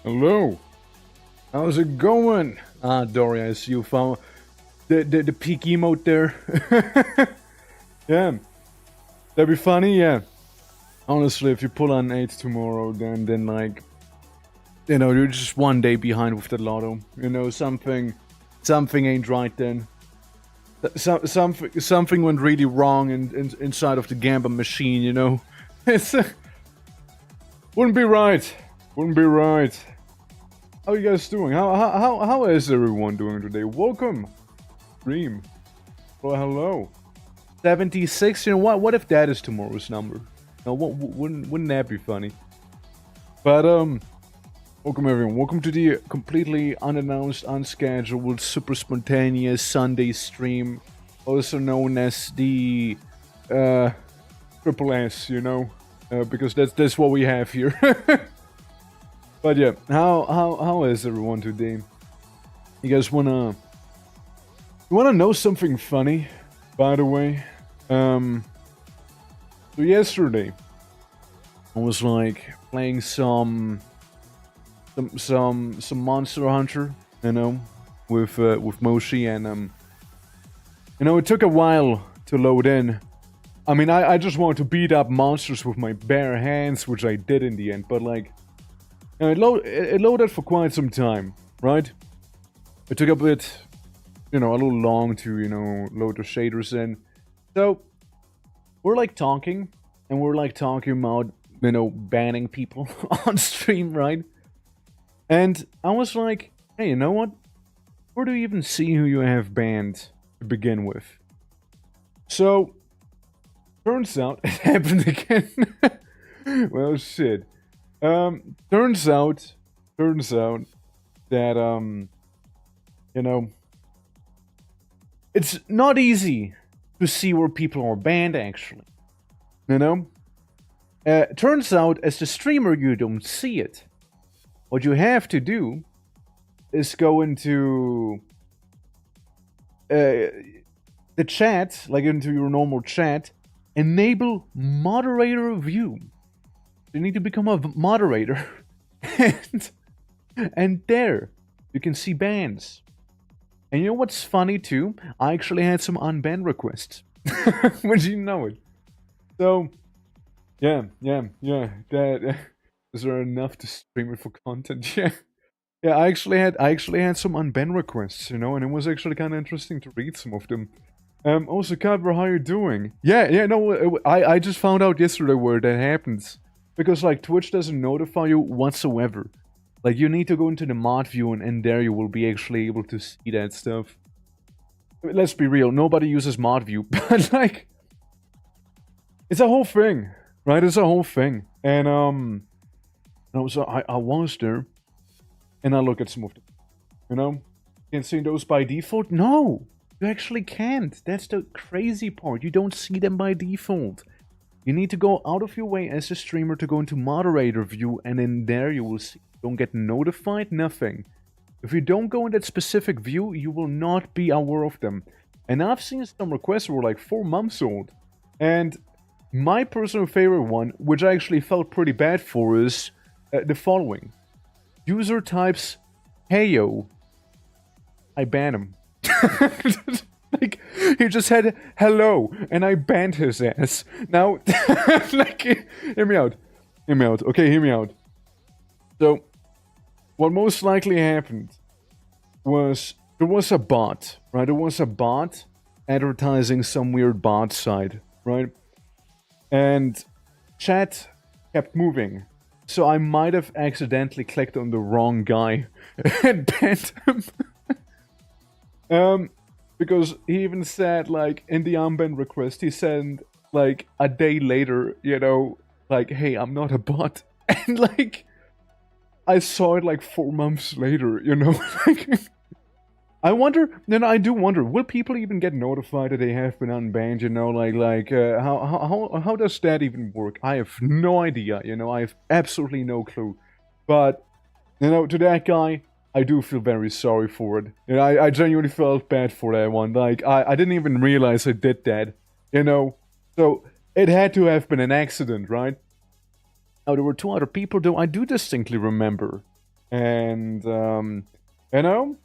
Hello. How's it going? Ah, Dory, I see you found the peak emote there. Yeah, that'd be funny. Yeah, honestly, if you pull on 8 tomorrow, then like you're just one day behind with the lotto. Something ain't right then. Something went really wrong inside of the gambling machine. It's wouldn't be right. Wouldn't be right. How you guys doing? How is everyone doing today? Welcome, Dream. Well, hello. 76. You know what? What if that is tomorrow's number? No, wouldn't that be funny? But welcome everyone. Welcome to the completely unannounced, unscheduled, super spontaneous Sunday stream, also known as the Triple S. Because that's what we have here. But yeah, how is everyone today? You guys wanna know something funny? By the way, so yesterday I was like playing some Monster Hunter, with Moshi, and it took a while to load in. I mean, I just wanted to beat up monsters with my bare hands, which I did in the end, but like. It loaded for quite some time, right? It took a bit, a little long to, load the shaders in. So, we're like talking, and we're like talking about, banning people on stream, right? And I was like, hey, you know what? Where do you even see who you have banned to begin with? So, turns out it happened again. Well, shit. Turns out that, it's not easy to see where people are banned, actually. Turns out, as the streamer, you don't see it. What you have to do is go into the chat, like into your normal chat, enable moderator view. You need to become a moderator. and there, you can see bans. And you know what's funny too? I actually had some unban requests. Would you know it? So, yeah. That is there enough to stream it for content? Yeah. Yeah, I actually had some unban requests, and it was actually kind of interesting to read some of them. Also, Cadver, how you doing? Yeah, no, I just found out yesterday where that happens. Because, like, Twitch doesn't notify you whatsoever. Like, you need to go into the mod view, and there you will be actually able to see that stuff. Let's be real, nobody uses mod view, but, like, it's a whole thing, right? It's a whole thing. And, so I was there, and I look at some of them, You can see those by default? No! You actually can't. That's the crazy part. You don't see them by default. You need to go out of your way as a streamer to go into moderator view, and in there you will see. Don't get notified, nothing. If you don't go in that specific view, you will not be aware of them. And I've seen some requests that were like 4 months old. And my personal favorite one, which I actually felt pretty bad for, is the following. User types, heyo. I ban him. Like, he just said hello, and I banned his ass. Now, like, hear me out. Okay, hear me out. So, what most likely happened was there was a bot, right? There was a bot advertising some weird bot site, right? And chat kept moving. So I might have accidentally clicked on the wrong guy and banned him. Because he even said, like, in the unban request, he sent, like, a day later, like, hey, I'm not a bot. And, like, I saw it, like, 4 months later, like, I do wonder, will people even get notified that they have been unbanned, how does that even work? I have no idea, I have absolutely no clue. But, to that guy, I do feel very sorry for it. I genuinely felt bad for that one. Like, I didn't even realize I did that, So, it had to have been an accident, right? Now, there were 2 other people, though I do distinctly remember And, you know,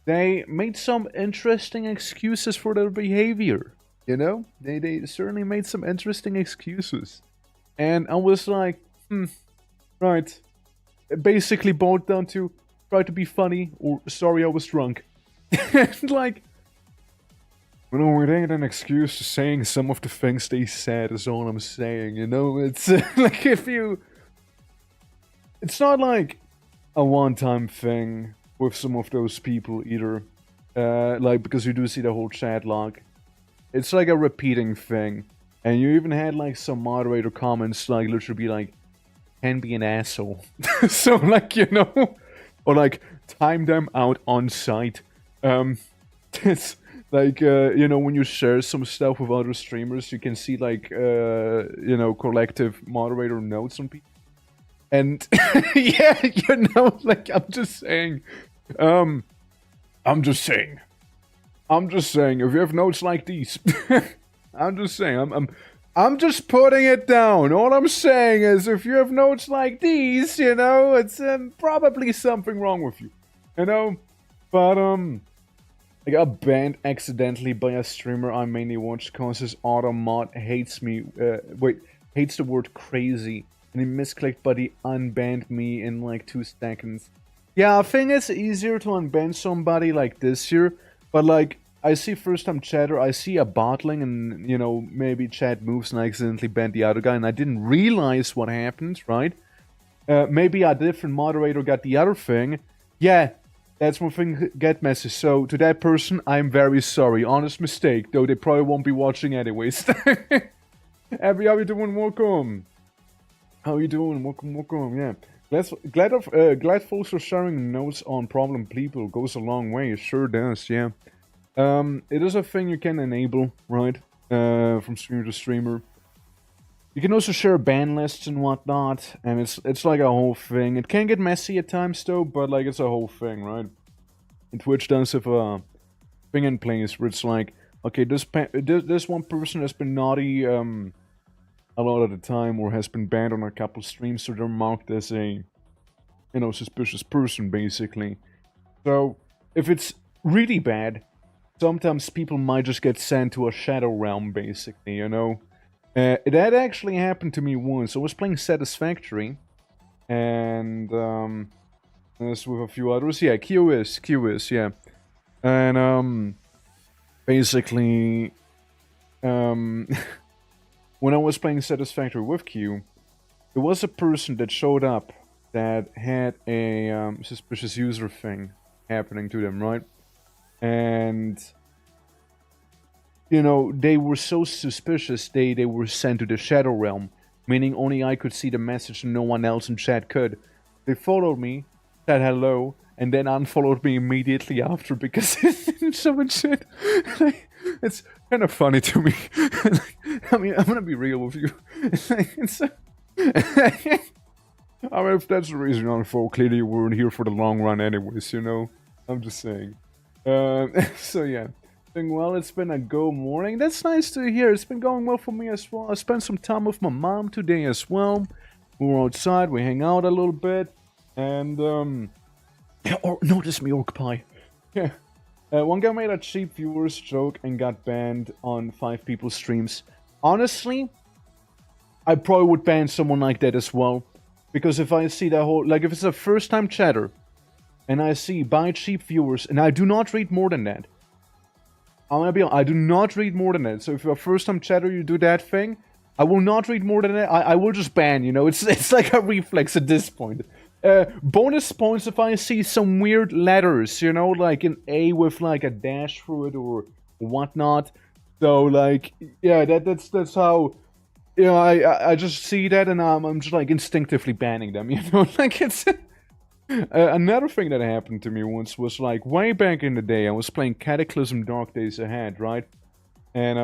they made some interesting excuses for their behavior. You know, they certainly made some interesting excuses. And I was like, right. It basically boiled down to try to be funny or sorry I was drunk. And like, you know, it ain't an excuse to saying some of the things they said is all I'm saying, you know? It's like if you... It's not like a one-time thing with some of those people either. Like, because you do see the whole chat log. It's like a repeating thing. And you even had like some moderator comments like literally be like, can be an asshole. So like, you know, or like time them out on site. It's like, you know, when you share some stuff with other streamers, you can see like, you know, collective moderator notes on people. And yeah, you know, like I'm just saying, I'm just saying, if you have notes like these, I'm just saying, I'm just putting it down. All I'm saying is, if you have notes like these, you know, it's probably something wrong with you, you know. But I got banned accidentally by a streamer I mainly watch cause his automod hates me. Hates the word crazy. And he misclicked, but he unbanned me in like 2 seconds. Yeah, I think it's easier to unban somebody like this here. But like, I see first time chatter, I see a bottling and, you know, maybe chat moves and I accidentally banned the other guy. And I didn't realize what happened, right? Maybe a different moderator got the other thing. Yeah, that's one thing get message. So to that person, I'm very sorry. Honest mistake, though they probably won't be watching anyways. Abby, how you doing? Welcome. How you doing? Welcome, yeah. Glad folks are sharing notes on problem people goes a long way. It sure does, yeah. It is a thing you can enable, right? From streamer to streamer. You can also share ban lists and whatnot, and it's like a whole thing. It can get messy at times though, but like it's a whole thing, right? And Twitch does have a thing in place where it's like, okay, this one person has been naughty, a lot of the time or has been banned on a couple streams, so they're marked as a, you know, suspicious person basically. So if it's really bad, sometimes people might just get sent to a shadow realm basically, you know. That actually happened to me once. I was playing Satisfactory and this with a few others. Yeah, QS, yeah. And basically when I was playing Satisfactory with Q, there was a person that showed up that had a suspicious user thing happening to them, right? And, you know, they were so suspicious, they were sent to the Shadow Realm, meaning only I could see the message and no one else in chat could. They followed me, said hello, and then unfollowed me immediately after because it didn't show in chat. It's kind of funny to me. I mean, I'm gonna be real with you. I mean, if that's the reason you unfold, clearly you weren't here for the long run anyways, you know? I'm just saying. So yeah. Doing well, it's been a go morning. That's nice to hear. It's been going well for me as well. I spent some time with my mom today as well. We were outside, we hang out a little bit. And, yeah, or notice me, Orc Pie. Yeah. One guy made a cheap viewers joke and got banned on 5 people's streams. Honestly, I probably would ban someone like that as well. Because if I see that whole... Like, if it's a first-time chatter, and I see buy cheap viewers, and I do not read more than that. I'm gonna be honest, I do not read more than that. So if you're a first-time chatter, you do that thing, I will not read more than that. I will just ban, you know? It's like a reflex at this point. Bonus points if I see some weird letters, you know, like an A with like a dash through it or whatnot. So like, yeah, that's how, you know, I just see that and I'm just like instinctively banning them, you know, like it's... Another thing that happened to me once was like way back in the day, I was playing Cataclysm Dark Days Ahead, right? And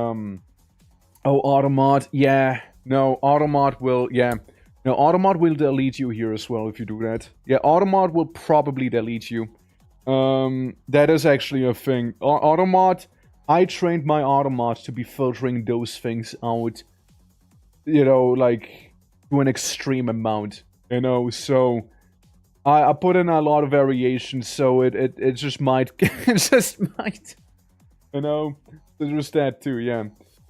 oh, Automod, yeah, no, Automod will, yeah. No, Automod will delete you here as well if you do that. Yeah, Automod will probably delete you. That is actually a thing. Automod, I trained my Automod to be filtering those things out, you know, like, to an extreme amount, you know, so... I put in a lot of variations, so it just might, it just might, you know, there's that too, yeah.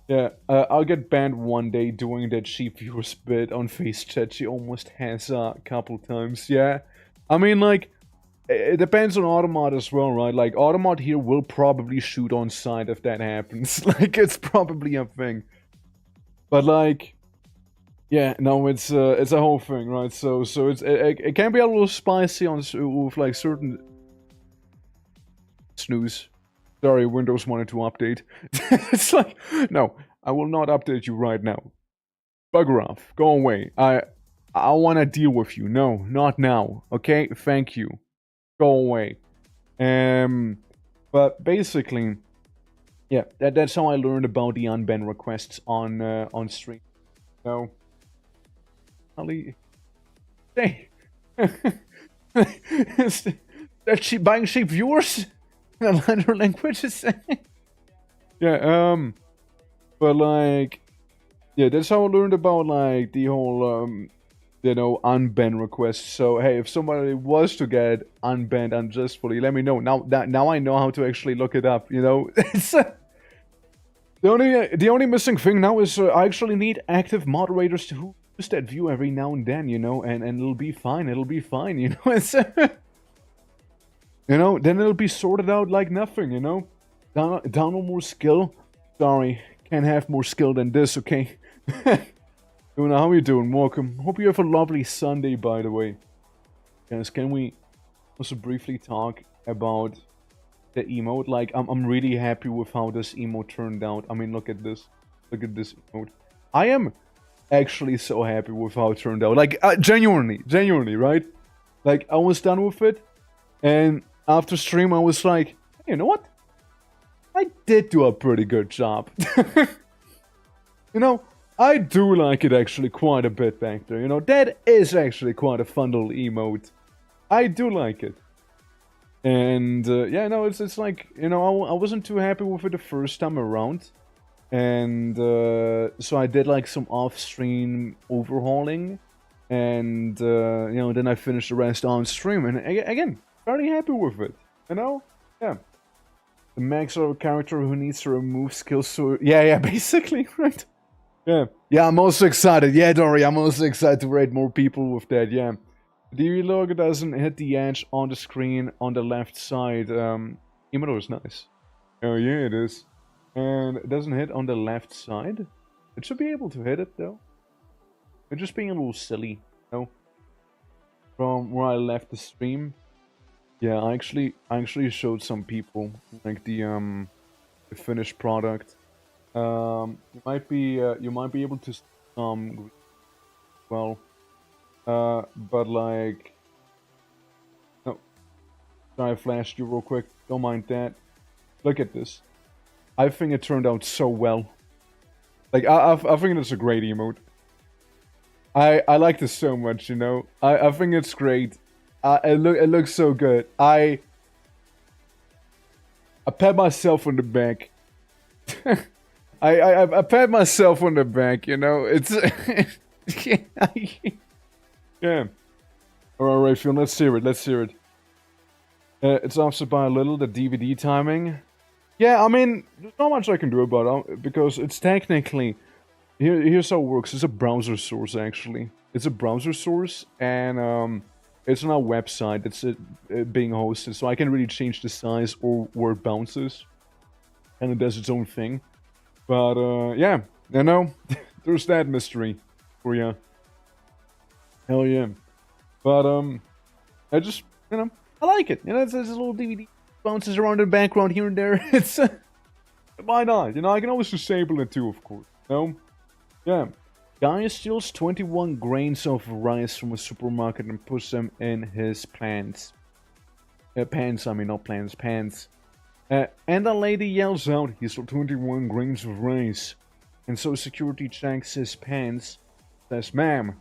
Yeah, I'll get banned one day doing that cheap viewers bit on face chat. She almost has a couple times, yeah. I mean, like, it depends on Automod as well, right? Like, Automod here will probably shoot on sight if that happens. Like, it's probably a thing. But, like, yeah, no, it's a whole thing, right? So it can be a little spicy on with like certain snooze. Sorry, Windows wanted to update. It's like, no, I will not update you right now. Bugger off, go away. I want to deal with you. No, not now. Okay, thank you. Go away. But basically, yeah, that's how I learned about the unban requests on stream. So. Ali. Hey. That she buying cheap viewers in another language is yeah, but like, yeah, that's how I learned about like the whole you know, unban requests. So hey, if somebody was to get unbanned unjustly, let me know. Now I know how to actually look it up, you know. It's the only missing thing now is I actually need active moderators to use that view every now and then, you know, and it'll be fine. It'll be fine, you know. It's you know, then it'll be sorted out like nothing, you know. Down on more skill. Sorry, can't have more skill than this, okay? Luna, how are you doing? Welcome. Hope you have a lovely Sunday, by the way. Guys, can we also briefly talk about the emote? Like, I'm really happy with how this emote turned out. I mean, look at this. Look at this emote. I am actually so happy with how it turned out. Like, genuinely, right? Like, I was done with it, and after stream, I was like, hey, you know what? I did do a pretty good job. You know, I do like it actually quite a bit back there. You know, that is actually quite a fun little emote. I do like it. And, yeah, no, it's like, you know, I wasn't too happy with it the first time around. And so I did like some off-stream overhauling, and you know, then I finished the rest on stream, and again, very happy with it. You know, yeah. The max of a character who needs to remove skills, so yeah, basically, right? Yeah, I'm also excited. Yeah, Dory, I'm also excited to raid more people with that. Yeah, the DV logo doesn't hit the edge on the screen on the left side. Emote is nice. Oh yeah, it is. And it doesn't hit on the left side. It should be able to hit it though. It's just being a little silly, you know. From where I left the stream. Yeah, I actually showed some people like the finished product. You might be able to well, but like, no, sorry, I flashed you real quick. Don't mind that. Look at this. I think it turned out so well. Like, I think it's a great emote. I like this so much, you know. I think it's great. It looks so good. I pat myself on the back. I pat myself on the back, you know. It's yeah. Alright, Phil, let's hear it. Let's hear it. It's offset by a little, the DVD timing. Yeah, I mean, there's not much I can do about it, because it's technically... Here's how it works. It's a browser source, actually. It's a browser source, and it's on our website. It's being hosted, so I can really change the size or where it bounces. And it does its own thing. But, yeah, you know, there's that mystery for you. Hell yeah. But, I just, you know, I like it. You know, it's a little DVD. Bounces around in the background here and there. It's why not? You know, I can always disable it too, of course. You know? Yeah. Guy steals 21 grains of rice from a supermarket and puts them in his pants. Pants, I mean, not plants, pants. And a lady yells out, he stole 21 grains of rice. And so security checks his pants. Says, ma'am,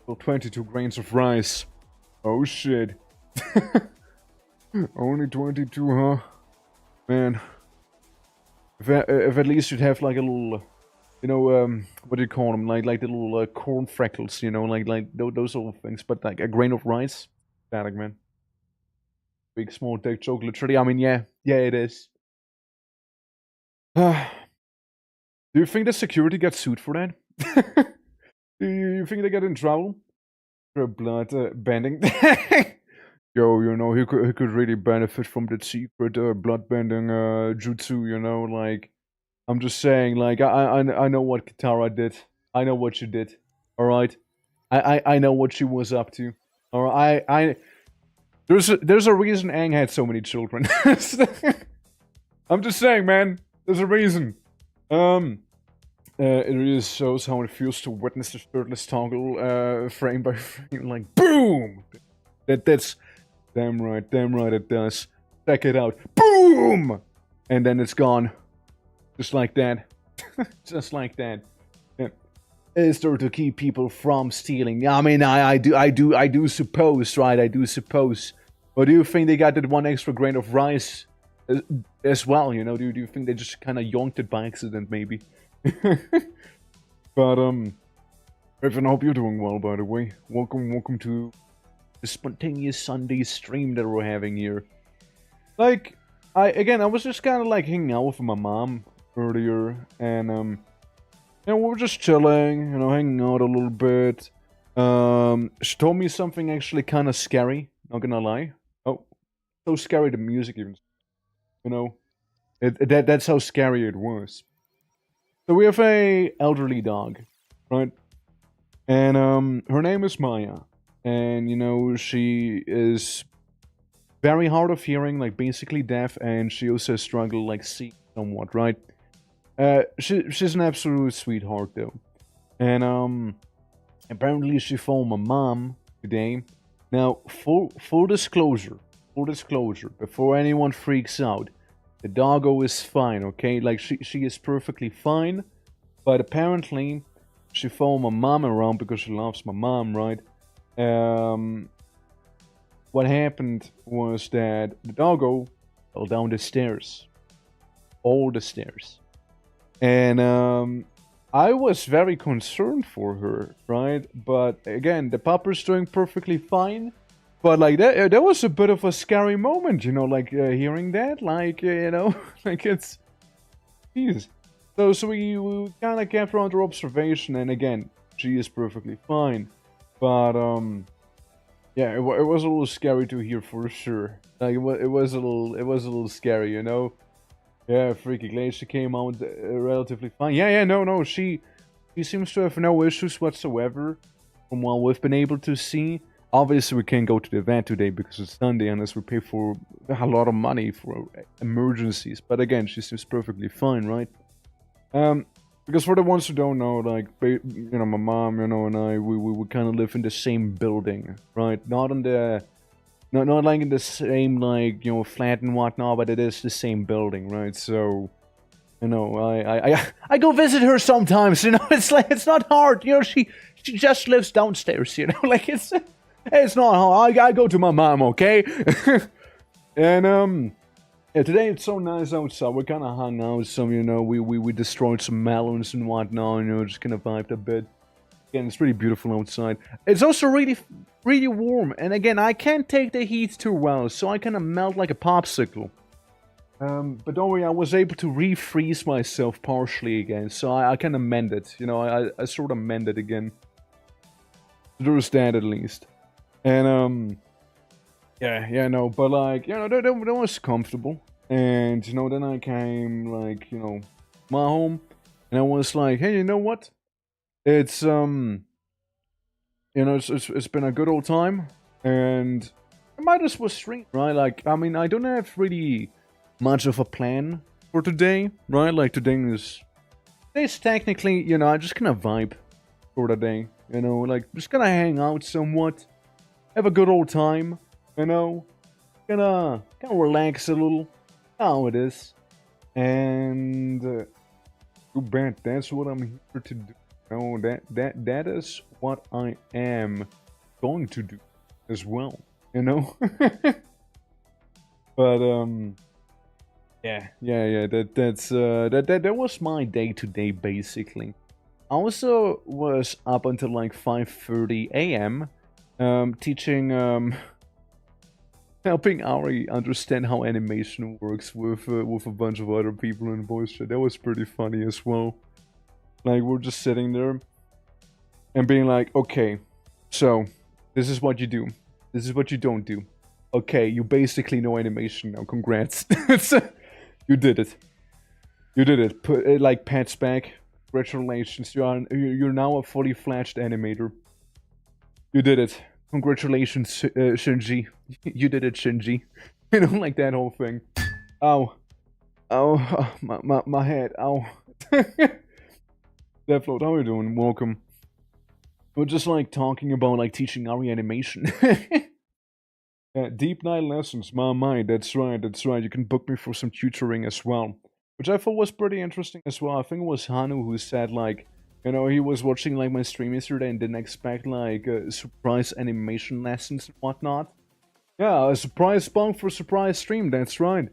stole 22 grains of rice. Oh shit. Only 22, huh? Man. If at least you'd have like a little, you know, what do you call them? Like the little corn freckles, you know, like those little things. But like a grain of rice, Static, man. Big small dick joke, literally. I mean, yeah, it is. Do you think the security gets sued for that? Do you think they get in trouble for blood bending? Yo, you know, he could really benefit from that secret blood bending jutsu. You know, like I'm just saying, like I know what Katara did. I know what she did. All right, I know what she was up to. All right, there's a reason Aang had so many children. I'm just saying, man. There's a reason. It really shows how it feels to witness the shirtless toggle frame by frame. Like, boom! That's damn right it does. Check it out. Boom! And then it's gone. Just like that. Just like that. Yeah. Is there to keep people from stealing? I mean, I do suppose, right? I do suppose. But do you think they got that one extra grain of rice as well? You know, do you think they just kind of yoinked it by accident, maybe? But Griffin, I hope you're doing well, by the way. Welcome to the spontaneous Sunday stream that we're having here. Like, I was just kind of like hanging out with my mom earlier, and you know, we were just chilling, you know, hanging out a little bit. She told me something actually kind of scary. Not gonna lie. Oh, so scary the music even. You know, that's how scary it was. So we have a elderly dog, right? And her name is Maya, and you know, she is very hard of hearing, like basically deaf, and she also struggles like see somewhat, right? She's an absolute sweetheart though, and apparently she phoned my mom today. Now, full disclosure, before anyone freaks out. The doggo is fine, okay? Like, she is perfectly fine. But apparently, she followed my mom around because she loves my mom, right? What happened was that the doggo fell down the stairs. All the stairs. And I was very concerned for her, right? But again, the pupper's doing perfectly fine. But like that was a bit of a scary moment, you know, like hearing that, like you know, like it's, jeez. So we kind of kept her under observation, and again, she is perfectly fine. But yeah, it was a little scary to hear for sure. Like it was a little scary, you know. Yeah, Freaky Glacier came out relatively fine. Yeah, no, she seems to have no issues whatsoever, from what we've been able to see. Obviously, we can't go to the event today because it's Sunday, unless we pay for a lot of money for emergencies. But again, she seems perfectly fine, right? Because for the ones who don't know, like, you know, my mom, you know, and I, we kind of live in the same building, right? Not like in the same, like, you know, flat and whatnot, but it is the same building, right? So, you know, I go visit her sometimes, you know. It's like, it's not hard, you know. She just lives downstairs, you know. Like it's not hard. I go to my mom, okay? And yeah, today it's so nice outside. We kind of hung out some, you know. We destroyed some melons and whatnot, you know, just kind of vibed a bit. Again, it's really beautiful outside. It's also really warm. And again, I can't take the heat too well, so I kind of melt like a popsicle. But don't worry, I was able to refreeze myself partially again, so I kind of mended. You know, I sort of mended again. There's that at least. And yeah, no, but like, you know, that was comfortable. And you know, then I came like, you know, my home, and I was like, hey, you know what? It's you know, it's been a good old time, and I might as well stream, right? Like, I mean, I don't have really much of a plan for today, right? Like today's technically, you know, I just kind of vibe for the day, you know, like just gonna hang out somewhat. Have a good old time, you know, gonna relax a little, how it is, and too bad. That's what I'm here to do. You know, that is what I am going to do as well. You know, but yeah. That was my day today basically. I also was up until like 5:30 a.m. Teaching helping Ari understand how animation works with a bunch of other people in voice chat. That was pretty funny as well. Like, we're just sitting there and being like, okay, so this is what you do. This is what you don't do. Okay, you basically know animation now. Congrats. You did it. You did it. Put it like pats back. Congratulations. You're now a fully fledged animator. You did it. Congratulations, Shinji. You did it, Shinji. You know, like that whole thing. Ow. Ow. My head. Ow. Deathload, how are you doing? Welcome. We're just like talking about like teaching Ari animation. Deep night lessons, my mind. That's right, that's right. You can book me for some tutoring as well. Which I thought was pretty interesting as well. I think it was Hanu who said like, you know, he was watching like my stream yesterday and didn't expect like surprise animation lessons and whatnot. Yeah, a surprise spawn for a surprise stream, that's right.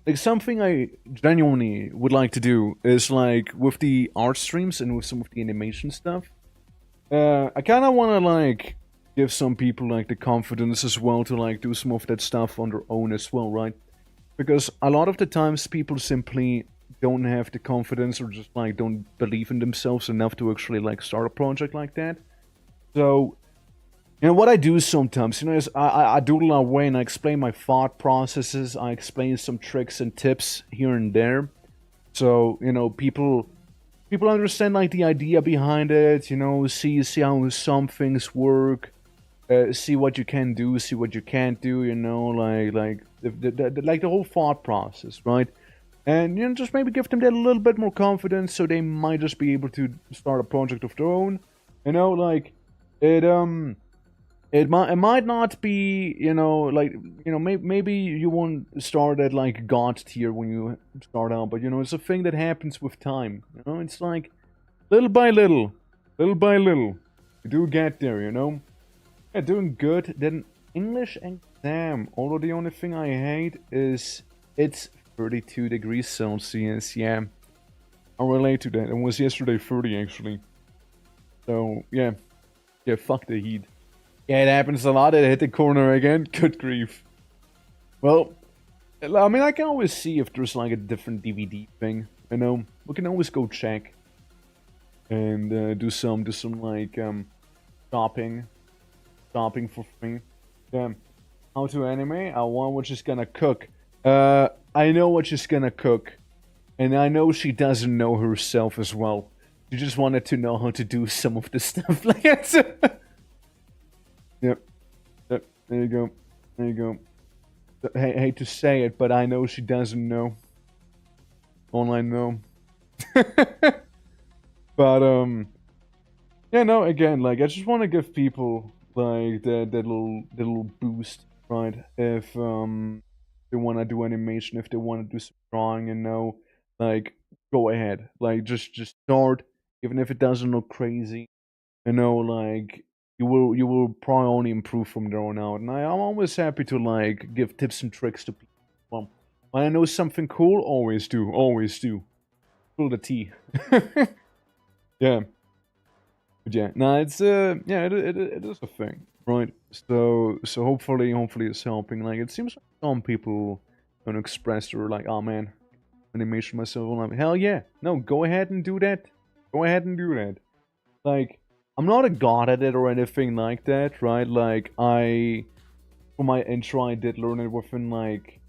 Like something I genuinely would like to do is like with the art streams and with some of the animation stuff. I kind of want to like give some people like the confidence as well to like do some of that stuff on their own as well, right? Because a lot of the times people simply don't have the confidence or just like don't believe in themselves enough to actually like start a project like that. So, you know, what I do sometimes, you know, is I doodle away and I explain my thought processes. I explain some tricks and tips here and there. So, you know, people understand like the idea behind it, you know, see how some things work, see what you can do, see what you can't do, you know, like the whole thought process, right? And, you know, just maybe give them that a little bit more confidence so they might just be able to start a project of their own. You know, like, it might not be, you know, like, you know, maybe you won't start at, like, God tier when you start out, but, you know, it's a thing that happens with time, you know? It's like, little by little, you do get there, you know? Yeah, doing good. Then English exam, although the only thing I hate is it's 32 degrees Celsius, yeah. I relate to that. It was yesterday 30, actually. So, yeah. Yeah, fuck the heat. Yeah, it happens a lot. It hit the corner again. Good grief. Well, I mean, I can always see if there's like a different DVD thing. You know, we can always go check and do some like shopping for free. Yeah. How to anime? I want what she's gonna cook. I know what she's gonna cook, and I know she doesn't know herself as well. She just wanted to know how to do some of the stuff like that. Yep. There you go. There you go. Hate to say it, but I know she doesn't know. All I know. But yeah, no. Again, like I just want to give people like that little boost, right? If they want to do animation, if they want to do some drawing, and know, like, go ahead. Like just start, even if it doesn't look crazy. You know, like you will probably only improve from there on out. And I'm always happy to like give tips and tricks to people. Well, when I know something cool, always do. Pull the T. Yeah. But yeah, no, it's yeah, it is a thing, right? So hopefully it's helping. Like it seems like some people don't express or like, oh man, animation myself. I'm like, hell yeah, no, go ahead and do that. Go ahead and do that. Like, I'm not a god at it or anything like that, right? Like for my intro, I did learn it within like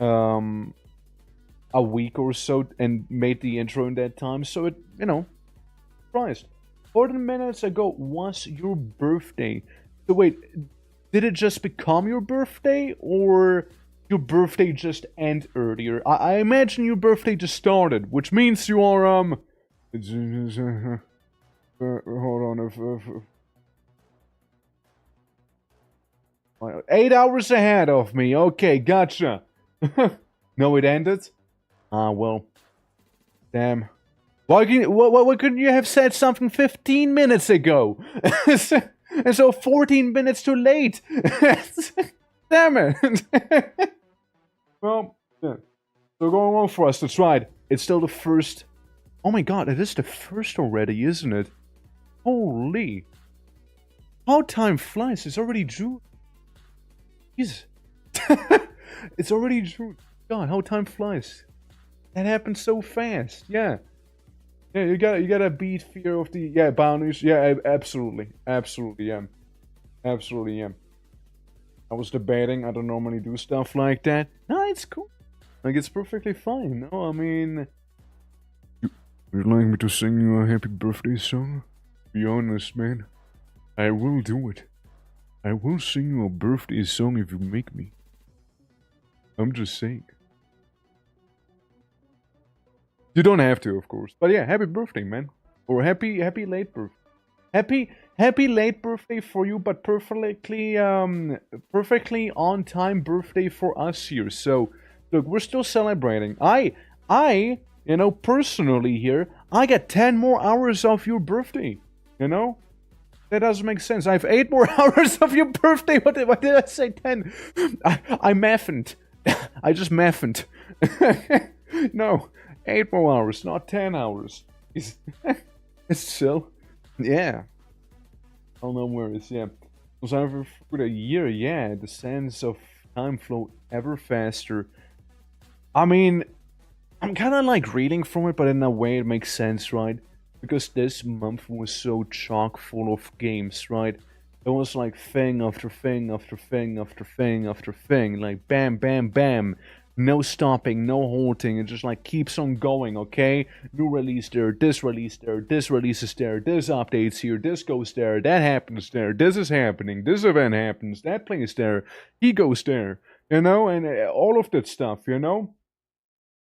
a week or so and made the intro in that time. So it, you know, surprised. 14 minutes ago was your birthday. So wait, did it just become your birthday or your birthday just ended earlier? I imagine your birthday just started, which means you are hold on, 8 hours ahead of me. Okay, gotcha. No, it ended? Ah, well. Damn. Why couldn't you have said something 15 minutes ago? And so 14 minutes too late. Damn it. Well, yeah. So going well for us, that's right. It's still the first. Oh my god, it is the first already, isn't it? Holy. How time flies, it's already June. Jeez. It's already June. God, how time flies. That happened so fast. Yeah. Yeah, you gotta beat fear of the boundaries. Yeah, absolutely. Absolutely, yeah. Absolutely, yeah. I was debating, I don't normally do stuff like that. No, it's cool. Like, it's perfectly fine. No, I mean, you'd like me to sing you a happy birthday song? Be honest, man. I will do it. I will sing you a birthday song if you make me. I'm just saying. You don't have to, of course. But yeah, happy birthday, man. Or happy late birthday. Happy late birthday for you, but perfectly on time birthday for us here. So look, we're still celebrating. You know, personally here, I got 10 more hours of your birthday. You know? That doesn't make sense. I have 8 more hours of your birthday. What did I say? 10? I mathened. I just mathened. No, 8 more hours, not 10 hours. It's chill. Yeah. Oh, no worries, yeah. Was over for a year, yeah. The sense of time flowed ever faster. I mean, I'm kind of like reading from it, but in a way it makes sense, right? Because this month was so chock full of games, right? It was like thing after thing after thing after thing after thing. Like bam, bam, bam. No stopping, no halting. It just like keeps on going, okay? New release there, this release there, this release is there, this updates here, this goes there, that happens there, this is happening, this event happens, that plays there, he goes there, you know? And all of that stuff, you know?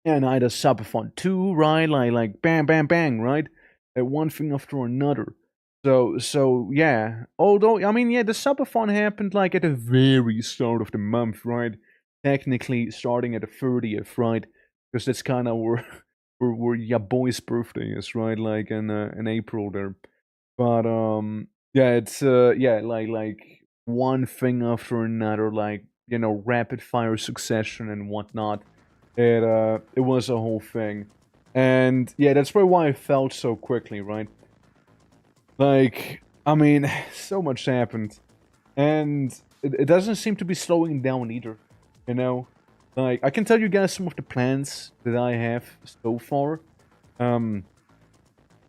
And I had a subathon too, right? Like bam, bam, bang, right? One thing after another. So yeah. Although I mean, yeah, the subathon happened like at the very start of the month, right? Technically starting at the 30th, right? Because that's kind of where your boy's birthday is, right? Like in April there. But yeah, it's yeah, like one thing after another, like you know, rapid fire succession and whatnot. It was a whole thing. And yeah, that's probably why I felt so quickly, right? Like, I mean, so much happened. And it doesn't seem to be slowing down either, you know? Like, I can tell you guys some of the plans that I have so far.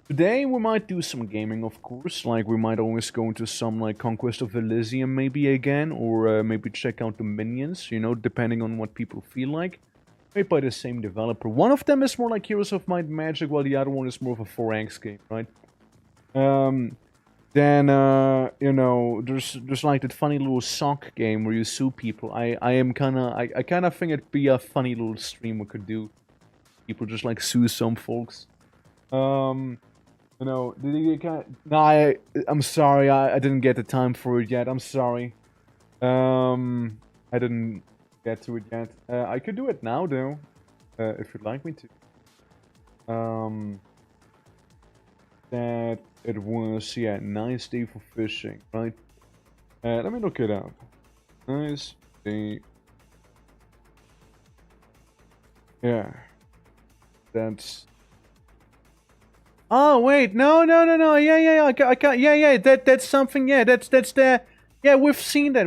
Today we might do some gaming, of course. Like, we might always go into some, like, Conquest of Elysium maybe again. Or maybe check out the Minions, you know, depending on what people feel like. Made by the same developer. One of them is more like Heroes of Might and Magic, while the other one is more of a 4X game, right? Then you know, there's like that funny little sock game where you sue people. I kind of think it'd be a funny little stream we could do. People just like sue some folks. You know, did you get? No, I'm sorry, I didn't get the time for it yet. I'm sorry. I didn't get to it yet. I could do it now though, if you'd like me to. That it was, yeah, nice day for fishing, right? Let me look it up. Nice day. Yeah. That's... Oh, wait, no, yeah, I can't, yeah, that's something, yeah, that's the... Yeah, we've seen that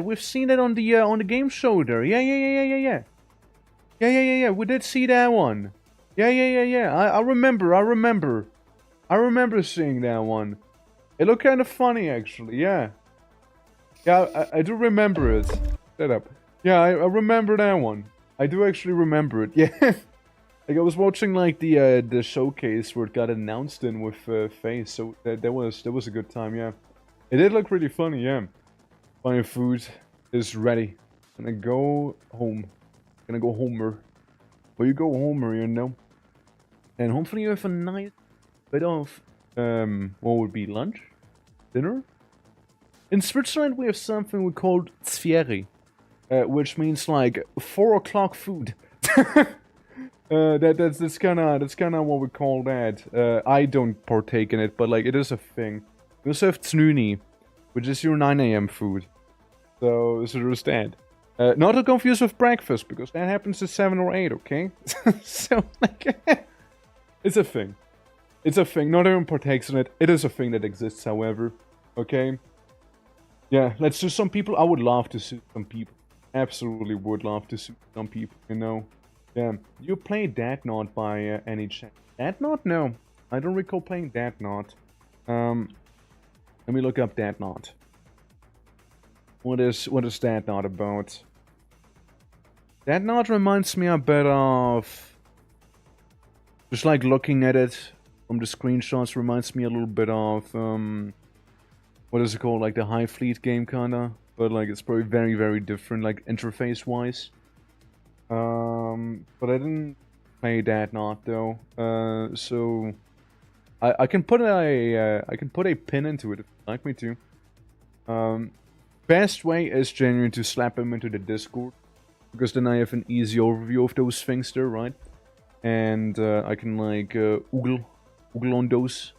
on the game show there, yeah. Yeah, we did see that one. Yeah, I remember seeing that one. It looked kind of funny, actually, yeah. Yeah, I do remember it. Shut up. Yeah, I remember that one. I do actually remember it, yeah. Like, I was watching, like, the showcase where it got announced in with Face, so that was a good time, yeah. It did look really funny, yeah. My food is ready. Gonna go home. Gonna go homer. Well, you go homer, you know. And hopefully you have a nice bit of, what would be lunch? Dinner? In Switzerland we have something we call Zvieri, which means like 4 o'clock food. That's kind of what we call that. I don't partake in it, but like it is a thing. We also have Znuni, which is your 9 a.m. food. So there's that. Not to confuse with breakfast, because that happens at 7 or 8, okay? So, like, it's a thing. It's a thing. Not everyone partakes in it. It is a thing that exists, however. Okay? Yeah, let's do some people. I would love to see some people. absolutely would love to see some people, you know. Yeah, you played That Knot by any chance? That Knot? No, I don't recall playing That Knot. Let me look up That Knot. What is That Knot about? That Knot reminds me a bit of, just like looking at it from the screenshots, reminds me a little bit of what is it called, like the High Fleet game kinda, but like it's probably very, very different, like interface wise. But I didn't play That Knot though, so I can put a pin into it if you'd like me to. Best way is genuinely to slap him into the Discord, because then I have an easy overview of those things there, right? And I can like oogle on those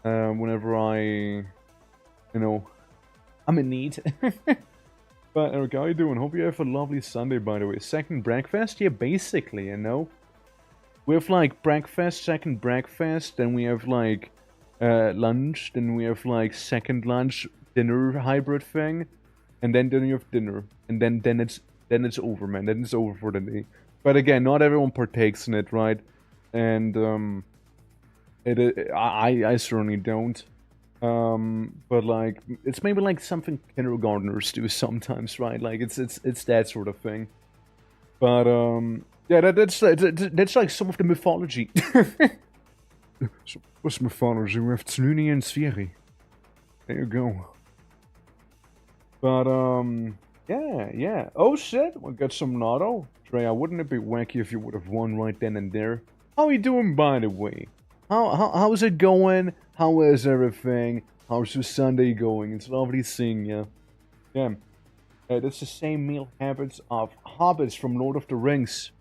whenever I'm in need. But Eric, how you doing? Hope you have a lovely Sunday, by the way. Second breakfast? Yeah, basically, you know. We have like breakfast, second breakfast, then we have like lunch, then we have like second lunch, dinner hybrid thing, and then you have dinner, and then it's over, man. Then it's over for the day. But again, not everyone partakes in it, right? And I certainly don't. But like it's maybe like something kindergartners do sometimes, right? Like it's that sort of thing. But yeah, that's like some of the mythology. What's mythology? We have Tsununi and Spheri. There you go. But yeah. Oh shit, we got some Nato. Drea, wouldn't it be wacky if you would have won right then and there? How are you doing, by the way? How's it going? How is everything? How's your Sunday going? It's lovely seeing you. Yeah. That's the same meal habits of hobbits from Lord of the Rings.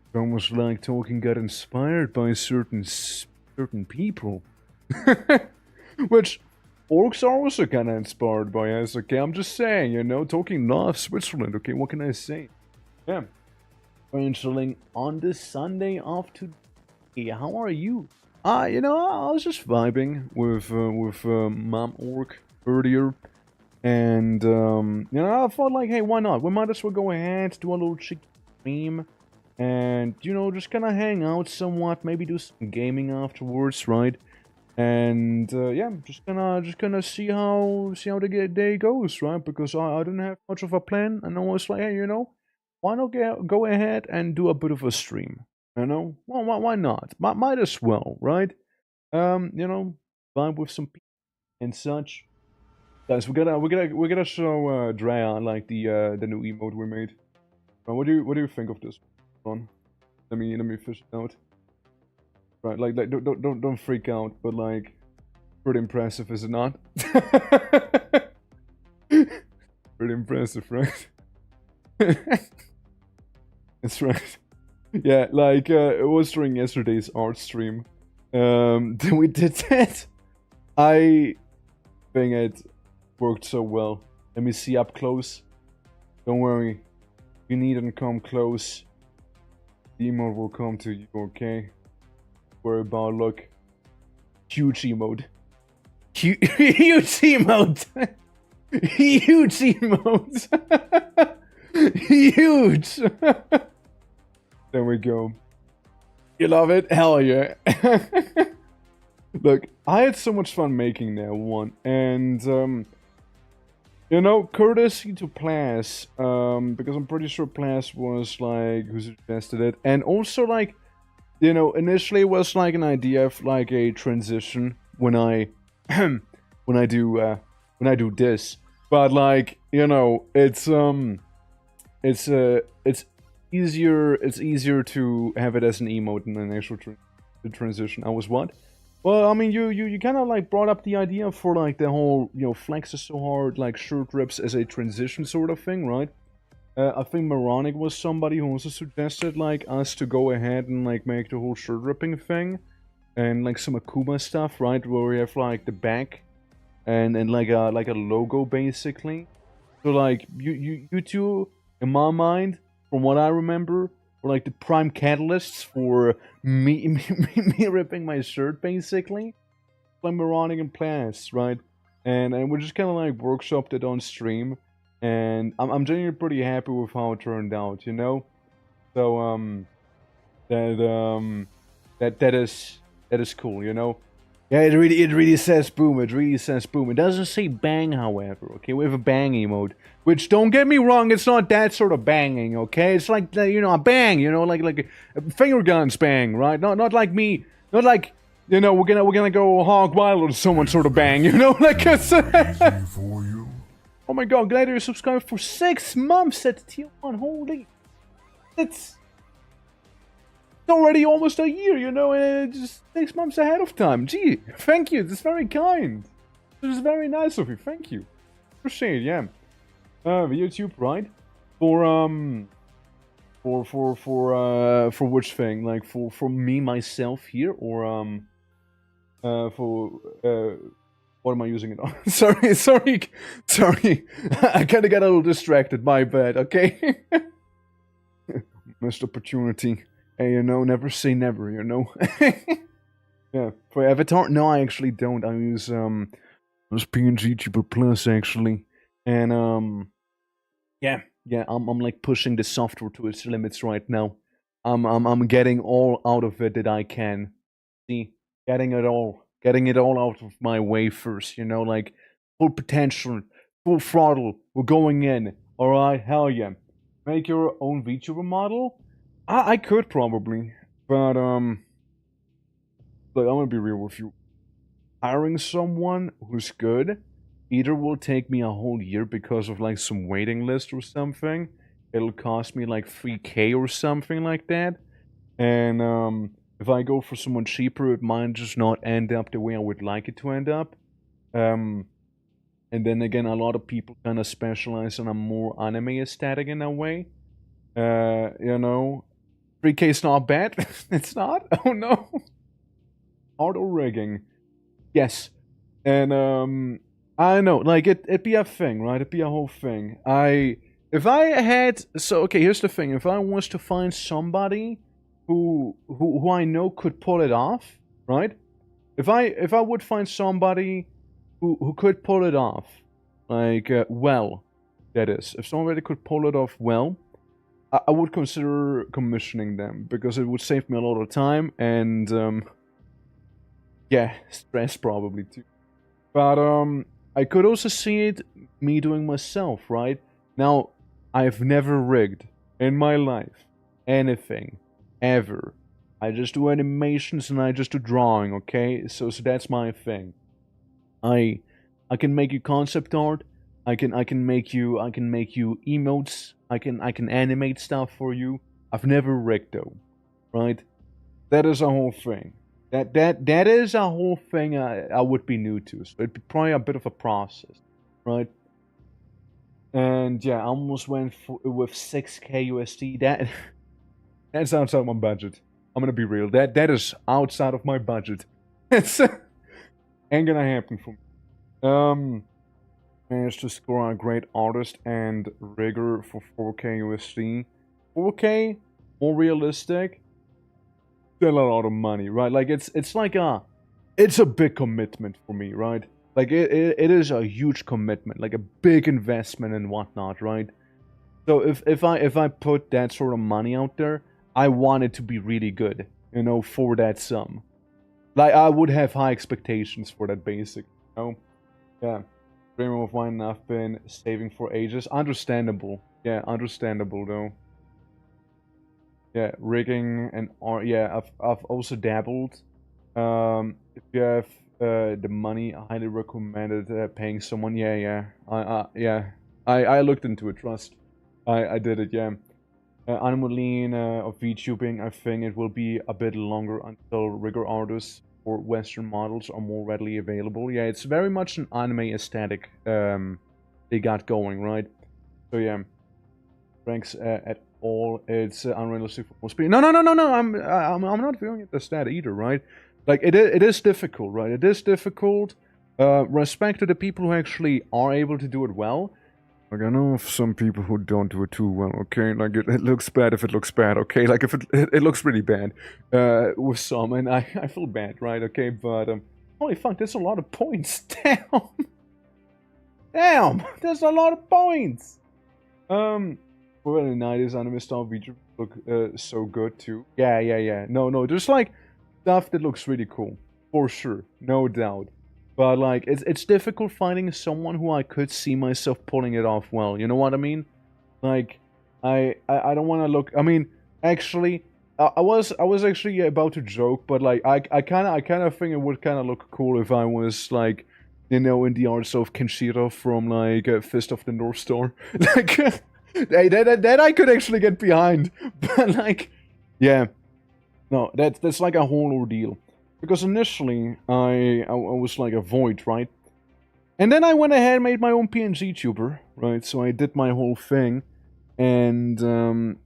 It's almost like Tolkien got inspired by certain people. Which orcs are also kind of inspired by us, okay? I'm just saying, you know, Tolkien loves Switzerland, okay? What can I say? Yeah. Chilling on the Sunday of today. How are you? You know, I was just vibing with Mom Orc earlier. And, you know, I thought like, hey, why not? We might as well go ahead, do a little chick stream. And, you know, just kind of hang out somewhat. Maybe do some gaming afterwards, right? And, yeah, just gonna see how the day goes, right? Because I didn't have much of a plan. And I was like, hey, you know, why not go ahead and do a bit of a stream? You know, well, why not? Might as well, right? You know, vibe with some people and such. Guys, we're gonna show Drea like the new emote we made. What do you think of this one? Let me fish it out. Right, like don't freak out, but like pretty impressive, is it not? Pretty impressive, right? That's right. Yeah, like it was during yesterday's art stream. We did that. I think it worked so well. Let me see up close. Don't worry. You needn't come close. The emote will come to you, okay? Worry about look. Huge emote. Huge emote. Huge emote. Huge. There we go. You love it? Hell yeah. Look, I had so much fun making that one, and you know, courtesy to Plas, because I'm pretty sure Plas was like who suggested it, and also like, you know, initially it was like an idea of like a transition when I when I do this, but like, you know, it's easier to have it as an emote than an actual transition. I was what? Well, I mean, you kind of like brought up the idea for like the whole, you know, flex is so hard, like shirt rips as a transition sort of thing, right? I think Moronic was somebody who also suggested like us to go ahead and like make the whole shirt ripping thing, and like some Akuma stuff, right? Where we have like the back and like a logo basically. So like you two, in my mind, from what I remember, were like the prime catalysts for me ripping my shirt basically. Like Moronic and Plants, right? And we just kind of like workshopped it on stream. and I'm genuinely pretty happy with how it turned out, you know. So that that is cool, you know. Yeah, it really says boom. It really says boom. It doesn't say bang, however. Okay, we have a bang emote, which don't get me wrong, it's not that sort of banging. Okay, it's like you know, a bang. You know, like a finger guns bang, right? Not like me. Not like you know, we're gonna go hog wild or someone sort of bang. You know, like it's. Oh my god, glad you're subscribed for 6 months at tier 1. Holy, it's already almost a year, you know, and just 6 months ahead of time. Gee, thank you. That's very kind. This is very nice of you. Thank you. Appreciate it, yeah. YouTube, right? For which thing? Like for me myself here, or for what am I using it on? sorry. I kind of got a little distracted. My bad. Okay. Missed opportunity. Hey, you know, never say never, you know. Yeah, for Avatar, no, I actually don't. I use PNG Tuber Plus actually, and yeah, I'm like pushing the software to its limits right now. I'm getting all out of it that I can. See, getting it all out of my wafers, you know, like full potential, full throttle. We're going in. All right, hell yeah. Make your own VTuber model. I could probably, but look, I'm gonna be real with you. Hiring someone who's good either will take me a whole year because of like some waiting list or something. It'll cost me like 3K or something like that. And if I go for someone cheaper, it might just not end up the way I would like it to end up. And then again, a lot of people kind of specialize on a more anime aesthetic in a way. You know, 3K is not bad. It's not? Oh no. Auto rigging. Yes. And I don't know, like it'd be a thing, right? It'd be a whole thing. If I had okay, here's the thing. If I was to find somebody who I know could pull it off, right? If I would find somebody who could pull it off, like well, that is, if somebody could pull it off well, I would consider commissioning them because it would save me a lot of time and yeah, stress probably too. But I could also see it me doing myself, right? Now, I've never rigged in my life anything ever. I just do animations and I just do drawing, okay? So that's my thing. I can make you concept art. I can make you emotes. I can animate stuff for you. I've never rigged though, right? That is a whole thing. That is a whole thing I would be new to. So it'd be probably a bit of a process, right? And yeah, I almost went with 6K USD. That's outside my budget. I'm gonna be real. That is outside of my budget. It's ain't gonna happen for me. Managed to score a great artist and rigger for 4K USD. 4K, more realistic. Still a lot of money, right? Like it's like it's a big commitment for me, right? Like it is a huge commitment, like a big investment and whatnot, right? So if I put that sort of money out there, I want it to be really good, you know, for that sum. Like I would have high expectations for that basic, you know? Yeah. Dreaming of wine I've been saving for ages. Understandable. Yeah, understandable though. Yeah, rigging and yeah, I've also dabbled. If you have the money, I highly recommended paying someone. Yeah. I looked into it. Trust. I did it. Yeah. Anomaline of VTubing. I think it will be a bit longer until rigger artists or Western models are more readily available. Yeah, it's very much an anime aesthetic they got going, right? So yeah, ranks at all. It's unrealistic for most people. No. I'm not viewing it as that either, right? Like it is difficult, right? It is difficult. Respect to the people who actually are able to do it well. Like I know of some people who don't do it too well. Okay, like it looks bad if it looks bad. Okay, like if it looks really bad with some, and I feel bad, right? Okay, but holy fuck, that's a lot of points. Damn. Damn, that's a lot of points. Well, in the 90s, anime style VTubers look so good too. Yeah. No, there's like stuff that looks really cool, for sure, no doubt. But like, it's difficult finding someone who I could see myself pulling it off well. You know what I mean? Like, I don't want to look. I mean, actually, I was actually about to joke, but like, I kind of think it would kind of look cool if I was like, you know, in the arts of Kenshiro from like Fist of the North Star. Like, hey, that I could actually get behind. But like, yeah, no, that's like a whole ordeal. Because initially, I was like a void, right? And then I went ahead and made my own PNG tuber, right? So I did my whole thing. And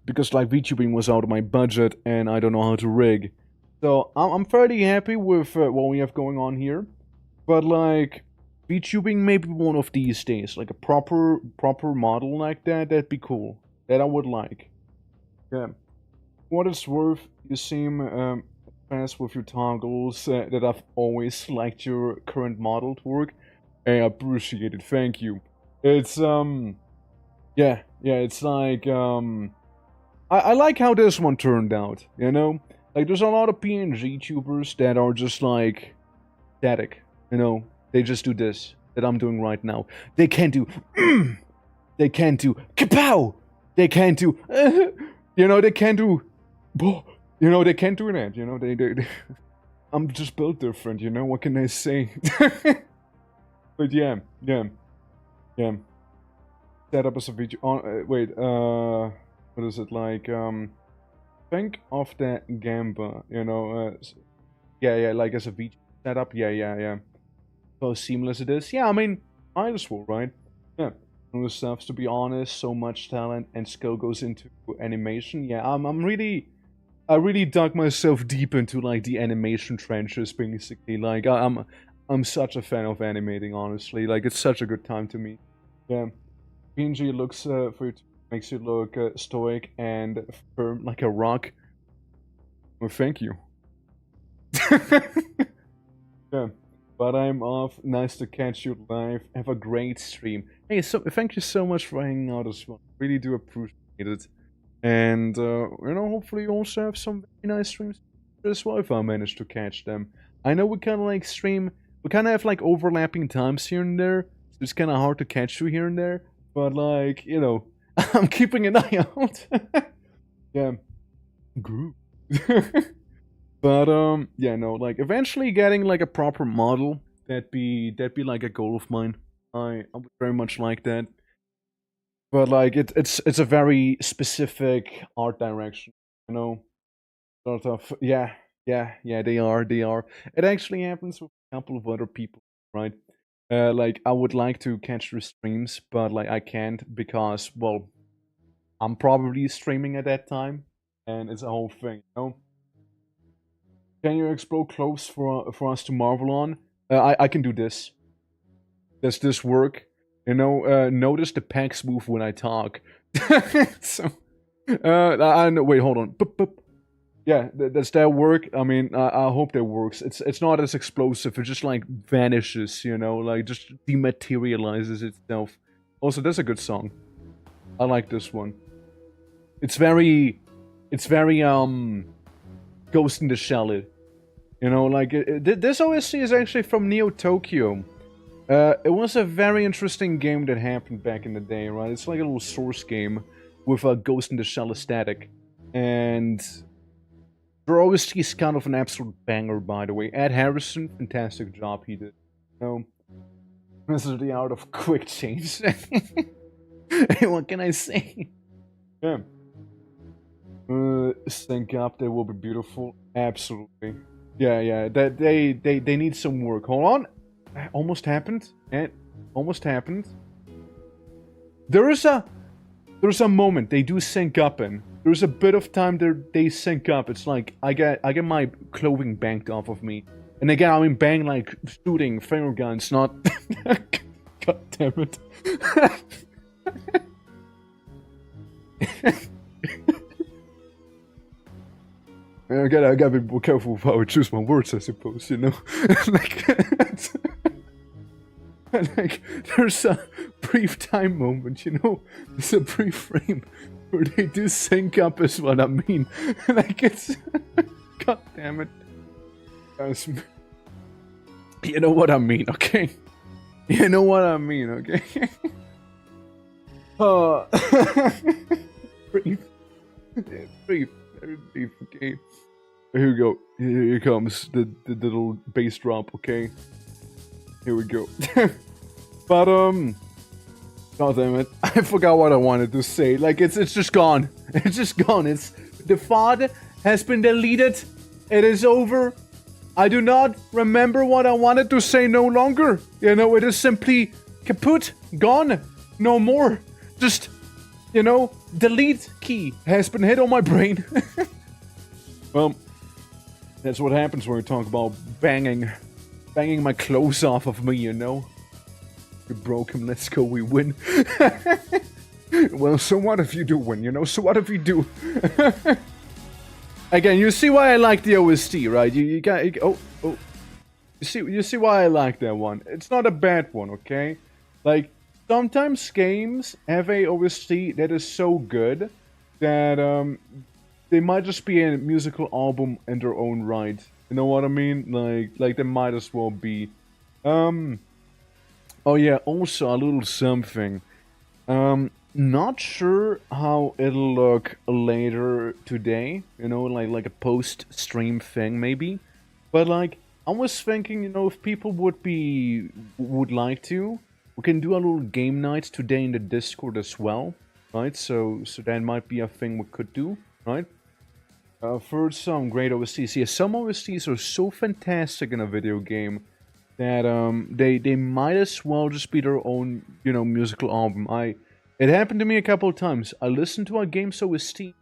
because like VTubing was out of my budget and I don't know how to rig. So I'm fairly happy with what we have going on here. But like, VTubing maybe one of these days. Like a proper model like that, that'd be cool. That I would like. Yeah. What it's worth, you seem fast with your toggles that I've always liked your current model to work. I appreciate it, thank you. It's yeah, it's like I like how this one turned out, you know? Like there's a lot of PNG tubers that are just like static, you know? They just do this that I'm doing right now. They can't do they can't do kapow! They can't do you know, they can't do you know, they can't do that, you know, they I'm just built different, you know, what can I say? But yeah. Setup as a video what is it like, think of the Gamba, you know, yeah, like as a video setup, yeah. So seamless it is, yeah, I mean, might as well, right? Yeah. The stuff, to be honest, so much talent and skill goes into animation. Yeah, I really dug myself deep into like the animation trenches, basically. Like I'm such a fan of animating, honestly. Like it's such a good time to me. Yeah, PNG looks makes you look stoic and firm like a rock. Well, thank you. Yeah, but I'm off. Nice to catch you live. Have a great stream. Hey, so thank you so much for hanging out as well. Really do appreciate it. And, you know, hopefully you also have some very nice streams as well if I manage to catch them. I know we kind of like we kind of have like overlapping times here and there, so it's kind of hard to catch you here and there, but like, you know, I'm keeping an eye out. Yeah. Group. But, yeah, no, like, eventually getting like a proper model, that'd be like a goal of mine. I would very much like that. But like it's a very specific art direction, you know. Sort of, yeah. They are. It actually happens with a couple of other people, right? Like I would like to catch their streams, but like I can't because, well, I'm probably streaming at that time, and it's a whole thing, you know. Can you explode clothes for us to marvel on? I can do this. Does this work? You know, notice the pecs move when I talk. So, wait, hold on. Boop, boop. Yeah, does that work? I mean, I hope that works. It's not as explosive. It just like vanishes, you know, like just dematerializes itself. Also, that's a good song. I like this one. It's very Ghost in the Shell. You know, like this OSC is actually from Neo Tokyo. It was a very interesting game that happened back in the day, right? It's like a little source game with a Ghost in the Shell aesthetic. And their OST is kind of an absolute banger, by the way. Ed Harrison, fantastic job he did. You know, this is the art of quick change. Hey, what can I say? Yeah. Sync up, they will be beautiful. Absolutely. Yeah. That they need some work. Hold on. Almost happened. It almost happened. There's a moment they do sync up in. There's a bit of time they sync up. It's like I get my clothing banked off of me. And again, I mean bang like shooting finger guns, not God damn it. I gotta be more careful with how I choose my words, I suppose, you know? Like, Like, there's a brief time moment, you know? There's a brief frame where they do sync up is what I mean. Like, it's... God damn it. Guys, you know what I mean, okay? You know what I mean, okay? Brief. Brief. Very brief, okay? Here we go. Here comes the little bass drop, okay? Here we go. But, God damn it. I forgot what I wanted to say. Like, it's just gone. It's just gone. The FOD has been deleted. It is over. I do not remember what I wanted to say no longer. You know, it is simply kaput, gone, no more. Just, you know, delete key has been hit on my brain. Well, that's what happens when we talk about banging my clothes off of me, you know. We broke him, let's go, we win. Well, so what if you do win, you know? So what if you do? Again, you see why I like the OST, right? You got... Oh. You see why I like that one. It's not a bad one, okay? Like, sometimes games have a OST that is so good that, they might just be a musical album in their own right. You know what I mean? Like they might as well be. Oh yeah, also a little something. Not sure how it'll look later today. You know, like a post-stream thing maybe. But like, I was thinking, you know, if people would like to, we can do a little game night today in the Discord as well, right? So that might be a thing we could do, right? For some great OSTs. Yeah, some OSTs are so fantastic in a video game that they might as well just be their own, you know, musical album. It happened to me a couple of times. I listened to a game's OST,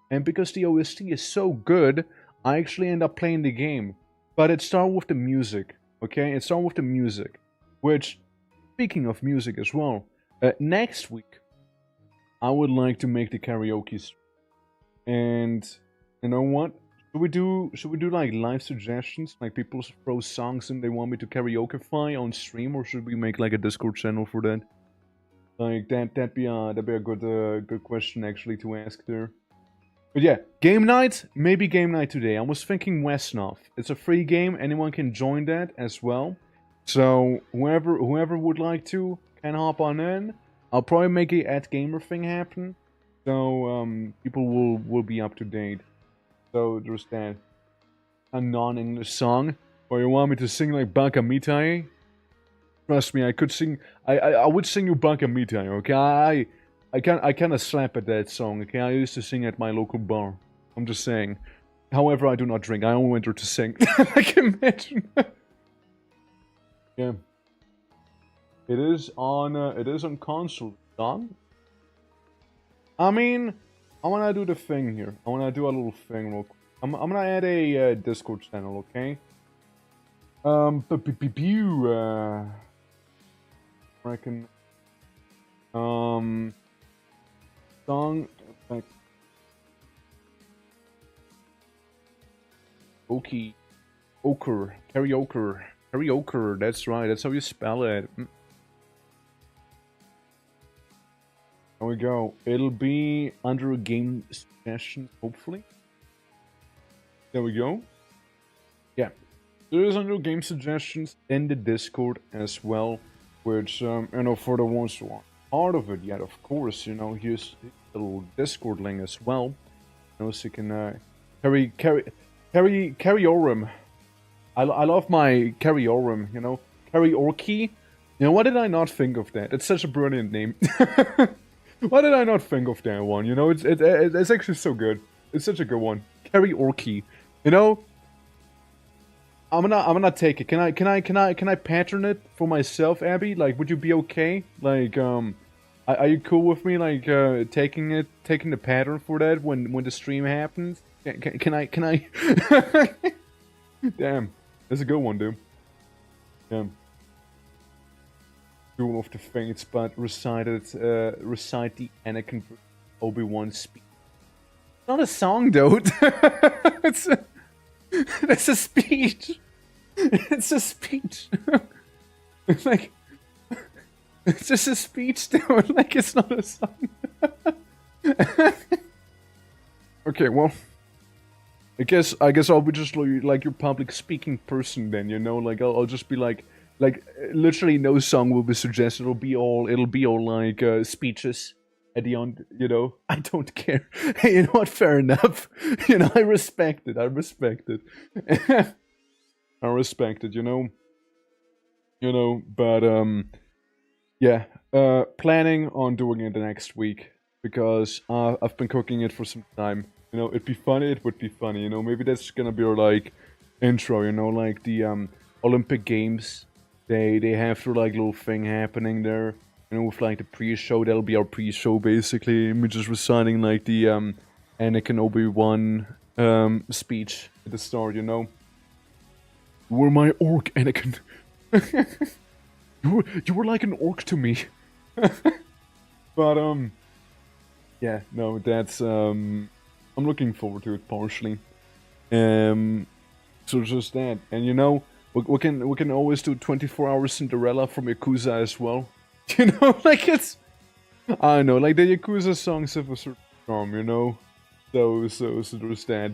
and because the OST is so good, I actually end up playing the game. But it started with the music, okay? It started with the music. Which, speaking of music as well, next week, I would like to make the karaoke stream. And... you know what? Should we do like live suggestions? Like people throw songs in they want me to karaokeify on stream, or should we make like a Discord channel for that? Like that'd be a good question actually to ask there. But yeah, game night, maybe game night today. I was thinking Westnov. It's a free game, anyone can join that as well. So whoever would like to can hop on in. I'll probably make a @gamer thing happen. So people will be up to date. So there's that. A non-English song. Or you want me to sing like Baka Mitai? Trust me, I could sing. I would sing you Baka Mitai, okay? I kind of slap at that song, okay? I used to sing at my local bar. I'm just saying. However, I do not drink. I only went there to sing. I can imagine. Yeah. It is on console. Done? I mean, I wanna do the thing here. I wanna do a little thing real quick. I'm gonna add a Discord channel, okay? Reckon. Song. Like. Okay. Ochre. Karaoke. Karaoke. That's right. That's how you spell it. There we go. It'll be under a game suggestion, hopefully. There we go. Yeah. There is under game suggestions in the Discord as well, which, you know, for the ones who aren't part of it yet, of course, you know, here's a little Discord link as well. You know, so you can, Carryorum. I love my Carryorum, you know. Karaoke. You know, why did I not think of that? It's such a brilliant name. Why did I not think of that one? You know, it's actually so good. It's such a good one. Karaoke. You know, I'm gonna take it. Can I pattern it for myself, Abby? Like, would you be okay? Like, are you cool with me? Like, taking the pattern for that when the stream happens? Can I? Damn, that's a good one, dude. Damn. Duel of the Fates, but recite the Anakin Obi-Wan speech. Not a song, though. It's a speech. It's a speech. It's like, It's just a speech, dude. Like, it's not a song. Okay, well, I guess I'll be just like your public speaking person then, you know? Like, I'll just be like, literally no song will be suggested. It'll be all like speeches at the end, you know? I don't care. Hey, you know what? Fair enough. You know, I respect it. I respect it. I respect it, you know? But yeah, planning on doing it the next week because I've been cooking it for some time. You know, it'd be funny. It would be funny. You know, maybe that's gonna be our like intro. You know, like the Olympic Games. They have their like little thing happening there. You know, with like the pre-show. That'll be our pre-show basically. Me just reciting like the Anakin Obi-Wan speech at the start. You know, you were my orc, Anakin. You were like an orc to me. But yeah, no, that's I'm looking forward to it partially. So just that, and you know, we can always do 24-hour Cinderella from Yakuza as well. You know, like it's I know, like the Yakuza songs have a certain charm, you know. So there's that.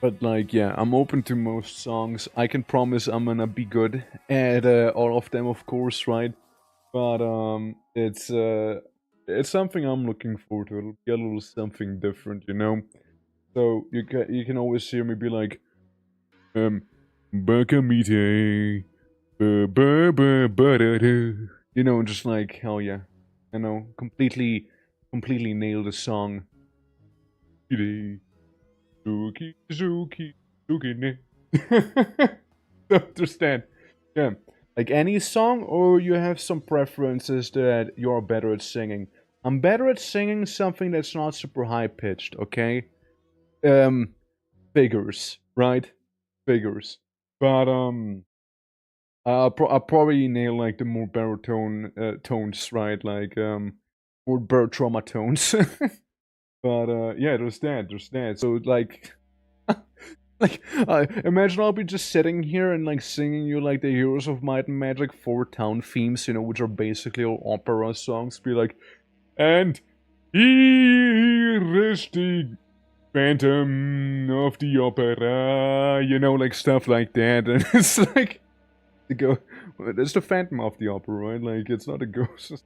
But like, yeah, I'm open to most songs. I can promise I'm gonna be good at all of them, of course, right? But it's something I'm looking forward to. It'll be a little something different, you know. So you can always hear me be like, Bakamite, you know, just like hell yeah, you know, completely nail the song. Zuki, Zuki, Zuki, ne. Understand? Yeah. Like any song, or you have some preferences that you're better at singing? I'm better at singing something that's not super high pitched, okay? Figures, right? Figures. But I'll probably nail like the more baritone tones, right? Like more baritone tones. But yeah, there's that. So like, like, imagine I'll be just sitting here and like singing you like the Heroes of Might and Magic 4 town themes, you know, which are basically all opera songs. Be like, and here is the Phantom of the Opera, you know, like stuff like that. And it's like, it's the Phantom of the Opera, right? Like, it's not a ghost, it's a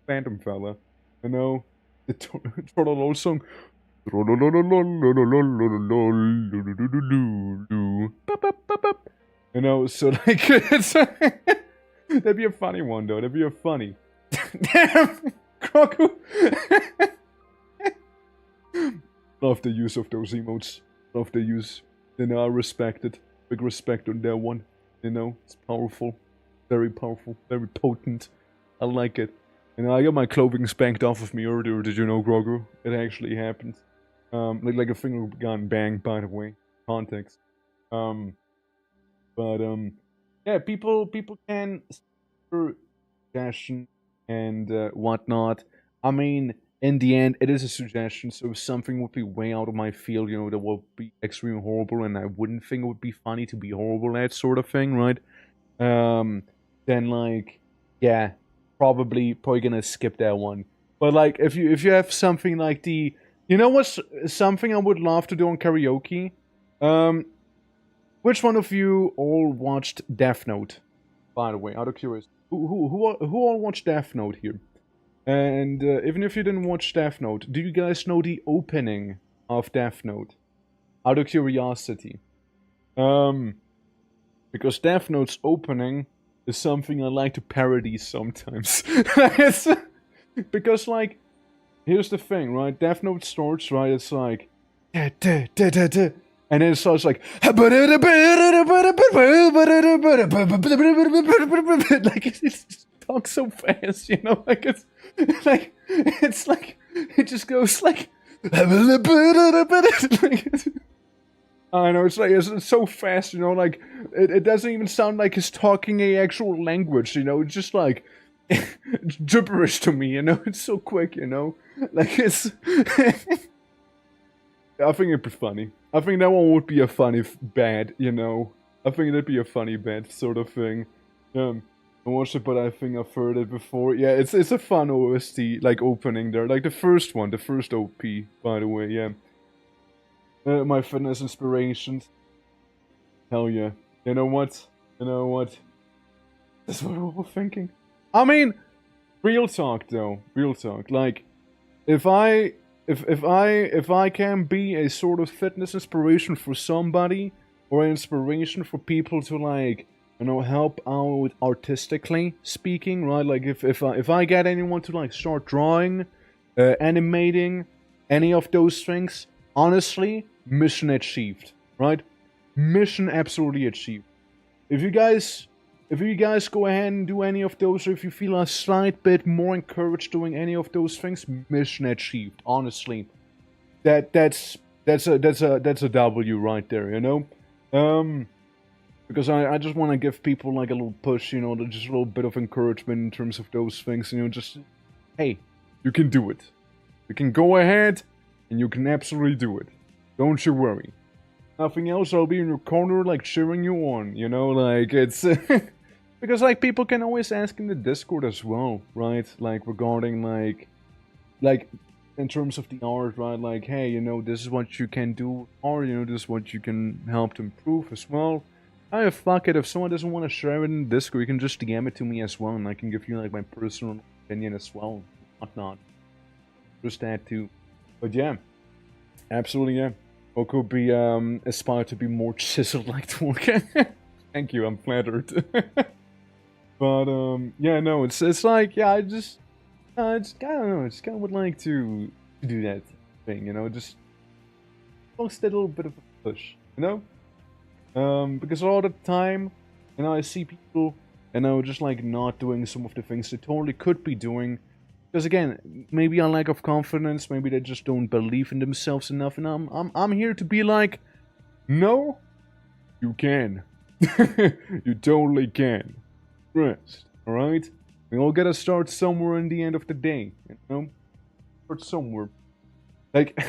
Phantom fella, you know? The Trollolo song. You know, so like, it's that'd be a funny one, though. That'd be a funny. Damn, Kroku. Love the use of those emotes. Love the use. You know, I respect it. Big respect on that one. You know, it's powerful. Very powerful. Very potent. I like it. You know, I got my clothing spanked off of me earlier. Did you know, Grogu? It actually happened. Like a finger gun bang, by the way. Context. But yeah, people can suggestion and whatnot. I mean, in the end, it is a suggestion, so if something would be way out of my field, you know, that would be extremely horrible, and I wouldn't think it would be funny to be horrible at, sort of thing, right? Then like, yeah, probably gonna skip that one. But like, if you have something like the, you know what's something I would love to do on karaoke? Which one of you all watched Death Note? By the way, out of curiosity, who all watched Death Note here? And even if you didn't watch Death Note, do you guys know the opening of Death Note? Out of curiosity. Because Death Note's opening is something I like to parody sometimes. Because, like, here's the thing, right? Death Note starts, right? It's like, and then it starts like, like it talks so fast, you know? Like it's like it just goes like. I know, it's like, it's so fast, you know, like, it doesn't even sound like he's talking a actual language, you know, it's just like, gibberish to me, you know, it's so quick, you know, like, it's, I think it'd be funny. I think that one would be a funny bad, you know, I think it'd be a funny bad sort of thing, I watched it, but I think I've heard it before. Yeah, it's a fun OST, like opening there, like the first one, the first OP, by the way. Yeah, my fitness inspirations. Hell yeah. You know what? You know what? That's what I was thinking. I mean, real talk though, real talk. Like, if I if I can be a sort of fitness inspiration for somebody, or an inspiration for people to, like, you know, help out artistically speaking, right? Like if I get anyone to, like, start drawing, animating, any of those things, honestly, mission achieved, right? Mission absolutely achieved. If you guys go ahead and do any of those, or if you feel a slight bit more encouraged doing any of those things, mission achieved. Honestly, that's a W right there, you know. Because I just want to give people, like, a little push, you know, just a little bit of encouragement in terms of those things, you know, just, hey, you can do it. You can go ahead, and you can absolutely do it. Don't you worry. Nothing else, I'll be in your corner, like, cheering you on, you know, like, it's... because, like, people can always ask in the Discord as well, right? Like, regarding, like, in terms of the art, right? Like, hey, you know, this is what you can do, or, you know, this is what you can help to improve as well. Fuck it, if someone doesn't want to share it in Discord, you can just DM it to me as well, and I can give you, like, my personal opinion as well, whatnot. Just that too. But yeah, absolutely, yeah. Or could be aspire to be more chiseled like Tolkien. Thank you, I'm flattered. But yeah, no, it's like, yeah, I don't know, I just kind of would like to do that thing, you know, just post a little bit of a push, you know. Because all the time, you know, I see people, you know, just, like, not doing some of the things they totally could be doing. Because again, maybe a lack of confidence, maybe they just don't believe in themselves enough, and I'm here to be like, no, you can. You totally can. Rest, alright? We all gotta start somewhere in the end of the day, you know? Start somewhere. Like,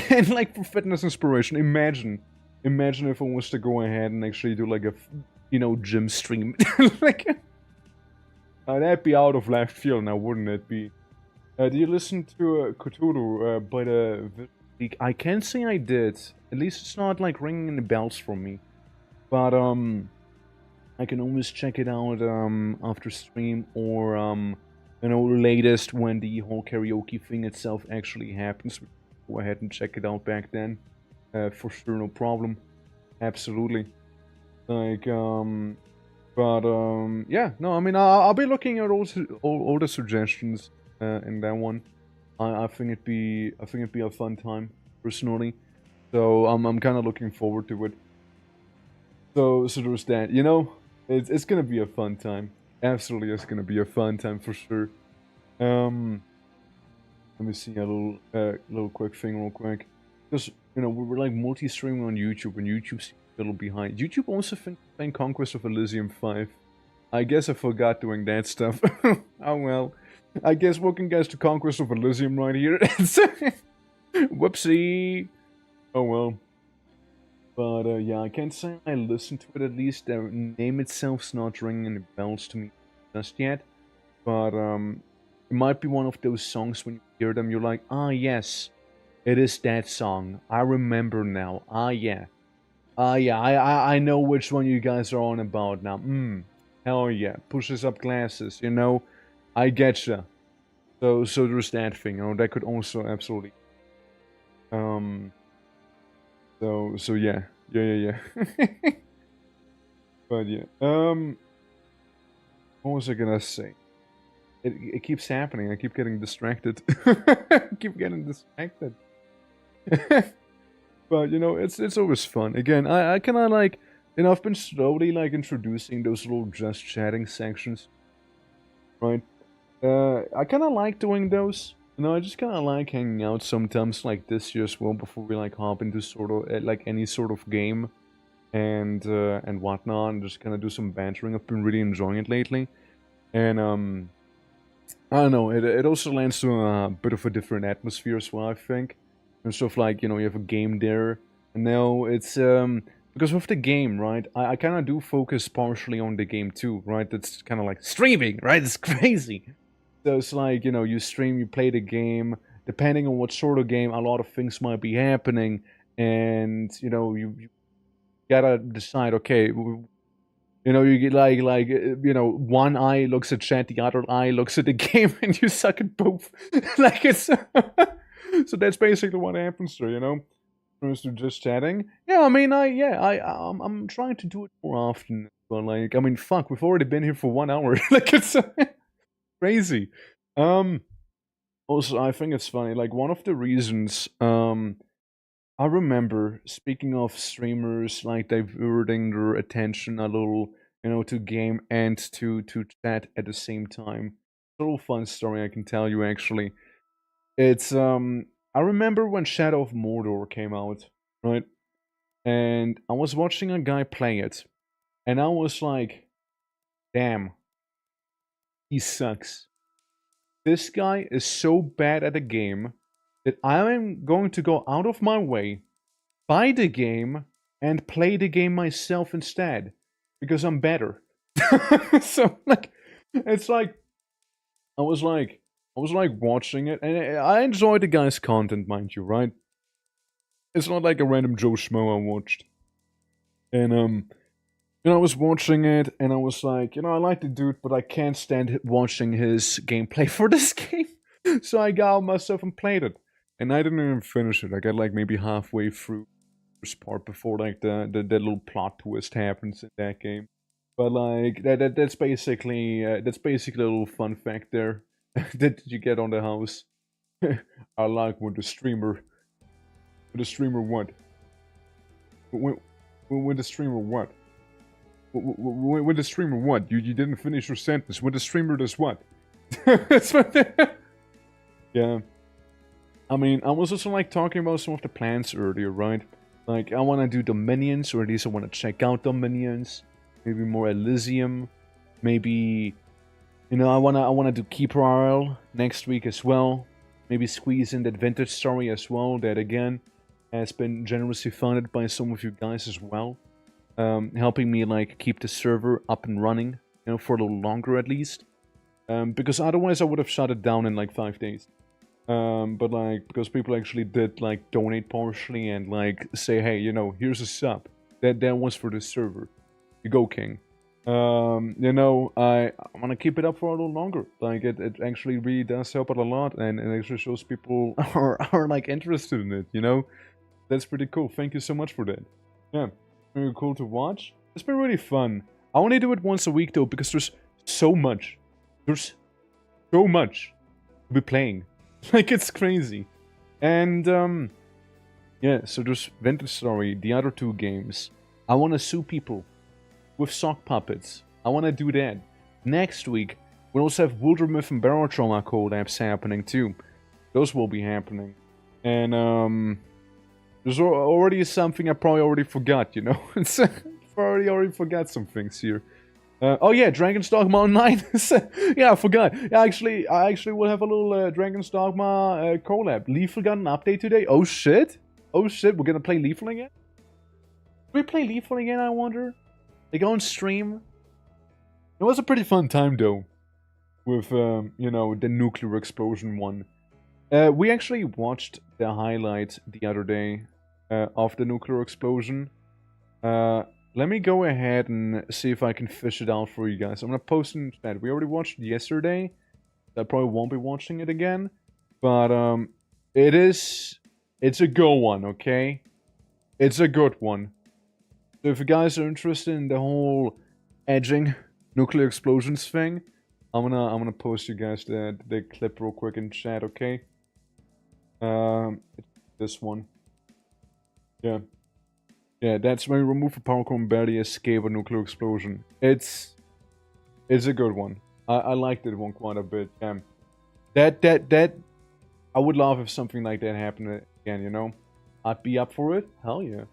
and, like, for fitness inspiration, imagine if I was to go ahead and actually do, like, a, you know, gym stream. Like, that'd be out of left field now, wouldn't it be? Do you listen to Cthulhu by the League? I can't say I did. At least it's not, like, ringing any bells for me. But I can always check it out after stream, or you know, latest when the whole karaoke thing itself actually happens. Go ahead and check it out back then. For sure, no problem. Absolutely. Like, yeah, no, I mean, I'll be looking at all the suggestions in that one. I think it'd be a fun time, personally. So I'm kind of looking forward to it. So there's that. You know, it's gonna be a fun time. Absolutely, it's gonna be a fun time for sure. Let me see a little quick thing real quick. Because, you know, we were, like, multi-streaming on YouTube, and YouTube's a little behind. YouTube also playing Conquest of Elysium 5. I guess I forgot doing that stuff. Oh well. I guess welcome, guys, to Conquest of Elysium right here. Whoopsie. Oh well. But yeah, I can't say I listened to it, at least. The name itself's not ringing any bells to me just yet. But it might be one of those songs when you hear them, you're like, ah yes, it is that song. I remember now. Ah yeah. Ah yeah, I know which one you guys are on about now. Hell yeah. Pushes up glasses, you know? I getcha. So there's that thing, you know, that could also absolutely so yeah. Yeah. But yeah. What was I gonna say? It keeps happening. I keep getting distracted. Keep getting distracted. But, you know, it's always fun. Again, I kind of, like, you know, I've been slowly, like, introducing those little just chatting sections, right? I kind of like doing those. You know, I just kind of like hanging out sometimes, like this year as well, before we, like, hop into sort of like any sort of game and whatnot, and just kind of do some bantering. I've been really enjoying it lately, and I don't know. It also lends to a bit of a different atmosphere as well, I think. And stuff like, you know, you have a game there, and now it's because with the game, right, I kind of do focus partially on the game too, right? That's kind of like streaming, right? It's crazy. So it's like, you know, you stream, you play the game. Depending on what sort of game, a lot of things might be happening. And, you know, you gotta decide, okay, you know, you get you know, one eye looks at chat, the other eye looks at the game, and you suck at both. Like it's so that's basically what happens there, you know. Opposed to just chatting. Yeah, I mean, I'm trying to do it more often. But like, I mean, fuck, we've already been here for 1 hour. Like it's crazy. Um. Also, I think it's funny. Like one of the reasons. I remember, speaking of streamers like diverting their attention a little, you know, to game and to chat at the same time. It's a little fun story I can tell you actually. It's I remember when Shadow of Mordor came out, right? And I was watching a guy play it, and I was like, damn, he sucks. This guy is so bad at the game that I am going to go out of my way, buy the game, and play the game myself instead because I'm better. So like, it's like I was like watching it, and I enjoy the guy's content, mind you, right? It's not like a random Joe Schmo I watched, and you know, I was watching it, and I was like, you know, I like the dude, but I can't stand watching his gameplay for this game. So I got out myself and played it, and I didn't even finish it. I got like maybe halfway through first part before like the little plot twist happens in that game. But like that's basically a little fun fact there that you get on the house. I like when the streamer what when when the streamer what when the streamer what you didn't finish your sentence. When the streamer does what? That's what yeah. I mean, I was also like talking about some of the plans earlier, right? Like, I want to do Dominions, or at least I want to check out Dominions. Maybe more Elysium. Maybe, you know, I wanna do Keeper Isle next week as well. Maybe squeeze in that Vintage Story as well. That again has been generously funded by some of you guys as well, helping me like keep the server up and running, you know, for a little longer at least. Because otherwise I would have shut it down in like 5 days. But like, because people actually did like donate partially and like say, hey, you know, here's a sub. That was for the server. You go, King. You know, I want to keep it up for a little longer. Like, it actually really does help out a lot, and it actually shows people are like interested in it, you know? That's pretty cool. Thank you so much for that. Yeah, really cool to watch. It's been really fun. I only do it once a week though, because there's so much. There's so much to be playing. Like, it's crazy. And, yeah, so there's Vintage Story, the other 2 games. I want to sue people with sock puppets. I want to do that. Next week, we'll also have Wildermyth and Barotrauma collabs happening too. Those will be happening. And, there's already something I probably already forgot, you know? I already forgot some things here. Oh yeah, Dragon's Dogma Online. Yeah, I forgot. I actually will have a little Dragon's Dogma collab. Lethal got an update today. Oh shit! Oh shit! We're gonna play Lethal again. Do we play Lethal again? I wonder. Like on stream. It was a pretty fun time though, with you know, the nuclear explosion one. We actually watched the highlight the other day of the nuclear explosion. Let me go ahead and see if I can fish it out for you guys. I'm gonna post it in chat. We already watched it yesterday. I probably won't be watching it again. But it's a good one, okay? It's a good one. So if you guys are interested in the whole edging nuclear explosions thing, I'm gonna post you guys the clip real quick in chat, okay? It's this one. Yeah. Yeah, that's when you remove a power core and barely escape a nuclear explosion. It's a good one. I liked that one quite a bit. That I would love if something like that happened again, you know? I'd be up for it. Hell yeah.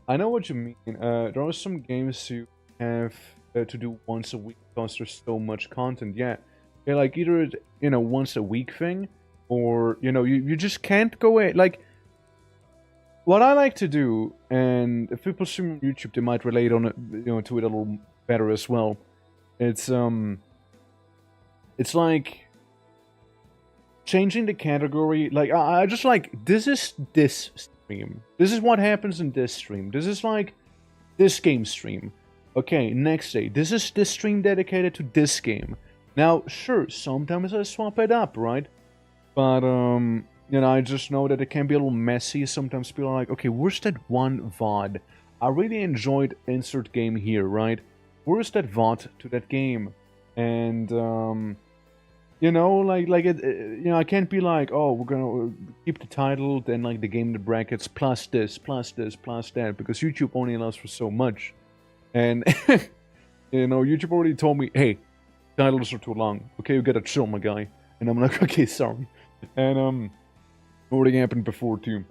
I know what you mean. There are some games you have to do once a week because there's so much content. Yeah, like either, you know, once a week thing, or, you know, you just can't go in. Like, what I like to do, and if people stream on YouTube, they might relate on it, to it a little better as well. It's like changing the category. Like I just like, this is this stream. This is what happens in this stream. This is like this game stream. Okay, next day, this is this stream dedicated to this game. Now, sure, sometimes I swap it up, right? But I just know that it can be a little messy. Sometimes people are like, okay, where's that one VOD? I really enjoyed insert game here, right? Where's that VOD to that game? And I can't be like, oh, we're gonna keep the title, then like the game in the brackets plus this, plus this, plus that, because YouTube only allows for so much. And YouTube already told me, hey, titles are too long. Okay, you gotta chill, my guy. And I'm like, okay, sorry. And already happened before too.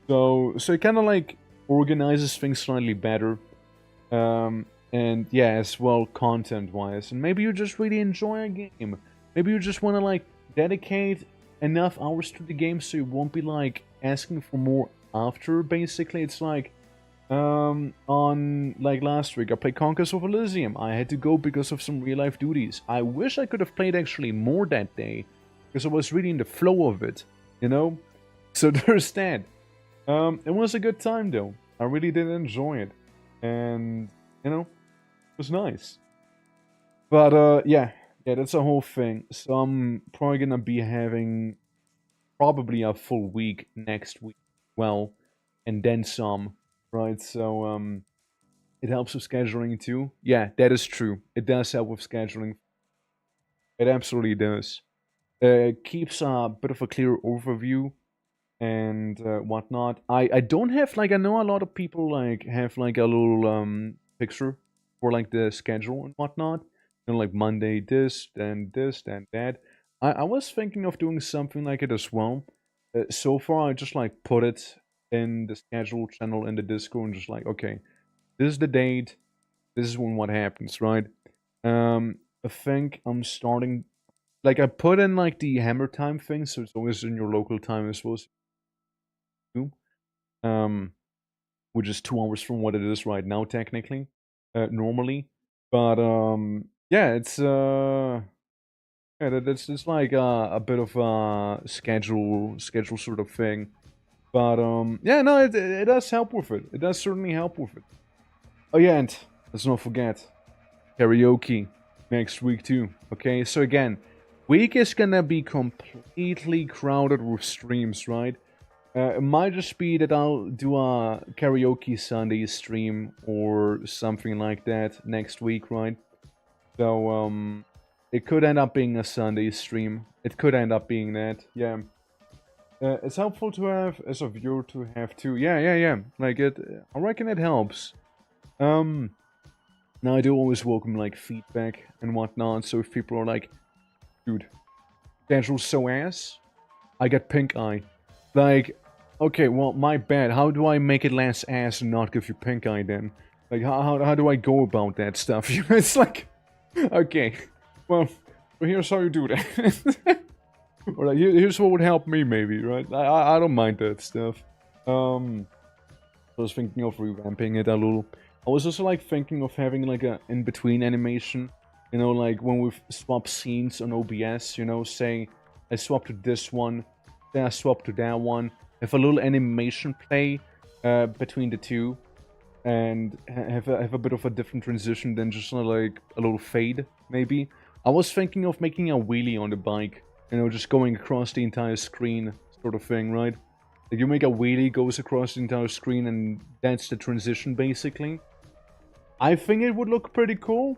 So it kind of like organizes things slightly better. And yeah, as well content-wise. And maybe you just really enjoy a game. Maybe you just want to like dedicate enough hours to the game so you won't be like asking for more after. Basically, it's like on like last week I played Conquest of Elysium. I had to go because of some real life duties. I wish I could have played actually more that day because I was really in the flow of it, so there's that. It was a good time though. I really did enjoy it, and it was nice. But yeah, that's a whole thing. So I'm probably gonna be having probably a full week next week, well, and then some. Right, so it helps with scheduling too. Yeah, that is true. It does help with scheduling. It absolutely does. It keeps a bit of a clear overview and whatnot. I don't have like, I know a lot of people like have like a little picture for like the schedule and whatnot. Like Monday this, then that. I was thinking of doing something like it as well. So far, I just like put it in the schedule channel in the Discord and just like, okay, this is the date, this is when what happens, right? I think I'm starting, like I put in like the hammer time thing, so it's always in your local time as well, which is 2 hours from what it is right now technically, normally. But yeah, it's that's just like a bit of a schedule sort of thing. But yeah, no, it does help with it. It does certainly help with it. Oh yeah, and let's not forget karaoke next week too. Okay, so again, week is gonna be completely crowded with streams, right? It might just be that I'll do a karaoke Sunday stream or something like that next week, right? So it could end up being a Sunday stream. It could end up being that, yeah. It's helpful to have as a viewer to have too. Yeah. Like I reckon it helps. Now I do always welcome like feedback and whatnot. So if people are like, dude, schedule's so ass, I get pink eye. Like, okay, well, my bad. How do I make it less ass and not give you pink eye then? Like, how do I go about that stuff? It's like, okay, well, here's how you do that. Or like, here's what would help me, maybe, right? I don't mind that stuff. I was thinking of revamping it a little. I was also like thinking of having like a in-between animation. Like when we swap scenes on OBS, say I swap to this one, then I swap to that one. Have a little animation play between the two. And have a bit of a different transition than just like a little fade, maybe. I was thinking of making a wheelie on the bike. Just going across the entire screen sort of thing, right? Like you make a wheelie, goes across the entire screen, and that's the transition, basically. I think it would look pretty cool.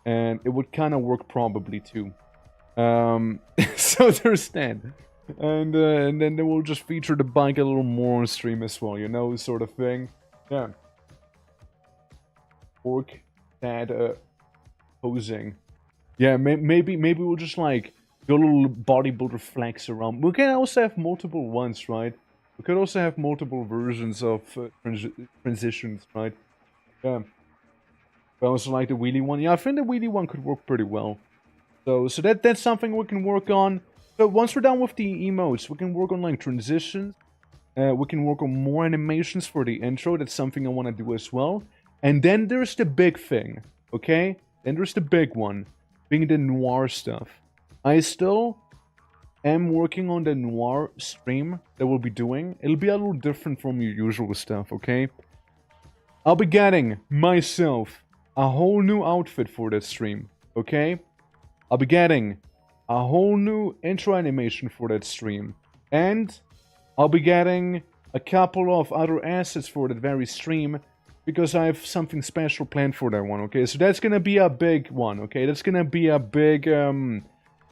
And it would kind of work probably, too. So there's that. And then they will just feature the bike a little more on stream as well, sort of thing. Yeah. Orc that posing. Yeah, maybe we'll just like do a little bodybuilder flex around. We can also have multiple ones, right? We could also have multiple versions of transitions, right? Yeah. But also like the wheelie one. Yeah, I think the wheelie one could work pretty well. So that's something we can work on. So once we're done with the emotes, we can work on like transitions. We can work on more animations for the intro. That's something I want to do as well. And then there's the big thing, okay? Then there's the big one, being the noir stuff. I still am working on the noir stream that we'll be doing. It'll be a little different from your usual stuff, okay? I'll be getting myself a whole new outfit for that stream, okay? I'll be getting a whole new intro animation for that stream. And I'll be getting a couple of other assets for that very stream because I have something special planned for that one, okay? So that's gonna be a big one, okay? That's gonna be a big,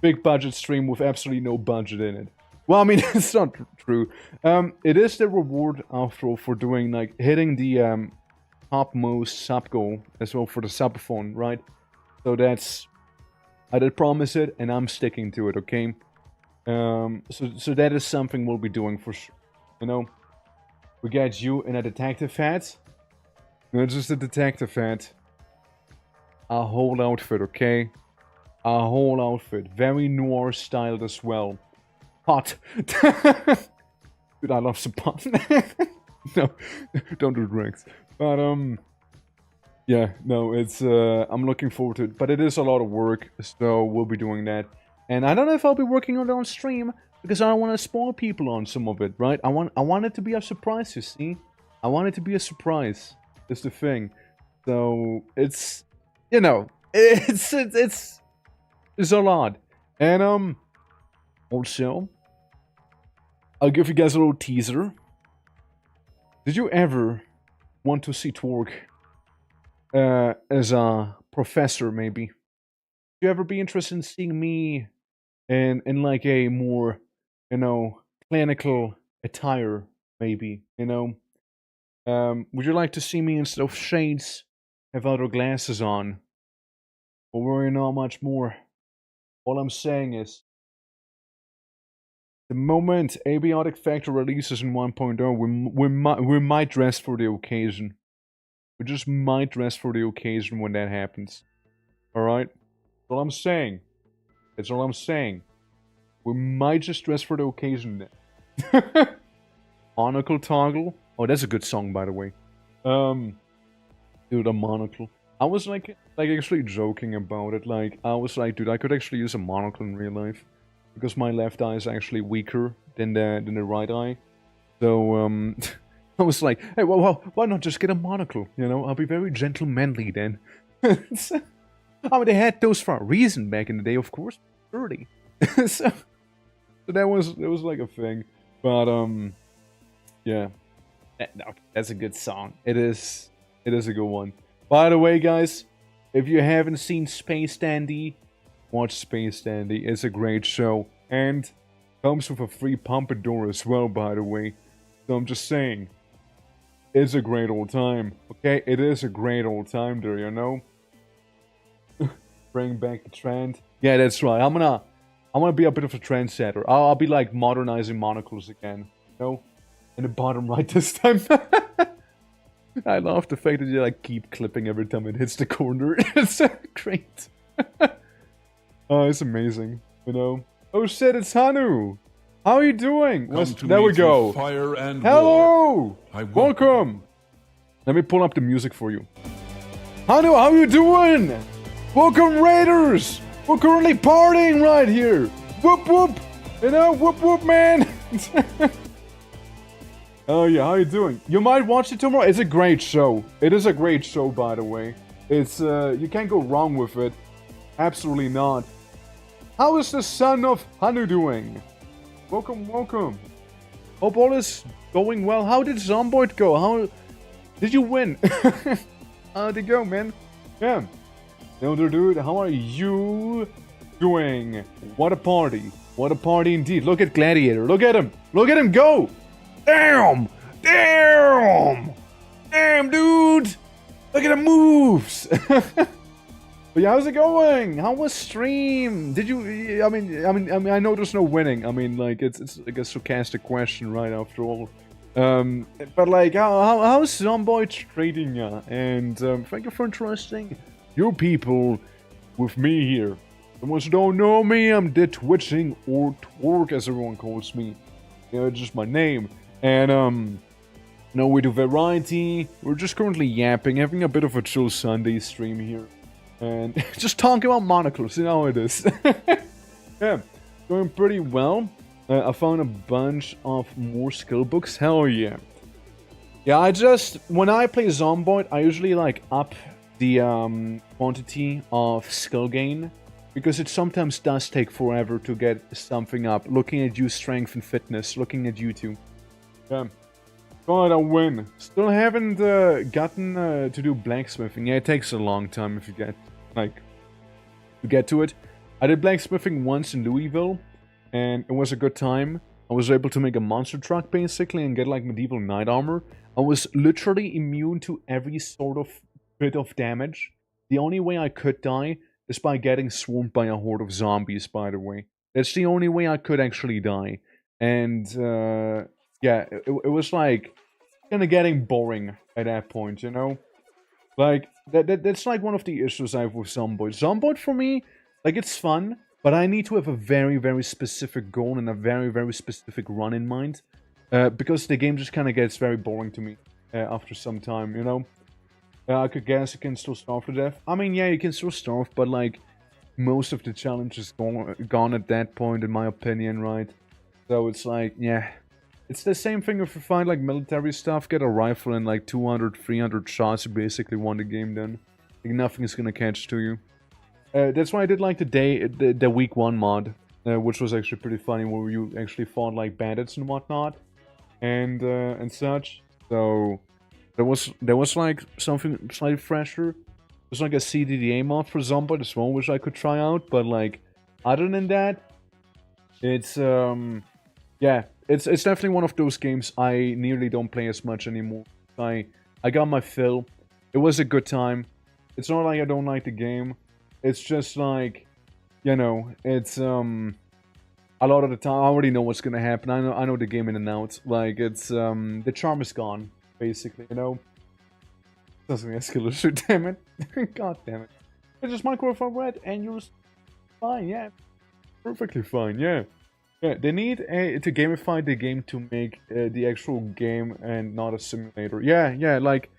big budget stream with absolutely no budget in it. Well, I mean, it's not true. It is the reward, after all, for doing, like, hitting the, topmost sub goal as well for the subathon, right? So that's... I did promise it, and I'm sticking to it, okay? So that is something we'll be doing for sure. You know? We got you in a detective hat. Not just a detective hat. A whole outfit, okay? A whole outfit. Very noir styled as well. Hot. Dude, I love some pot. No, don't do drinks. But, yeah, no, it's, I'm looking forward to it. But it is a lot of work, so we'll be doing that. And I don't know if I'll be working on it on stream, because I don't want to spoil people on some of it, right? I want it to be a surprise, you see? I want it to be a surprise. That's the thing. So, it's, you know, it's a lot. And, also, I'll give you guys a little teaser. Did you ever want to see Twerk as a professor, maybe? Would you ever be interested in seeing me in like a more, you know, clinical attire, maybe, you know? Would you like to see me instead of shades have other glasses on? Or worry not much more? All I'm saying is, the moment Abiotic Factor releases in 1.0, we might dress for the occasion. We just might dress for the occasion when that happens. Alright? That's all I'm saying. That's all I'm saying. We might just dress for the occasion then. Monocle Toggle? Oh, that's a good song, by the way. Dude, a monocle. I was like actually joking about it. Like, I was like, dude, I could actually use a monocle in real life. Because my left eye is actually weaker than the right eye. So, I was like, hey, well, why not just get a monocle? You know, I'll be very gentlemanly then. I mean, they had those for a reason back in the day, of course. Early. So that was like a thing. But, yeah. That's a good song. It is a good one. By the way, guys, if you haven't seen Space Dandy, watch Space Dandy. It's a great show. And comes with a free pompadour as well, by the way. So I'm just saying. It's a great old time. Okay? It is a great old time there, you know? Bring back the trend. Yeah, that's right. I'm gonna be a bit of a trendsetter. I'll be like modernizing monocles again. You know? In the bottom right this time. I love the fact that you like keep clipping every time it hits the corner. It's great. Oh, it's amazing, you know. Oh shit, it's Hanu. How are you doing? There we go. Fire and hello. Welcome. Let me pull up the music for you. Hanu, how are you doing? Welcome, Raiders. We're currently partying right here. Whoop whoop. You know, whoop whoop, man. Oh yeah, how you doing? You might watch it tomorrow. It's a great show. It is a great show, by the way. It's you can't go wrong with it. Absolutely not. How is the son of Hanu doing? Welcome, welcome. Hope all is going well. How did Zomboid go? How did you win? How'd it go, man? Yeah. Elder dude, how are you doing? What a party. What a party indeed. Look at Gladiator. Look at him. Look at him go. Damn. Damn. Damn, dude. Look at the moves. But yeah, how's it going? How was stream? Did you? I mean, I know there's no winning. I mean, like it's like a sarcastic question, right? After all, but like, how's Zomboid treating ya? And thank you for entrusting your people with me here. The ones who don't know me, I'm the Twitching or Twerk, as everyone calls me. You know, it's just my name. And, you know, we do variety. We're just currently yapping, having a bit of a chill Sunday stream here. And just talking about monocles, you know how it is. Yeah, going pretty well. I found a bunch of more skill books. Hell yeah. Yeah, when I play Zomboid, I usually, like, up the quantity of skill gain. Because it sometimes does take forever to get something up. Looking at you, strength and fitness. Looking at you two. Yeah. Got a win. Still haven't gotten to do blacksmithing. Yeah, it takes a long time if you get, like, to get to it. I did blacksmithing once in Louisville, and it was a good time. I was able to make a monster truck, basically, and get, like, medieval knight armor. I was literally immune to every sort of bit of damage. The only way I could die is by getting swarmed by a horde of zombies, by the way. That's the only way I could actually die. And, yeah, it was, like, kind of getting boring at that point, you know? Like, that's, like, one of the issues I have with Zomboid. Zomboid, for me, like, it's fun, but I need to have a very, very specific goal and a very, very specific run in mind. Because the game just kind of gets very boring to me after some time, you know? I could guess you can still starve to death. I mean, yeah, you can still starve, but, like, most of the challenge is gone at that point, in my opinion, right? So it's like, yeah. It's the same thing if you find, like, military stuff, get a rifle and, like, 200, 300 shots, you basically won the game then. Like, nothing is gonna catch to you. That's why I did, like, the week 1 mod, which was actually pretty funny, where you actually fought, like, bandits and whatnot, and such. So there was like something slightly fresher. There's like a CDDA mod for Zomboid as well, which I could try out. But like, other than that, it's yeah, it's definitely one of those games I nearly don't play as much anymore. I got my fill. It was a good time. It's not like I don't like the game. It's just like, you know, it's a lot of the time I already know what's gonna happen. I know the game in and out. Like, it's the charm is gone, basically, you know. Doesn't escalate shit, damn it. God damn it. It's just microphone red and you're fine, yeah. Perfectly fine, yeah. Yeah, they need to gamify the game to make the actual game and not a simulator. Yeah, like,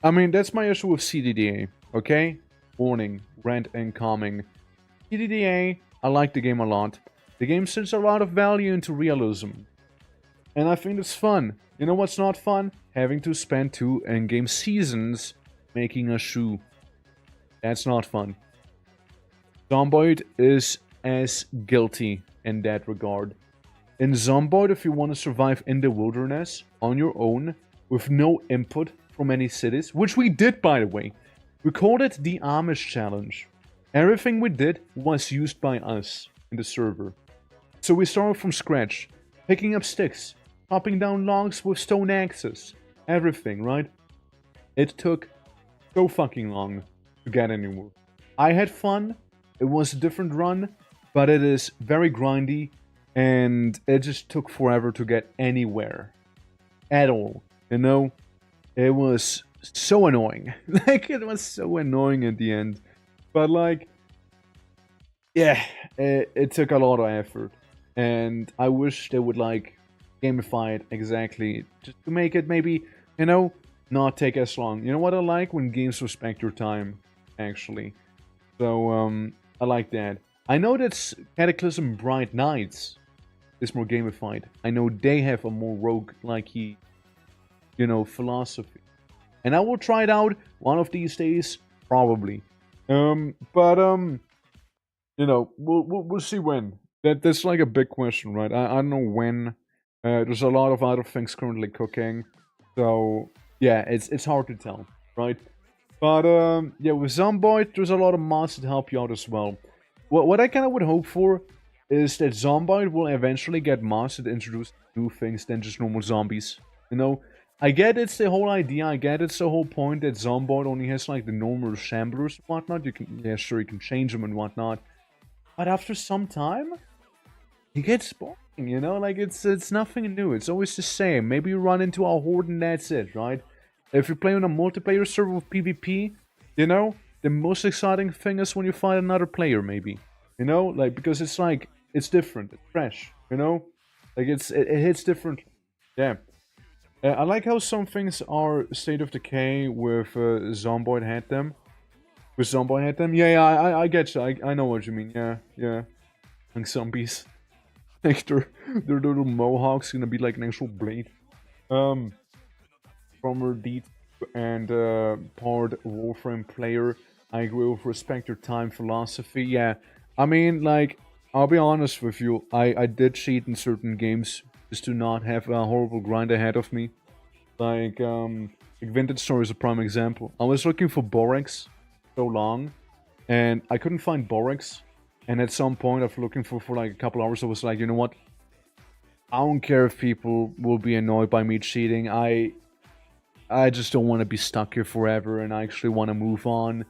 I mean, that's my issue with CDDA, okay? Warning, rant incoming. CDDA, I like the game a lot. The game sets a lot of value into realism. And I think it's fun. You know what's not fun? Having to spend 2 endgame seasons making a shoe. That's not fun. Zomboid is as guilty in that regard. In Zomboid, if you want to survive in the wilderness on your own with no input from any cities, which we did, by the way, we called it the Amish Challenge. Everything we did was used by us in the server. So we started from scratch, picking up sticks, chopping down logs with stone axes, everything, right? It took so fucking long to get anywhere. I had fun, it was a different run, but it is very grindy, and it just took forever to get anywhere. At all, you know? It was so annoying. Like, it was so annoying at the end. But, like, yeah, it took a lot of effort. And I wish they would, like, gamify it exactly. Just to make it maybe, you know, not take as long. You know what I like? When games respect your time, actually. So, I like that. I know that Cataclysm Bright Knights is more gamified. I know they have a more rogue-likey, you know, philosophy. And I will try it out one of these days, probably. You know, we'll see when. That's like a big question, right? I don't know when. There's a lot of other things currently cooking, so yeah, it's hard to tell, right? But yeah, with Zomboid, there's a lot of mods that help you out as well. What I kind of would hope for is that Zomboid will eventually get mods that introduce new things than just normal zombies. You know, I get it's the whole idea, I get it's the whole point that Zomboid only has like the normal shamblers and whatnot. You can, yeah, sure, you can change them and whatnot. But after some time, it gets boring, you know? Like, it's nothing new, it's always the same. Maybe you run into a horde and that's it, right? If you play on a multiplayer server with PvP, you know, the most exciting thing is when you find another player, maybe. You know, like, because it's like, it's different, it's fresh, you know? Like, it hits different. Yeah. I like how some things are State of Decay with Zomboid had them. With Zomboid had them? Yeah, I get you. I know what you mean. Yeah, yeah. Like zombies. Like their little mohawks gonna be like an actual blade. Former Deed and part Warframe player, I agree with respect your time philosophy. Yeah, I mean, like, I'll be honest with you, I did cheat in certain games just to not have a horrible grind ahead of me. Like Vintage Story is a prime example. I was looking for Borax so long, and I couldn't find Borax. And at some point, after looking for like a couple hours, I was like, you know what? I don't care if people will be annoyed by me cheating. I just don't want to be stuck here forever, and I actually want to move on.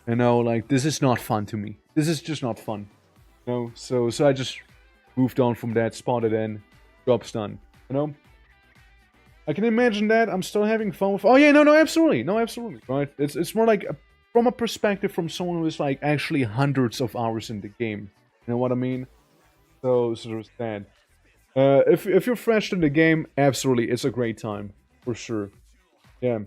You know, like, this is not fun to me. This is just not fun. You know, so I just moved on from that, spotted in, job's done. You know? I can imagine that. I'm still having fun with... Oh, yeah, no, absolutely. No, absolutely, right? It's more like, from a perspective from someone who is, like, actually hundreds of hours in the game. You know what I mean? So there's that. If you're fresh in the game, absolutely, it's a great time. For sure. Yeah.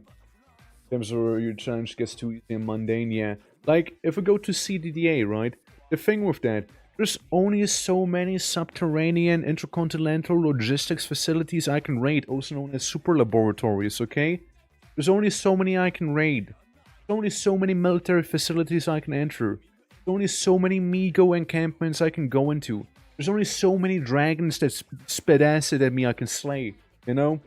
Games where your challenge gets too easy and mundane, yeah. Like, if we go to CDDA, right? The thing with that, there's only so many subterranean intercontinental logistics facilities I can raid, also known as super laboratories, okay? There's only so many I can raid. There's only so many military facilities I can enter. There's only so many Migo encampments I can go into. There's only so many dragons that spit acid at me I can slay, you know?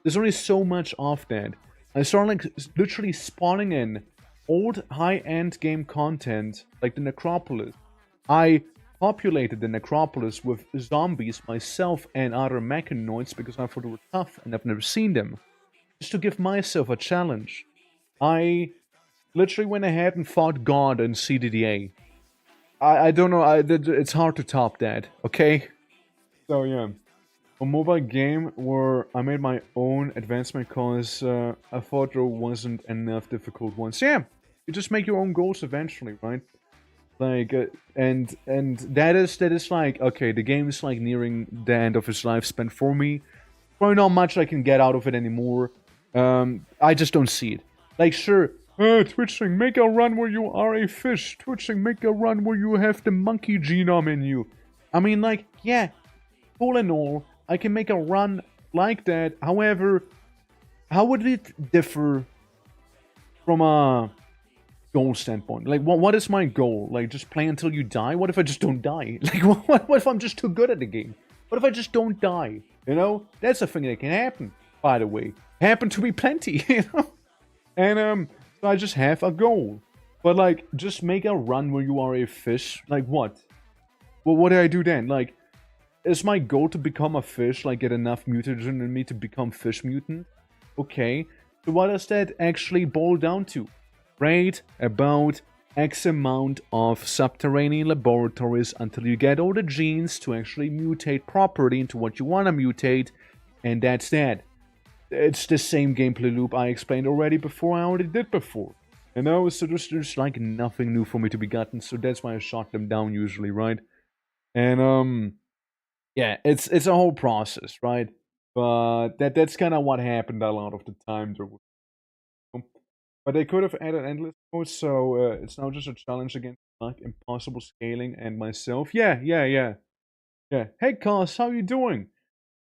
There's only so much of that. I started like literally spawning in old high-end game content like the Necropolis. I populated the Necropolis with zombies myself and other mechanoids because I thought they were tough and I've never seen them. Just to give myself a challenge. I literally went ahead and fought God in CDDA. I don't know, it's hard to top that, okay? So yeah. A mobile game where I made my own advancement because I thought there wasn't enough difficult ones. Yeah, you just make your own goals eventually, right? Like, and that is like, okay, the game is like nearing the end of its lifespan for me. Probably not much I can get out of it anymore. I just don't see it. Like, sure, Twitching, make a run where you are a fish. Twitching, make a run where you have the monkey genome in you. I mean, like, yeah, all in all, I can make a run like that. However, how would it differ from a goal standpoint? Like, what is my goal? Like, just play until you die? What if I just don't die? Like, what if I'm just too good at the game? What if I just don't die? You know? That's a thing that can happen, by the way. Happen to be plenty, you know? And, so I just have a goal. But, like, just make a run where you are a fish. Like, what? Well, what do I do then? Like, is my goal to become a fish, like get enough mutagen in me to become fish mutant? Okay, so what does that actually boil down to? Right about X amount of subterranean laboratories until you get all the genes to actually mutate properly into what you want to mutate, and that's that. It's the same gameplay loop I explained already before, I already did before. You know, so there's like nothing new for me to be gotten, so that's why I shot them down usually, right? And yeah, it's a whole process, right? But that's kind of what happened a lot of the time. But they could have added endless mode, so it's now just a challenge against like impossible scaling and myself. Yeah. Hey, Cos, how you doing?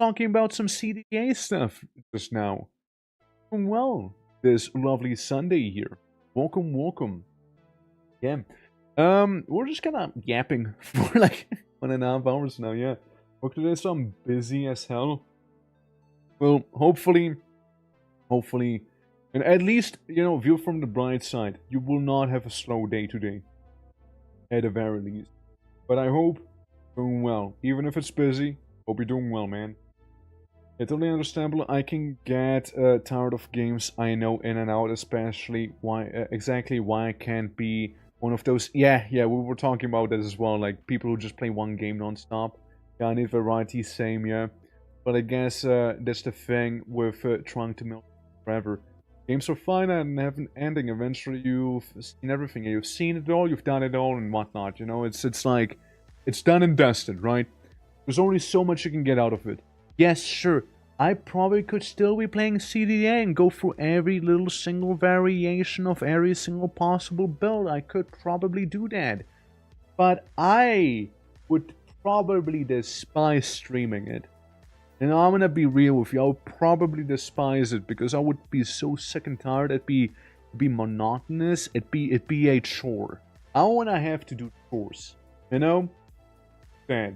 Talking about some CDA stuff just now. Doing well this lovely Sunday here. Welcome. Yeah. We're just kind of yapping for like 1.5 hours now. Yeah. Well, today, so I'm busy as hell. Well, hopefully, and at least, you know, view from the bright side. You will not have a slow day today. At the very least. But I hope you're doing well. Even if it's busy, hope you're doing well, man. It's totally understandable. I can get tired of games I know in and out, especially exactly why I can't be one of those. Yeah, we were talking about this as well. Like, people who just play one game non-stop. Yeah, I need variety, same, yeah. But I guess that's the thing with trying to milk forever. Games are finite and have an ending. Eventually, you've seen everything. You've seen it all. You've done it all, and whatnot. You know, it's like it's done and dusted, right? There's only so much you can get out of it. Yes, sure. I probably could still be playing CDA and go through every little single variation of every single possible build. I could probably do that. But I would probably despise streaming it. And I'm gonna be real with you, I would probably despise it because I would be so sick and tired. It'd be monotonous. It'd be a chore. I wanna have to do chores. You know? Bad.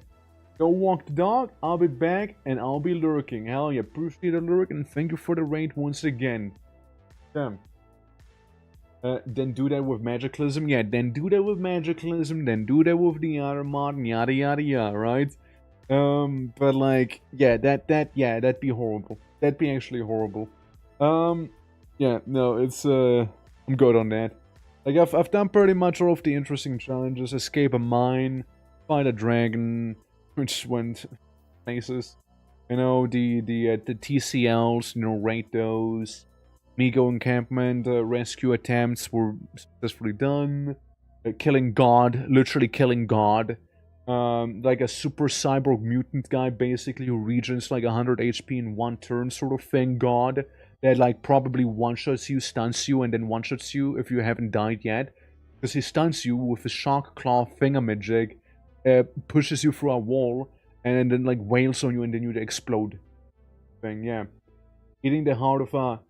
Go walk the dog, I'll be back, and I'll be lurking. Hell yeah, appreciate the lurk, and thank you for the raid once again. Damn. Then do that with Magicalism, yeah, then do that with Magicalism, then do that with the other mod, and yada yada yada, right? But like, yeah, that'd be horrible. That'd be actually horrible. Yeah, no, it's, I'm good on that. Like, I've done pretty much all of the interesting challenges. Escape a mine, fight a dragon, which went places. You know, the TCLs, you know, rate those. Migo encampment, rescue attempts were successfully done. Killing God, literally killing God. Like a super cyborg mutant guy, basically, who regens like 100 HP in one turn sort of thing. God. That like probably one-shots you, stuns you, and then one-shots you if you haven't died yet. Because he stuns you with a shock claw thingamajig. Pushes you through a wall, and then like wails on you, and then you explode. Thing, yeah. Eating the heart of a...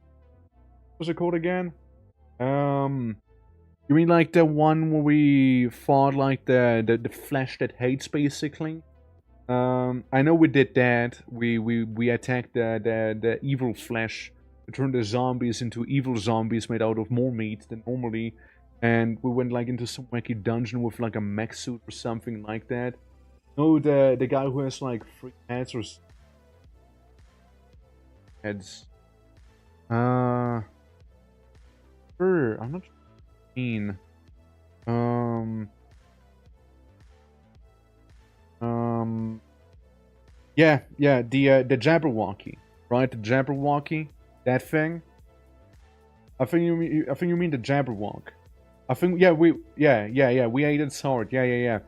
What's it called again? You mean like the one where we fought like the flesh that hates, basically? I know we did that. We attacked the evil flesh. We turned the zombies into evil zombies made out of more meat than normally. And we went like into some wacky dungeon with like a mech suit or something like that. No, the guy who has like 3 heads or heads. Sure, I'm not sure. Yeah, the Jabberwocky, right? The Jabberwocky, that thing. I think you mean the Jabberwock. I think yeah, we ate its heart. Yeah.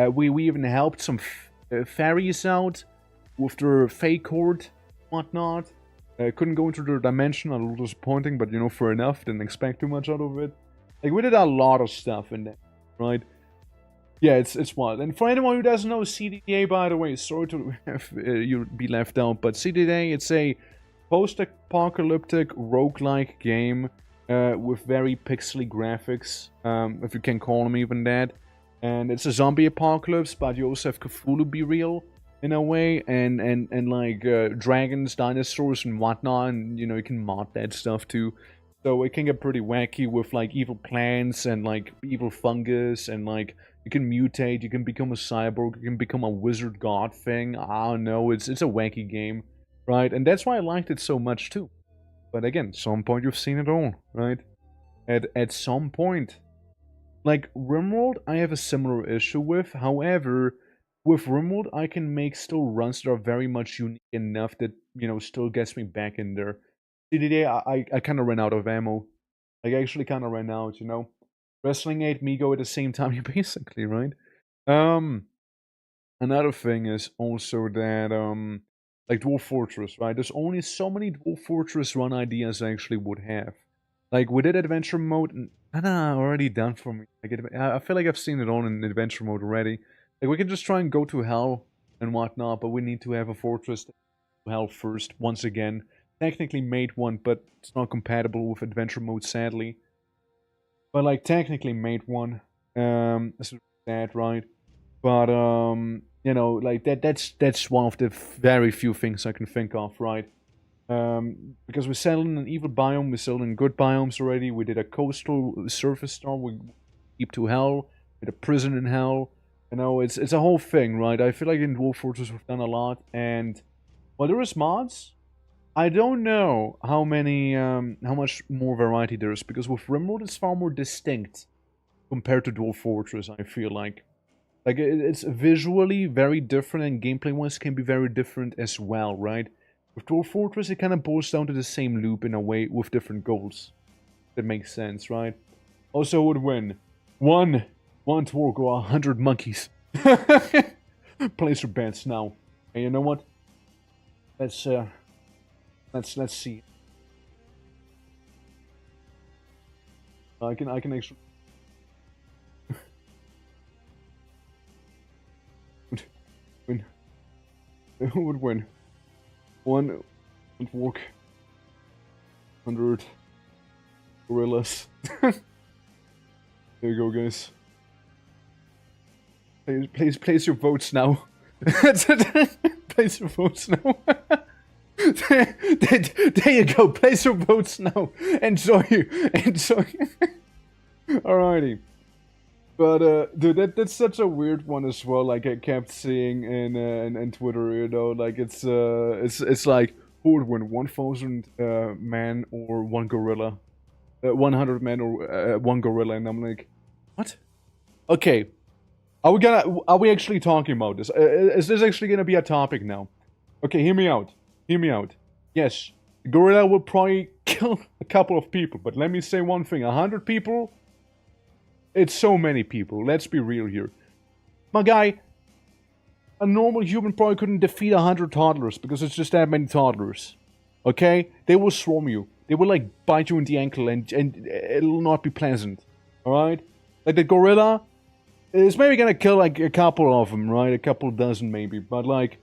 We even helped some fairies out with their fake horde, whatnot. Couldn't go into their dimension, a little disappointing, but you know, fair enough. Didn't expect too much out of it. Like, we did a lot of stuff in there, right? Yeah, it's wild. And for anyone who doesn't know, CDA, by the way, sorry to have you be left out, but CDA, it's a post-apocalyptic roguelike game with very pixely graphics, if you can call them even that. And it's a zombie apocalypse, but you also have Cthulhu be real in a way, and like dragons, dinosaurs, and whatnot. And you know, you can mod that stuff too. So it can get pretty wacky with like evil plants and like evil fungus, and like you can mutate, you can become a cyborg, you can become a wizard god thing. I don't know, it's a wacky game, right? And that's why I liked it so much too. But again, some point you've seen it all, right? At some point. Like RimWorld, I have a similar issue with. However, with RimWorld, I can make still runs that are very much unique enough that, you know, still gets me back in there. CDD, I kind of ran out of ammo. Like, I actually kind of ran out, you know. Wrestling 8, Migo at the same time, basically, right? Another thing is also that, like Dwarf Fortress, right? There's only so many Dwarf Fortress run ideas I actually would have. Like, we did adventure mode, and already done for me. Like, I feel like I've seen it all in adventure mode already. Like, we can just try and go to hell and whatnot, but we need to have a fortress to hell first, once again. Technically made one, but it's not compatible with adventure mode, sadly. But, like, technically made one. This is sad, right? But, you know, like, that's one of the very few things I can think of, right? Because we settled in an evil biome, we settled in good biomes already, we did a coastal surface storm, we keep to hell, we did a prison in hell, you know, it's a whole thing, right? I feel like in Dwarf Fortress we've done a lot, and while there is mods, I don't know how much more variety there is, because with RimWorld it's far more distinct compared to Dwarf Fortress, I feel like. Like, it's visually very different, and gameplay-wise can be very different as well, right? With Dwarf Fortress, it kind of boils down to the same loop in a way with different goals. That makes sense, right? Also, who would win? One dwarf or 100 monkeys. Place your bets now. And you know what? Let's see. I can actually win. Who would win? One dwarf, 100 gorillas. There you go, guys. Please place your votes now. Place your votes now. There you go. Place your votes now. Enjoy. Alrighty. But dude, that's such a weird one as well. Like I kept seeing in Twitter, you know, like it's like who would win, 1,000 man or one gorilla, 100 men or one gorilla, and I'm like, what? Okay, are we actually talking about this? Is this actually gonna be a topic now? Okay, hear me out. Hear me out. Yes, the gorilla will probably kill a couple of people, but let me say one thing: 100 people. It's so many people, let's be real here. My guy, a normal human probably couldn't defeat 100 toddlers because it's just that many toddlers. Okay? They will swarm you. They will like bite you in the ankle and it'll not be pleasant. Alright? Like the gorilla is maybe gonna kill like a couple of them, right? A couple dozen maybe. But like,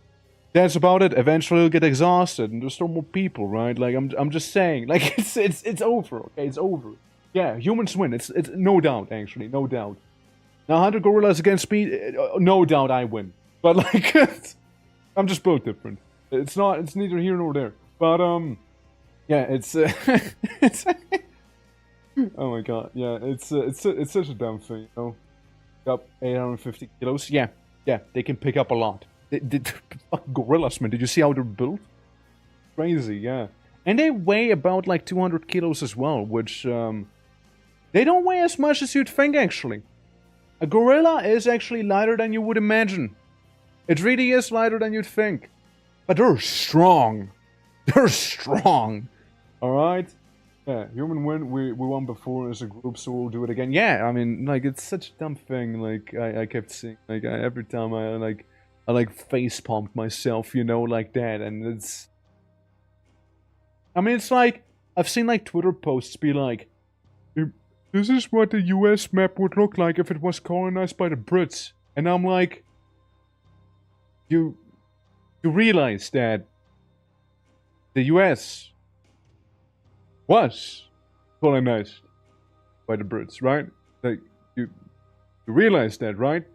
that's about it. Eventually he'll get exhausted and there's no more people, right? Like I'm just saying. Like it's over, okay? It's over. Yeah, humans win. It's no doubt, actually, no doubt. Now, 100 gorillas against me, no doubt I win. But like, I'm just built different. It's neither here nor there. But yeah, it's oh my god, yeah, it's such a dumb thing, you know. Up 850 kilos. Yeah, they can pick up a lot. Fucking gorillas, man. Did you see how they're built? Crazy, yeah. And they weigh about like 200 kilos as well, which they don't weigh as much as you'd think, actually. A gorilla is actually lighter than you would imagine. It really is lighter than you'd think. But they're strong. They're strong. Alright? Yeah, human win. We won before as a group, so we'll do it again. Yeah, I mean, like, it's such a dumb thing. Like, I kept seeing, like, every time I face pumped myself, you know, like that. And it's... I mean, it's like, I've seen, like, Twitter posts be like, this is what the US map would look like if it was colonized by the Brits. And I'm like, you realize that the US was colonized by the Brits, right? Like, you realize that, right?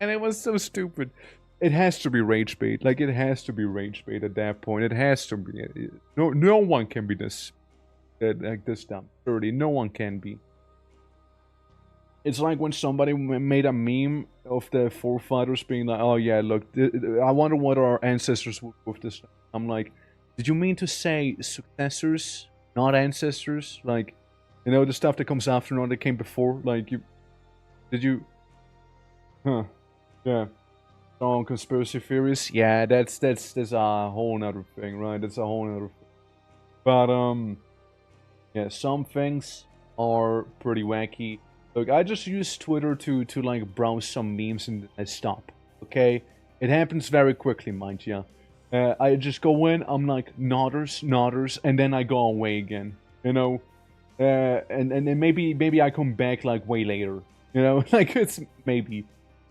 And it was so stupid. It has to be rage bait. Like, it has to be rage bait at that point. It has to be. No one can be this... like this dumb. 30. No one can be. It's like when somebody made a meme of the forefathers being like, oh yeah, look, I wonder what our ancestors would do with this. I'm like, did you mean to say successors, not ancestors? Like, you know, the stuff that comes after, not that came before? Like, did you... Huh. Yeah. Oh, conspiracy theories? Yeah, that's a whole nother thing, right? That's a whole nother thing. But, yeah, some things are pretty wacky. Look, I just use Twitter to like browse some memes and I stop. Okay, it happens very quickly, mind ya. I just go in, I'm like nodders, and then I go away again. You know, and then maybe I come back like way later. You know, like it's maybe,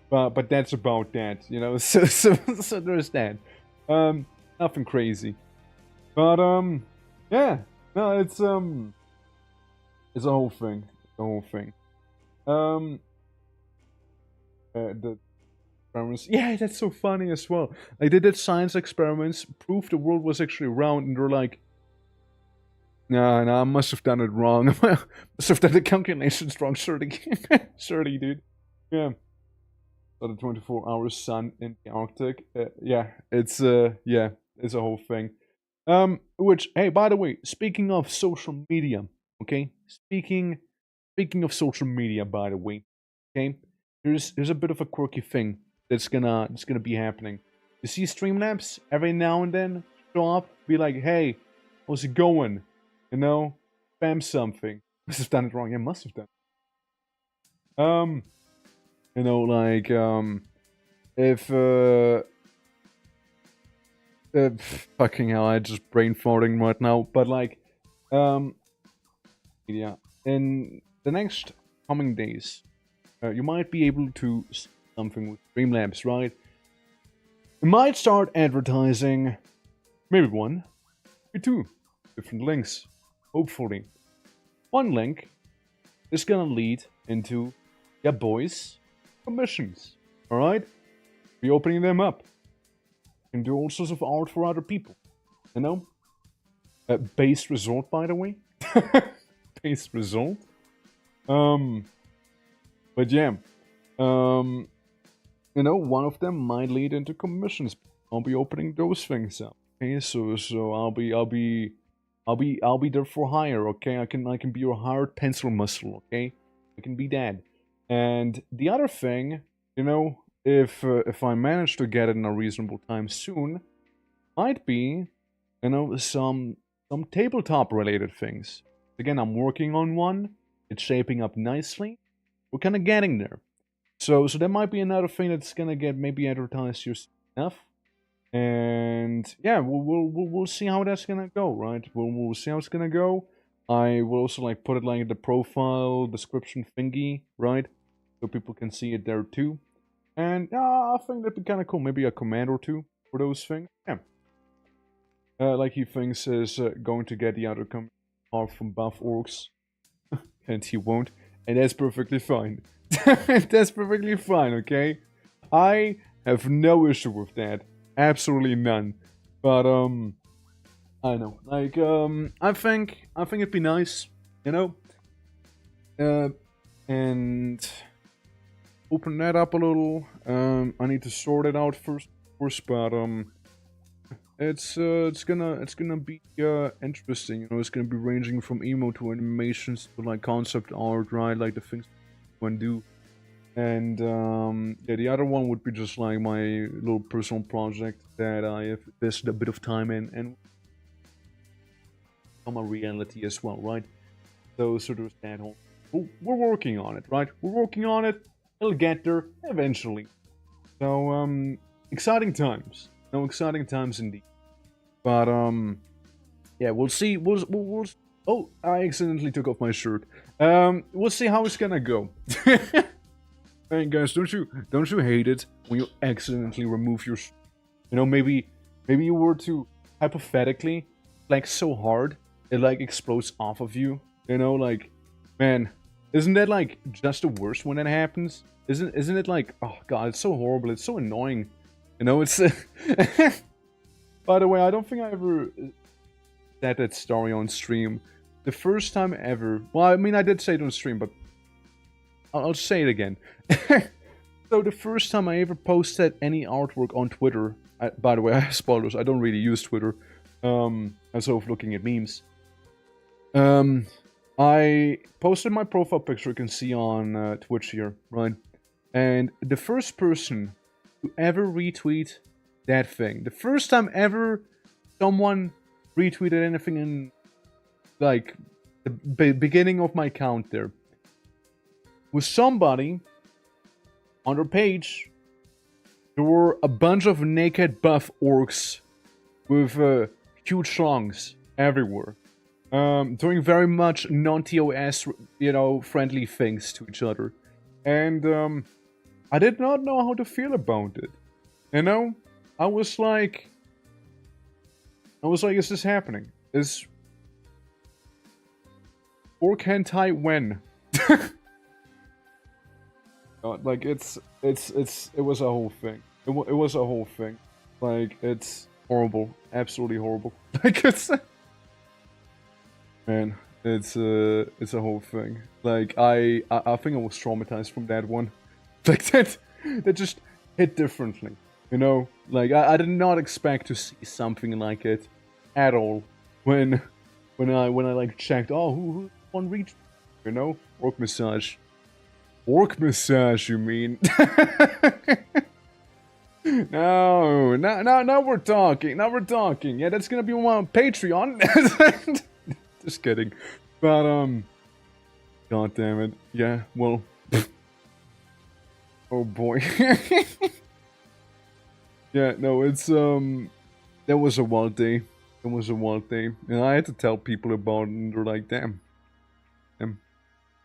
but that's about that. You know, so there's that. Nothing crazy, but yeah. No, it's a whole thing. The whole thing. The experiments. Yeah, that's so funny as well. Like they did science experiments, proved the world was actually round, and they're like, no, I must have done it wrong. I must have done the calculations wrong. Surely, surely, dude. Yeah. So the 24-hour sun in the Arctic. Yeah, it's a whole thing. Which, hey, by the way, speaking of social media, okay? Speaking of social media, by the way, okay? There's a bit of a quirky thing that's gonna be happening. You see Streamlabs every now and then show up, be like, hey, how's it going? You know, spam something. Must have done it wrong. Yeah, must have done. You know, like if fucking hell, I just brain farting right now. But like, yeah, in the next coming days, you might be able to see something with Streamlabs, right? You might start advertising maybe one, maybe two different links. Hopefully, one link is gonna lead into your boys' commissions. All right, be opening them up. You can do all sorts of art for other people. You know, based result, by the way. Based result. But yeah, you know, one of them might lead into commissions. I'll be opening those things up. Okay, so I'll be there for hire. Okay, I can be your hired pencil muscle. Okay, I can be that. And the other thing, you know, if I manage to get it in a reasonable time soon, might be, you know, some tabletop related things. Again, I'm working on one. It's shaping up nicely. We're kind of getting there. So that might be another thing that's gonna get maybe advertised here enough. And yeah, we'll see how that's gonna go, right? We'll see how it's gonna go. I will also like put it like in the profile description thingy, right? So people can see it there too. And I think that'd be kind of cool. Maybe a command or two for those things. Yeah. Like he thinks is going to get the other art from buff orcs, and he won't, and that's perfectly fine. That's perfectly fine, okay? I have no issue with that. Absolutely none. But I know. Like I think it'd be nice, you know? And open that up a little. I need to sort it out first, of course, but it's gonna be interesting, you know. It's gonna be ranging from emo to animations to like concept art, right? Like the things one do. And yeah, the other one would be just like my little personal project that I have invested a bit of time in and become a reality as well, right? So there's that whole. We're working on it, right? We're working on it. It'll get there eventually. So exciting times. No, exciting times indeed. But yeah, we'll see. We'll. Oh, I accidentally took off my shirt. We'll see how it's gonna go. Hey guys, don't you hate it when you accidentally remove your? You know, maybe you were to hypothetically like so hard it like explodes off of you. You know, like, man, isn't that like just the worst when that happens? Isn't it like, oh god, it's so horrible, it's so annoying. You know, it's. By the way, I don't think I ever said that story on stream. The first time ever. Well, I mean, I did say it on stream, but I'll say it again. So the first time I ever posted any artwork on Twitter. By the way, I have spoilers. I don't really use Twitter. As of looking at memes. I posted my profile picture. You can see on Twitch here, right? And the first person to ever retweet that thing, the first time ever someone retweeted anything in like the beginning of my account there, was somebody on their page. There were a bunch of naked buff orcs with huge schlongs everywhere, doing very much non-TOS, you know, friendly things to each other, and I did not know how to feel about it. You know, I was like, is this happening? Is orc hentai when? Like it was a whole thing. It was a whole thing. Like, it's horrible, absolutely horrible. Like, it's man, it's a whole thing. Like, I think I was traumatized from that one. Like that just hit differently. You know, like I did not expect to see something like it at all when I like checked. Oh, who one reached? You know, orc massage. Orc massage, you mean? No, now we're talking. Now we're talking. Yeah, that's gonna be on Patreon. Just kidding. But god damn it. Yeah, well. Oh boy. Yeah, no, it's that was a wild day. It was a wild day. And I had to tell people about it, and they're like, damn.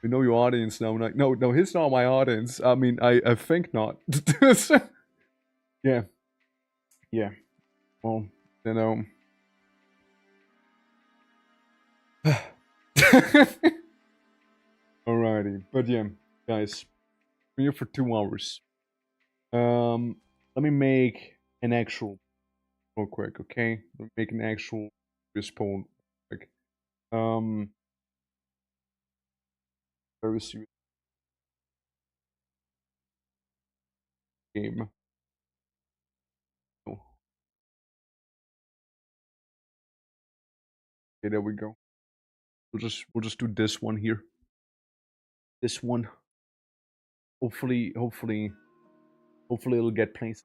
You know your audience now. Like, no, he's not my audience. I mean, I think not. Yeah. Yeah. Well, you know. Alrighty. But yeah, guys. We're here for 2 hours. Let me make an actual real quick, okay? Let me make an actual poll quick. Very serious game. Oh, okay, there we go. We'll just do this one here. This one. Hopefully it'll get placed.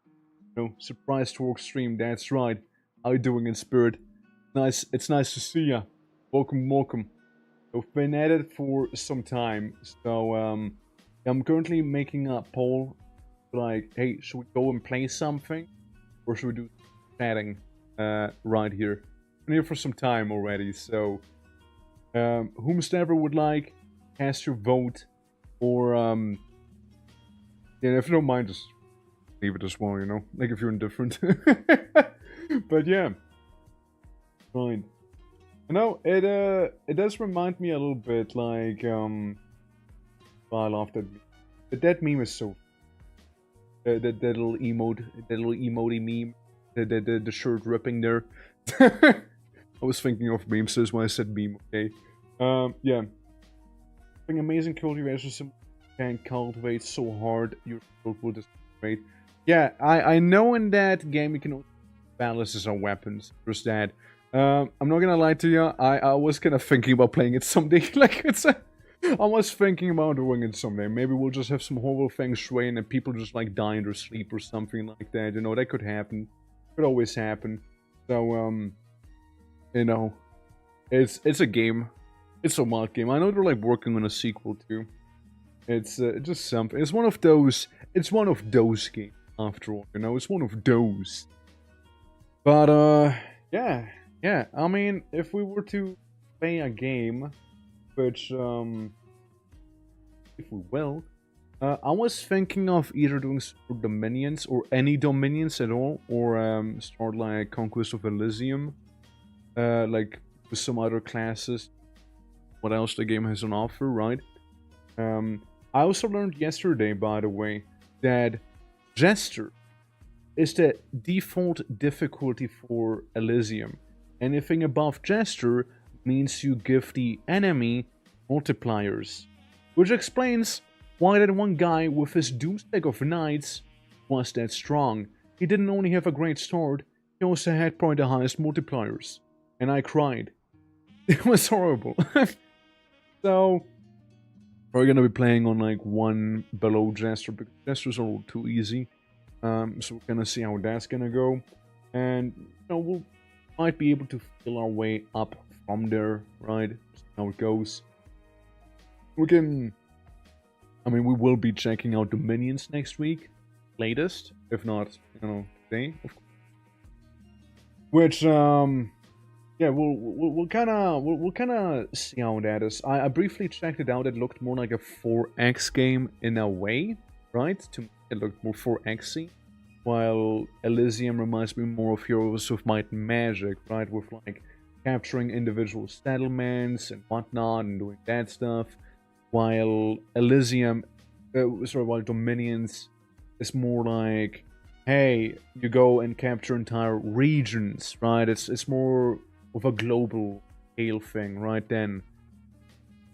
No, surprise talk stream, that's right. How you doing in spirit? Nice, it's nice to see ya. Welcome, welcome. We've been at it for some time, so I'm currently making a poll, like, hey, should we go and play something? Or should we do chatting right here? Been here for some time already, so whomsoever would like, cast your vote, or yeah, if you don't mind, just leave it as well, you know? Like, if you're indifferent. But yeah. Fine. You know, it does remind me a little bit, like, well, I love that meme. But that meme is so... that little emote, that little emoji meme. The shirt ripping there. I was thinking of memes, so that's why I said meme, okay? Yeah. Having amazing cultivation system can cultivate so hard, your field will disintegrate. Yeah, I know in that game you can also balance our weapons. There's that. I'm not gonna lie to you, I was kind of thinking about playing it someday. Like, I was thinking about doing it someday. Maybe we'll just have some horrible feng shui and then people just like die in their sleep or something like that. You know, that could happen. Could always happen. So, you know, it's a game. It's a mod game. I know they're like working on a sequel too. It's just something. It's one of those. It's one of those games. After all, you know, it's one of those. But yeah. I mean, if we were to play a game, which if we will, I was thinking of either doing Super Dominions or any Dominions at all, or start like Conquest of Elysium, like with some other classes. What else the game has on offer, right? I also learned yesterday, by the way, that Jester is the default difficulty for Elysium. Anything above Jester means you give the enemy multipliers. Which explains why that one guy with his doomstack of knights was that strong. He didn't only have a great sword, he also had probably the highest multipliers. And I cried. It was horrible. So, we're gonna be playing on like one below Jester, because Jester's a little too easy. So we're gonna see how that's gonna go. And, you know, we'll might be able to feel our way up from there, right? See how it goes. We can... I mean, we will be checking out Dominions next week, latest. If not, you know, today, of course. Which, yeah, we'll kind of see how that is. I briefly checked it out. It looked more like a 4X game in a way, right? To me, it looked more 4X-y. While Elysium reminds me more of Heroes of Might and Magic, right? With like capturing individual settlements and whatnot and doing that stuff. While while Dominions is more like, hey, you go and capture entire regions, right? It's more of a global scale thing, right? Then,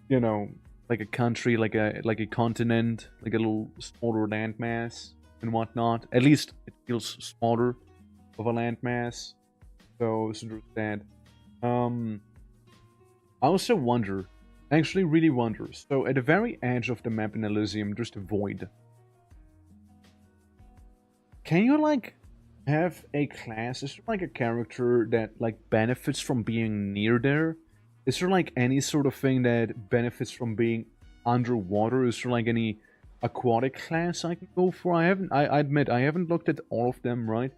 you know, like a country, like a continent, like a little smaller landmass and whatnot. At least it feels smaller of a landmass. So there's that. I also wonder, actually really wonder, so at the very edge of the map in Elysium, there's the void. Can you like have a class? Is there like a character that like benefits from being near there? Is there like any sort of thing that benefits from being underwater? Is there like any aquatic class I can go for? I admit I haven't looked at all of them, right?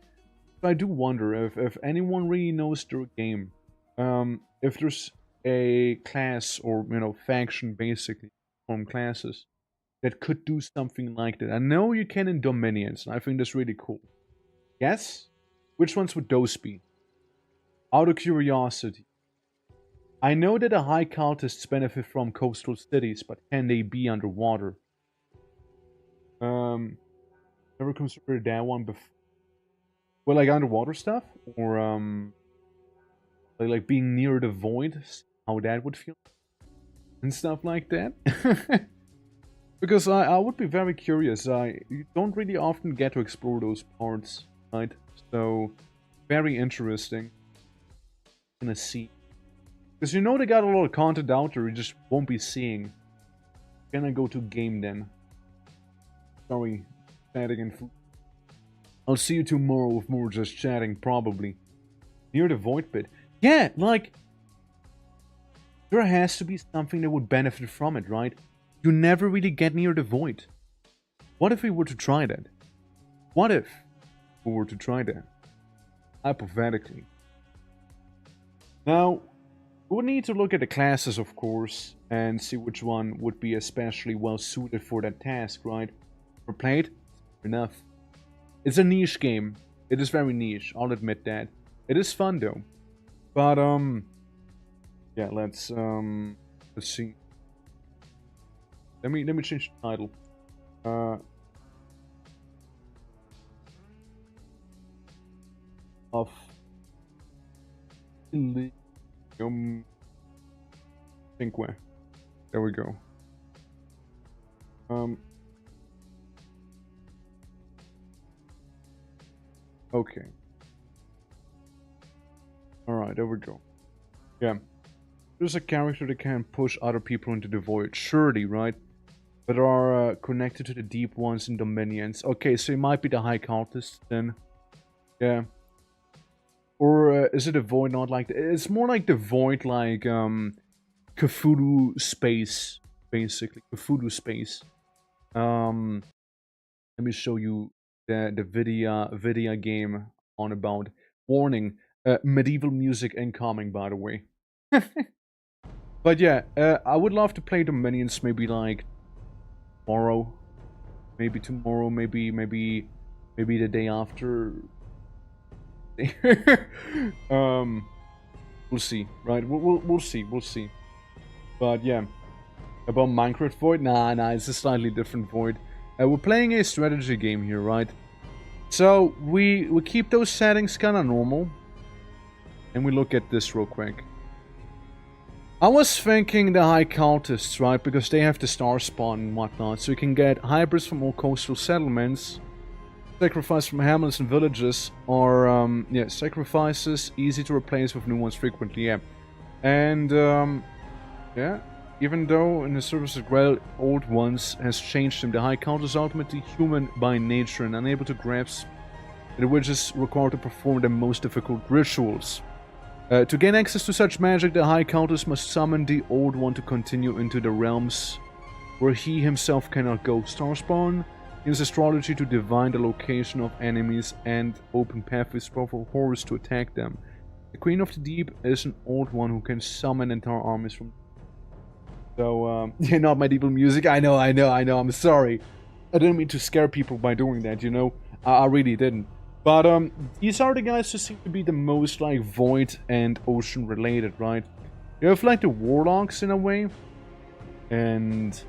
But I do wonder if anyone really knows their game. If there's a class or faction basically from classes that could do something like that. I know you can in Dominions, and I think that's really cool. Yes? Which ones would those be? Out of curiosity. I know that the high cultists benefit from coastal cities, but can they be underwater? Um, Never considered that one before. Well, like underwater stuff? Or, like being near the void? How that would feel? And stuff like that? Because I would be very curious. You don't really often get to explore those parts, right? So, very interesting. Gonna see. Because you know they got a lot of content out there you just won't be seeing. Gonna go to game then. Sorry, chatting and food. I'll see you tomorrow with more just chatting, probably. Near the void pit. Yeah, like... there has to be something that would benefit from it, right? You never really get near the void. What if we were to try that? What if we were to try that? Hypothetically. Now, we would need to look at the classes, of course, and see which one would be especially well suited for that task, right? For played? Enough. It's a niche game. It is very niche, I'll admit that. It is fun though. But yeah, let's see. Let me change the title. Of think where. There we go. Okay. Alright, there we go. Yeah. There's a character that can push other people into the void, surely, right? But are connected to the deep ones in Dominions. Okay, so it might be the High Cultist then. Yeah. Or is it a void not like... It's more like the void like Cthulhu space, basically. Cthulhu space. Let me show you the video game on about. Warning, medieval music incoming, by the way. But yeah, I would love to play Dominions maybe like tomorrow. Maybe tomorrow, maybe the day after. We'll see, right? We'll see. But yeah, about Minecraft Void? Nah, it's a slightly different Void. We're playing a strategy game here, right? So we keep those settings kind of normal, and we look at this real quick. I was thinking the High Cultists, right? Because they have the star spawn and whatnot, so you can get hybrids from all coastal settlements. Sacrifice from hamlets and villages, or yeah, sacrifices easy to replace with new ones frequently, yeah. And yeah, even though in the service of Grail, old ones has changed him, the High Count is ultimately human by nature and unable to grasp the witches required to perform the most difficult rituals. To gain access to such magic, the High Countess must summon the Old One to continue into the realms where he himself cannot go. Starspawn uses astrology to divine the location of enemies and open pathways for horrors to attack them. The Queen of the Deep is an Old One who can summon entire armies from... So, yeah, not medieval music. I know, I'm sorry. I didn't mean to scare people by doing that, you know? I really didn't. But, these are the guys who seem to be the most, like, void and ocean related, right? You have, like, the warlocks in a way. And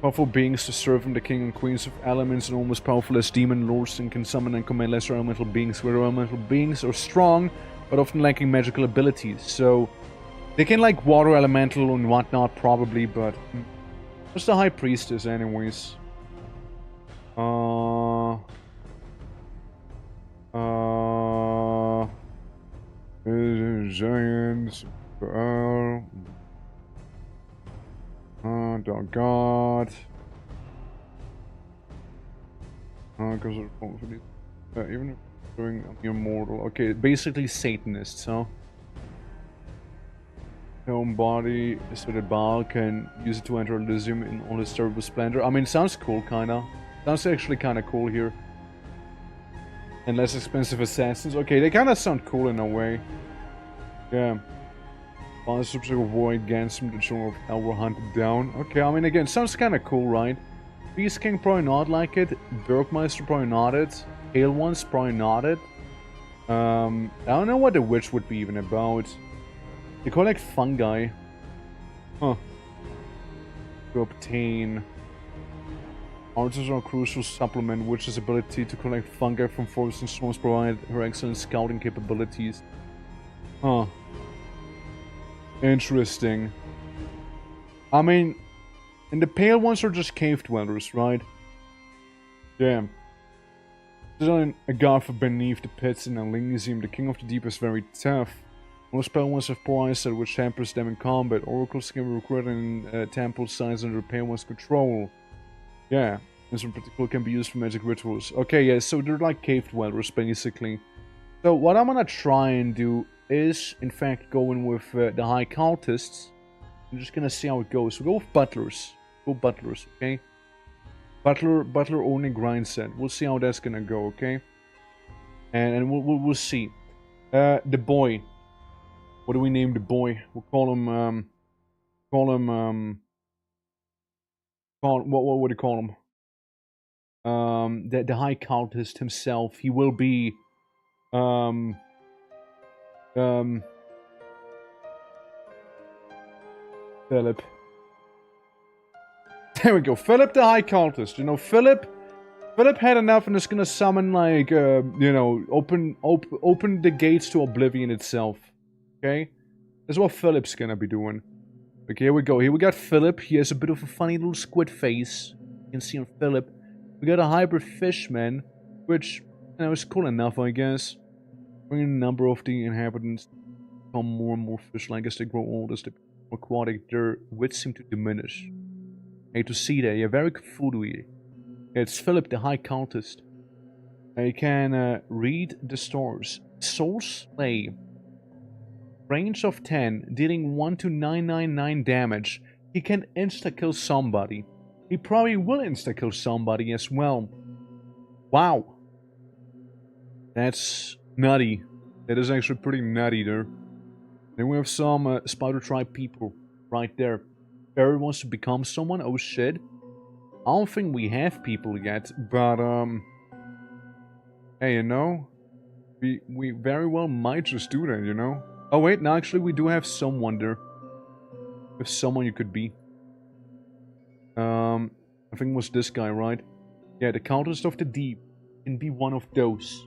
powerful beings to serve the king and queens of elements and almost powerful as demon lords and can summon and command lesser elemental beings, where elemental beings are strong, but often lacking magical abilities. So, they can, like, water elemental and whatnot, probably, but... What's the High Priestess, anyways? Giants... Dark God... Because even if During a mere mortal. Okay, basically Satanists, huh? Home body so that Baal can use it to enter Elysium in all its terrible splendor. I mean, it sounds cool, kinda. Sounds actually kinda cool here. And less expensive assassins. Okay, they kinda sound cool in a way. Yeah. Monsters of war against him, the children of hell were hunted down. Okay, I mean, again, sounds kinda cool, right? Beast King probably not like it. Bergmeister probably not it. Pale Ones probably not it. I don't know what the witch would be even about. They collect fungi. Huh. To obtain. Artisanal crucial supplement, witch's ability to collect fungi from forests and storms provide her excellent scouting capabilities. Huh. Interesting. I mean, and the pale ones are just cave dwellers, right? Damn. There's a god for beneath the pits in Elysium. The king of the deep is very tough. Most pale ones have poor eyesight, which hampers them in combat. Oracles can be recruited in temple size under the pale one's control. Yeah, this in particular can be used for magic rituals. Okay, yeah, so they're like cave dwellers, basically. So what I'm gonna try and do is, in fact, go in with the high cultists. I'm just gonna see how it goes. We'll go with butlers. Go butlers, okay? Butler only grind set. We'll see how that's gonna go, okay? And we'll see. The boy. What do we name the boy? We'll call him what would you call him? The high cultist himself. He will be Philip. There we go. Philip the high cultist. You know, Philip had enough and is gonna summon, like, you know, open the gates to oblivion itself. Okay? That's what Philip's gonna be doing. Okay, here we go. Here we got Philip. He has a bit of a funny little squid face. You can see on Philip. We got a hybrid fishman, which, you know, is cool enough, I guess. Bringing a number of the inhabitants become more and more fish-like as they grow old, as they become aquatic, their wits seem to diminish. Hate to see that. Yeah, very Cthulhu-y. Yeah, it's Philip, the high cultist. He can read the stars. Soul Slay. Range of 10, dealing 1 to 999 damage. He can insta-kill somebody. He probably will insta-kill somebody as well. Wow. That's nutty. That is actually pretty nutty there. Then we have some Spider Tribe people right there. Barry wants to become someone. Oh shit. I don't think we have people yet, but hey, you know, we very well might just do that, you know. Oh wait, no, actually we do have someone there. If someone you could be. I think it was this guy, right? Yeah, the Cultist of the Deep can be one of those.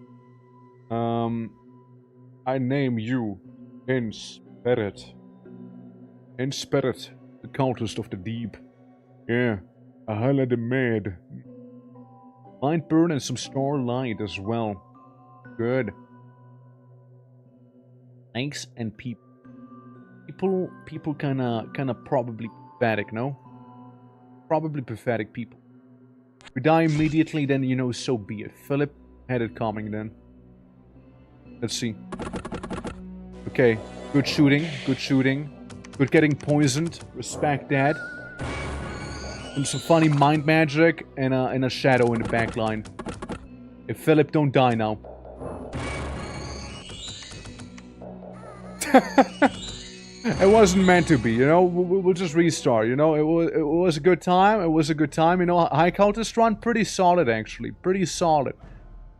I name you in spirit. In spirit, the Cultist of the Deep. Yeah, a hell of the mad. Mind burn and some starlight as well. Good. Thanks and people. People kinda probably pathetic, no? Probably pathetic people. If we die immediately, then, you know, so be it. Philip had it coming then. Let's see. Okay, good shooting, good shooting. Good getting poisoned, respect that. And some funny mind magic and a shadow in the back line. If Philip don't die now. It wasn't meant to be, you know. We'll just restart, you know. It was a good time. It was a good time, you know. High Cultist run, pretty solid actually, pretty solid.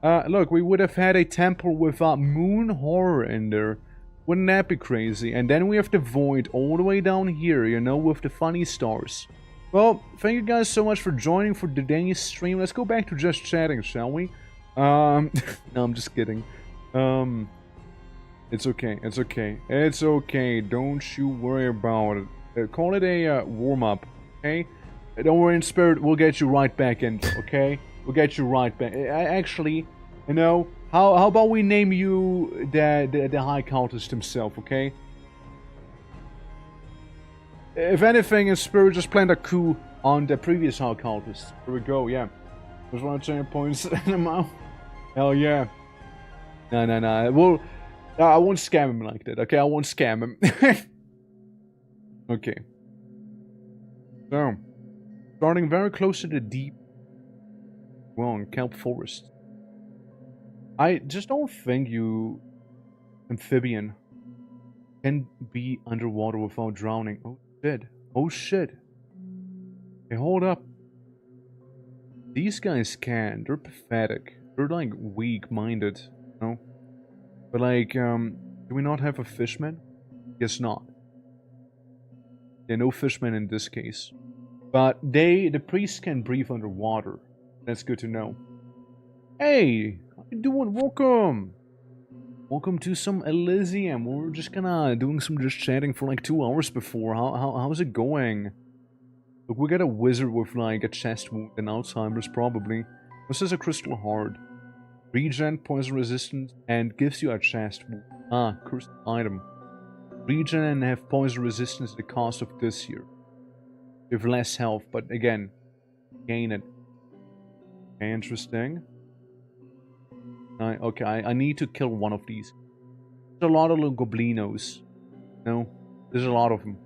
Look, we would have had a temple with moon horror in there. Wouldn't that be crazy? And then we have the void all the way down here, you know, with the funny stars. Well, thank you guys so much for joining for today's stream. Let's go back to just chatting, shall we? No, I'm just kidding. It's okay, it's okay. It's okay, don't you worry about it. Call it a warm-up, okay? Don't worry, in spirit, we'll get you right back in, okay? We'll get you right back. Actually, you know, how about we name you the High Cultist himself, okay? If anything, in spirit, just planned a coup on the previous High Cultist. Here we go, yeah. There's 120 points in a mouth. Hell yeah. No, no, no. Well, I won't scam him like that, okay? I won't scam him. Okay. So, starting very close to the deep, well, kelp forest. I just don't think you, amphibian, can be underwater without drowning. Oh shit. Oh shit. Hey, hold up. These guys can. They're pathetic. They're like weak-minded, you know? But like, do we not have a fishman? Guess not. Yeah, no fishman in this case. But the priests can breathe underwater. That's good to know. Hey, how you doing? Welcome. Welcome to some Elysium. We were just kinda doing some just chatting for like 2 hours before. How's it going? Look, we got a wizard with like a chest wound and Alzheimer's probably. This is a crystal heart. Regen, poison resistance, and gives you a chest wound. Ah, cursed item. Regen and have poison resistance at the cost of this here. You have less health, but again, gain it. Okay, interesting. Okay, I need to kill one of these. There's a lot of little goblinos. No, there's a lot of them.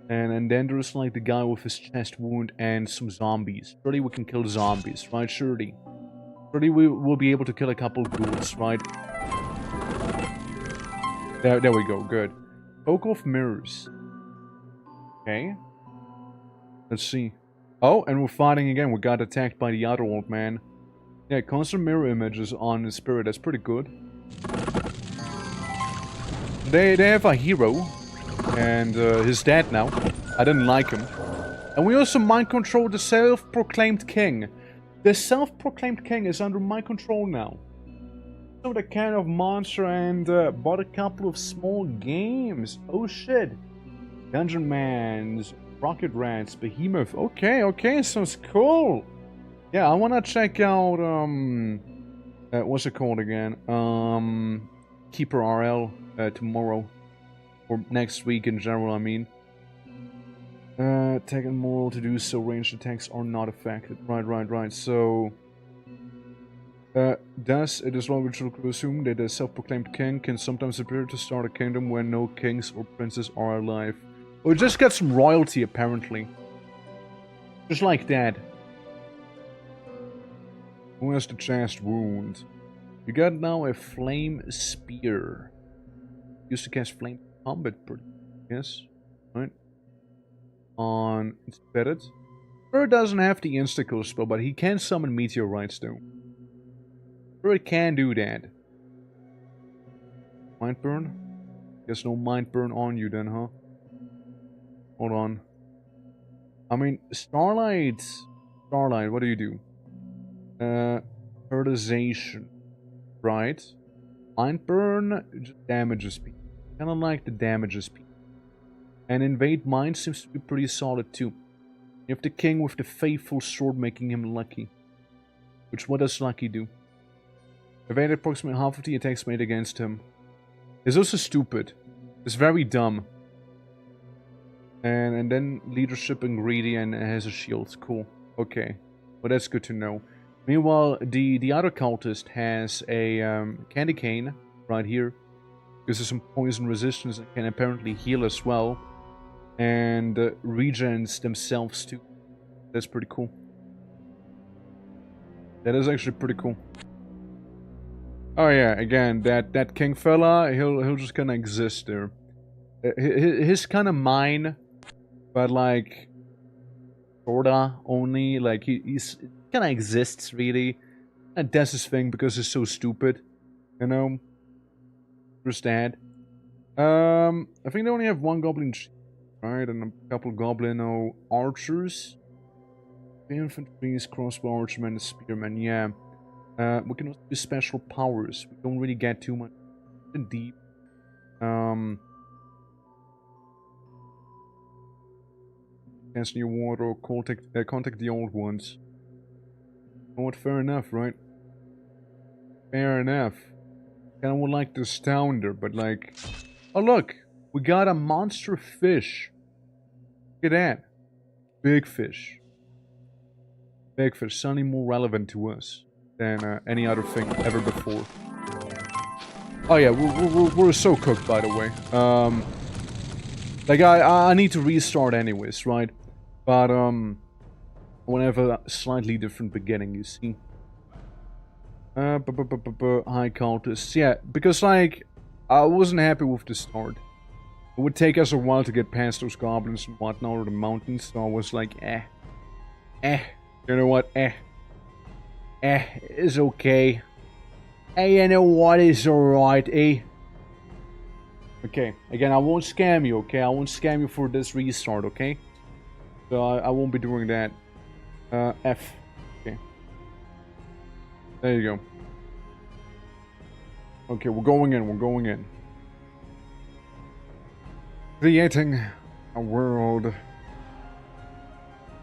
And then there's like the guy with his chest wound and some zombies. Surely we can kill zombies, right? Surely. Surely we will be able to kill a couple ghouls, right? There we go, good. Poke of mirrors. Okay. Let's see. Oh, and we're fighting again. We got attacked by the other old man. Yeah, constant mirror images on the spirit. That's pretty good. They have a hero. And he's dead now. I didn't like him. And we also mind control the self-proclaimed king. The self-proclaimed king is under my control now. So the kind of monster and bought a couple of small games. Oh shit. Dungeon Mans, Rocket Rats, Behemoth. Okay, sounds cool. Yeah, I wanna check out what's it called again? Keeper RL tomorrow. Or next week in general, I mean. Tech and moral to do so, ranged attacks are not affected. Right. So, thus, it is logical to assume that a self-proclaimed king can sometimes appear to start a kingdom when no kings or princes are alive. Or just get some royalty, apparently. Just like that. Who has the chest wound? You got now a flame spear. Used to cast flame combat, yes, right? On Spirit. Spirit doesn't have the insta-kill spell, but he can summon meteorites though. Spirit can do that. Mind burn? Guess no mind burn on you then, huh? Hold on. I mean, Starlight, what do you do? Herdization, right? Mind burn just damages people. Kind of like the damages people. And invade mind seems to be pretty solid too. You have the king with the faithful sword making him lucky. Which what does lucky do? Evade approximately half of the attacks made against him. It's also stupid. It's very dumb. And then leadership and greedy and has a shield. Cool. Okay. Well, that's good to know. Meanwhile, the other cultist has a candy cane right here. Gives us some poison resistance and can apparently heal as well. And regens themselves too. That's pretty cool. That is actually pretty cool. Oh yeah, again, that king fella, he'll just kinda exist there. His kinda mine, but like sorta only, like he's kinda exists really. And does his thing because he's so stupid. You know? Just that. I think they only have one goblin, right? And a couple goblin archers. Infantry, crossbow archermen, spearmen, yeah. We can also do special powers. We don't really get too much deep. Cast new water or contact the old ones. Oh, what? Fair enough, right? Fair enough. Kinda would like to Stounder, but like... Oh look! We got a monster fish! Look at that! Big fish. Big fish, suddenly more relevant to us than any other thing ever before. Oh yeah, we're so cooked, by the way. Like, I need to restart anyways, right? But, I want to have a slightly different beginning, you see. High cultists. Yeah, because, like, I wasn't happy with the start. It would take us a while to get past those goblins and whatnot, or the mountains, so I was like, you know what, it's okay. You know what, it's alright, Okay, again, I won't scam you, okay? I won't scam you for this restart, okay? So I won't be doing that. F. Okay. There you go. Okay, we're going in. Creating a world.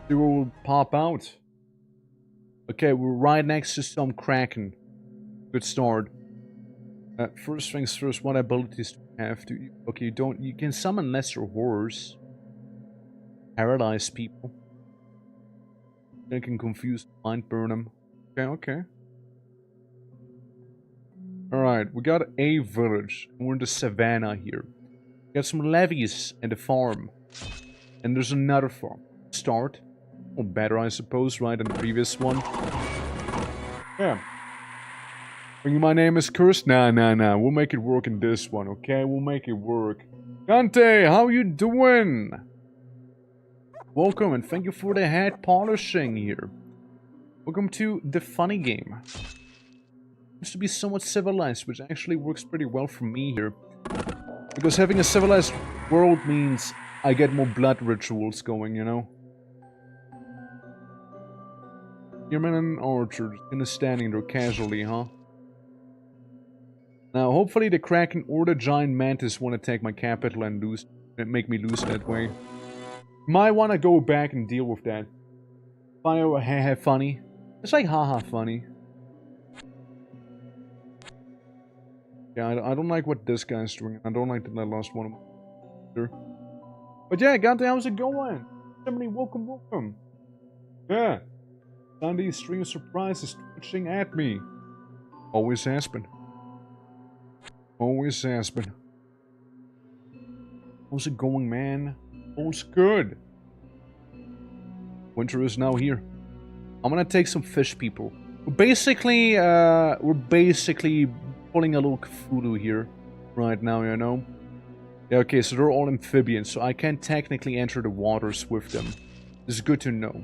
It will pop out. Okay, we're right next to some Kraken. Good start. First things first, what abilities do you have to... Okay, you can summon lesser horrors. Paralyze people. You can confuse, mind burn them. Okay. Alright, we got a village. We're in the savannah here. We got some levies and a farm. And there's another farm. Start. Or better, I suppose, right, than the previous one. Yeah. My name is cursed? Nah. We'll make it work in this one, okay? We'll make it work. Dante, how you doing? Welcome, and thank you for the head polishing here. Welcome to the funny game. Seems to be somewhat civilized, which actually works pretty well for me here. Because having a civilized world means I get more blood rituals going, you know? Spearmen and archers, kind of standing there casually, huh? Now, hopefully the Kraken or the Giant Mantis won't attack my capital and make me lose that way. Might want to go back and deal with that. Haha funny. It's like haha funny. Yeah, I don't like what this guy's doing. I don't like that I lost one of them. But yeah, Gante, how's it going? Somebody, welcome. Yeah. Sunday stream surprise is twitching at me. Always has been. Always has been. How's it going, man? All's good. Winter is now here. I'm gonna take some fish people. We're basically pulling a little Cthulhu here right now, you know? Yeah, okay, so they're all amphibians, so I can technically enter the waters with them. This is good to know.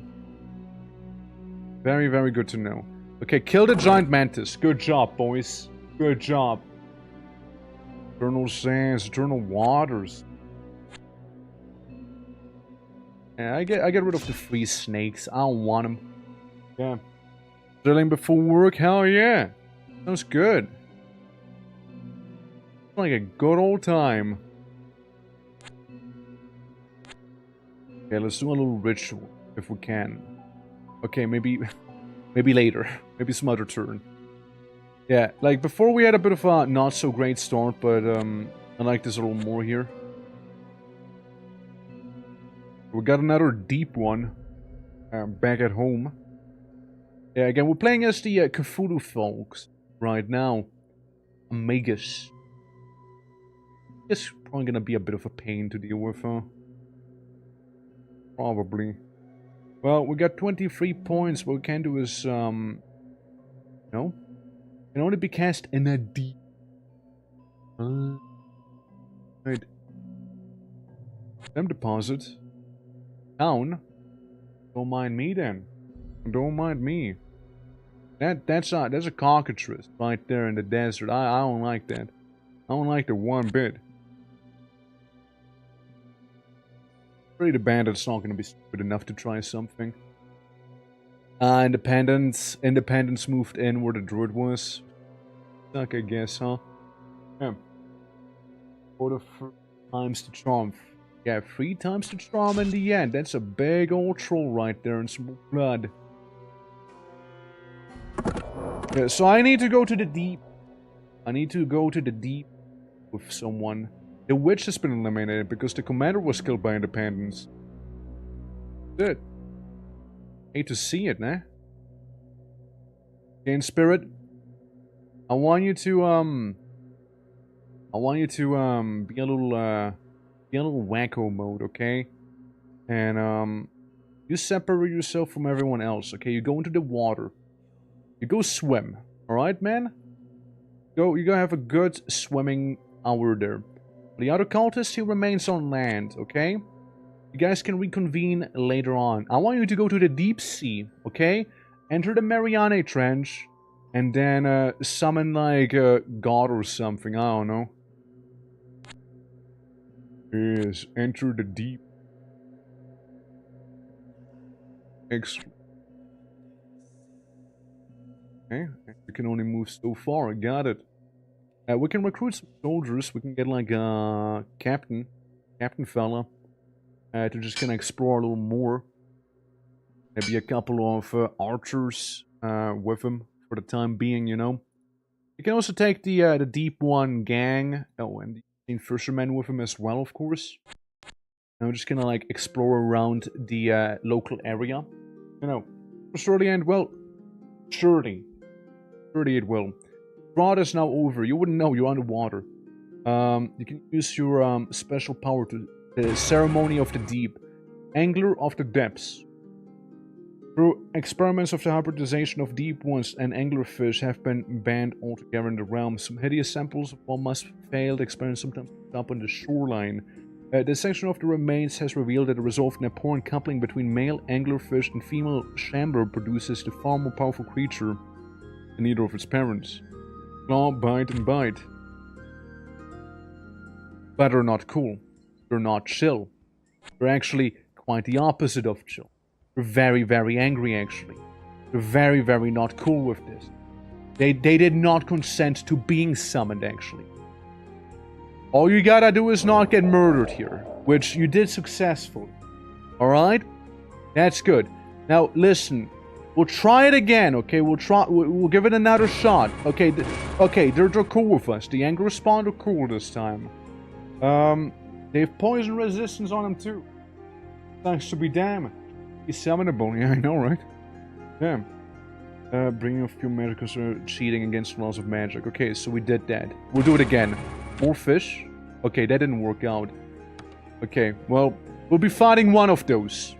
Very, very good to know. Okay, kill the giant mantis. Good job, boys. Good job. Eternal sands, eternal waters. Yeah, I get rid of the free snakes. I don't want them. Yeah. Drilling before work? Hell yeah. Sounds good. Like a good old time. Okay, let's do a little ritual if we can. Okay, maybe later. Maybe some other turn. Yeah, like before we had a bit of a not so great start, but I like this a little more here. We got another deep one back at home. Yeah, again, we're playing as the Cthulhu folks right now. Magus. It's probably gonna be a bit of a pain to deal with, huh? Probably. Well, we got 23 points. What we can do is, no. Can only be cast in a deep. Wait. Them deposit. Down. Don't mind me then. Don't mind me. That's a cockatrice right there in the desert. I don't like that. I don't like it one bit. Pretty the bandit's not gonna be stupid enough to try something. Independence moved in where the druid was. Stuck, I guess, huh? Yeah. 4 times to charm. Yeah, 3 times to charm in the end. That's a big old troll right there and some blood. Yeah, so I need to go to the deep. I need to go to the deep with someone. The witch has been eliminated because the commander was killed by independence. Good. Hate to see it, nah? Okay, in spirit, I want you to, I want you to be a little wacko mode, okay? And you separate yourself from everyone else, okay? You go into the water. You go swim, alright, man? You go have a good swimming hour there. The other cultist, he remains on land, okay? You guys can reconvene later on. I want you to go to the deep sea, okay? Enter the Mariana Trench, and then summon like a god or something, I don't know. Yes, enter the deep. Excellent. Okay, we can only move so far, got it. We can recruit some soldiers, we can get like a captain fella, to just kind of explore a little more. Maybe a couple of archers with him for the time being, you know. You can also take the Deep One gang, oh, and the fishermen with him as well, of course. And we're just gonna like explore around the local area, you know. Surely end well. Surely it will. Drought is now over. You wouldn't know, you're underwater. You can use your special power to the Ceremony of the Deep. Angler of the Depths. Through experiments of the hybridization of deep ones and anglerfish have been banned altogether in the realm. Some hideous samples of almost failed experiments sometimes up on the shoreline. This section of the remains has revealed that the result of an abhorrent coupling between male anglerfish and female chamber produces the far more powerful creature than either of its parents. Claw, bite, and bite. But they're not cool. They're not chill. They're actually quite the opposite of chill. They're very, very angry, actually. They're very, very not cool with this. They did not consent to being summoned, actually. All you gotta do is not get murdered here, which you did successfully. Alright? That's good. Now, listen. We'll try it again, okay? We'll give it another shot. Okay, they're cool with us. The Anger Spawn are cool this time. They have poison resistance on them too. Thanks to be damned. He's summonable, yeah, I know, right? Yeah. Bringing a few magicals are cheating against laws of magic. Okay, so we did that. We'll do it again. More fish? Okay, that didn't work out. Okay, well, we'll be fighting one of those.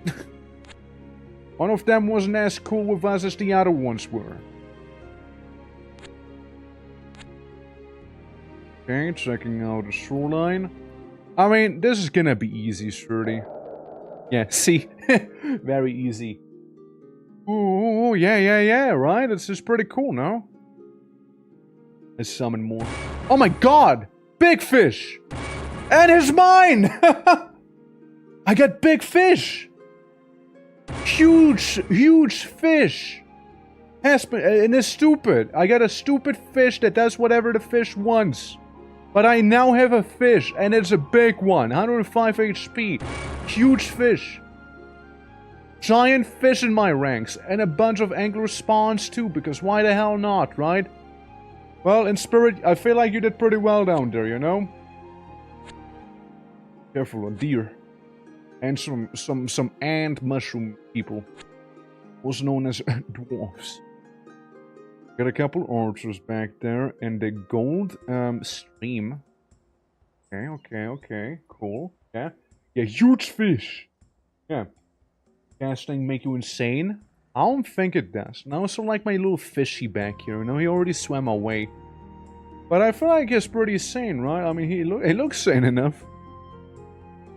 One of them wasn't as cool with us as the other ones were. Okay, checking out the shoreline. I mean, this is gonna be easy, surely. Yeah, see? Very easy. Ooh, yeah, right? It's just pretty cool, no? Let's summon more. Oh my god! Big fish! And it's mine! I got big fish! Huge fish! And it's stupid. I got a stupid fish that does whatever the fish wants. But I now have a fish, and it's a big one. 105 HP. Huge fish. Giant fish in my ranks. And a bunch of angler spawns too, because why the hell not, right? Well, in spirit, I feel like you did pretty well down there, you know? Careful, a deer. And some ant mushroom people. Also known as dwarves. Got a couple archers back there, and the gold stream. Okay, cool. Yeah, huge fish. Yeah, casting make you insane? I don't think it does. And I also like my little fishy back here. You know, he already swam away, but I feel like he's pretty sane, right? I mean, he looks sane enough.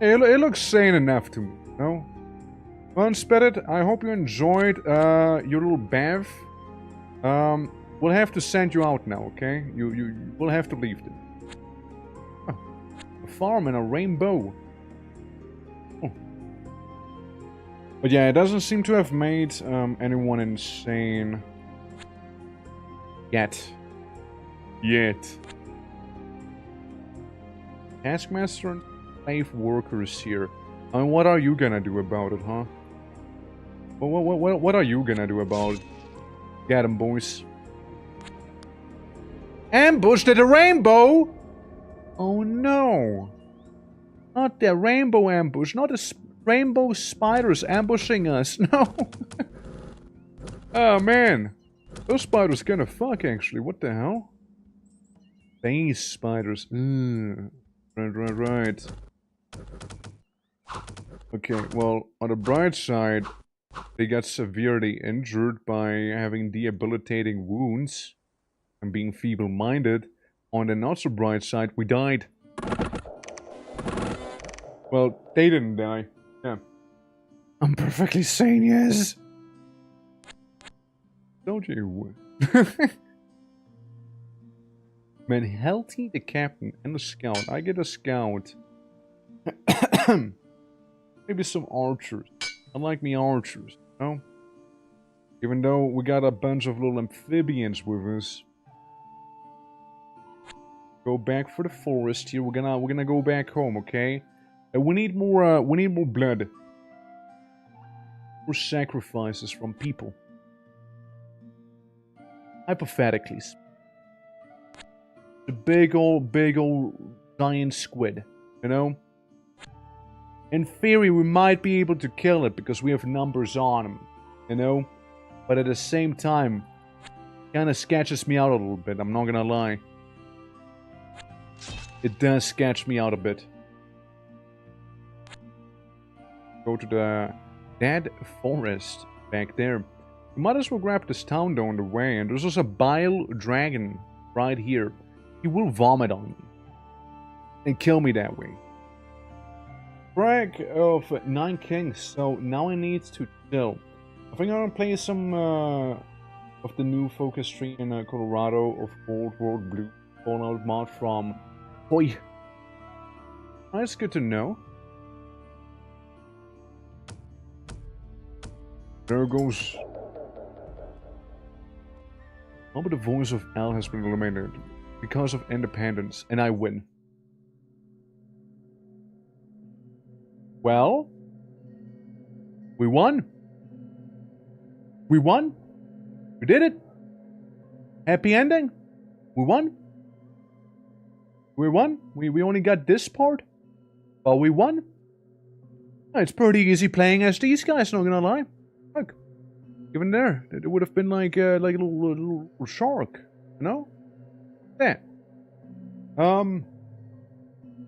It looks sane enough to me, you know. Well, Spirit, I hope you enjoyed your little bath. We'll have to send you out now, okay? You will have to leave them. Oh, a farm and a rainbow. Oh. But yeah, it doesn't seem to have made anyone insane. Yet. Taskmaster and slave workers here. I mean, what are you gonna do about it, huh? What are you gonna do about it? Get 'em, boys. Ambushed at a rainbow? Oh no. Not the rainbow ambush. Not the rainbow spiders ambushing us. No. Oh man. Those spiders gonna fuck actually. What the hell? Base spiders. Right. Okay, well, on the bright side, they got severely injured by having debilitating wounds and being feeble-minded. On the not-so-bright side, we died. Well, they didn't die. Yeah. I'm perfectly sane, yes. Don't you? Man, healthy the captain and the scout. I get a scout. Maybe some archers. I like me archers, you know? Even though we got a bunch of little amphibians with us. Go back for the forest here. We're gonna go back home, okay? We need more blood. More sacrifices from people. Hypothetically. The big old giant squid, you know? In theory, we might be able to kill it because we have numbers on him, you know? But at the same time, kinda sketches me out a little bit, I'm not gonna lie. It does sketch me out a bit. Go to the dead forest back there. We might as well grab this town down the way, and there's also a bile dragon right here. He will vomit on me and kill me that way. Frag of 9 kings, so now I need to chill. I think I'm gonna play some of the new focus tree in Colorado of Old World Blue Fallout mod from Boy. That's good to know. There goes. Oh, but the voice of L has been eliminated because of independence, and I win. Well, we won. We won. We did it. Happy ending. We won. We won. We only got this part, but we won. It's pretty easy playing as these guys. Not gonna lie. Look, even there, it would have been like a little shark, you know? There.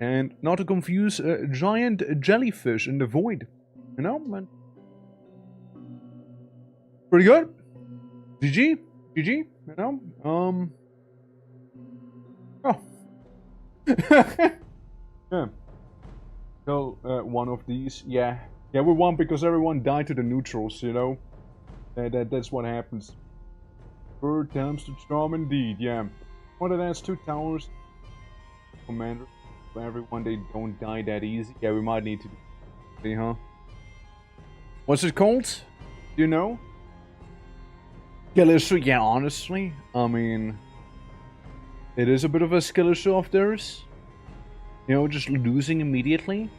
And not to confuse a giant jellyfish in the void, you know, man. Pretty good. GG, you know. Oh. Yeah. So one of these, yeah, we won because everyone died to the neutrals, you know. That's what happens. Third time's the charm indeed, yeah. What that's 2 towers. Commander. For everyone, they don't die that easy. Yeah, we might need to see, huh? What's it called? Do you know? Skill issue? Yeah, honestly, I mean, it is a bit of a skill issue of theirs. You know, just losing immediately.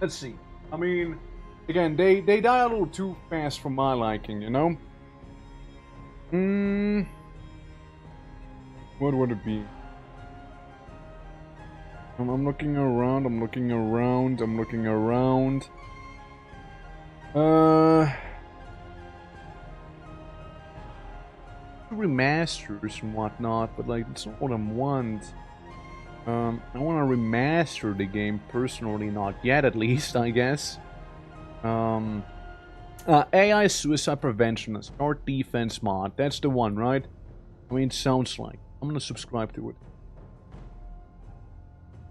Let's see. I mean, again, they die a little too fast for my liking, you know? What would it be? I'm looking around, remasters and whatnot, but like, it's not what I want. I want to remaster the game personally, not yet at least, I guess. AI Suicide Prevention, a Start Defense mod, that's the one, right? I mean, it sounds like. I'm gonna subscribe to it.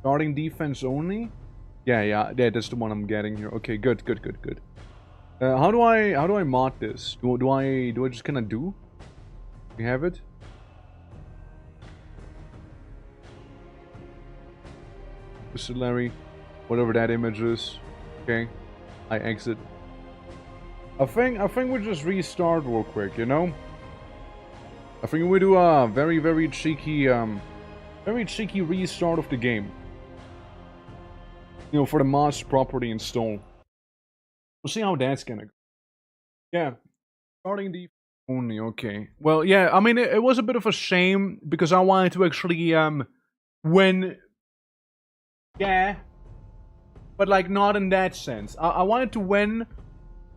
Starting defense only? Yeah, that's the one I'm getting here. Okay, good. How do I mod this? Do I just kinda do? We have it? Larry, whatever that image is. Okay, I exit. I think we just restart real quick, you know? I think we do a very cheeky restart of the game. You know, for the mods properly installed. We'll see how that's gonna go. Yeah, starting the only, okay. Well, yeah, I mean, it was a bit of a shame because I wanted to actually win. Yeah, but like not in that sense. I wanted to win,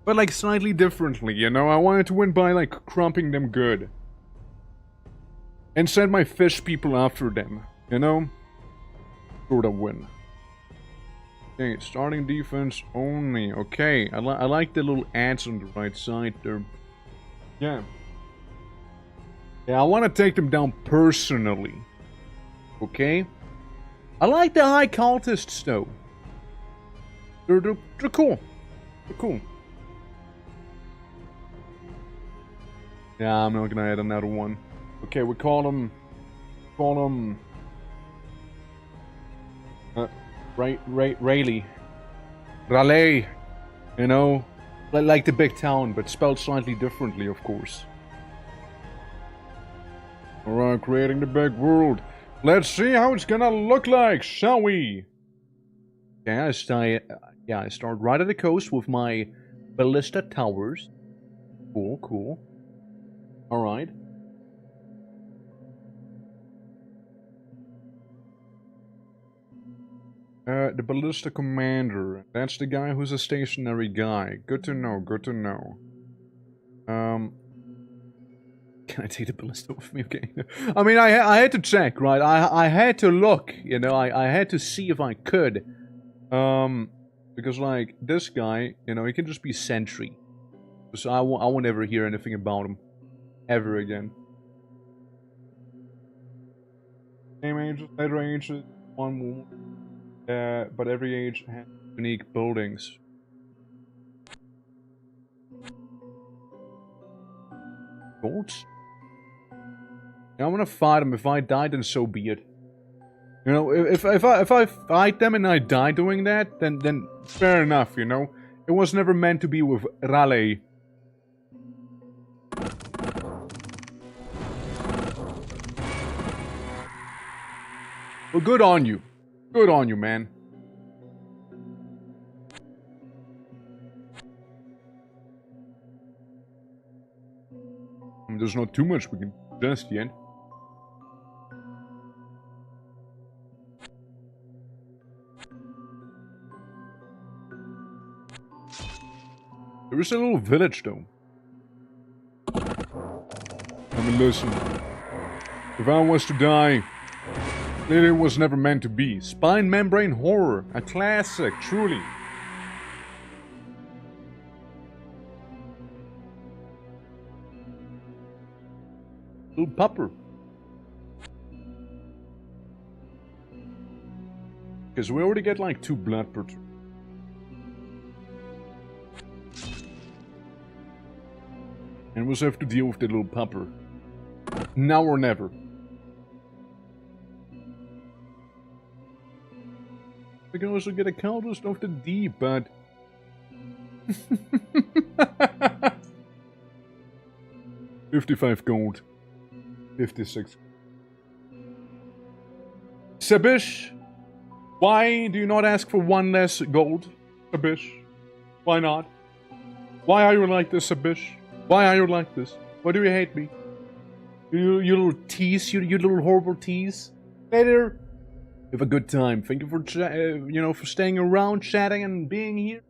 but like slightly differently, you know? I wanted to win by like crumping them good. and send my fish people after them, you know? Sort of win. Okay, starting defense only. Okay, I like the little ads on the right side there. Yeah. Yeah, I want to take them down personally. Okay? I like the high cultists, though. They're cool. They're cool. Yeah, I'm not gonna add another one. Okay, we call them... Rayleigh. Raleigh. You know? Like the big town, but spelled slightly differently, of course. Alright, creating the big world. Let's see how it's gonna look like, shall we? Okay, I start right at the coast with my ballista towers. Cool, cool. Alright. The ballista commander. That's the guy who's a stationary guy. Good to know, good to know. Can I take the ballista with me? Okay. I mean, I had to check, right? I had to look, you know, I had to see if I could. Because, like, this guy, you know, he can just be sentry. So I won't ever hear anything about him. Ever again. Same ages, later ages, one more. But every age has unique buildings. Goats? Yeah, I'm gonna fight him. If I die, then so be it. You know, if I fight them and I die doing that, then fair enough, you know? It was never meant to be with Raleigh. Well, good on you. Good on you, man. There's not too much we can suggest yet. There is a little village, though. I mean, listen. If I was to die, it was never meant to be. Spine membrane horror. A classic, truly. Little pupper. Because we already get like 2 blood per turn. And we'll have to deal with the little pupper. Now or never. We can also get a cultist of the deep, but... $55 gold. 56. Sabish, why do you not ask for 1 less gold? Sabish, why not? Why are you like this, Sabish? Why are you like this? Why do you hate me? You little tease, you little horrible tease. Later, have a good time. Thank you for for staying around, chatting, and being here.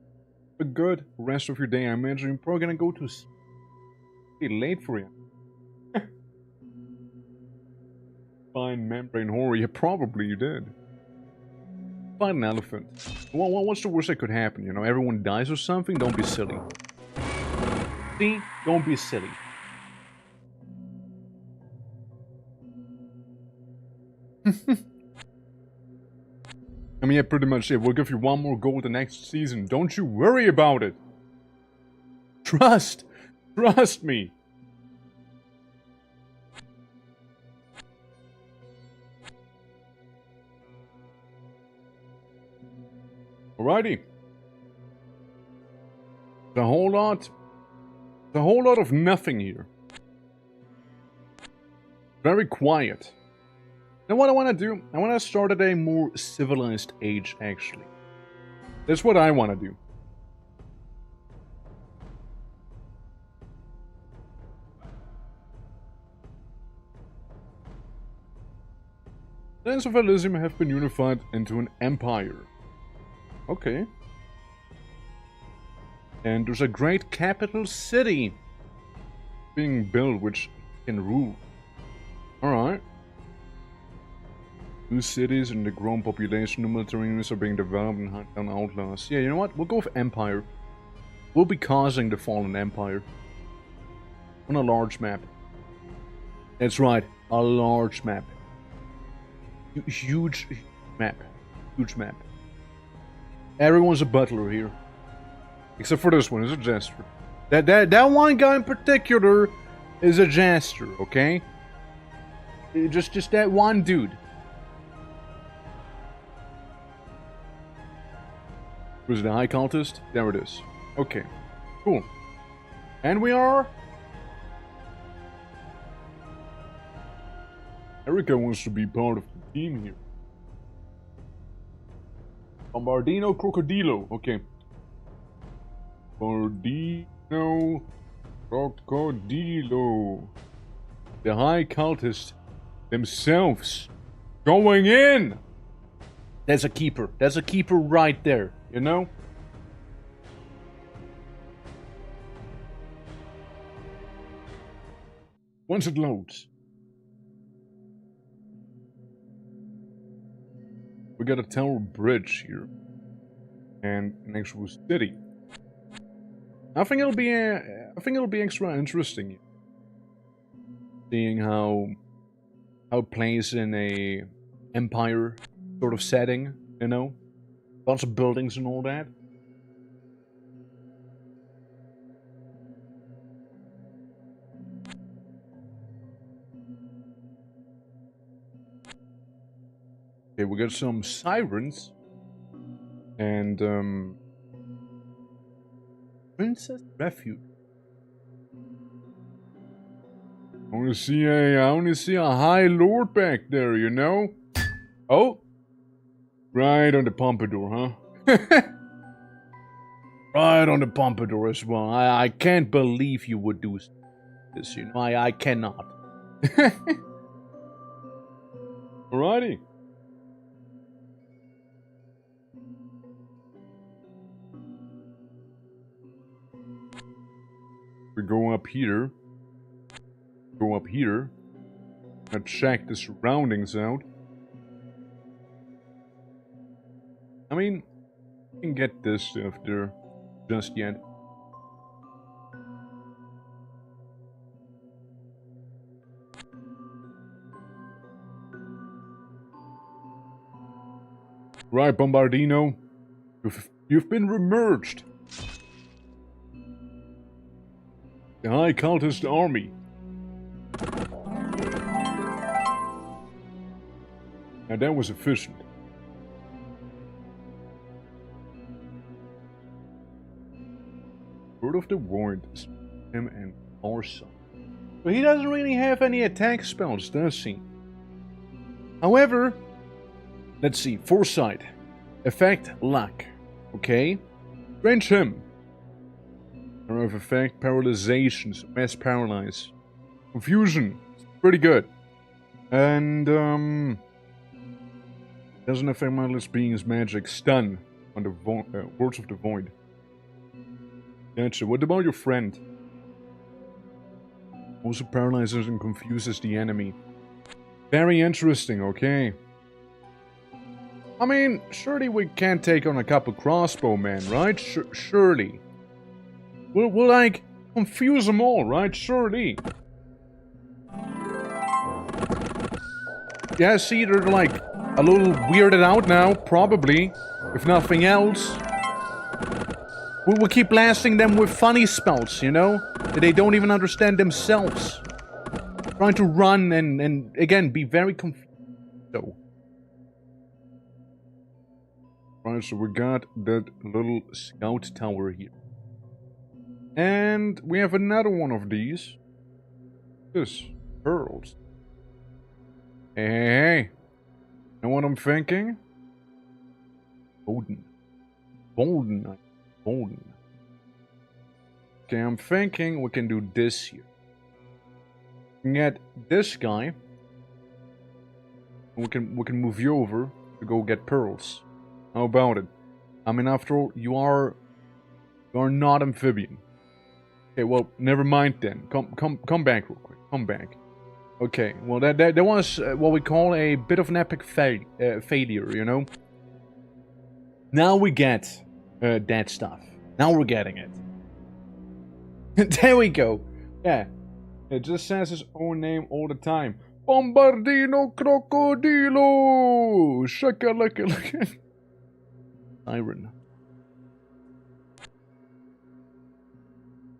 Have a good rest of your day. I imagine you're probably gonna go to sleep. It's late for you. Fine membrane horror. Yeah, probably you did. Find an elephant. Well, what's the worst that could happen? You know, everyone dies or something? Don't be silly. See? Don't be silly. I mean, yeah, pretty much it. We'll give you 1 more gold the next season. Don't you worry about it. Trust me. Alrighty. There's a whole lot of nothing here. Very quiet. Now what I want to do, I want to start at a more civilized age, actually. That's what I want to do. Lands of Elysium have been unified into an empire. Okay. And there's a great capital city being built which can rule. Alright. New cities and the growing population, new military units are being developed and hunt down outlaws. Yeah, you know what? We'll go with Empire. We'll be causing the fallen Empire. On a large map. That's right, a large map. Huge map. Huge map. Everyone's a butler here. Except for this one, is a jester. That one guy in particular is a jester, okay? Just that one dude. Where's the high cultist? There it is. Okay. Cool. And we are... Erica wants to be part of the team here. Bombardino Crocodilo. Okay. Bombardino Crocodilo. The high cultists themselves going in. That's a keeper. That's a keeper right there. You know? Once it loads. We got a tower bridge here. And an actual city. I think it'll be extra interesting. Seeing how it plays in a empire sort of setting, you know? Lots of buildings and all that. Okay, we got some sirens. And, Princess Refuge. I wanna see a high lord back there, you know? Oh! Right on the pompadour, huh? Right on the pompadour as well. I can't believe you would do this, you know? I cannot. Alrighty. We go up here. Go up here. And check the surroundings out. I mean, you can get this stuff there just yet. Right, Bombardino. You've been remerged. The High Cultist Army. Now that was efficient. Word of the Void is him and Arsa. But he doesn't really have any attack spells, does he? However, let's see. Foresight. Effect, luck. Okay. Range him. Power of effect, paralyzations, mass paralyze. Confusion. Pretty good. And, doesn't affect mindless beings' magic. Stun on the Words of the Void. Gotcha. What about your friend? Also paralyzes and confuses the enemy. Very interesting, okay. I mean, surely we can't take on a couple crossbowmen, right? Surely. We'll like, confuse them all, right? Surely. Yeah, see, they're like, a little weirded out now, probably. If nothing else. We'll keep blasting them with funny spells, you know? That they don't even understand themselves. Trying to run and again, be very confused. So. Right, so we got that little scout tower here. And we have another one of these. This. Pearls. Hey. Know what I'm thinking? Bolden. Bolden. Bolden. Okay, I'm thinking we can do this here. We can get this guy. And we can move you over to go get pearls. How about it? I mean, after all, you are not amphibian. Okay, well, never mind then. Come back real quick. Come back. Okay, well, that was what we call a bit of an epic failure, you know? Now we get that stuff. Now we're getting it. There we go. Yeah. It just says his own name all the time. Bombardino crocodilo! Shakalaka. Siren.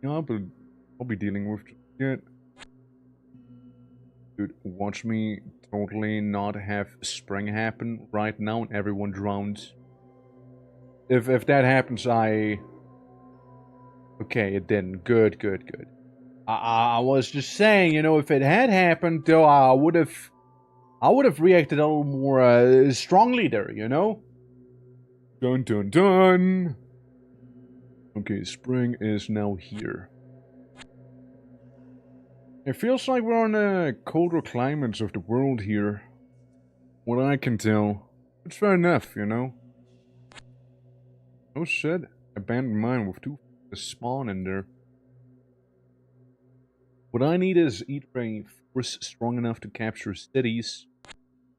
Yeah, I'll be dealing with it. Dude, watch me totally not have spring happen right now and everyone drowns. If that happens, Okay, it didn't. Good, good, good. I was just saying, you know, if it had happened, though, I would have reacted a little more strongly there, you know? Dun dun dun! Okay, spring is now here. It feels like we're on the colder climates of the world here. What I can tell. It's fair enough, you know? Oh shit, abandoned mine with 2 spawn in there. What I need is either a force strong enough to capture cities,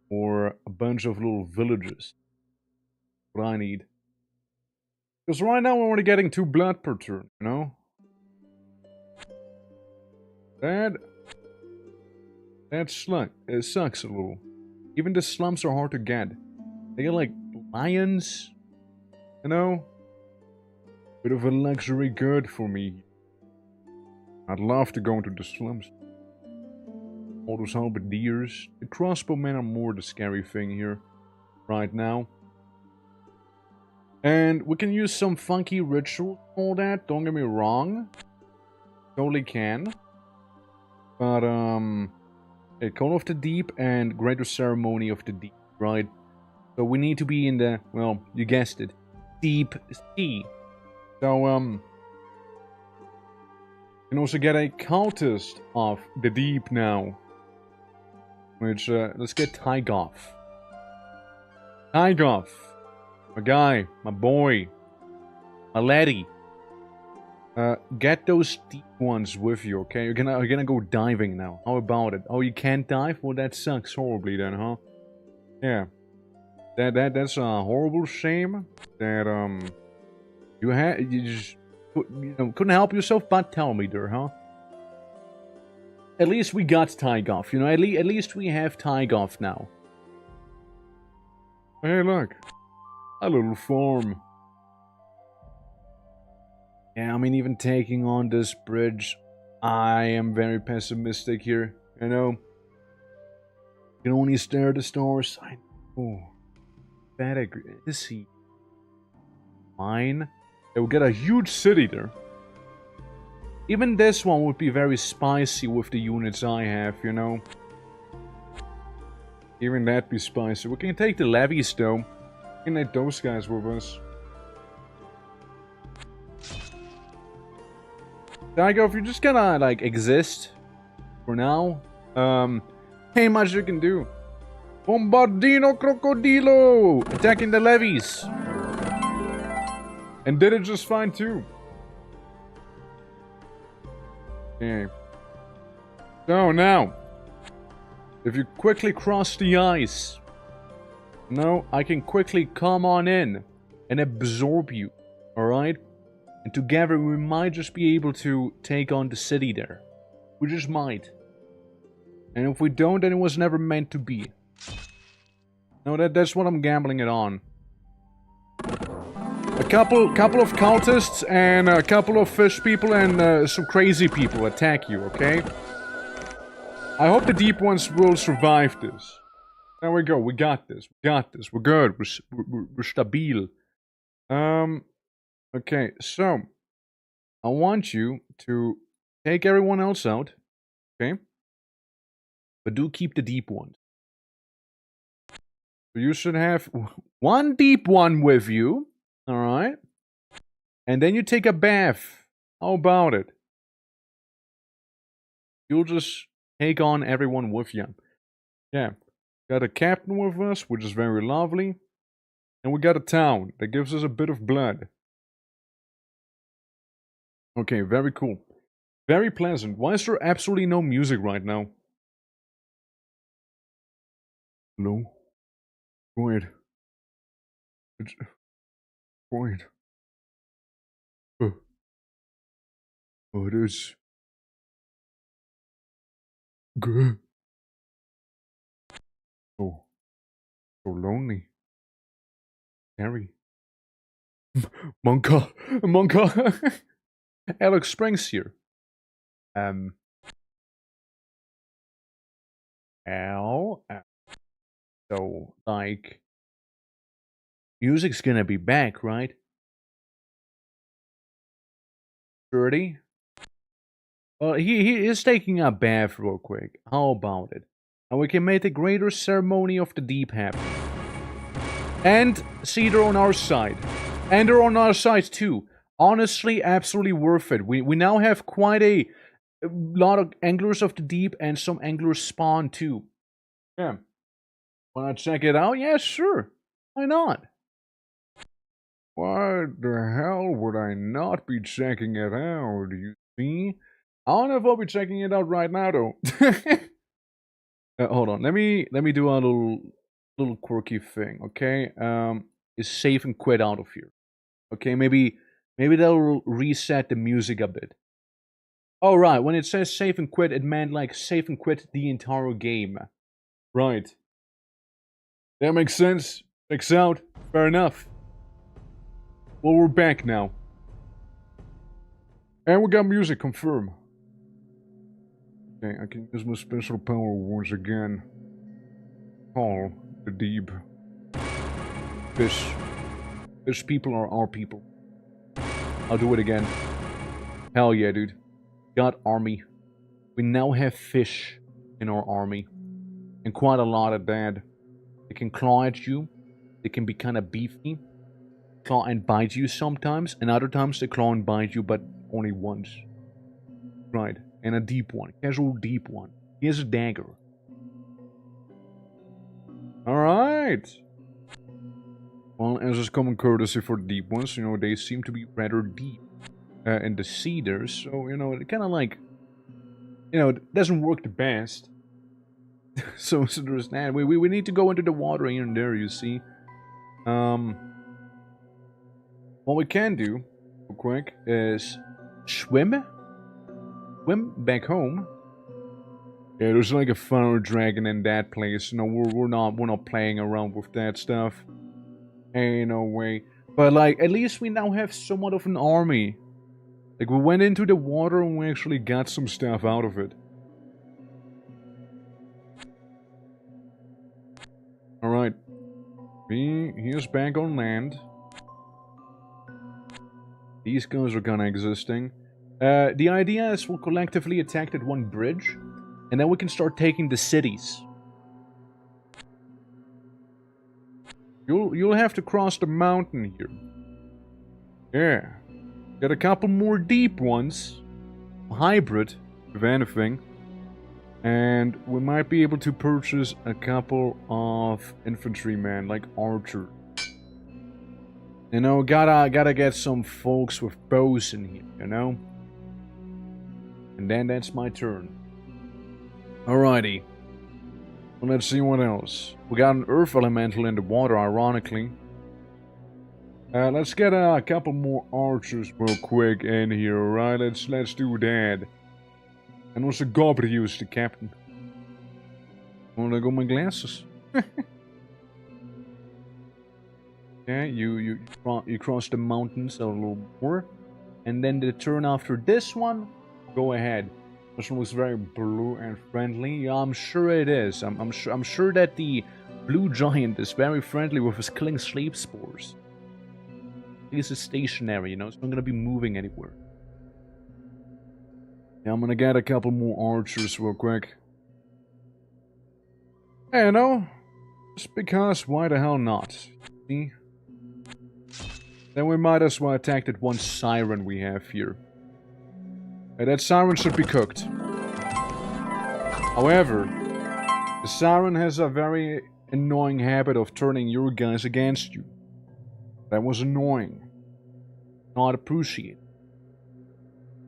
or a bunch of little villages. What I need. Because right now we're only getting 2 blood per turn, you know? That sucks a little. Even the slums are hard to get. They get like lions, you know? Bit of a luxury good for me. I'd love to go into the slums. All those halberdiers. The crossbowmen are more the scary thing here. Right now. And we can use some funky ritual all that, don't get me wrong. Totally can. But, Call of the Deep and Greater Ceremony of the Deep, right? So we need to be in the, well, you guessed it, Deep Sea. So, you can also get a cultist of the Deep now. Which, let's get Tygoff. Tygoff. My guy, my boy, my laddie. Get those deep ones with you, okay? You're gonna go diving now. How about it? Oh, you can't dive? Well, that sucks horribly then, huh? Yeah. That's a horrible shame that, you just, you know, couldn't help yourself but tell me there, huh? At least we got Tygoff, you know? At least we have Tygoff now. Hey, look. A little farm. Yeah, I mean, even taking on this bridge, I am very pessimistic here, you know? You can only stare at the stars. I know. Pathetic. Is he? Mine? It will get a huge city there. Even this one would be very spicy with the units I have, you know? Even that be spicy. We can take the levies, though. We can take those guys with us. Daigo, if you're just gonna, like, exist for now, ain't much you can do. Bombardino crocodilo! Attacking the levies! And did it just fine, too. Okay. So, now, if you quickly cross the ice, no, I can quickly come on in and absorb you, alright? And together we might just be able to take on the city there. We just might. And if we don't, then it was never meant to be. No, that's what I'm gambling it on. A couple of cultists and a couple of fish people and some crazy people attack you, okay? I hope the deep ones will survive this. There we go, we got this, we're good, we're stabil. Okay, so, I want you to take everyone else out, okay? But do keep the deep ones. So you should have 1 deep one with you, alright? And then you take a bath. How about it? You'll just take on everyone with you. Yeah. Got a captain with us, which is very lovely. And we got a town that gives us a bit of blood. Okay, very cool. Very pleasant. Why is there absolutely no music right now? Hello? Quiet. It's quiet. Uh, it is good. Oh, so lonely. Harry. Monka. Monka. Alex Springs here. Um. Al. So, like, music's gonna be back, right? 30? Well, he is taking a bath real quick. How about it? And we can make the greater ceremony of the deep happen. And Cedar on our side. And they're on our side too. Honestly, absolutely worth it. We now have quite a lot of anglers of the deep and some anglers spawn too. Yeah. Wanna check it out? Yeah, sure. Why not? Why the hell would I not be checking it out? You see? I don't know if I'll be checking it out right now though. Hold on. Let me do a little quirky thing, okay? Is save and quit out of here. Okay, maybe that'll reset the music a bit. Oh right, when it says save and quit, it meant like save and quit the entire game. Right. That makes sense. Checks out. Fair enough. Well, we're back now. And we got music, confirm. Okay, I can use my special power once again. Call the deep. Fish people are our people. I'll do it again. Hell yeah, dude. Got army. We now have fish in our army. And quite a lot of that. They can claw at you. They can be kind of beefy. Claw and bite you sometimes. And other times they claw and bite you, but only once. Right. And a deep one. Casual deep one. Here's a dagger. Alright. Well, as is common courtesy for deep ones, you know, they seem to be rather deep in the cedars, so, you know, it kind of like, you know, it doesn't work the best. so there's that. We need to go into the water here and there, you see. What we can do, real quick, is swim back home. Yeah, there's like a fire dragon in that place. You know, we're not playing around with that stuff. Ain't no way. But like, at least we now have somewhat of an army. Like, we went into the water and we actually got some stuff out of it. Alright. Here's back on land. These guys are kinda existing. The idea is we'll collectively attack that one bridge. And then we can start taking the cities. You'll have to cross the mountain here. Yeah. Got a couple more deep ones. Hybrid, if anything. And we might be able to purchase a couple of infantrymen, like archers. You know, gotta get some folks with bows in here, you know? And then that's my turn. Alrighty. Well, let's see what else. We got an earth elemental in the water, ironically. Let's get a couple more archers real quick in here, alright? Let's do that. And also God use the captain. Wanna go my glasses? Yeah, you cross the mountains a little more. And then the turn after this one, go ahead. This one looks very blue and friendly. Yeah, I'm sure it is. I'm sure that the blue giant is very friendly with his killing sleep spores. This is stationary, you know, it's not gonna be moving anywhere. Yeah, I'm gonna get a couple more archers real quick. Hey, you know, just because, why the hell not? See? Then we might as well attack that one siren we have here. That siren should be cooked. However, the siren has a very annoying habit of turning your guys against you. That was annoying. Not appreciated.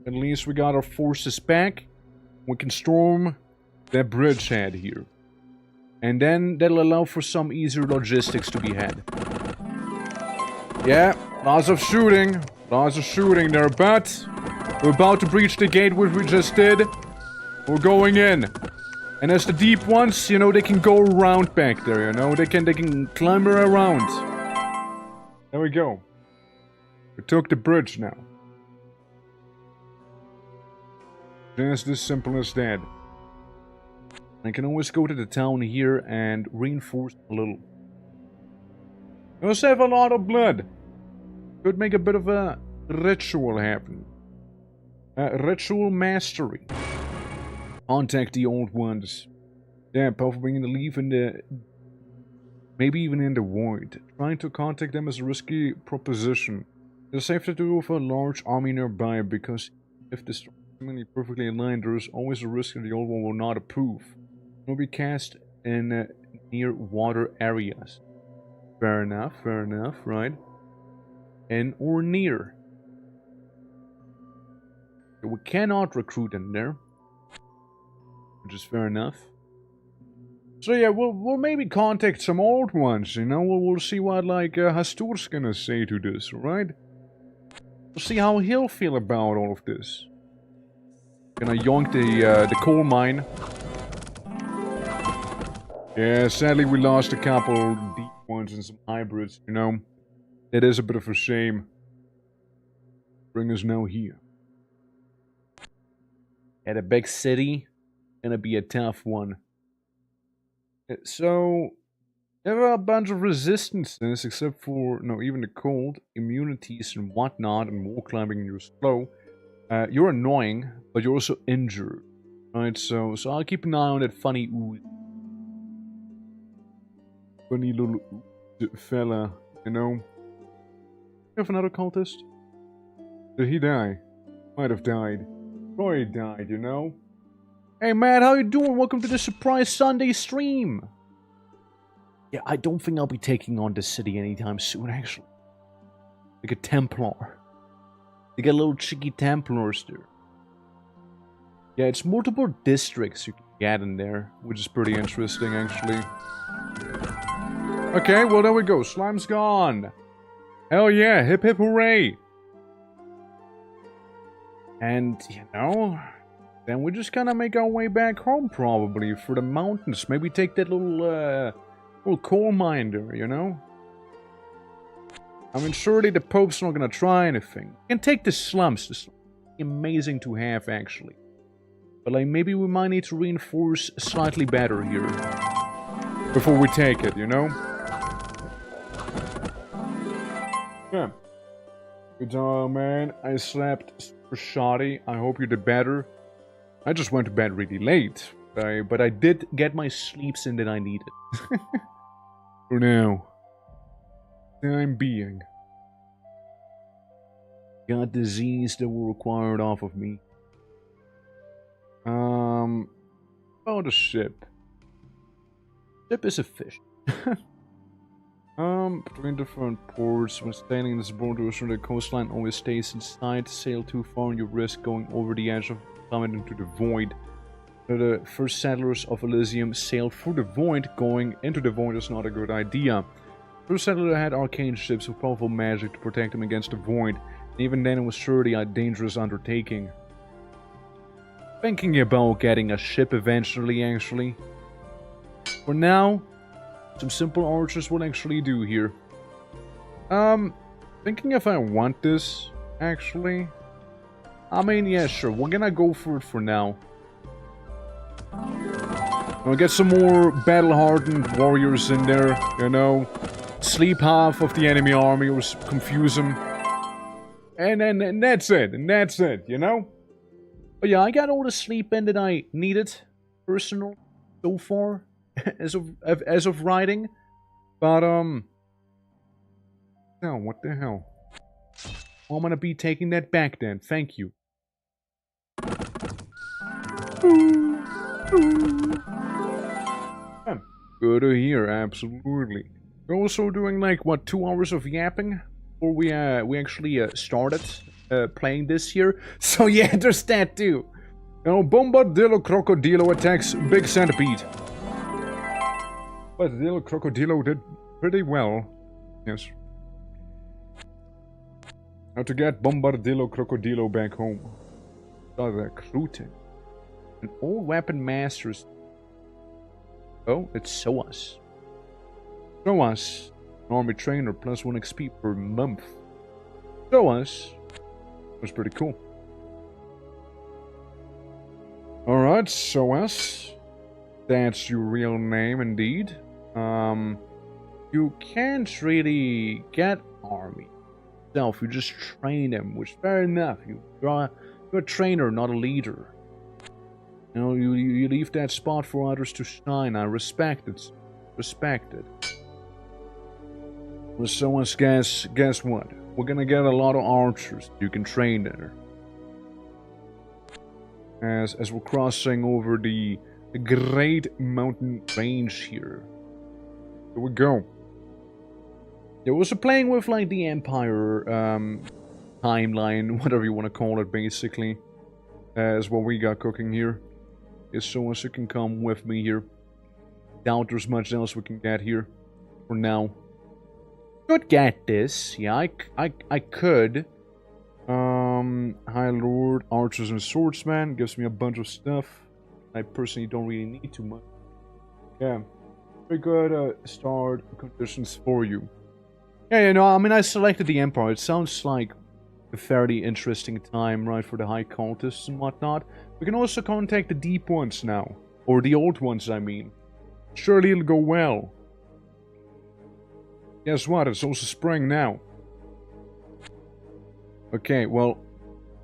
At least we got our forces back. We can storm that bridgehead here. And then that'll allow for some easier logistics to be had. Yeah, lots of shooting. Lots of shooting there, but we're about to breach the gate, which we just did. We're going in. And as the deep ones, you know, they can go around back there, you know? They can climb around. There we go. We took the bridge now. Just as simple as that. I can always go to the town here and reinforce a little. We also have a lot of blood. Could make a bit of a ritual happen. Ritual mastery. Contact the old ones. Yeah, probably gonna leave in the... maybe even in the void. Trying to contact them is a risky proposition. It's safe to do with a large army nearby, because if the seemingly perfectly aligned, there is always a risk that the old one will not approve. It will be cast in near water areas. Fair enough, right? In or near. We cannot recruit in there. Which is fair enough. So yeah, we'll maybe contact some old ones, you know? We'll see what, like, Hastur's gonna say to this, right? We'll see how he'll feel about all of this. Gonna yoink the coal mine. Yeah, sadly we lost a couple deep ones and some hybrids, you know? It is a bit of a shame. Bring us now here. At a big city, gonna be a tough one. So, there are a bunch of resistances, except for, no, even the cold, immunities and whatnot, and wall climbing, you're slow. You're annoying, but you're also injured. Right, so I'll keep an eye on that funny ooze. Funny little fella, you know? You have another cultist? Did he die? Might have died. Probably died, you know? Hey Matt, how you doing? Welcome to the surprise Sunday stream! Yeah, I don't think I'll be taking on this city anytime soon, actually. Like a Templar. They got little cheeky Templars there. Yeah, it's multiple districts you can get in there, which is pretty interesting, actually. Okay, well there we go. Slime's gone. Hell yeah, hip hip hooray! And, you know, then we just kind of make our way back home, probably, for the mountains. Maybe take that little coal mine there, you know? I mean, surely the Pope's not gonna try anything. You can take the slums. The slums are amazing to have, actually. But, like, maybe we might need to reinforce slightly better here. Before we take it, you know? Yeah. Good job, man. I slept super shoddy. I hope you did better. I just went to bed really late. But I did get my sleeps in that I needed. For now. Time being. Got disease that were required off of me. Oh, the ship. Ship is a fish. Between different ports, when sailing in this borders on the coastline, always stays inside. Sail too far and you risk going over the edge of plummet into the void. The first settlers of Elysium sailed through the void. Going into the void is not a good idea. First settler had arcane ships with powerful magic to protect them against the void. And even then it was surely a dangerous undertaking. Thinking about getting a ship eventually, actually. For now, some simple archers will actually do here. Thinking if I want this, actually. I mean, yeah, sure, we're gonna go for it for now. We'll get some more battle-hardened warriors in there, you know. Sleep half of the enemy army or confuse them. And that's it, you know? But yeah, I got all the sleep in that I needed, personal, so far, as of writing. But, no, what the hell? I'm gonna be taking that back then, thank you. Good to hear, absolutely. We're also doing like, what, 2 hours of yapping? Before we actually started playing this here. So yeah, there's that too. You know, Bombardillo Crocodilo attacks Big Centipede. But the little crocodilo did pretty well. Yes. How to get Bombardillo Crocodilo back home. Start recruiting. An old weapon masters. Oh, it's SOAS. SOAS. An army trainer plus 1 XP per month. SOAS. Was pretty cool. Alright, SOAS. That's your real name indeed. You can't really get army yourself, you just train them, which is fair enough. You're a trainer, not a leader. You know, you leave that spot for others to shine. I respect it. Respect it. Well, SOAS, guess what? We're gonna get a lot of archers you can train there. As we're crossing over the Great Mountain Range here. Here we go. We're also playing with like the Empire timeline, whatever you want to call it, basically. Is what we got cooking here. Is SOAS you can come with me here. Doubt there's much else we can get here for now. Could get this, yeah, I could. High Lord, Archers and Swordsman gives me a bunch of stuff. I personally don't really need too much. Yeah, very good start conditions for you. Yeah, you know, I mean, I selected the Empire. It sounds like a fairly interesting time, right, for the High Cultists and whatnot. We can also contact the Deep Ones now. Or the Old Ones, I mean. Surely it'll go well. Guess what? It's also spring now. Okay, well,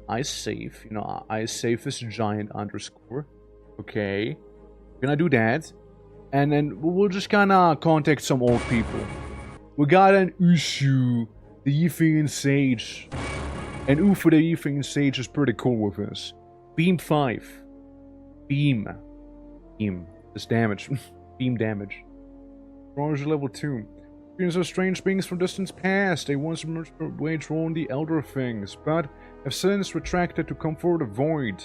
I save. You know, I save this giant underscore. Okay. We're gonna do that. And then we'll just kinda contact some old people. We got an Ushu, the Ethean Sage. And Ufu the Ethean Sage is pretty cool with this. Beam 5. Beam. This damage. Beam damage. Roger level 2. Experience of strange beings from distance past. They once waged war on the Elder Things, but have since retracted to come for the Void.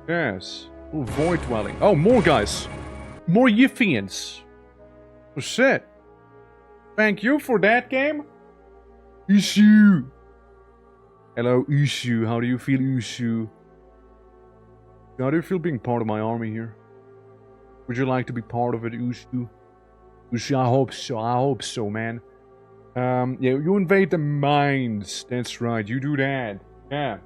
Yes. Oh, Void Dwelling. Oh, more guys. More Yithians. Oh shit. Thank you for that game. Ushu. Hello, Ushu. How do you feel, Ushu? How do you feel being part of my army here? Would you like to be part of it, Ushu? Ushu, I hope so. I hope so, man. Yeah, you invade the mines. That's right. You do that. Yeah.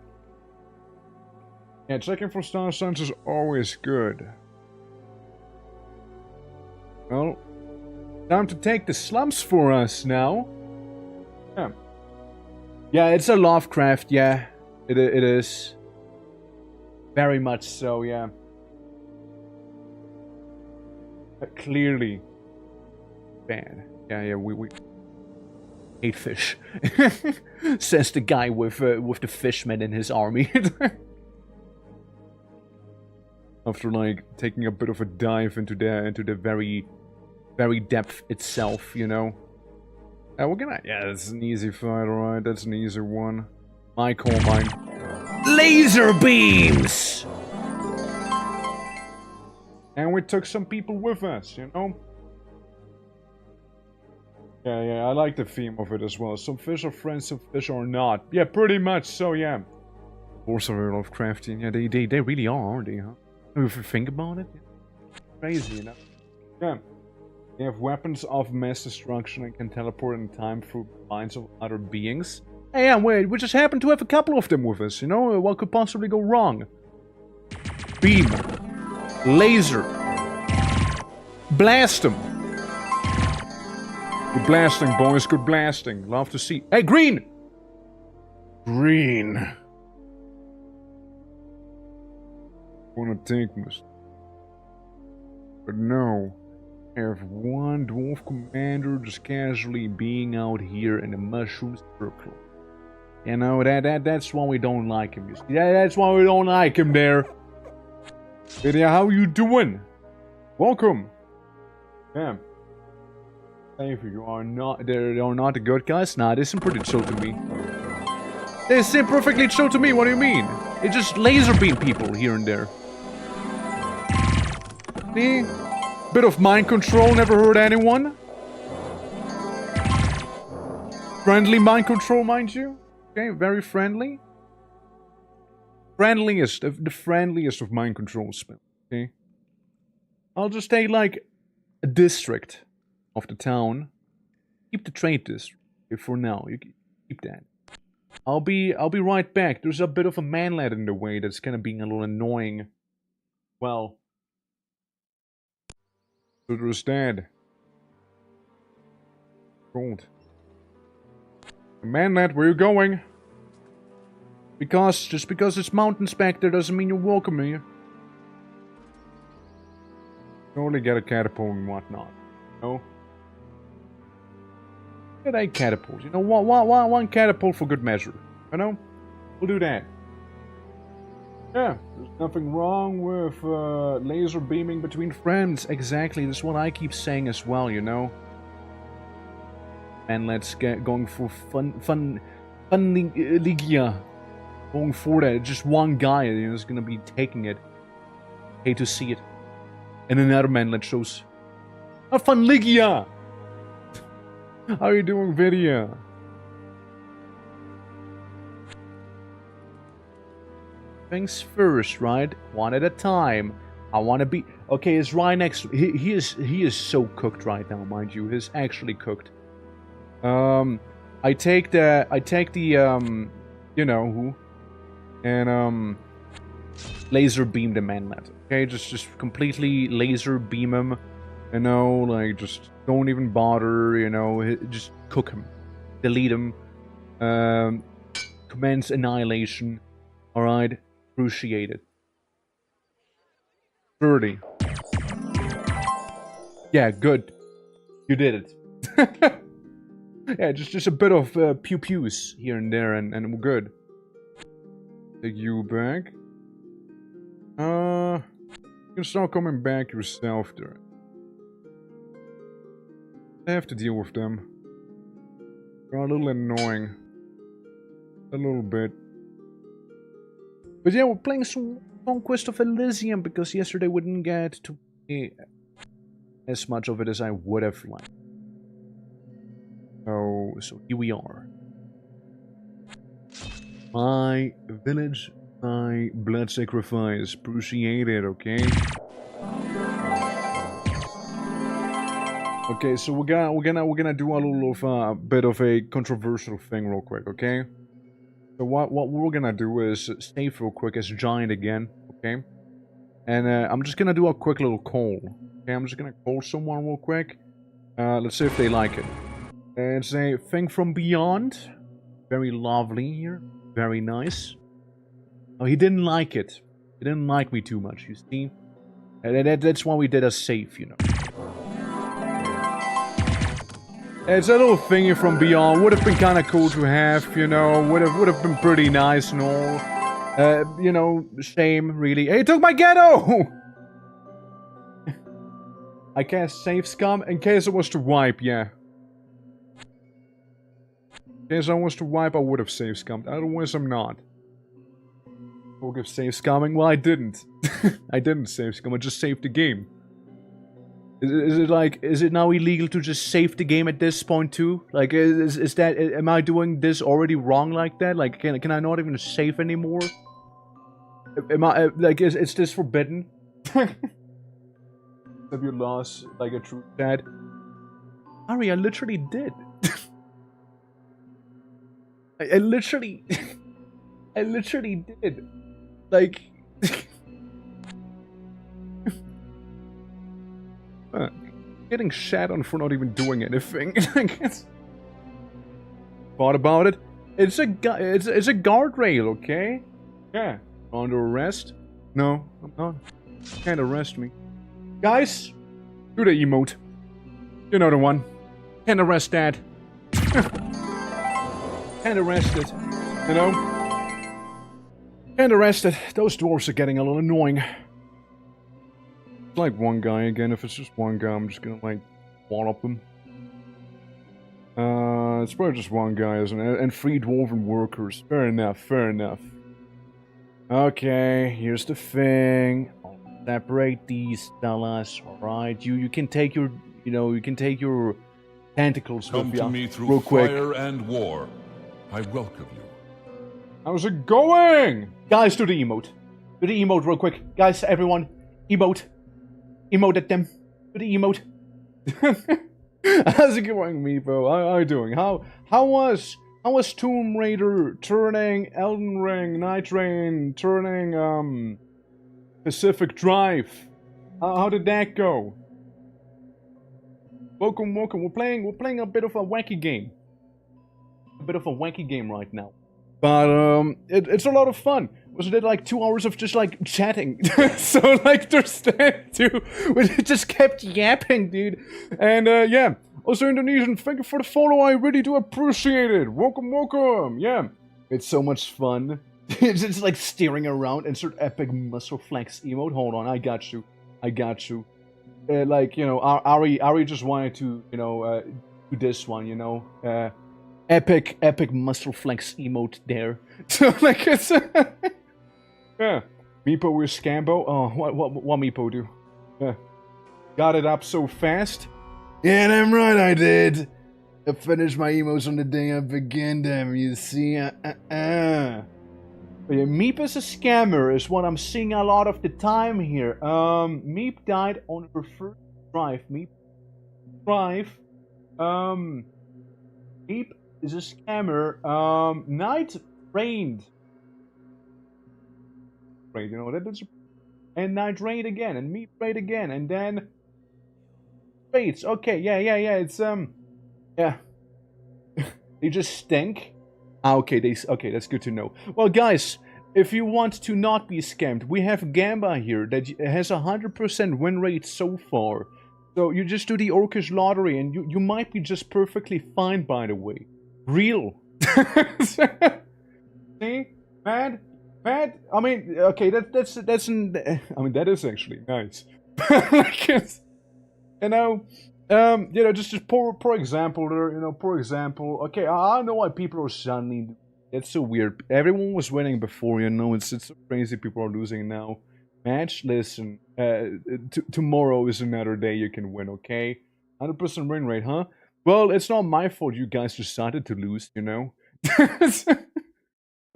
Yeah, checking for star signs is always good. Well, time to take the slums for us now. Yeah. Yeah, it's a Lovecraft, yeah. It is. Very much so, yeah. Clearly. Bad. Yeah, we hate fish. Says the guy with the fishmen in his army. After like taking a bit of a dive into the very depth itself, you know. We're gonna... Yeah, that's an easy fight, alright. That's an easy one. My call, mine. Laser beams! And we took some people with us, you know? Yeah, I like the theme of it as well. Some fish are friends, some fish are not. Yeah, pretty much so, yeah. Also very Lovecraftian. Yeah, they really are, aren't they, huh? If you think about it. Crazy, you know? Yeah. They have weapons of mass destruction and can teleport in time through minds of other beings. Hey, yeah, wait, we just happen to have a couple of them with us, you know? What could possibly go wrong? Beam. Laser. Blast them. Good blasting, boys. Good blasting. Love to see. Hey, green! Green. Wanna take this. But no. I have one dwarf commander just casually being out here in the mushroom circle. You know, that's why we don't like him. You see? That's why we don't like him there. Lydia, how you doing? Welcome. Yeah. Thank you. You are not. They are not the good guys. Nah, they seem pretty chill to me. They seem perfectly chill to me. What do you mean? They just laser beam people here and there. See? Bit of mind control, never hurt anyone. Friendly mind control, mind you. Okay, very friendly. Friendliest, the friendliest of mind control spells, okay? I'll just take, like, a district of the town. Keep the trade district, okay, for now. You keep that. I'll be right back. There's a bit of a manlet in the way that's kind of being a little annoying. Well, so there's that. Gold. Manlet, where you going? Just because it's mountains back there doesn't mean you're welcome here. You only get a catapult and whatnot. No? Get a catapult. You know, one catapult for good measure. You know? We'll do that. Yeah, there's nothing wrong with laser beaming between friends. Exactly, that's what I keep saying as well, you know? And let's get going for fun Ligia. Going for that. Just one guy, you know, is gonna be taking it. Hate to see it. And another manlet shows. A fun Ligia! How are you doing, video? Things first, right? One at a time. I want to be okay. Is right next? He is so cooked right now, mind you. He's actually cooked. I take the you know who, and laser beam the manlet. Okay, just completely laser beam him. You know, like just don't even bother. You know, just cook him, delete him. Commence annihilation. All right. Appreciate it. 30. Yeah, good. You did it. Yeah, just a bit of pew-pews here and there, and we're good. Take you back. You can start coming back yourself there. I have to deal with them. They're a little annoying. A little bit. But yeah, we're playing some Conquest of Elysium because yesterday we didn't get to play as much of it as I would have liked. So here we are. My village, my blood sacrifice. Appreciate it, okay? Okay, so we're gonna do a little of bit of a controversial thing real quick, okay? So what we're gonna do is save real quick as Giant again, okay? And I'm just gonna do a quick little call. Okay, I'm just gonna call someone real quick. Let's see if they like it. It's a thing from beyond. Very lovely here. Very nice. Oh, he didn't like it. He didn't like me too much, you see? And that's why we did a save, you know. It's a little thingy from beyond. Would have been kind of cool to have, you know. Would have been pretty nice and all. You know, shame, really. Hey, he took my ghetto! I cast save scum in case it was to wipe, yeah. In case I was to wipe, I would have save scummed. Otherwise, I'm not. Talk of save scumming? Well, I didn't. I didn't save scum. I just saved the game. Is it now illegal to just save the game at this point too? Like, is that, am I doing this already wrong like that? Like, can I not even save anymore? Am I, like, is this forbidden? Have you lost, like, a true dad? Harry, I literally did. I literally, I literally did. Like... Getting shat on for not even doing anything. Thought about it. It's a guardrail, okay? Yeah. Under arrest? No, I'm not. Can't arrest me. Guys, do the emote. You know the one. Can't arrest that. Can't arrest it. You know? Can't arrest it. Those dwarves are getting a little annoying. It's like one guy again. If it's just one guy, I'm just gonna like wallop them. It's probably just one guy, isn't it? And 3 dwarven workers. Fair enough, fair enough. Okay, here's the thing. Separate these fellas, alright? You can take your, you can take your tentacles Come with to you me through real quick. fire and war. I welcome you. How's it going? Guys, do the emote. Do the emote real quick. Guys, everyone, emote. Emote at them. Do the emote. How's it going, Meepo? How are you doing? How was Tomb Raider turning Elden Ring, Night Rain turning Pacific Drive? How did that go? Welcome. We're playing a bit of a wacky game. A bit of a wacky game right now. But it's a lot of fun. Was it like 2 hours of just like chatting? So like there's that too. We just kept yapping, dude. And yeah. Also Indonesian, thank you for the follow. I really do appreciate it. Welcome. Yeah. It's so much fun. It's just like steering around. Insert epic muscle flex emote. Hold on, I got you. Like, Ari just wanted to, do this one, epic muscle flex emote there. So like it's yeah. Meepo with Scambo. Oh, what Meepo do? Yeah. Got it up so fast. Yeah, damn right I did. I finished my emotes on the day I began them, you see. But yeah, Meep is a scammer is what I'm seeing a lot of the time here. Meep died on her first drive. Meep is a scammer. Night rained. Right, that's. And Night rained again, and Meep rained again, and then. Rates. Okay, yeah. It's yeah. They just stink. Okay, that's good to know. Well, guys, if you want to not be scammed, we have Gamba here that has 100% win rate so far. So you just do the Orcish lottery, and you might be just perfectly fine. By the way, real. See, mad. I mean, okay, that's that is actually nice. Just poor example there, poor example. Okay, I don't know why people are suddenly. It's so weird. Everyone was winning before, it's so crazy people are losing now. Match, listen, tomorrow is another day you can win, okay? 100% win rate, huh? Well, it's not my fault you guys decided to lose, But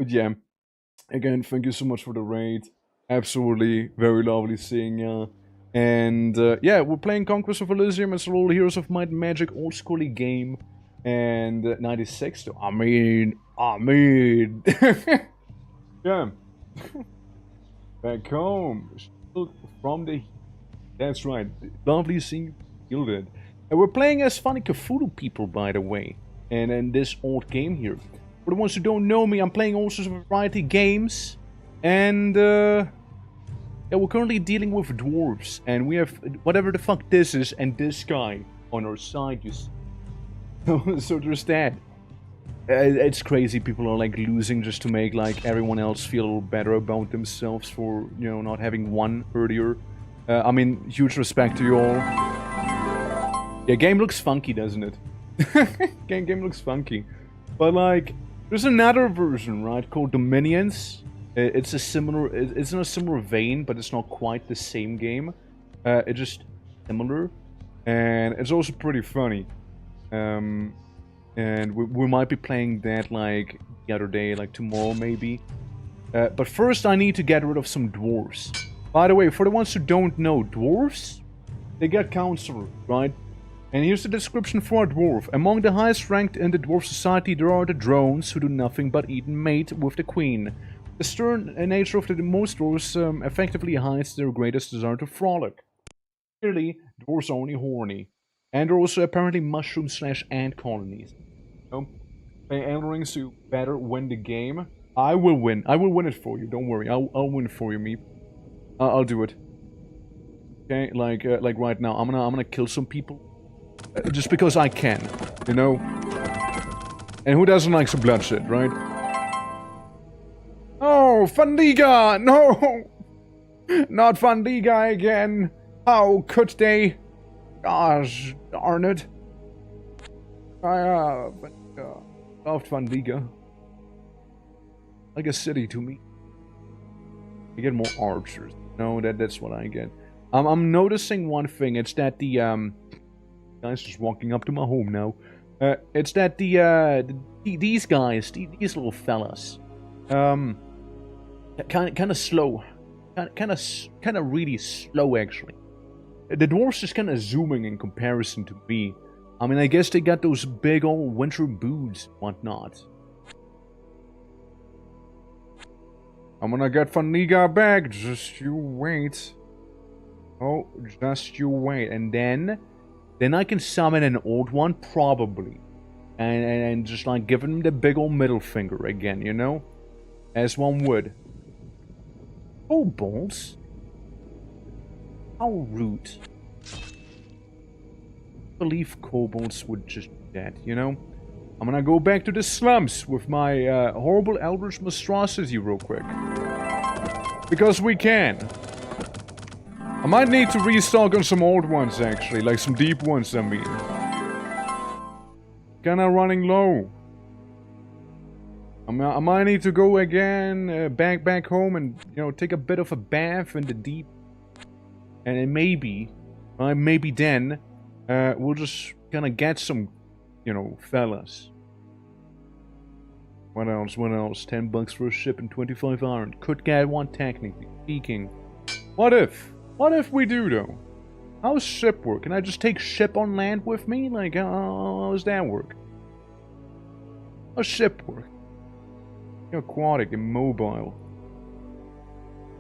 yeah, again, thank you so much for the raid. Absolutely, very lovely seeing ya. And yeah, we're playing Conquest of Elysium. It's a little Heroes of Might and Magic old schooly game. And 96 though. I mean. Yeah. Back home. From the. That's right. Lovely seeing you fielded. And we're playing as funny Cthulhu people, by the way. And in this old game here. For the ones who don't know me, I'm playing all sorts of variety games. And yeah, we're currently dealing with dwarves, and we have whatever the fuck this is, and this guy on our side, you see. So there's that. It's crazy, people are like losing just to make like everyone else feel a little better about themselves for, not having won earlier. I mean, huge respect to you all. Yeah, game looks funky, doesn't it? game looks funky. But like, there's another version, right, called Dominions. It's in a similar vein, but it's not quite the same game. It's just similar, and it's also pretty funny. And we might be playing that like the other day, like tomorrow maybe. But first I need to get rid of some dwarves. By the way, for the ones who don't know, dwarves, they get counselor, right? And here's the description for a dwarf. Among the highest ranked in the dwarf society, there are the drones who do nothing but eat and mate with the queen. The stern nature of the most dwarves effectively hides their greatest desire to frolic. Clearly, dwarves are only horny. And there are also apparently mushroom/ant colonies. Play Elden Ring so you better win the game. I will win. I will win it for you. Don't worry. I'll win it for you, Meep. I'll do it. Okay, like right now, I'm gonna kill some people, just because I can, And who doesn't like some bloodshed, right? Oh, Fandiga! No! Not Fandiga again! How could they? Gosh darn it. I loved Fandiga. Like a city to me. You get more archers. No, that's what I get. I'm noticing one thing. It's that the guys just walking up to my home now. It's that these guys, these little fellas, kind of slow, kind of really slow actually. The dwarves just kind of zooming in comparison to me. I mean, I guess they got those big old winter boots and whatnot. I'm gonna get Faniga back, just you wait. Oh, just you wait. And then I can summon an old one, probably. And just like give him the big old middle finger again, you know? As one would. Oh, balls. How rude. I believe kobolds would just do that, you know? I'm gonna go back to the slums with my horrible eldritch monstrosity real quick. Because we can. I might need to restock on some old ones actually, like some deep ones I mean. Kinda running low. I might need to go again, back home and, you know, take a bit of a bath in the deep. And then maybe then, we'll just gonna get some, you know, fellas. What else? 10 bucks for a ship and 25 iron. Could get one technically speaking. What if we do though? How's ship work? Can I just take ship on land with me? Like, how does that work? How's ship work? Aquatic and mobile.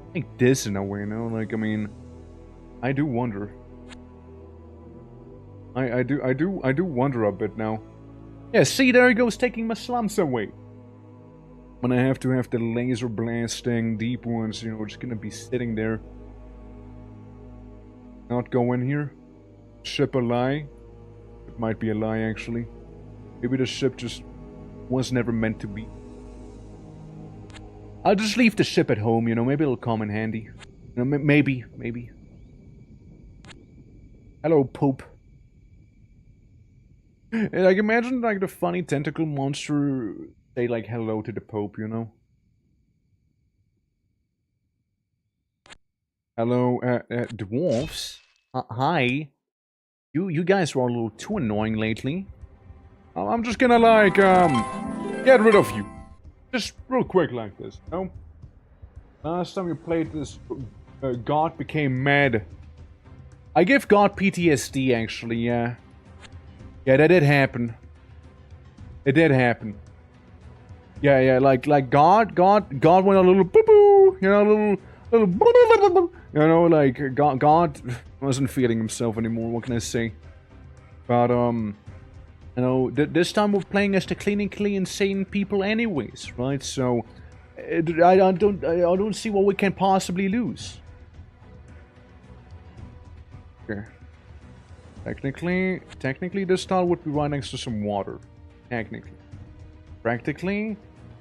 I think this in a way, no? Like, I mean, I do wonder. I do wonder a bit now. Yeah, see, there he goes, taking my slums away. When I have to have the laser blasting deep ones, you know, just gonna be sitting there. Not go in here. Ship a lie. It might be a lie, actually. Maybe the ship just was never meant to be. I'll just leave the ship at home, you know, maybe it'll come in handy. You know, maybe. Hello, Pope. Like, imagine, like, the funny tentacle monster say, like, hello to the Pope, you know? Hello, dwarves? Hi. You guys were a little too annoying lately. I'm just gonna, like, get rid of you. Just real quick like this, you know? Last time you played this, God became mad. I give God PTSD, actually, yeah. Yeah, that did happen. It did happen. Yeah, like God went a little boo-boo, you know, a little boo-boo, you know, like, God wasn't feeling himself anymore, what can I say? But, you know, this time we're playing as the clinically insane people anyways, right? So, I don't see what we can possibly lose. Okay. Technically this style would be right next to some water. Technically. Practically,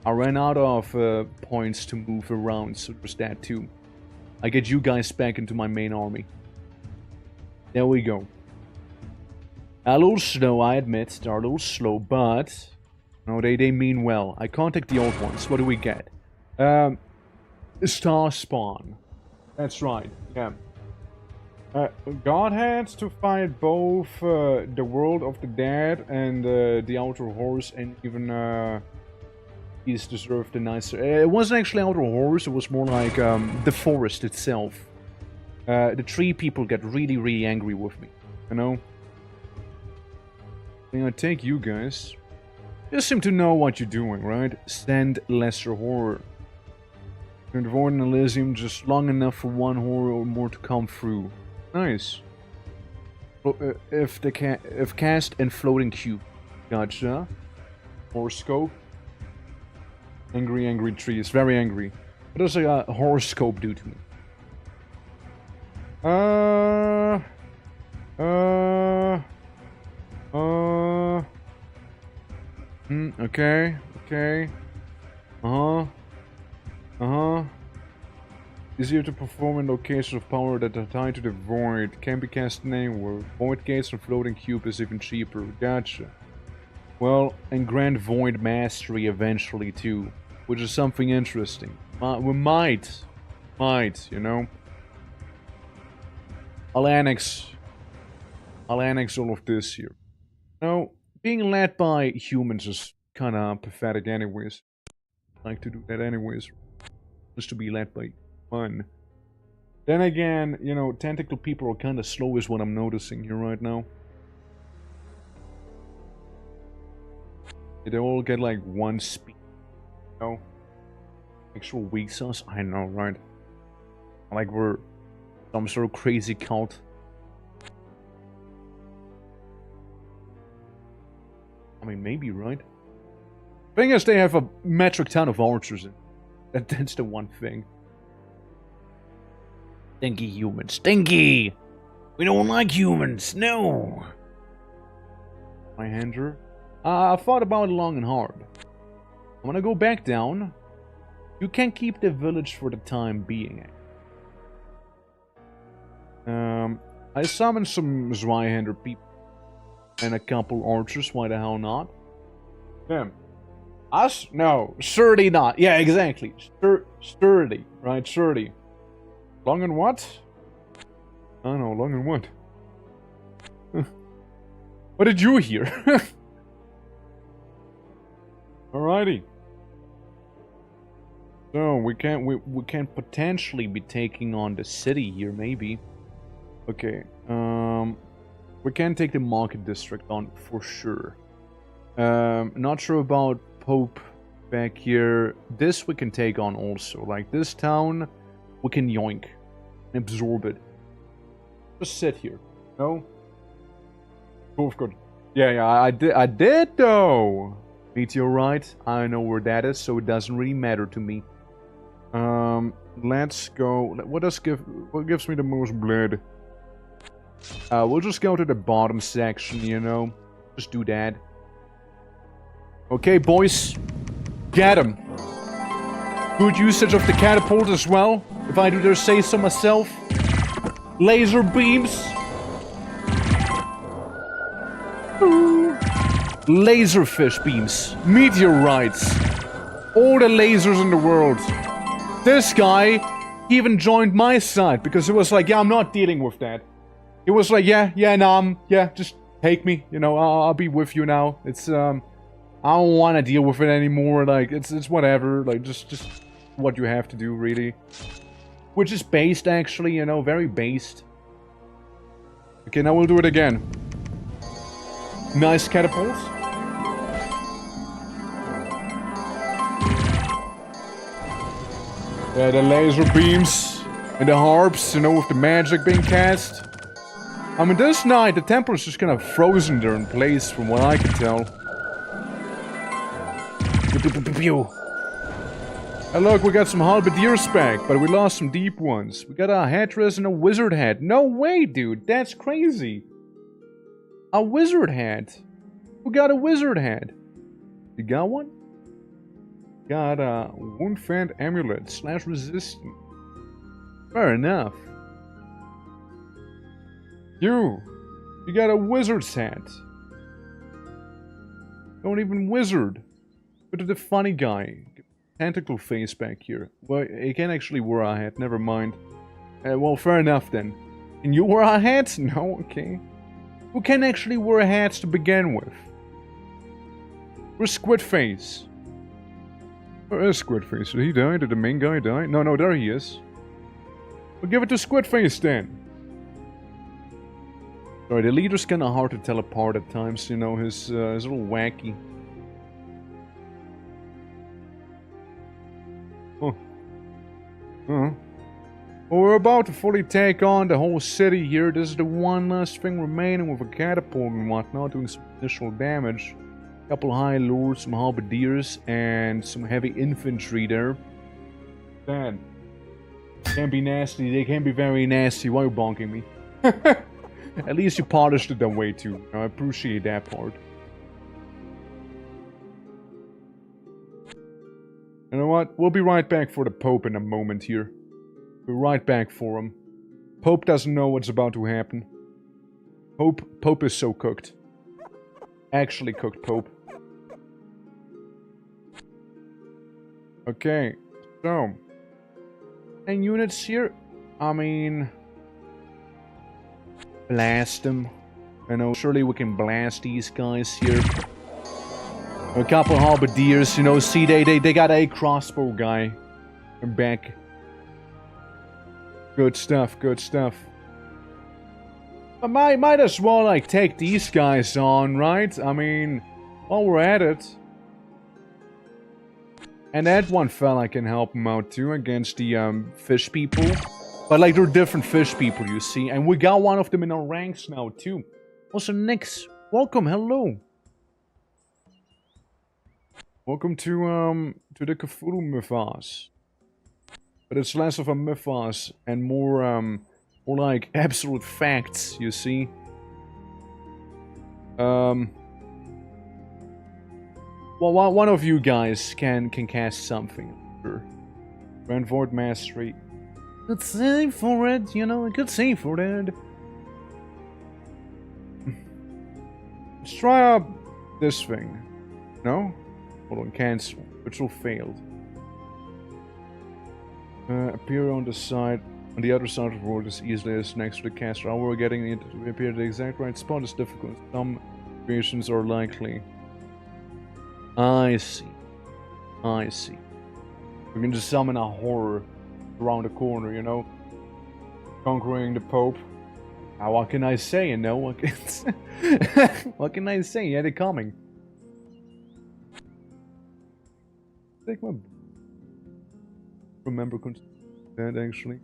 I ran out of points to move around, so there's that too. I get you guys back into my main army. There we go. A little slow, I admit. They're a little slow, but... No, they mean well. I contact the old ones. What do we get? Star spawn. That's right, yeah. God had to fight both the world of the dead and the outer horse, and even he's deserved a nicer... It wasn't actually outer horse, it was more like the forest itself. The tree people get really, really angry with me, you know? I take you guys. You seem to know what you're doing, right? Send lesser horror. You're avoiding Elysium just long enough for one horror or more to come through. Nice. If cast and floating cube. Gotcha. Horoscope. Angry trees. Very angry. What does a horoscope do to me? Okay. Easier to perform in locations of power that are tied to the void. Can be cast anywhere. Void gates and floating cube is even cheaper. Gotcha. Well, and grant void mastery eventually too, which is something interesting. We might, you know. I'll annex all of this here. Now, being led by humans is kinda pathetic anyways. I like to do that anyways. Just to be led by fun. Then again, you know, tentacle people are kinda slow is what I'm noticing here right now. They all get like one speed, you know? Actual weak sauce? I know, right? Like we're some sort of crazy cult. I mean, maybe, right? Thing is, they have a metric ton of archers in. That's the one thing. Stinky humans. Stinky! We don't like humans, no! My hander. I thought about it long and hard. I'm gonna go back down. You can keep the village for the time being. I summoned some Zweihander people. And a couple archers, why the hell not? Them. Us? No, sturdy not. Yeah, exactly. Sturdy, right? Sturdy. Long and what? I don't know, long and what? What did you hear? Alrighty. So we can potentially be taking on the city here, maybe. Okay. We can take the market district on for sure. Not sure about Pope back here. This we can take on also. Like this town, we can yoink and absorb it. Just sit here. No? Both good. Yeah, I did though. Meteorite. I know where that is, so it doesn't really matter to me. Let's go. What gives me the most blood? We'll just go to the bottom section, you know. Just do that. Okay, boys. Get him. Good usage of the catapult as well, if I do dare say so myself. Laser beams. Ooh. Laserfish beams. Meteorites. All the lasers in the world. This guy even joined my side because he was like, yeah, I'm not dealing with that. He was like, yeah, just take me, you know, I'll be with you now. It's, I don't want to deal with it anymore, like, it's whatever, like, just what you have to do, really. Which is based, actually, you know, very based. Okay, now we'll do it again. Nice catapults. Yeah, the laser beams and the harps, you know, with the magic being cast. I mean, this night, the temple is just kind of frozen there in place, from what I can tell. And look, we got some halberdiers back, but we lost some deep ones. We got a headdress and a wizard hat. No way, dude, that's crazy. A wizard hat? Who got a wizard hat? You got one? Got a wound-fend amulet / resistant. Fair enough. You got a wizard's hat. Don't even wizard. But the funny guy. Tentacle face back here. Well, he can actually wear a hat, never mind. Well, fair enough then. Can you wear a hat? No, okay. Who can actually wear hats to begin with? Where's Squid Face? Where's Squid Face? Did he die? Did the main guy die? No, there he is. We'll give it to Squid Face then. Sorry, the leader's kinda hard to tell apart at times, you know, he's a little wacky. Oh. Well, we're about to fully take on the whole city here. This is the one last thing remaining with a catapult and whatnot, doing some initial damage. A couple high lords, some halberdiers, and some heavy infantry there. Man, can be nasty. They can be very nasty. Why are you bonking me? At least you polished it that way too. I appreciate that part. You know what? We'll be right back for the Pope in a moment here. We're right back for him. Pope doesn't know what's about to happen. Pope is so cooked. Actually cooked Pope. Okay, so 10 units here. I mean, blast them. You know, surely we can blast these guys here. A couple halberdiers, you know, see, they got a crossbow guy. I'm back. Good stuff, good stuff. I might as well, like, take these guys on, right? I mean, while we're at it. And that one fella can help him out, too, against the, fish people. But, like, they're different fish people, you see. And we got one of them in our ranks now, too. Also, Nix, welcome, hello. Welcome to the Cthulhu Mythos. But it's less of a mythos and more like absolute facts, you see. Well, one of you guys can cast something. Sure. Brentford Mastery. Good save for it, you know, good save for it. Let's try out this thing. No? Hold on, cancel. Virtual failed. Appear on the side, on the other side of the world as easily as next to the caster. However, getting it to appear at the exact right spot is difficult. Some creations are likely. I see. I see. We can just summon a horror around the corner, you know? Conquering the Pope. Now, what can I say, you know? What can I say? Yeah, they're coming. Take my... Remember that actually.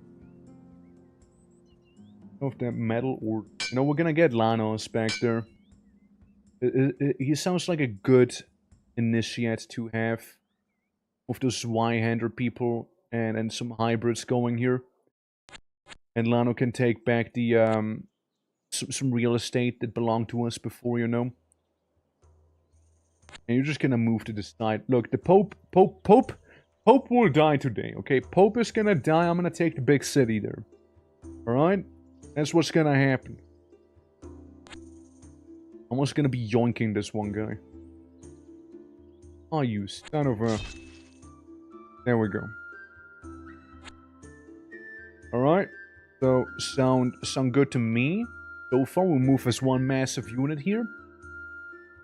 Of that metal or... You know, we're gonna get Lanos back there. He sounds like a good initiate to have. With those Y-hander people and some hybrids going here. And Lano can take back the some real estate that belonged to us before, you know. And you're just gonna move to the side. Look, the Pope will die today, okay? Pope is gonna die, I'm gonna take the big city there. Alright? That's what's gonna happen. I'm just gonna be yoinking this one guy. Oh, you son of a... There we go. Alright. So, sound good to me. So far, we'll move as one massive unit here.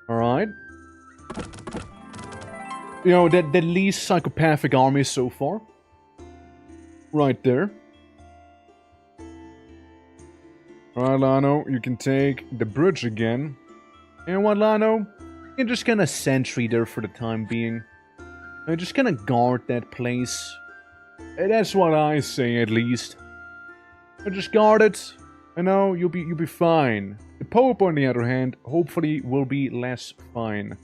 Alright. You know, the least psychopathic army so far. Right there. Alright, Lano, you can take the bridge again. And what, Lano? You're just gonna sentry there for the time being. You're just gonna guard that place. That's what I say, at least. Just guard it. You know, you'll be fine. The Pope, on the other hand, hopefully will be less fine.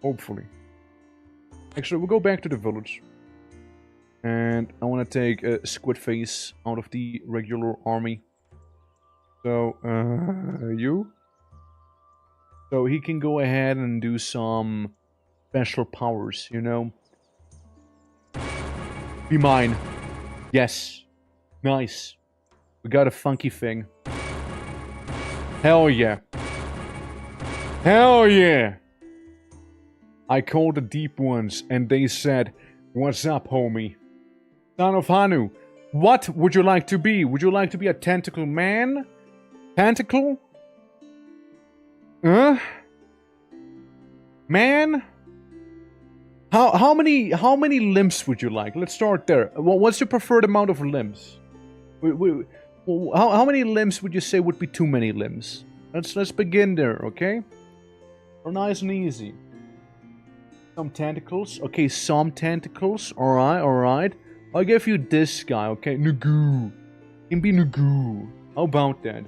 Hopefully. Actually, we'll go back to the village. And I want to take a Squid Face out of the regular army. So, you? So he can go ahead and do some special powers, you know? Be mine. Yes. Nice. We got a funky thing. Hell yeah. Hell yeah! I called the deep ones and they said, "What's up, homie? Son of Hanu, what would you like to be? Would you like to be a tentacle man? Tentacle? Huh? Man? How many limbs would you like? Let's start there. What's your preferred amount of limbs? How many limbs would you say would be too many limbs? Let's begin there, okay? Or nice and easy. Some tentacles. Okay, some tentacles. Alright, alright. I'll give you this guy, okay? Nugu. Can be Nugu. How about that?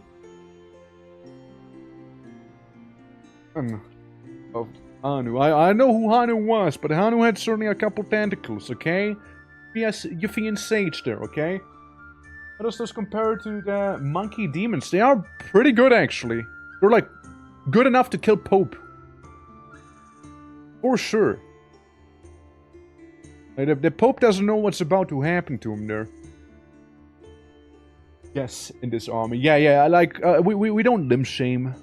Of Hanu. I know who Hanu was, but Hanu had certainly a couple tentacles, okay? Yes, Yuffie and Sage there, okay? How does this compare to the monkey demons? They are pretty good, actually. They're, like, good enough to kill Pope. For sure. Like, the Pope doesn't know what's about to happen to him there. Yes, in this army. Yeah, like, we don't limb shame.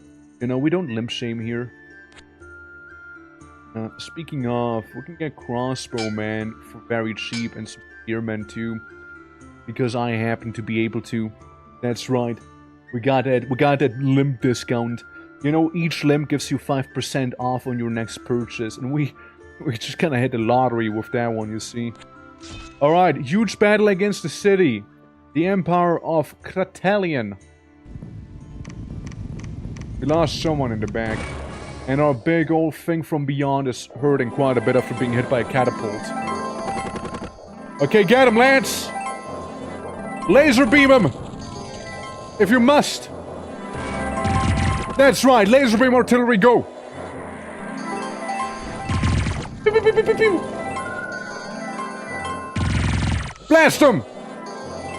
You know, we don't limb shame here. Speaking of, we can get crossbowmen for very cheap and some spearmen too. Because I happen to be able to. That's right. We got that limb discount. You know, each limb gives you 5% off on your next purchase, and we just kind of hit the lottery with that one, you see. Alright, huge battle against the city. The Empire of CHATTIN. We lost someone in the back. And our big old thing from beyond is hurting quite a bit after being hit by a catapult. Okay, get him, Lance! Laser beam him! If you must! That's right, laser beam artillery, go! Pew, pew, pew, pew, pew, pew. Blast him!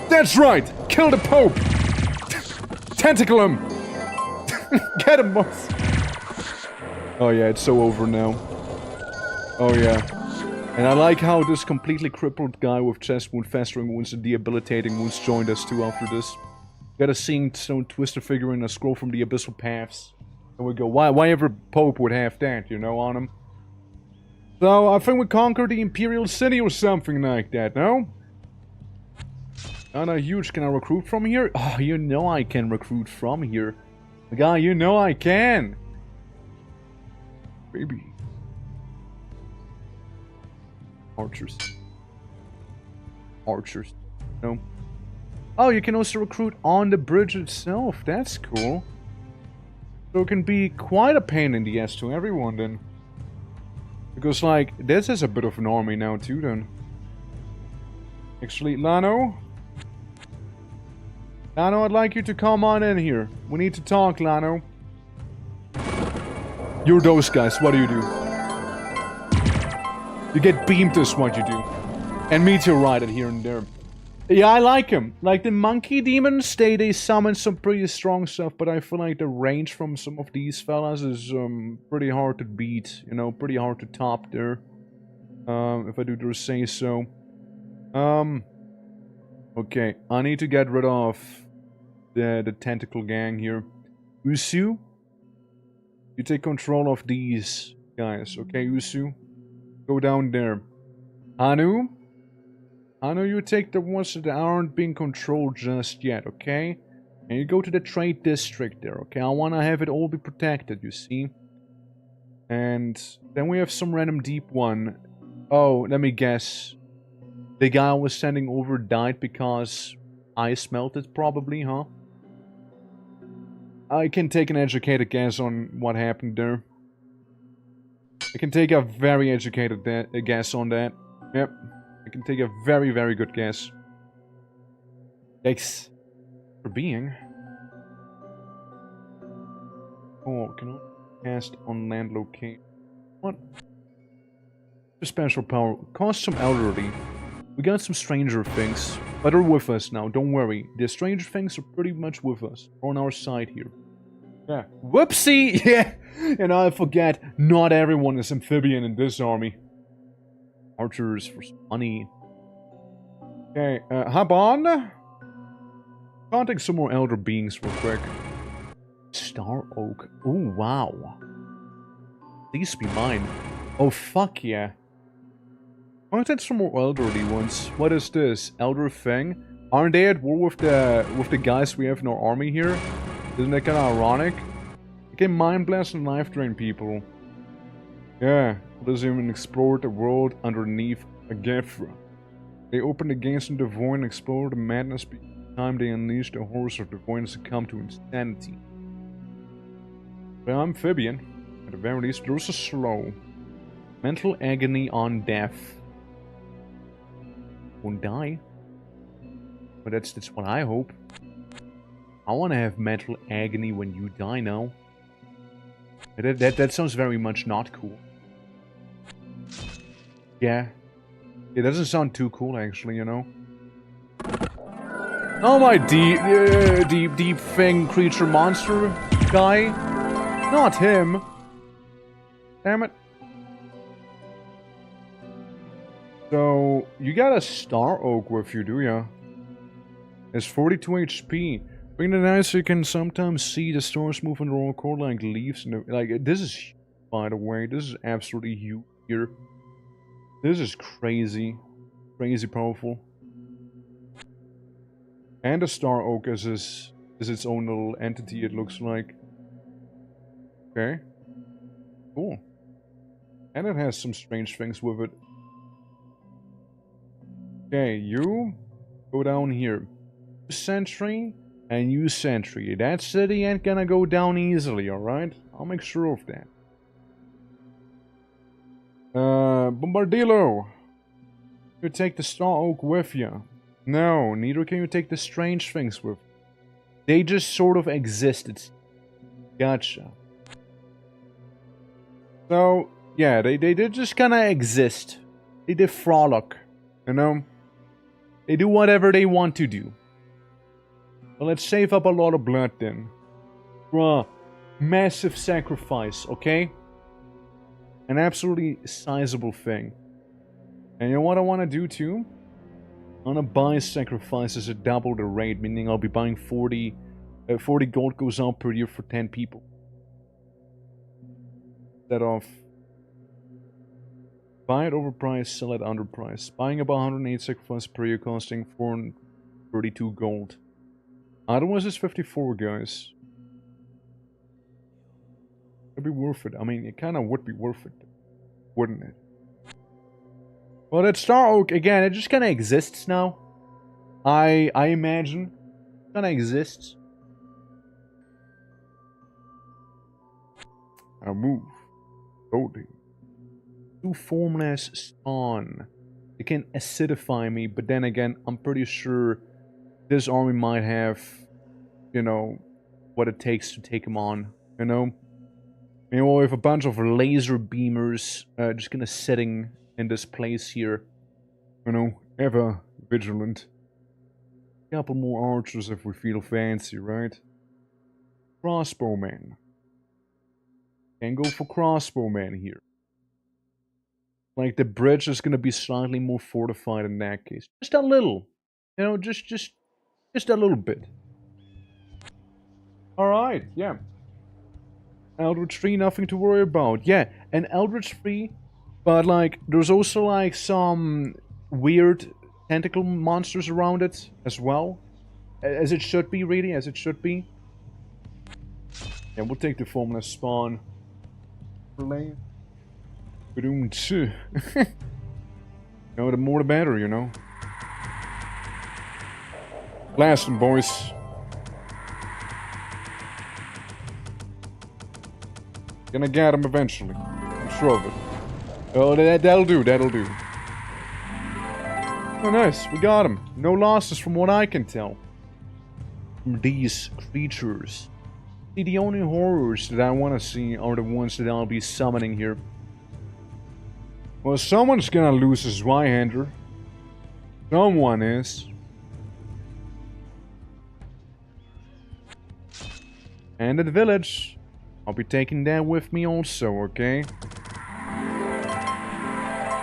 That's right! Kill the Pope! Tentacle him! Get him, boss! Oh yeah, it's so over now. Oh yeah. And I like how this completely crippled guy with chest wound, festering wounds, and debilitating wounds joined us too after this. Got a seeing stone twister figure and a scroll from the abyssal paths. And we go, why ever Pope would have that, you know, on him? So, I think we conquered the Imperial City or something like that, no? Not huge. Can I recruit from here? Oh, you know I can recruit from here. Guy, you know I can. Baby. Archers. Archers. No. Oh, you can also recruit on the bridge itself. That's cool. So it can be quite a pain in the ass to everyone then. Because, like, this is a bit of an army now too then. Actually, Lano? Lano, I'd like you to come on in here. We need to talk, Lano. You're those guys, what do? You get beamed is what you do. And meteorited here and there. Yeah, I like him. Like the monkey demons, they summon some pretty strong stuff, but I feel like the range from some of these fellas is pretty hard to beat. You know, pretty hard to top there. If I do say so. Okay, I need to get rid of the tentacle gang here. Usu, you take control of these guys, okay, Usu? Go down there. Anu? Anu, you take the ones that aren't being controlled just yet, okay? And you go to the trade district there, okay? I want to have it all be protected, you see? And then we have some random deep one. Oh, let me guess. The guy I was sending over died because ice melted, probably, huh? I can take an educated guess on what happened there. I can take a very educated guess on that. Yep. I can take a very, very good guess. Yikes. For being. Oh, cannot cast on land locate. What? A special power. Cost some elderly. We got some stranger things. But they're with us now, don't worry. The stranger things are pretty much with us. On our side here. Yeah. Whoopsie! Yeah! And I forget, not everyone is amphibian in this army. Archers for some money. Okay, hop on. Contact some more elder beings real quick. Star Oak. Oh, wow. These be mine. Oh, fuck yeah. Contact some more elderly ones. What is this? Elder Thing? Aren't they at war with the guys we have in our army here? Isn't that kind of ironic? They can mind blast and life drain people. Yeah, let's even explore the world underneath a Gefra. They open the gates into the void and explore the madness each time they unleash the horrors of the void and succumb to insanity. Well, amphibian. At the very least, there's a slow. Mental agony on death. Won't die. But that's what I hope. I want to have mental agony when you die now. That sounds very much not cool. Yeah. It doesn't sound too cool, actually, you know. Oh, my deep thing creature monster guy. Not him. Damn it. So, you got a Star Oak with you, do ya? It's 42 HP. Being nice, so you can sometimes see the stars move on their own accord like leaves. And like, this is huge, by the way. This is absolutely huge here. This is crazy. Crazy powerful. And the Star Oak is his Is its own little entity, it looks like. Okay. Cool. And it has some strange things with it. Okay, you go down here. Sentry and use sentry. That city ain't gonna go down easily, alright? I'll make sure of that. Bombardillo! You take the Star Oak with you. No, neither can you take the strange things with you. They just sort of existed. Gotcha. So, yeah, they did just kinda exist. They did frolic, you know? They do whatever they want to do. Well, let's save up a lot of blood then. For a massive sacrifice, okay? An absolutely sizable thing. And you know what I want to do too? I want to buy sacrifices at double the rate, meaning I'll be buying 40 gold goes out per year for 10 people. Instead of buy it overpriced, sell it underpriced. Buying about 108 sacrifices per year costing 432 gold. Otherwise it's 54, guys. It'd be worth it. I mean, it kind of would be worth it, wouldn't it? Well, that Star Oak, again, it just kind of exists now. I imagine. It kind of exists. I'll move. Loading. Two formless spawn. It can acidify me, but then again, I'm pretty sure this army might have, you know, what it takes to take him on, you know? You know, we have a bunch of laser beamers just kind of sitting in this place here. You know, ever vigilant. A couple more archers if we feel fancy, right? Crossbowman. Can go for crossbowman here. Like, the bridge is gonna be slightly more fortified in that case. Just a little. You know, just a little bit. Alright, yeah. Eldritch 3, nothing to worry about. Yeah, an Eldritch 3, but like, there's also like some weird tentacle monsters around it as well. As it should be, really, as it should be. Yeah, we'll take the formless spawn. Play. No, the more the better, you know. Blast them, boys. Gonna get him eventually. I'm sure of it. Oh, that'll do, that'll do. Oh, nice. We got him. No losses from what I can tell. From these creatures. See, the only horrors that I want to see are the ones that I'll be summoning here. Well, someone's gonna lose his Zweihander. Someone is. And the village. I'll be taking that with me also, okay?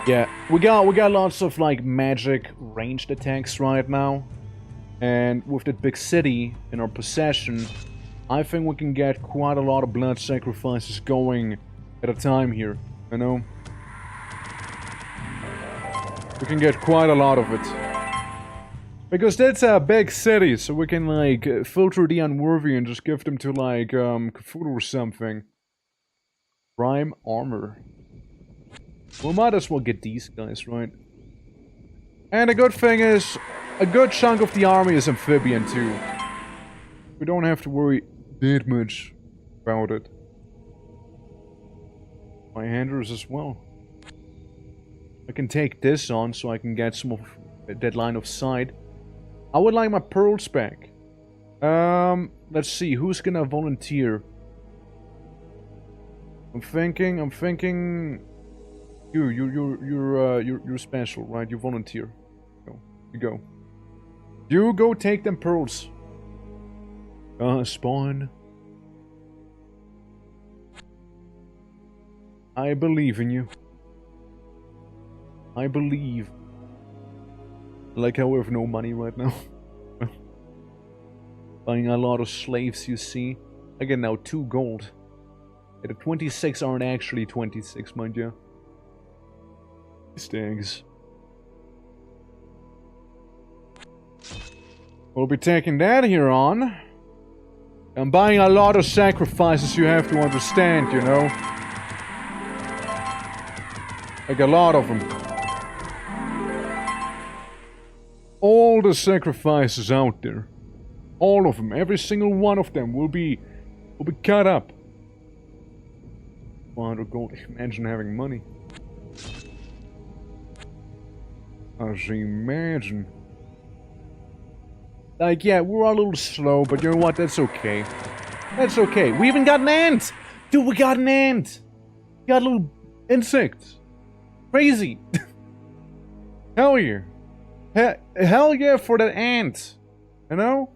Yeah, we got lots of like magic ranged attacks right now. And with that big city in our possession, I think we can get quite a lot of blood sacrifices going at a time here, you know? We can get quite a lot of it. Because that's a big city, so we can, like, filter the unworthy and just give them to, like, Cthulhu or something. Prime armor. We might as well get these guys, right? And the good thing is, a good chunk of the army is amphibian, too. We don't have to worry that much about it. My handers as well. I can take this on so I can get some of that line of sight. I would like my pearls back. Let's see, who's gonna volunteer? I'm thinking... You're special, right? You volunteer. You go. You go take them pearls. Spawn. I believe in you. I believe. Like how we have no money right now. Buying a lot of slaves, you see. I get now 2 gold. Yeah, the 26 aren't actually 26, mind you. Stags. We'll be taking that here on. I'm buying a lot of sacrifices, you have to understand, you know? Like a lot of them. All the sacrifices out there. All of them. Every single one of them will be cut up. 400 gold. Imagine having money. As imagine. Like, yeah, we're a little slow, but you know what? That's okay. That's okay. We even got an ant! Dude, we got an ant! We got a little insect. Crazy. Hell yeah. Hell yeah for that ant. You know?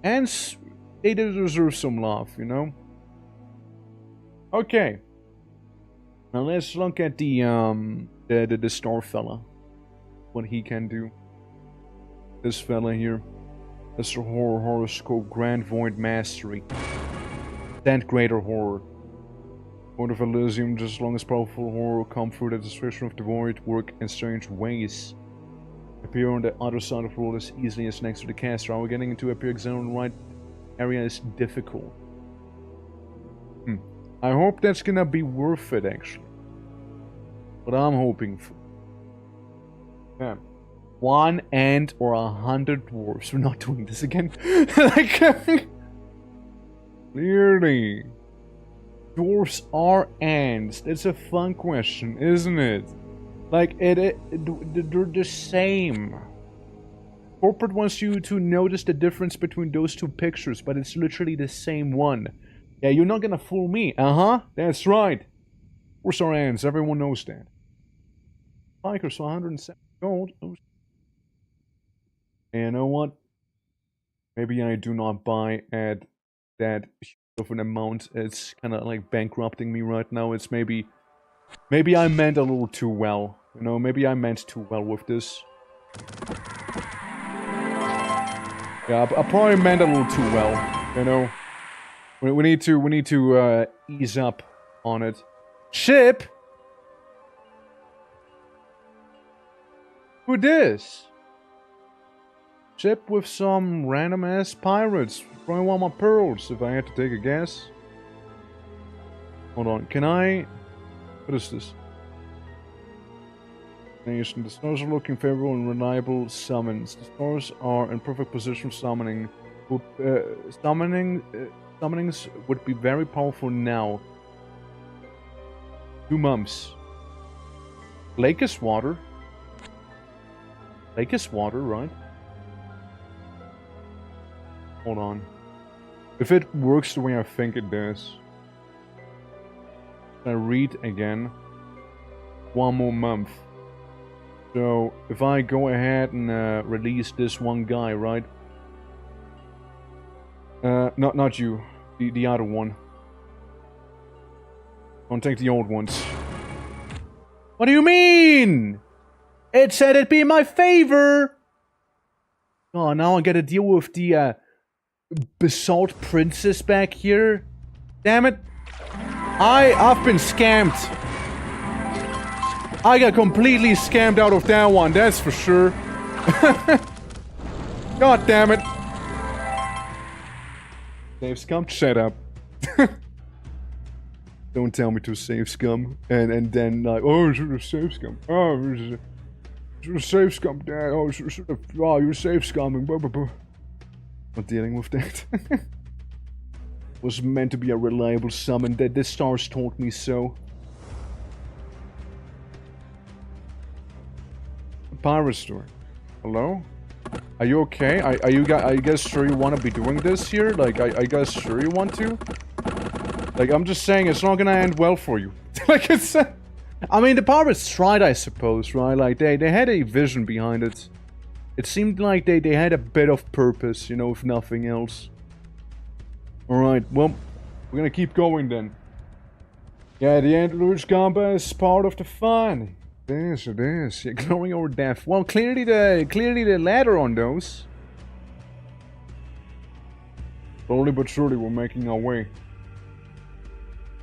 Ants, they deserve some love, you know? Okay. Now let's look at the star fella. What he can do. This fella here. Mr. Horror Horoscope Grand Void Mastery. Stand Greater Horror. Void of Elysium, just as long as powerful horror come through the destruction of the void, work in strange ways. Appear on the other side of the world as easily as next to the caster. However, getting into Appear Zone in the right area is difficult. I hope that's gonna be worth it, actually. What I'm hoping for. Yeah. 1 ant or 100 dwarves. We're not doing this again. Like, clearly. Dwarves are ants. That's a fun question, isn't it? Like, they're the same. Corporate wants you to notice the difference between those two pictures, but it's literally the same one. Yeah, you're not gonna fool me. That's right. Dwarves are ants. Everyone knows that. Bikers, 107 gold. Oh, and you know what? Maybe I do not buy at that huge of an amount. It's kind of like bankrupting me right now. It's maybe I meant a little too well. You know, maybe I meant too well with this. Yeah, I probably meant a little too well. You know, we need to ease up on it. Ship. Who this? Ship with some random ass pirates. Probably want my pearls if I had to take a guess. Hold on, can I... What is this? Nation. The stars are looking favorable and reliable summons. The stars are in perfect position for summoning. Summonings would be very powerful now. 2 months. Lake is water. Lake is water, right? Hold on. If it works the way I think it does. I read again. 1 more month. So, if I go ahead and release this one guy, right? Not you. The other one. Don't take the old ones. What do you mean? It said it'd be in my favor! Oh, now I gotta deal with the Basalt Princess back here. Damn it. I've been scammed. I got completely scammed out of that one, that's for sure. God damn it. Save scum, shut up. Don't tell me to save scum. And then like, oh, you're save scum. Oh, you're save scum, Dad. Oh, you're save scumming. Not dealing with that. Was meant to be a reliable summon. That the stars told me so. Pirate store. Hello? Are you okay? Are you guys sure you want to be doing this here? Like, are you guys sure you want to? Like, I'm just saying, it's not gonna end well for you. Like, it's... I mean, the pirates tried, I suppose, right? Like, they had a vision behind it. It seemed like they had a bit of purpose, you know, if nothing else. Alright, well, we're gonna keep going then. Yeah, the Antler's combat is part of the fun. It is. Ignoring our death. Well, clearly the ladder on those. Slowly but surely we're making our way.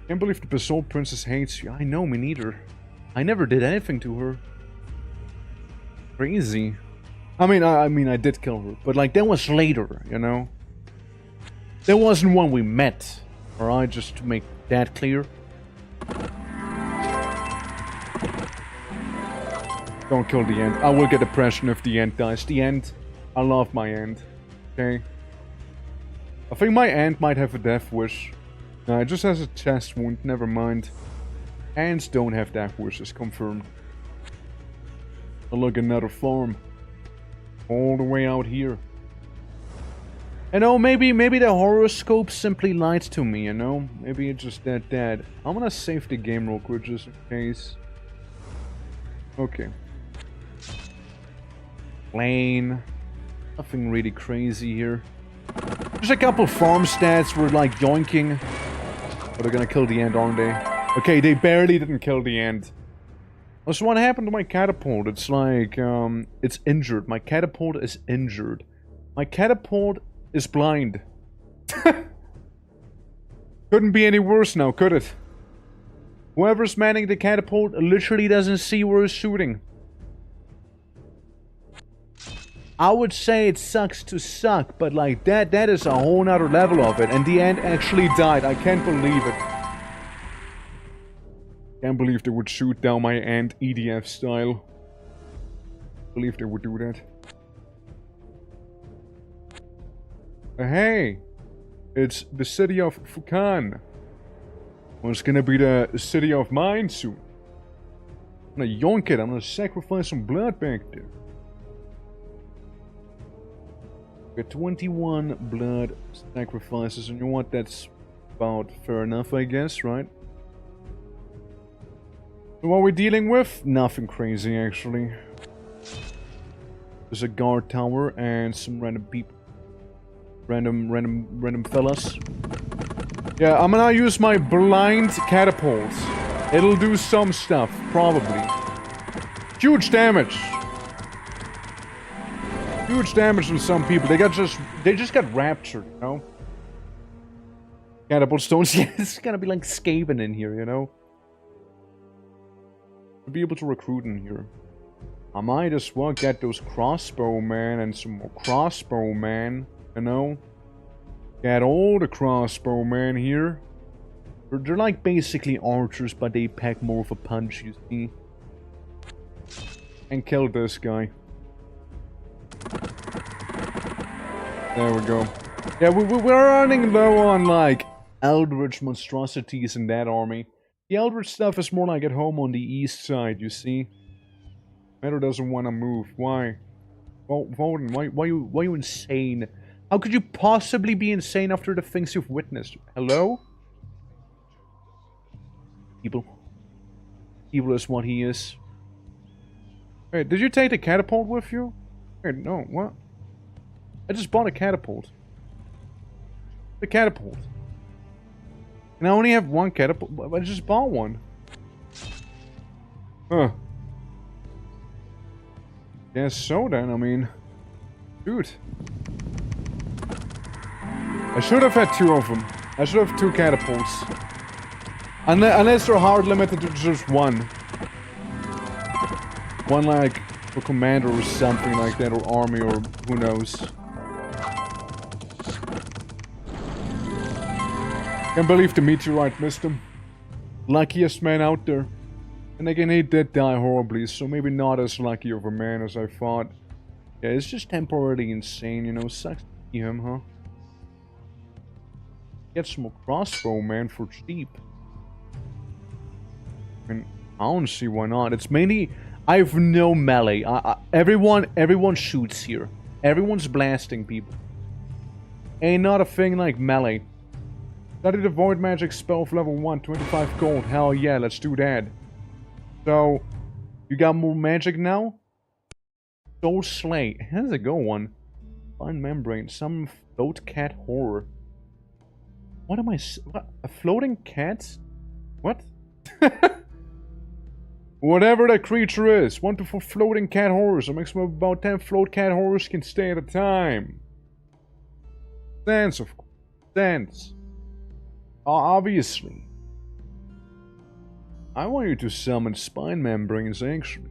Can't believe the Basalt Princess hates you. I know, me neither. I never did anything to her. Crazy. I mean, I did kill her, but like that was later, you know. There wasn't one we met. Alright, just to make that clear. Don't kill the End. I will get depression if the End dies. The End. I love my End. Okay. I think my End might have a death wish. No, it just has a chest wound. Never mind. Ants don't have death wishes. Confirmed. Oh, look, another farm. All the way out here. You know, maybe the horoscope simply lied to me, you know? Maybe it's just that. I'm gonna save the game real quick just in case. Okay. Plain. Nothing really crazy here. Just a couple farm stats were like yoinking. But they're gonna kill the End, aren't they? Okay, they barely didn't kill the End. So what happened to my catapult? It's like, it's injured. My catapult is injured. My catapult is blind. Couldn't be any worse now, could it? Whoever's manning the catapult literally doesn't see where it's shooting. I would say it sucks to suck, but like that is a whole nother level of it. And the End actually died. I can't believe it. Can't believe they would shoot down my End EDF style. Believe they would do that. Hey, it's the city of Fukan. Well, it's gonna be the city of mine soon. I'm gonna yoink it. I'm gonna sacrifice some blood back there. Got 21 blood sacrifices, and you know what? That's about fair enough, I guess, right? So what we're dealing with? Nothing crazy, actually. There's a guard tower and some random people. Random fellas. Yeah, I'm gonna use my blind catapult. It'll do some stuff, probably. Huge damage. Huge damage on some people. They just got raptured, you know? Catapult stones. Yeah, it's gonna be like Skaven in here, you know? To be able to recruit in here. I might as well get those crossbowmen and some more crossbowmen, you know? Get all the crossbowmen here. They're like basically archers, but they pack more of a punch, you see? And kill this guy. There we go. Yeah, we're running low on, like, eldritch monstrosities in that army. The eldritch stuff is more like at home on the east side, you see? Meadow doesn't want to move. Why? Well, Voden, why you insane? How could you possibly be insane after the things you've witnessed? Hello? Evil. Evil is what he is. Wait, did you take the catapult with you? Wait, no, what? I just bought a catapult. The catapult. And I only have one catapult. I just bought one. Huh. Guess so then, I mean. Dude. I should have had two of them. I should have two catapults. Unless they're hard limited to just one. One like for commander or something like that, or army, or who knows. Can't believe the meteorite missed him. Luckiest man out there. And again, he did die horribly, so maybe not as lucky of a man as I thought. Yeah, it's just temporarily insane, you know. Sucks to see him, huh? Get some more crossbow, man, for cheap. I mean, I don't see why not. It's mainly... I have no melee. Everyone shoots here. Everyone's blasting people. Ain't not a thing like melee. Study the void magic spell for level 1, 25 gold. Hell yeah, let's do that. So, you got more magic now? Soul Slay. How does it go on? Fine membrane. Some float cat horror. What am I... What? A floating cat? What? Whatever that creature is. 1 to 4 floating cat horrors. A maximum of about 10 float cat horrors can stay at a time. Dance, of course. Dance. Obviously. I want you to summon spine membranes, actually.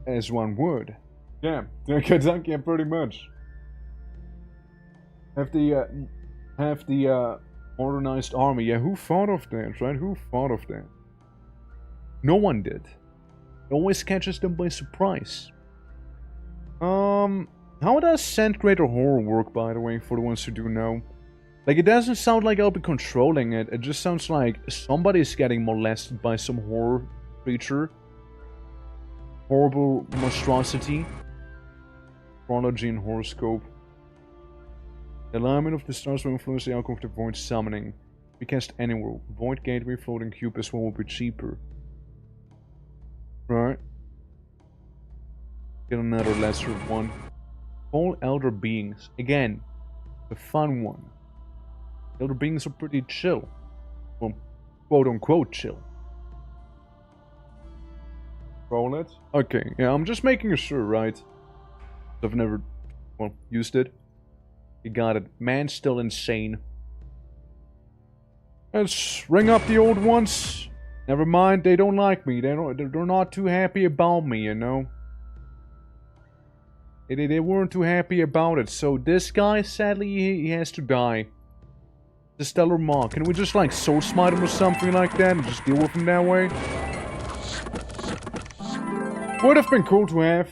As one would. Yeah, yeah, pretty much. Have the modernized army. Yeah, who thought of that, right? Who thought of that? No one did. It always catches them by surprise. How does centigrade horror work, by the way, for the ones who do know? Like, it doesn't sound like I'll be controlling it. It just sounds like somebody's getting molested by some horror creature. Horrible monstrosity. Astrology and horoscope. The alignment of the stars will influence the outcome of the void summoning. We cast anywhere. Void gateway floating cube as well will be cheaper. Right. Get another lesser one. All elder beings. Again, the fun one. Elder beings are pretty chill. Well, quote unquote chill. Roll it. Okay, yeah, I'm just making sure, right? I've never, well, used it. You got it. Man's still insane. Let's ring up the old ones. Never mind, they don't like me. They're not too happy about me, you know. They weren't too happy about it. So this guy, sadly, he has to die. The Stellar Maw. Can we just like soul smite him or something like that and just deal with him that way? Would have been cool to have.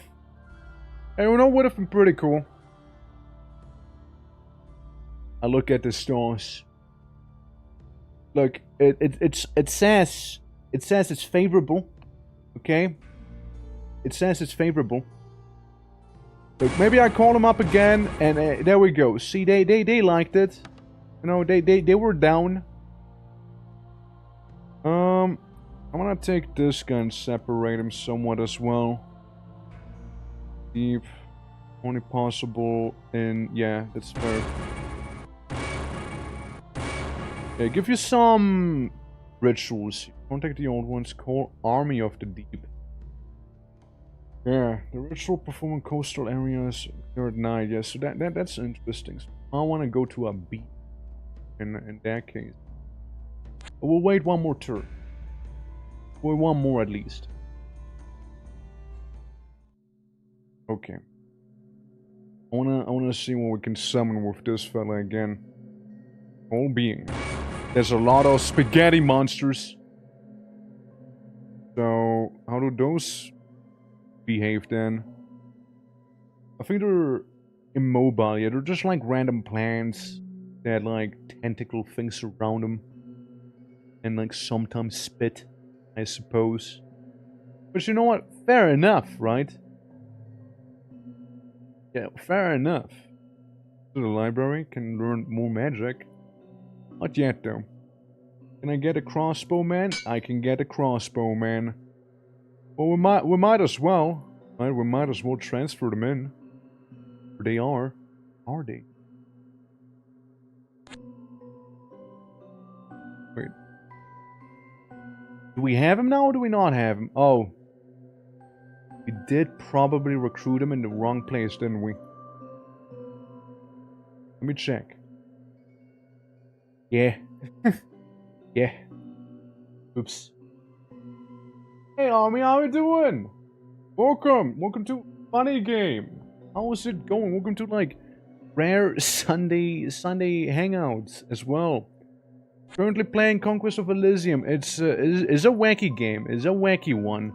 Hey, you know, would have been pretty cool. I look at the stars. Look, it says it's favorable. Okay? It says it's favorable. Look, maybe I call them up again and there we go. See, they liked it. You know, they were down. I'm gonna take this guy and separate him somewhat as well. Deep, only possible in, yeah, that's fair. Yeah, give you some rituals. Contact the old ones. Call Army of the Deep. Yeah, the ritual perform in coastal areas at night. Yeah, so that's interesting. So I want to go to a beach. In that case, we'll wait one more turn. Or one more at least. Okay. I wanna see what we can summon with this fella again. All being. There's a lot of spaghetti monsters. So how do those behave then? I think they're immobile. Yeah, they're just like random plants that like tentacle things around them, and like sometimes spit, I suppose. But you know what? Fair enough, right? Yeah, fair enough. To the library, can learn more magic. Not yet though. Can I get a crossbow man? I can get a crossbow man. Well, we might as well, right? We might as well transfer them in. Where they are they? Wait. Do we have him now or do we not have him? Oh. We did probably recruit him in the wrong place, didn't we? Let me check. Yeah. Yeah. Oops. Hey Army, how you doing? Welcome to Funny Game. How is it going? Welcome to like rare Sunday hangouts as well. Currently playing Conquest of Elysium. It's a wacky game. It's a wacky one,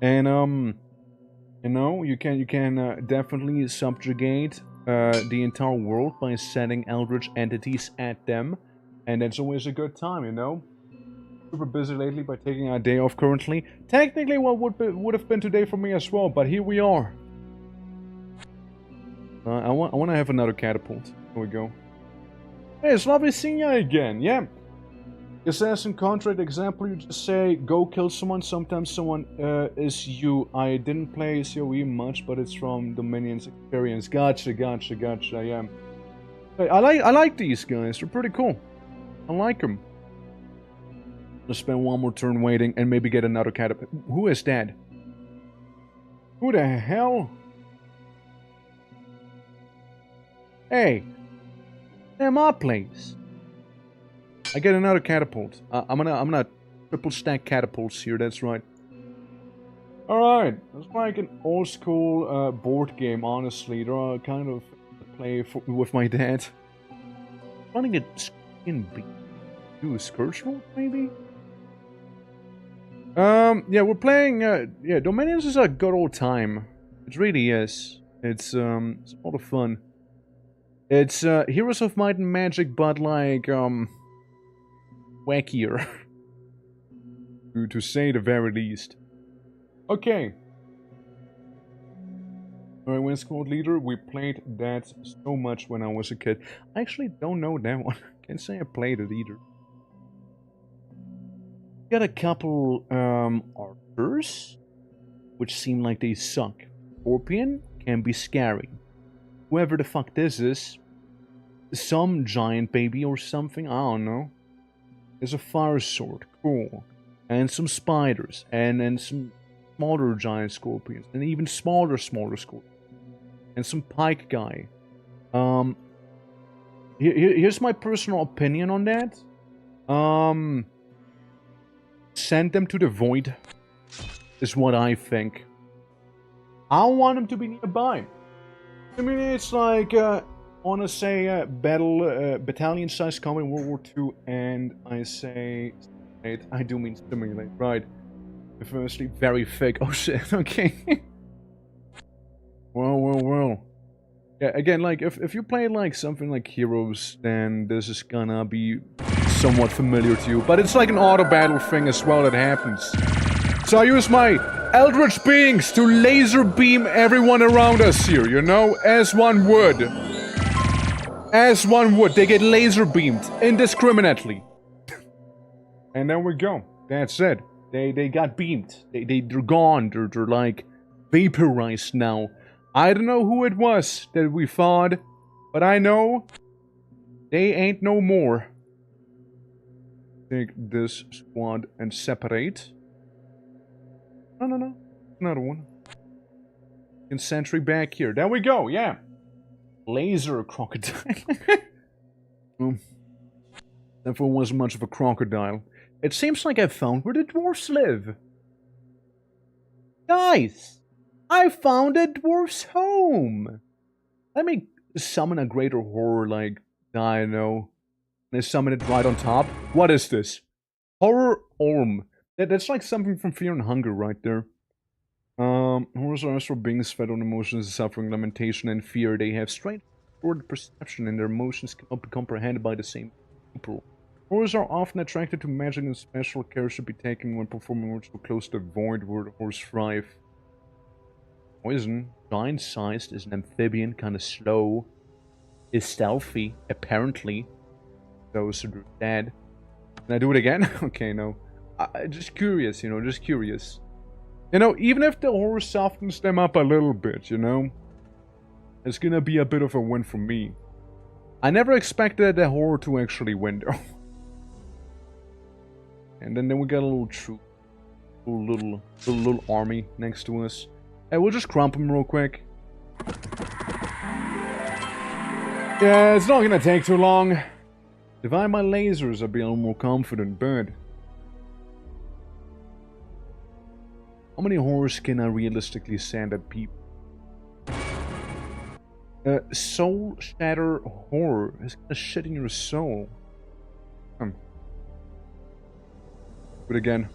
and you know, you can definitely subjugate the entire world by setting eldritch entities at them, and that's always a good time, you know. Super busy lately by taking a day off currently. Technically, what would have been today for me as well, but here we are. I want to have another catapult. Here we go. Hey, it's lovely seeing you again. Yeah. Assassin contract example, you just say, go kill someone, sometimes someone is you. I didn't play COE much, but it's from Dominion's experience. Gotcha, yeah. Hey, I like these guys, they're pretty cool. I like them. Let's spend one more turn waiting and maybe get another catapult. Who is that? Who the hell? Hey! They're my place. I get another catapult. I'm gonna triple stack catapults here. That's right. All right, it's like an old school board game. Honestly, they're kind of play with my dad. running a skin beat. Do a Scourge roll, maybe? Yeah, we're playing, yeah, Dominions is a good old time. It really is. It's a lot of fun. It's, Heroes of Might and Magic, but like, wackier. to say the very least. Okay. Alright, when squad leader, we played that so much when I was a kid. I actually don't know that one. Can't say I played it either. Got a couple, archers, which seem like they suck. Scorpion can be scary. Whoever the fuck this is, some giant baby or something, I don't know. There's a fire sword, cool. And some spiders, and some smaller giant scorpions, and even smaller scorpions. And some pike guy. Here's my personal opinion on that. Send them to the void, is what I think. I want them to be nearby. I mean, it's like, I want to say, battalion-sized combat in World War II, and I say, I do mean simulate, right? Firstly, very fake. Oh shit, okay. Well. Yeah, again, like, if you play, like, something like Heroes, then this is gonna be somewhat familiar to you. But it's like an auto-battle thing as well that happens. So I use my Eldritch Beings to laser beam everyone around us here, you know? As one would. As one would. They get laser beamed indiscriminately. And there we go. That's it. They got beamed. They're gone. They're like vaporized now. I don't know who it was that we fought, but I know they ain't no more. Take this squad and separate. No. Another one. And sentry back here. There we go, yeah. Laser crocodile. Never was much of a crocodile. It seems like I found where the dwarfs live. Guys! I found a dwarf's home! Let me summon a greater horror like, I don't know. They summon it right on top. What is this? Horror Orm. That's like something from Fear and Hunger right there. Horrors are astral beings fed on emotions, suffering, lamentation, and fear. They have strange distorted perception, and their emotions cannot be comprehended by the same people. Horrors are often attracted to magic, and special care should be taken when performing rituals to close the void where the horrors thrive. Poison, giant-sized, is an amphibian, kind of slow, is stealthy, apparently. Those are dead. Can I do it again? Okay, no. Just curious, you know, just curious. You know, even if the horror softens them up a little bit, you know, it's gonna be a bit of a win for me. I never expected the horror to actually win, though. And then we got a little troop, little army next to us. Hey, we'll just crump them real quick. Yeah, it's not gonna take too long. If I had my lasers, I'd be a little more confident, but... How many horrors can I realistically send at people? Soul Shatter Horror. It's gonna shit in your soul. Do it again.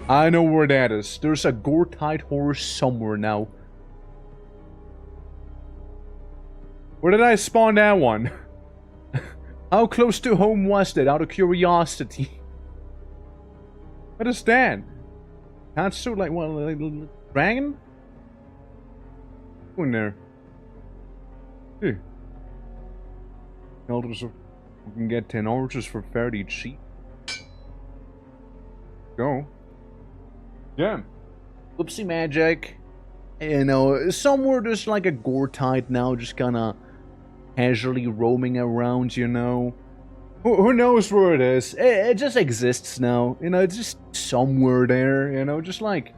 I know where that is. There's a gore-tide horror somewhere now. Where did I spawn that one? How close to home was that, out of curiosity? What is that? Katsu, like, what, like, dragon? Who in there? Hey. Elders of... We can get 10 archers for fairly cheap. Go. Yeah. Oopsie magic. You know, somewhere there's like a gore tide now, just kinda casually roaming around, you know. Who knows where it is? It just exists now. You know, it's just somewhere there, you know, just like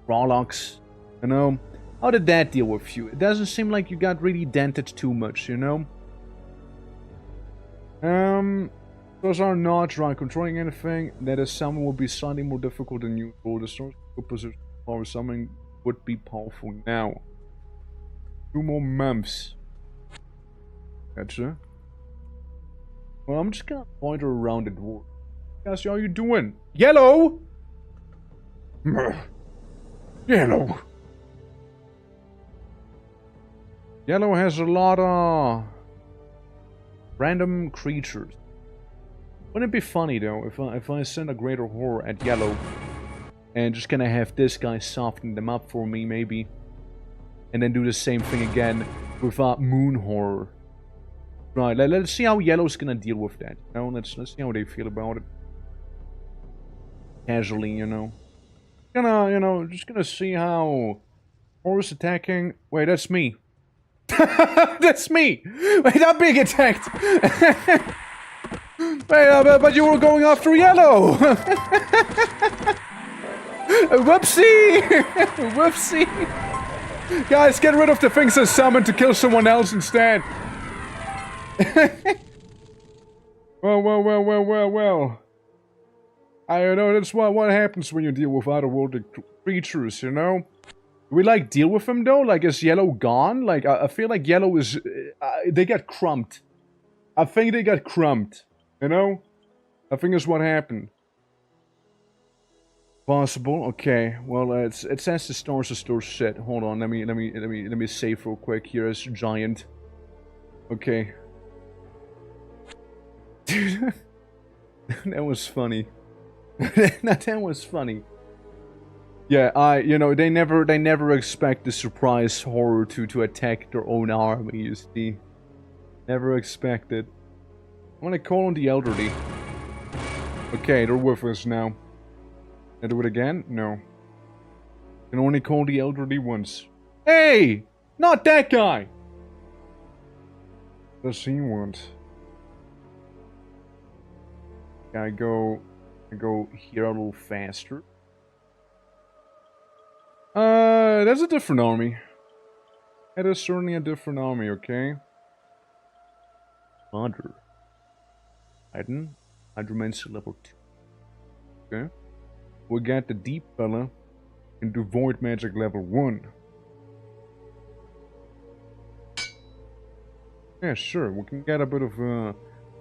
Frolocks, you know. How did that deal with you? It doesn't seem like you got really dented too much, you know. Those are not right. Controlling anything that is summoned will be slightly more difficult than usual. The source of position power summoning would be powerful now. 2 more months. Gotcha. Well, I'm just gonna point her around the dwarf. Guys, how you doing? Yellow! Yellow! Yellow has a lot of random creatures. Wouldn't it be funny though if I send a greater horror at Yellow and just gonna have this guy soften them up for me maybe, and then do the same thing again with Moon Horror. Right, let's see how Yellow's gonna deal with that. You know, let's see how they feel about it. Casually, you know. Just gonna see how Horror's attacking. Wait, that's me. That's me! Wait, I'm being attacked! Wait, but you were going after Yellow! Whoopsie! Whoopsie! Guys, get rid of the things I summoned to kill someone else instead! Well. I know that's what happens when you deal with otherworldly creatures, you know? Do we, like, deal with them, though? Like, is Yellow gone? Like, I feel like Yellow is... they got crumped. I think they got crumped. You know? I think that's what happened. Possible. Okay. Well, it says the stars are still shit. Hold on. Let me save real quick here as giant. Okay. Dude, that was funny. That was funny. Yeah, you know, they never expect the surprise horror to attack their own army, you see. Never expected. I'm gonna call on the elderly. Okay, they're with us now. Can I do it again? No. Can only call the elderly once. Hey! Not that guy! What does he want? Can I go here a little faster? That's a different army. That is certainly a different army, okay? Mother. Titan. Hydromancer level 2. Okay. We got the deep fella into void magic level 1. Yeah, sure. We can get a bit of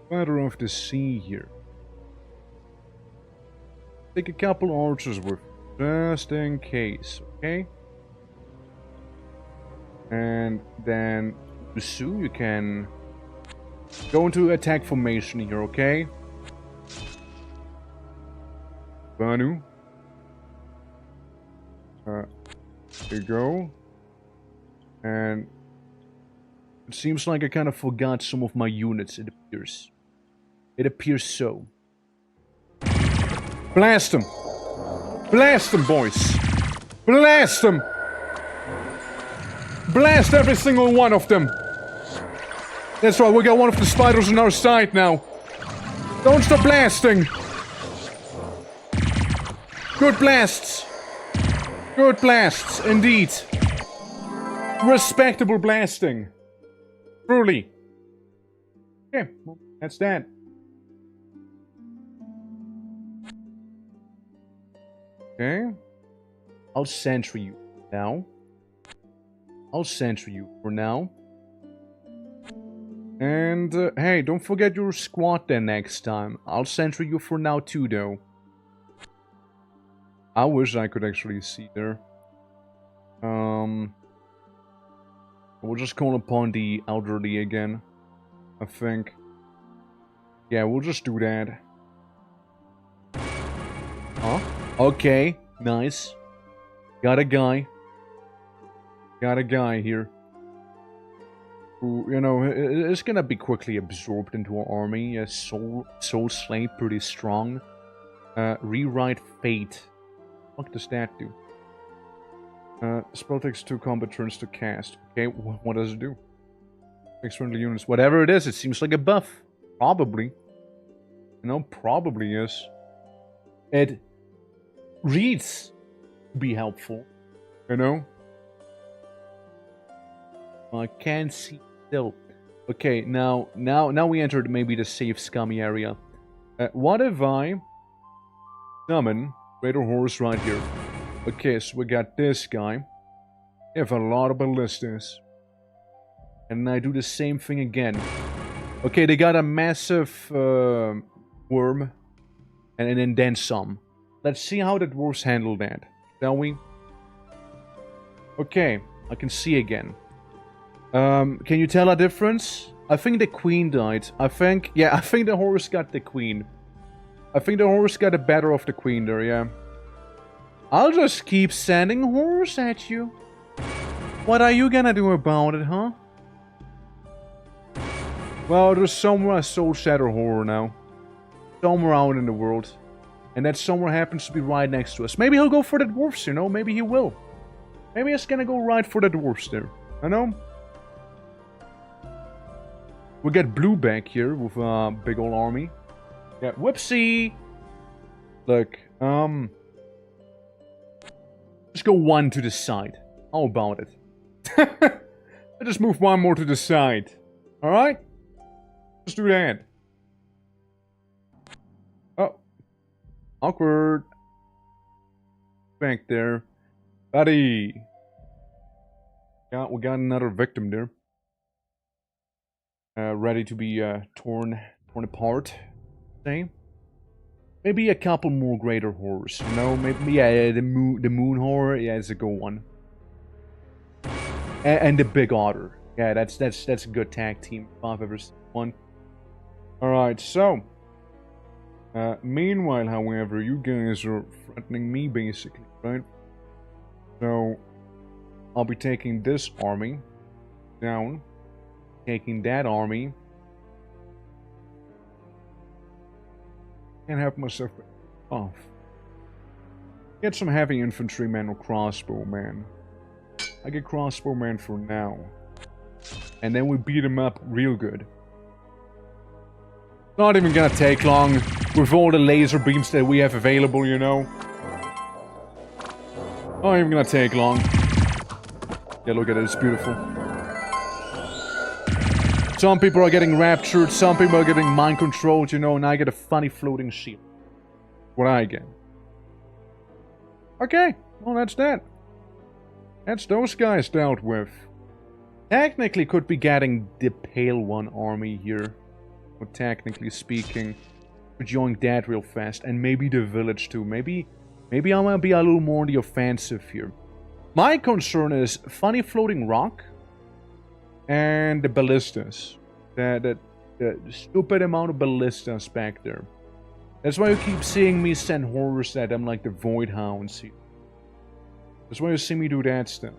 Father of the Sea here. Take a couple archers with, just in case, okay? And then, Sue, you can go into attack formation here, okay? Banu. There you go. And it seems like I kind of forgot some of my units, it appears. It appears so. Blast them! Blast them, boys! Blast them! Blast every single one of them! That's right, we got one of the spiders on our side now. Don't stop blasting! Good blasts! Good blasts, indeed. Respectable blasting. Truly. Okay, well, that's that. Okay. I'll sentry you now. I'll sentry you for now. And, hey, don't forget your squad then next time. I'll sentry you for now too, though. I wish I could actually see there. We'll just call upon the elderly again, I think. Yeah, we'll just do that. Huh? Okay, nice. Got a guy. Got a guy here. Who, you know, is gonna be quickly absorbed into our army. A soul slave, pretty strong. Rewrite fate. What does that do? Spell takes 2 combat turns to cast. Okay, what does it do? Makes friendly units. Whatever it is, it seems like a buff. Probably. You know, probably is. It reads to be helpful. You know? I can't see still. Okay, now we entered maybe the safe scummy area. What if I summon Greater Horse right here? Okay, so we got this guy. We have a lot of ballistas. And I do the same thing again. Okay, they got a massive worm. And then some. Let's see how the dwarves handle that, shall we? Okay, I can see again. Can you tell a difference? I think the queen died. I think the horse got the queen. I think the horse got the better of the queen there, yeah. I'll just keep sending horse at you. What are you gonna do about it, huh? Well, there's somewhere a soul shatter horror now. Somewhere out in the world. And that somewhere happens to be right next to us. Maybe he'll go for the dwarfs, you know? Maybe he will. Maybe he's gonna go right for the dwarfs there. I know. We get blue back here with a big old army. Yeah, whoopsie! Look, just go one to the side. How about it? I just move one more to the side. Alright? Just do that. Oh. Awkward. Back there. Buddy. Yeah, we got another victim there. Ready to be torn apart. Say. Maybe a couple more greater horrors. You know, maybe yeah, the moon horror. Yeah, it's a good one. And the big otter. Yeah, that's a good tag team if I've ever seen one. All right, so. Meanwhile, however, you guys are threatening me basically, right? So, I'll be taking this army down. Taking that army. Can't help myself off. Get some heavy infantrymen or crossbowmen. I get crossbowmen for now. And then we beat them up real good. Not even gonna take long with all the laser beams that we have available, you know. Not even gonna take long. Yeah, look at it, it's beautiful. Some people are getting raptured, some people are getting mind controlled, you know, and I get a funny floating shield. What I get. Okay, well that's that. That's those guys dealt with. Technically could be getting the Pale One army here. But technically speaking. We're joining that real fast. And maybe the village too. Maybe I'm gonna be a little more on the offensive here. My concern is funny floating rock. And the ballistas. The stupid amount of ballistas back there. That's why you keep seeing me send horrors at them like the Void Hounds here. That's why you see me do that stuff.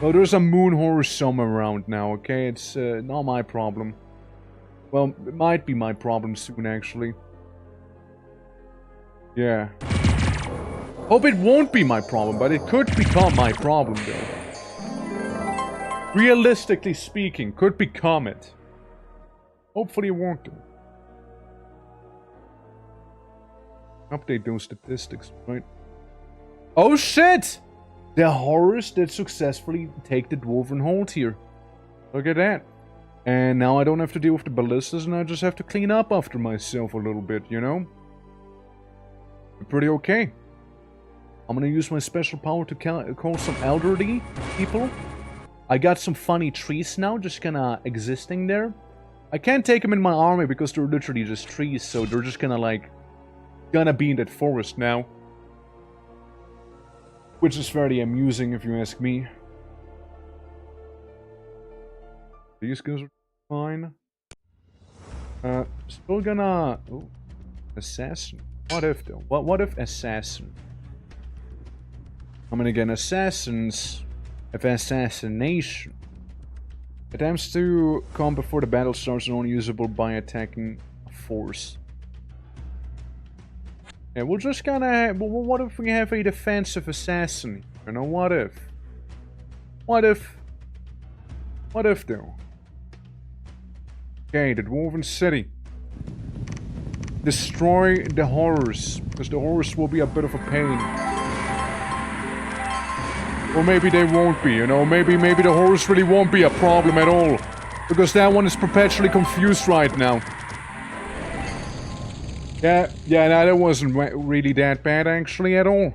Well, there's a moon horror somewhere around now, okay? It's not my problem. Well, it might be my problem soon, actually. Yeah. Hope it won't be my problem, but it could become my problem, though. Realistically speaking, could become it. Hopefully it won't do. Update those statistics, right? Oh shit! The horrors that successfully take the Dwarven Hold here. Look at that. And now I don't have to deal with the ballistas and I just have to clean up after myself a little bit, you know? Pretty okay. I'm gonna use my special power to call some elderly people. I got some funny trees now, just kinda existing there. I can't take them in my army because they're literally just trees, so they're just kinda like... gonna be in that forest now. Which is very amusing if you ask me. These guys are fine. Still gonna... Oh, assassin. What if though? What if assassin? I mean again, assassins have assassination. Attempts to come before the battle starts are only usable by attacking a force. Yeah, we're just gonna... what if we have a defensive assassin? You know, what if? What if? What if though? Okay, the Dwarven City. Destroy the horrors, because the horrors will be a bit of a pain. Or maybe they won't be, you know? Maybe the horrors really won't be a problem at all. Because that one is perpetually confused right now. Yeah, no, that wasn't really that bad actually at all.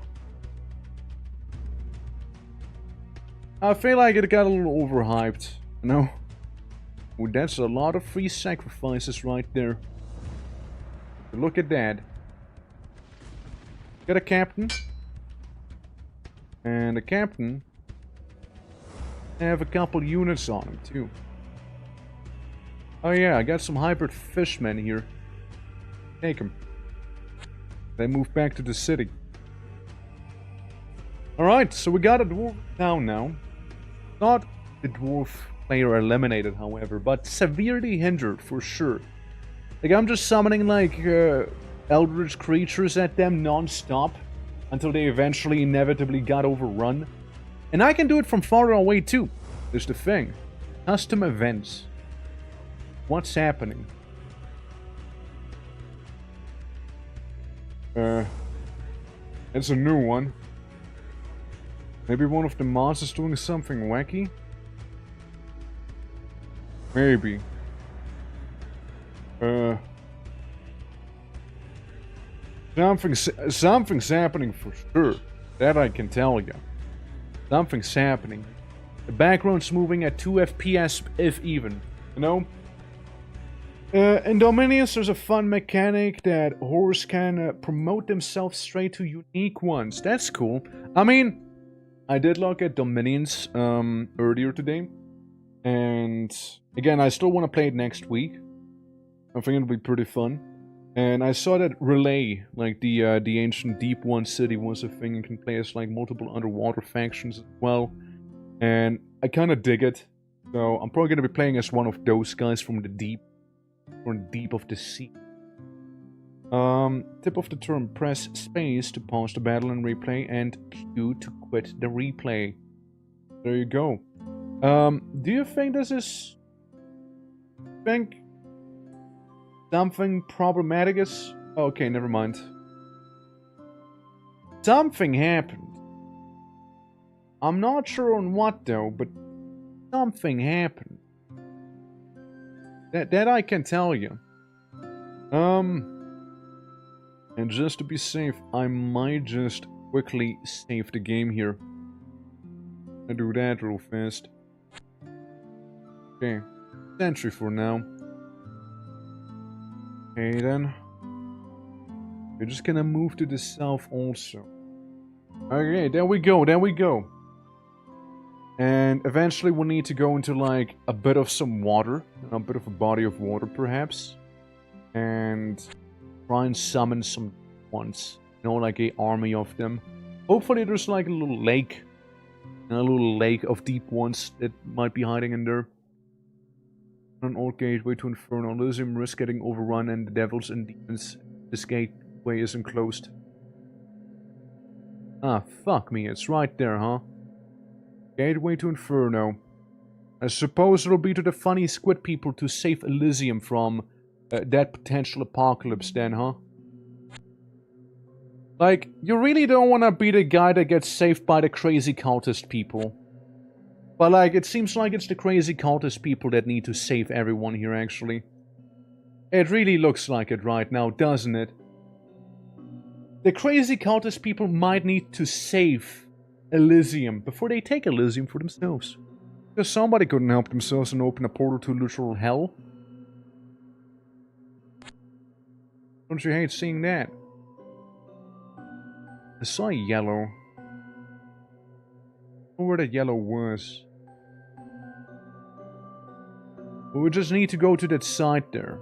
I feel like it got a little overhyped, you know? Ooh, that's a lot of free sacrifices right there. Look at that. Got a captain. And the captain have a couple units on him too. Oh yeah, I got some hybrid fishmen here. Take them. They move back to the city. Alright, so we got a dwarf town now. Not the dwarf player eliminated, however, but severely hindered for sure. Like, I'm just summoning, like, eldritch creatures at them non-stop until they eventually inevitably got overrun. And I can do it from far away too. There's the thing. Custom events. What's happening? It's a new one. Maybe one of the mods is doing something wacky? Maybe. Something's happening for sure. That I can tell you. Something's happening. The background's moving at 2 FPS if even. You know? In Dominions, there's a fun mechanic that horrors can promote themselves straight to unique ones. That's cool. I mean, I did look at Dominions earlier today. And again, I still want to play it next week. I think it'll be pretty fun. And I saw that Relay, like the ancient Deep One city, was a thing. You can play as like multiple underwater factions as well. And I kind of dig it. So I'm probably going to be playing as one of those guys from the deep. Or deep of the sea. Tip of the turn, press space to pause the battle and replay, and Q to quit the replay. There you go. Do you think this is... think something problematic is... Okay, never mind. Something happened. I'm not sure on what though, but something happened. That I can tell you. And just to be safe, I might just quickly save the game here. I do that real fast. Okay, sentry for now. Okay then. We're just gonna move to the south also. Okay, there we go, there we go. And eventually we'll need to go into like a bit of some water. A bit of a body of water perhaps. And try and summon some ones. You know, like an army of them. Hopefully there's like a little lake. And a little lake of deep ones that might be hiding in there. An old gateway to Inferno. Elysium risk getting overrun and the devils and demons. This gateway isn't closed. Ah, fuck me. It's right there, huh? Gateway to Inferno. I suppose it'll be to the funny squid people to save Elysium from that potential apocalypse then, huh? Like, you really don't want to be the guy that gets saved by the crazy cultist people. But like, it seems like it's the crazy cultist people that need to save everyone here actually. It really looks like it right now, doesn't it? The crazy cultist people might need to save Elysium before they take Elysium for themselves. Because somebody couldn't help themselves and open a portal to literal hell. Don't you hate seeing that? I saw yellow. I don't know where that yellow was. But we just need to go to that side there.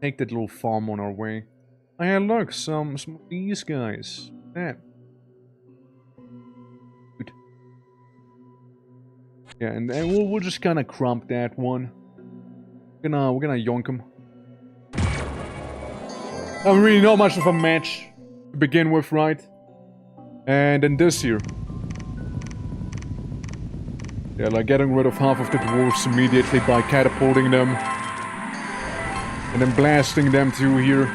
Take that little farm on our way. Oh yeah, look, some of these guys. That. Good. Yeah, and we'll just kind of crump that one. We're gonna yonk him. I'm really not much of a match to begin with, right? And then this here. Yeah, like getting rid of half of the dwarves immediately by catapulting them. And then blasting them to here.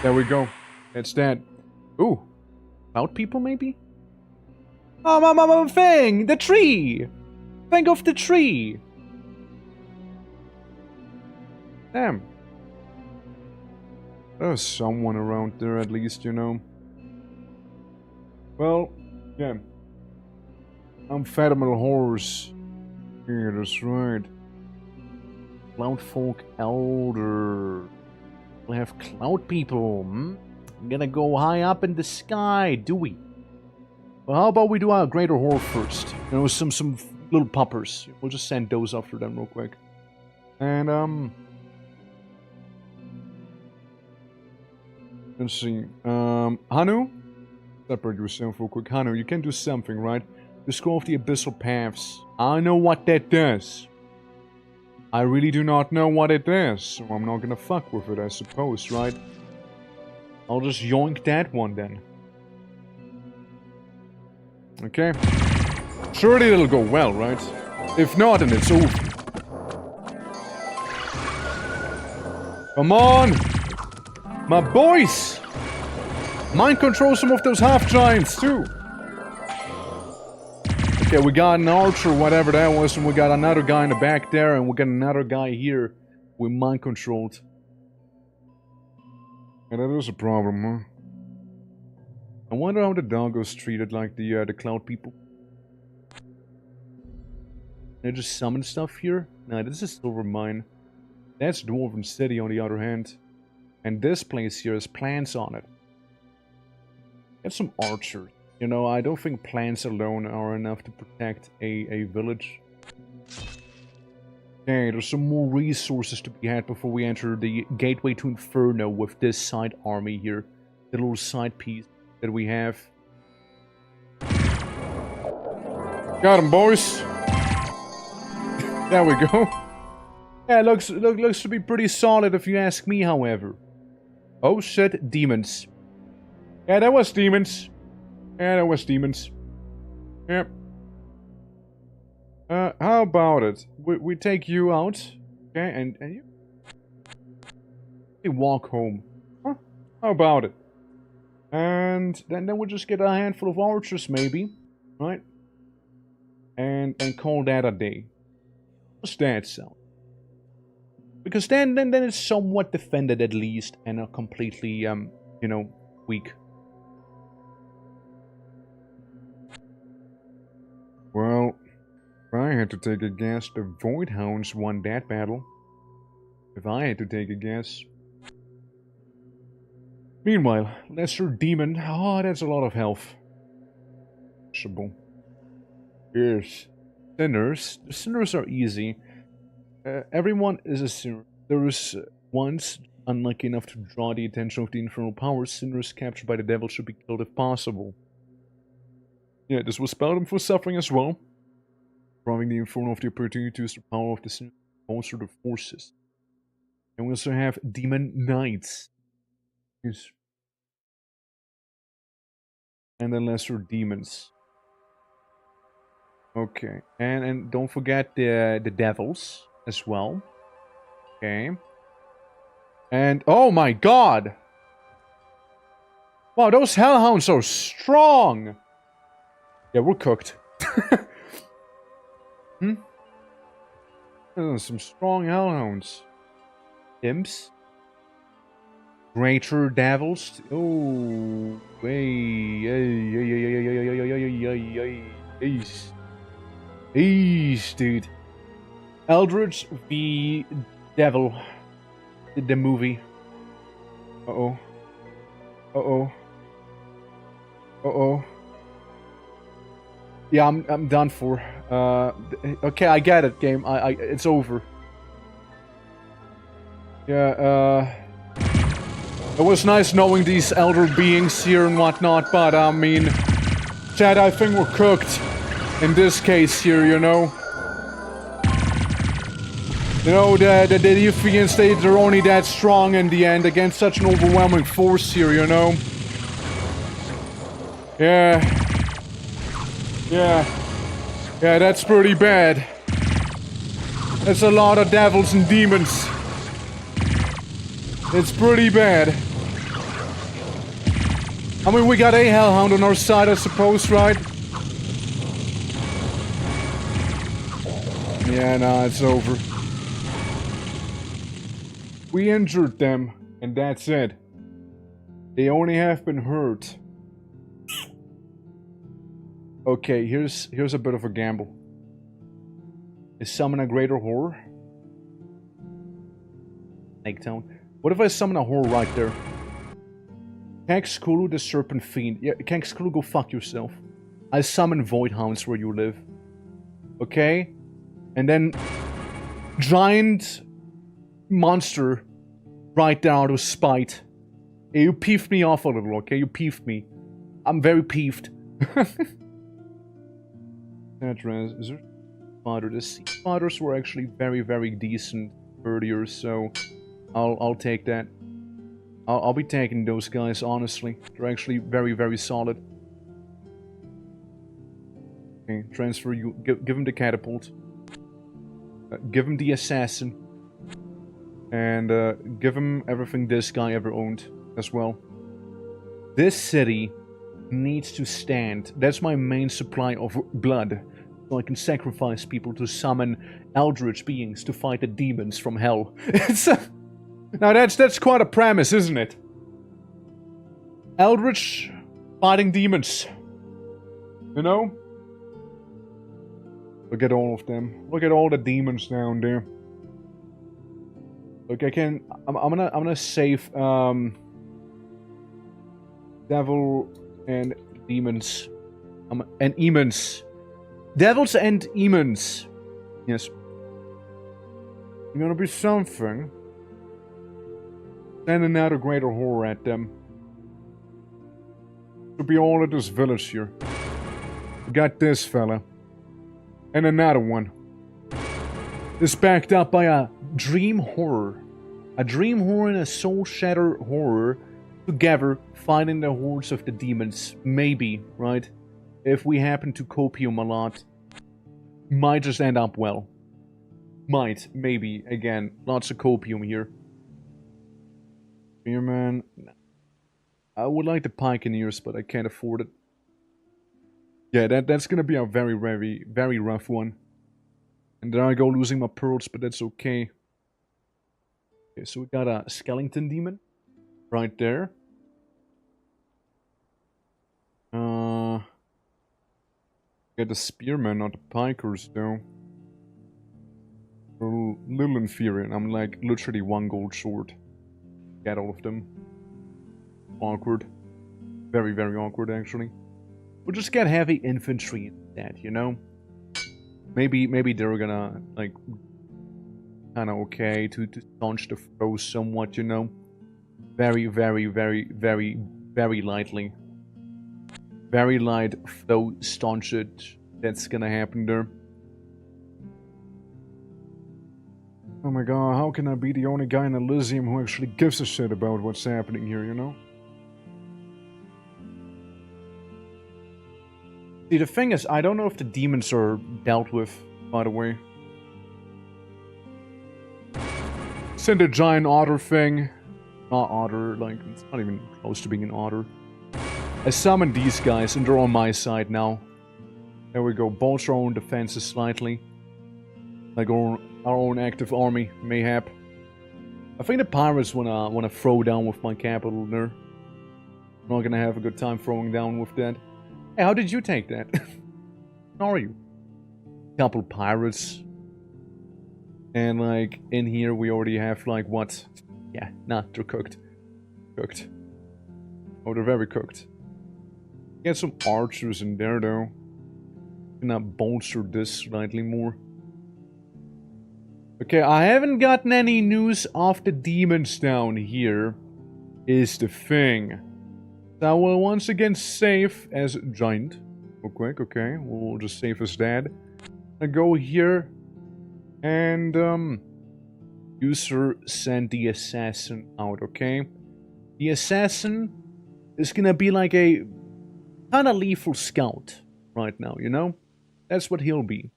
There we go. That's that. Ooh. Cloud people, maybe? Oh, thing! The tree! Think of the tree! Damn. There's someone around there at least, you know. Well, yeah. Amphetamine horrors Yeah, that's right. Cloud Folk Elder. We'll have Cloud People. We're gonna go high up in the sky, do we? Well, how about we do our Greater Horde first? You know, some little puppers. We'll just send those after them real quick. And, let's see. Hanu? Separate yourself real quick. Hanu, you can do something, right? The Scroll of the Abyssal Paths. I know what that does. I really do not know what it is, so I'm not gonna fuck with it, I suppose, right? I'll just yoink that one then. Okay. Surely it'll go well, right? If not, then it's over. Come on! My boys! Mind control some of those half-giants, too! Okay, we got an archer, whatever that was, and we got another guy in the back there, and we got another guy here. We mind controlled. And that is a problem, huh? I wonder how the doggos treated like the cloud people. They just summon stuff here? Nah, this is Silver Mine. That's Dwarven City on the other hand. And this place here has plants on it. Get some archers. You know, I don't think plants alone are enough to protect a village. Okay, there's some more resources to be had before we enter the Gateway to Inferno with this side army here. The little side piece that we have. Got him, boys! There we go. Yeah, looks to be pretty solid if you ask me, however. Oh shit, demons. Yeah, that was demons. Yeah, that was demons. Yep. How about it? We take you out, okay, and you walk home. Huh? How about it? And then we'll just get a handful of archers, maybe, right? And call that a day. What's that sound? Because then it's somewhat defended at least, and not completely, you know, weak. Well, if I had to take a guess, the Void Hounds won that battle. If I had to take a guess. Meanwhile, Lesser Demon. Oh, that's a lot of health. Possible. Yes. Sinners. The sinners are easy. Everyone is a sinner. There is once unlucky enough to draw the attention of the infernal powers. Sinners captured by the devil should be killed if possible. Yeah, this will spell them for suffering as well. Robbing the Inferno of the opportunity to use the power of the sin monster the forces. And we also have Demon Knights. Yes. And then Lesser Demons. Okay. And don't forget the Devils as well. Okay. And oh my god! Wow, those Hellhounds are strong! Yeah, we're cooked. Some strong Hellhounds. Imps. Greater Devils. Oh, Eesh, dude. Eldritch v Devil. The movie. Uh-oh. Uh-oh. Uh-oh. Yeah, I'm done for. Okay, I get it, game. It's over. Yeah, it was nice knowing these elder beings here and whatnot, but I mean, Chad, I think we're cooked in this case here, you know. You know, the Euphians, they're only that strong in the end against such an overwhelming force here, you know. Yeah. Yeah, that's pretty bad. That's a lot of devils and demons. It's pretty bad. I mean, we got a Hellhound on our side, I suppose, right? Yeah, nah, it's over. We injured them, and that's it. They only have been hurt. Okay, here's a bit of a gamble. Is summon a greater horror? Snake Town. What if I summon a horror right there? Kangskulu the Serpent Fiend. Yeah, Kangskulu, go fuck yourself. I summon Void Hounds where you live. Okay? And then... Giant... Monster. Right there out of spite. Yeah, you peeved me off a little, okay? You peeved me. I'm very peeved. Address, is there spider? The sea spiders were actually very, very decent earlier, so I'll take that. I'll be taking those guys, honestly. They're actually very, very solid. Okay, transfer you. Give him the catapult. Give him the assassin. And give him everything this guy ever owned as well. This city needs to stand. That's my main supply of blood. So I can sacrifice people to summon eldritch beings to fight the demons from hell. Now that's quite a premise, isn't it? Eldritch fighting demons. You know? Look at all of them. Look at all the demons down there. Look, I'm gonna save Devil and Demons. And Emons. Devils and Emons. Yes. You're gonna be something. Sending out a greater horror at them. To be all of this village here. We got this fella. And another one. This backed up by a dream horror. A dream horror and a soul shatter horror. Together, fighting the hordes of the demons. Maybe, right? If we happen to copium a lot. Might just end up well. Might, maybe. Again, lots of copium here. Spearman. I would like the Pioneers, but I can't afford it. Yeah, that's gonna be a very, very, very rough one. And there I go losing my pearls, but that's okay. Okay, so we got a skeleton demon. Right there. Get the spearmen, not the pikers, though. They're a little inferior, and I'm like literally 1 gold short. Get all of them. Awkward. Very, very awkward, actually. We'll just get heavy infantry instead, you know? Maybe they're gonna, like, kinda okay to staunch the foe somewhat, you know? Very, very, very, very, very lightly. Very light flow staunch it. That's gonna happen there. Oh my god, how can I be the only guy in Elysium who actually gives a shit about what's happening here, you know? See, the thing is, I don't know if the demons are dealt with, by the way. Send a giant otter thing. Not otter, like, it's not even close to being an otter. I summoned these guys, and they're on my side now. There we go, bolster our own defenses slightly. Like our own active army, mayhap. I think the pirates wanna throw down with my capital there. I'm not gonna have a good time throwing down with that. Hey, how did you take that? How are you? Couple pirates. And like, in here we already have like what? Yeah, nah, they're cooked. Cooked. Oh, they're very cooked. Get some archers in there though. Gonna bolster this slightly more. Okay, I haven't gotten any news of the demons down here. Is the thing. So I will once again save as giant. Real quick, okay. We'll just save as that. I go here. And user send the assassin out, okay? The assassin is gonna be like a kinda lethal scout right now, you know? That's what he'll be.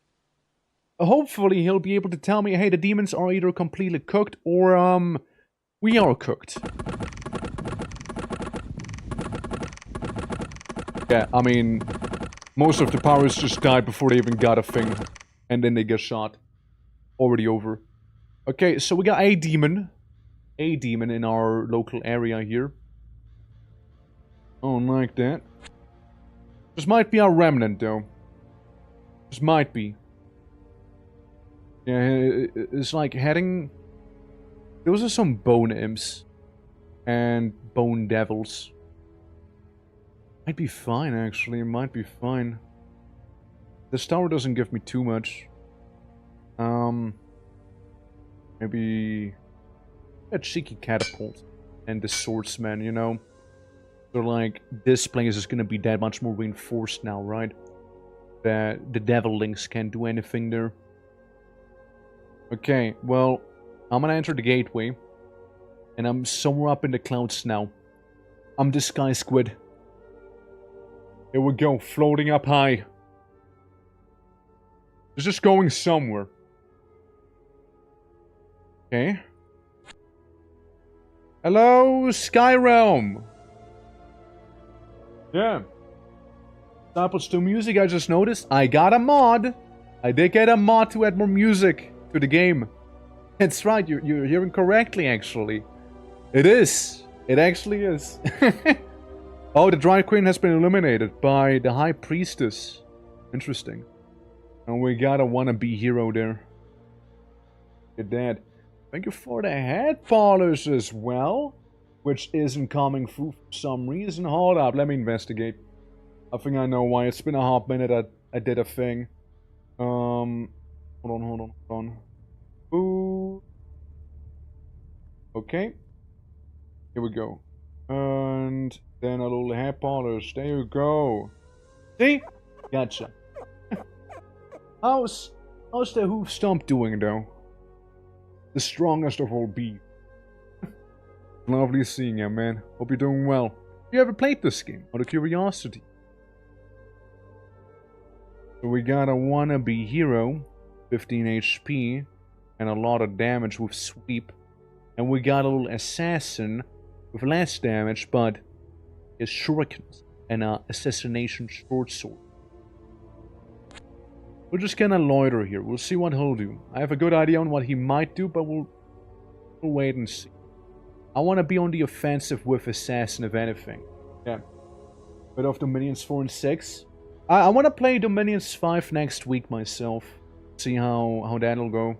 Hopefully he'll be able to tell me, hey, the demons are either completely cooked or, we are cooked. Yeah, I mean, most of the powers just died before they even got a thing. And then they get shot. Already over. Okay, so we got a demon. A demon in our local area here. Oh, like that. This might be our remnant, though. This might be. Yeah, it's like heading... Those are some bone imps. And bone devils. Might be fine, actually. It might be fine. This tower doesn't give me too much. Maybe a cheeky catapult and the swordsman, you know? So, like, this place is gonna be that much more reinforced now, right? That the devil links can't do anything there. Okay, well, I'm gonna enter the gateway. And I'm somewhere up in the clouds now. I'm the sky squid. Here we go, floating up high. It's just going somewhere. Okay. Hello, Sky Realm. Yeah. Samples to music, I just noticed. I got a mod. I did get a mod to add more music to the game. That's right, you're hearing correctly, actually. It is. It actually is. Oh, the Dry Queen has been eliminated by the High Priestess. Interesting. And we got a wannabe hero there. You're dead. Thank you for the head polish as well. Which isn't coming through for some reason. Hold up, let me investigate. I think I know why. It's been a hot minute I did a thing. Hold on. Ooh. Okay. Here we go. And then a little hair polish. There you go. See? Gotcha. How's the hoof stomp doing though? The strongest of all beef. Lovely seeing you, man. Hope you're doing well. You ever played this game? Out of curiosity. So we got a wannabe hero, 15 HP, and a lot of damage with sweep. And we got a little assassin with less damage, but his shurikens and a assassination short sword. We're just gonna loiter here. We'll see what he'll do. I have a good idea on what he might do, but we'll wait and see. I want to be on the offensive with assassin, if anything. Yeah. Bit of Dominions 4 and 6. I want to play Dominions 5 next week myself. See how that'll go.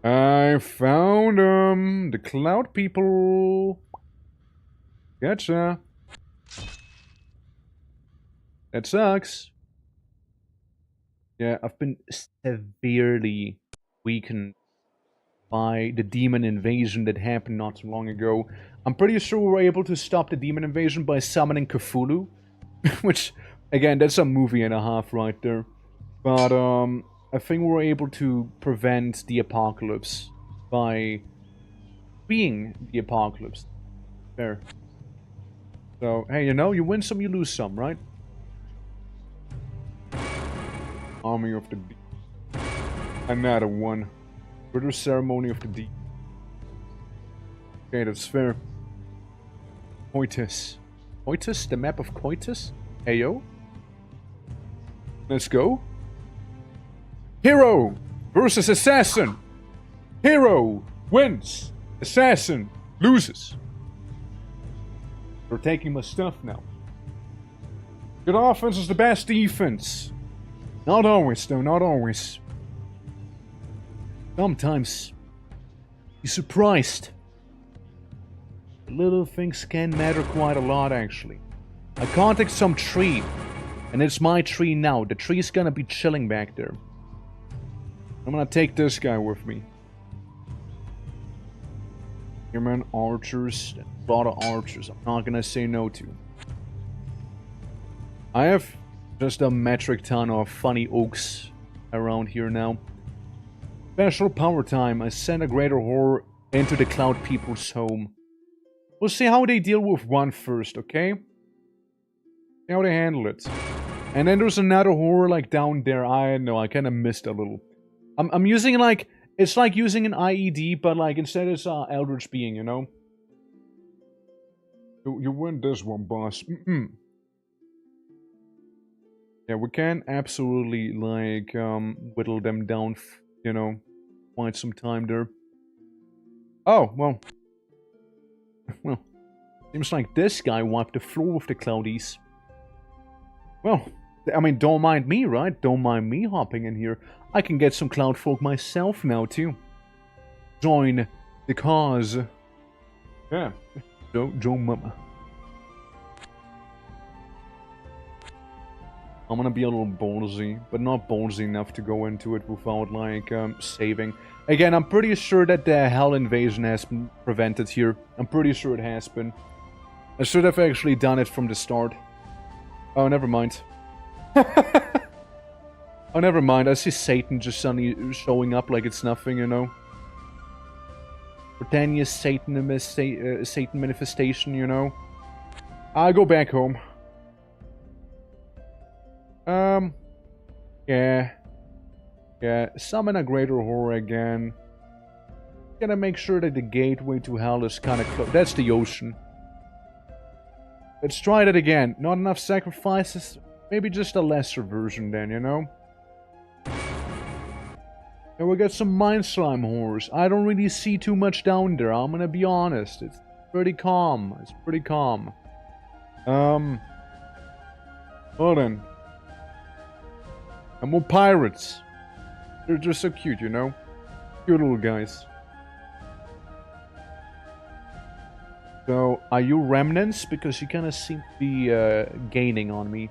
I found them! The cloud people! Gotcha! That sucks. Yeah, I've been severely weakened by the demon invasion that happened not too long ago. I'm pretty sure we were able to stop the demon invasion by summoning Cthulhu. Which, again, that's a movie and a half right there. But, I think we were able to prevent the apocalypse by being the apocalypse. There. So, hey, you know, you win some, you lose some, right? Army of the Deep. Another one. British Ceremony of the Deep. Okay, that's fair. Coitus. Coitus? The map of Coitus? Ayo. Let's go. Hero versus Assassin. Hero wins. Assassin loses. They're taking my stuff now. Good offense is the best defense. Not always, though. Not always. Sometimes you're surprised. Little things can matter quite a lot, actually. I contact some tree, and it's my tree now. The tree's gonna be chilling back there. I'm gonna take this guy with me. Human archers, a lot of archers. I'm not gonna say no to. I have just a metric ton of funny oaks around here now. Special power time. I send a greater horror into the cloud people's home. We'll see how they deal with one first, okay? See how they handle it. And then there's another horror like down there. I know, I kind of missed a little. I'm using like, it's like using an IED, but like instead it's Eldritch Being, you know? You win this one, boss. Yeah, we can absolutely like whittle them down, you know, quite some time there. Oh, well. Well, seems like this guy wiped the floor with the cloudies. Well, I mean, don't mind me, right? Don't mind me hopping in here. I can get some cloud folk myself now, too. Join the cause. Yeah. Joe Mama. I'm gonna be a little ballsy, but not ballsy enough to go into it without, like, saving. Again, I'm pretty sure that the Hell invasion has been prevented here. I'm pretty sure it has been. I should have actually done it from the start. Oh, never mind. Oh, never mind. I see Satan just suddenly showing up like it's nothing, you know? Britannia's Satan manifestation, you know? I'll go back home. Yeah. Yeah, summon a greater horror again. Gotta make sure that the gateway to hell is kinda close. That's the ocean. Let's try that again. Not enough sacrifices? Maybe just a lesser version then, you know? And we got some mind slime horrors. I don't really see too much down there, I'm gonna be honest. It's pretty calm. It's pretty calm. Hold on. And more pirates. They're just so cute, you know? Cute little guys. So, are you remnants? Because you kind of seem to be gaining on me.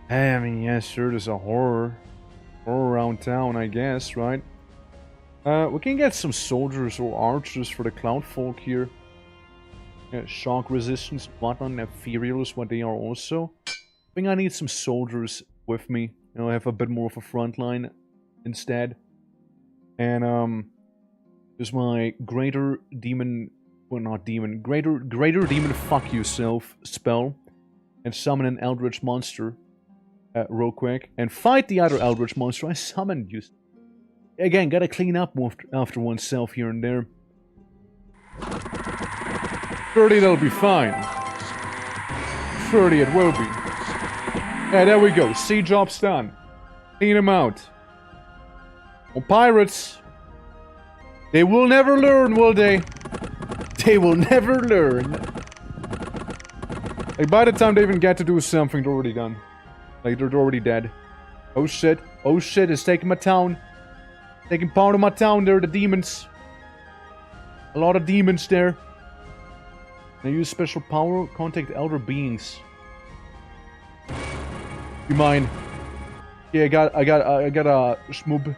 I mean, yeah, sure, there's a horror. Horror around town, I guess, right? We can get some soldiers or archers for the cloud folk here. Shock resistance, whatnot, and ethereal is what they are also. I think I need some soldiers with me. You know, have a bit more of a front line instead. And, there's my greater demon, well not demon, greater demon fuck yourself spell. And summon an eldritch monster real quick. And fight the other eldritch monster I summoned you. Again, gotta clean up after oneself here and there. 30, that'll be fine. 30, it will be. Yeah, there we go. Sea job's done. Clean them out. Well, pirates. They will never learn, will they? They will never learn. Like, by the time they even get to do something, they're already done. Like, they're already dead. Oh shit. Oh shit, it's taking my town. Taking part of my town there, the demons. A lot of demons there. Can I use special power? Contact elder beings. You mind? Yeah, I got a schmoob.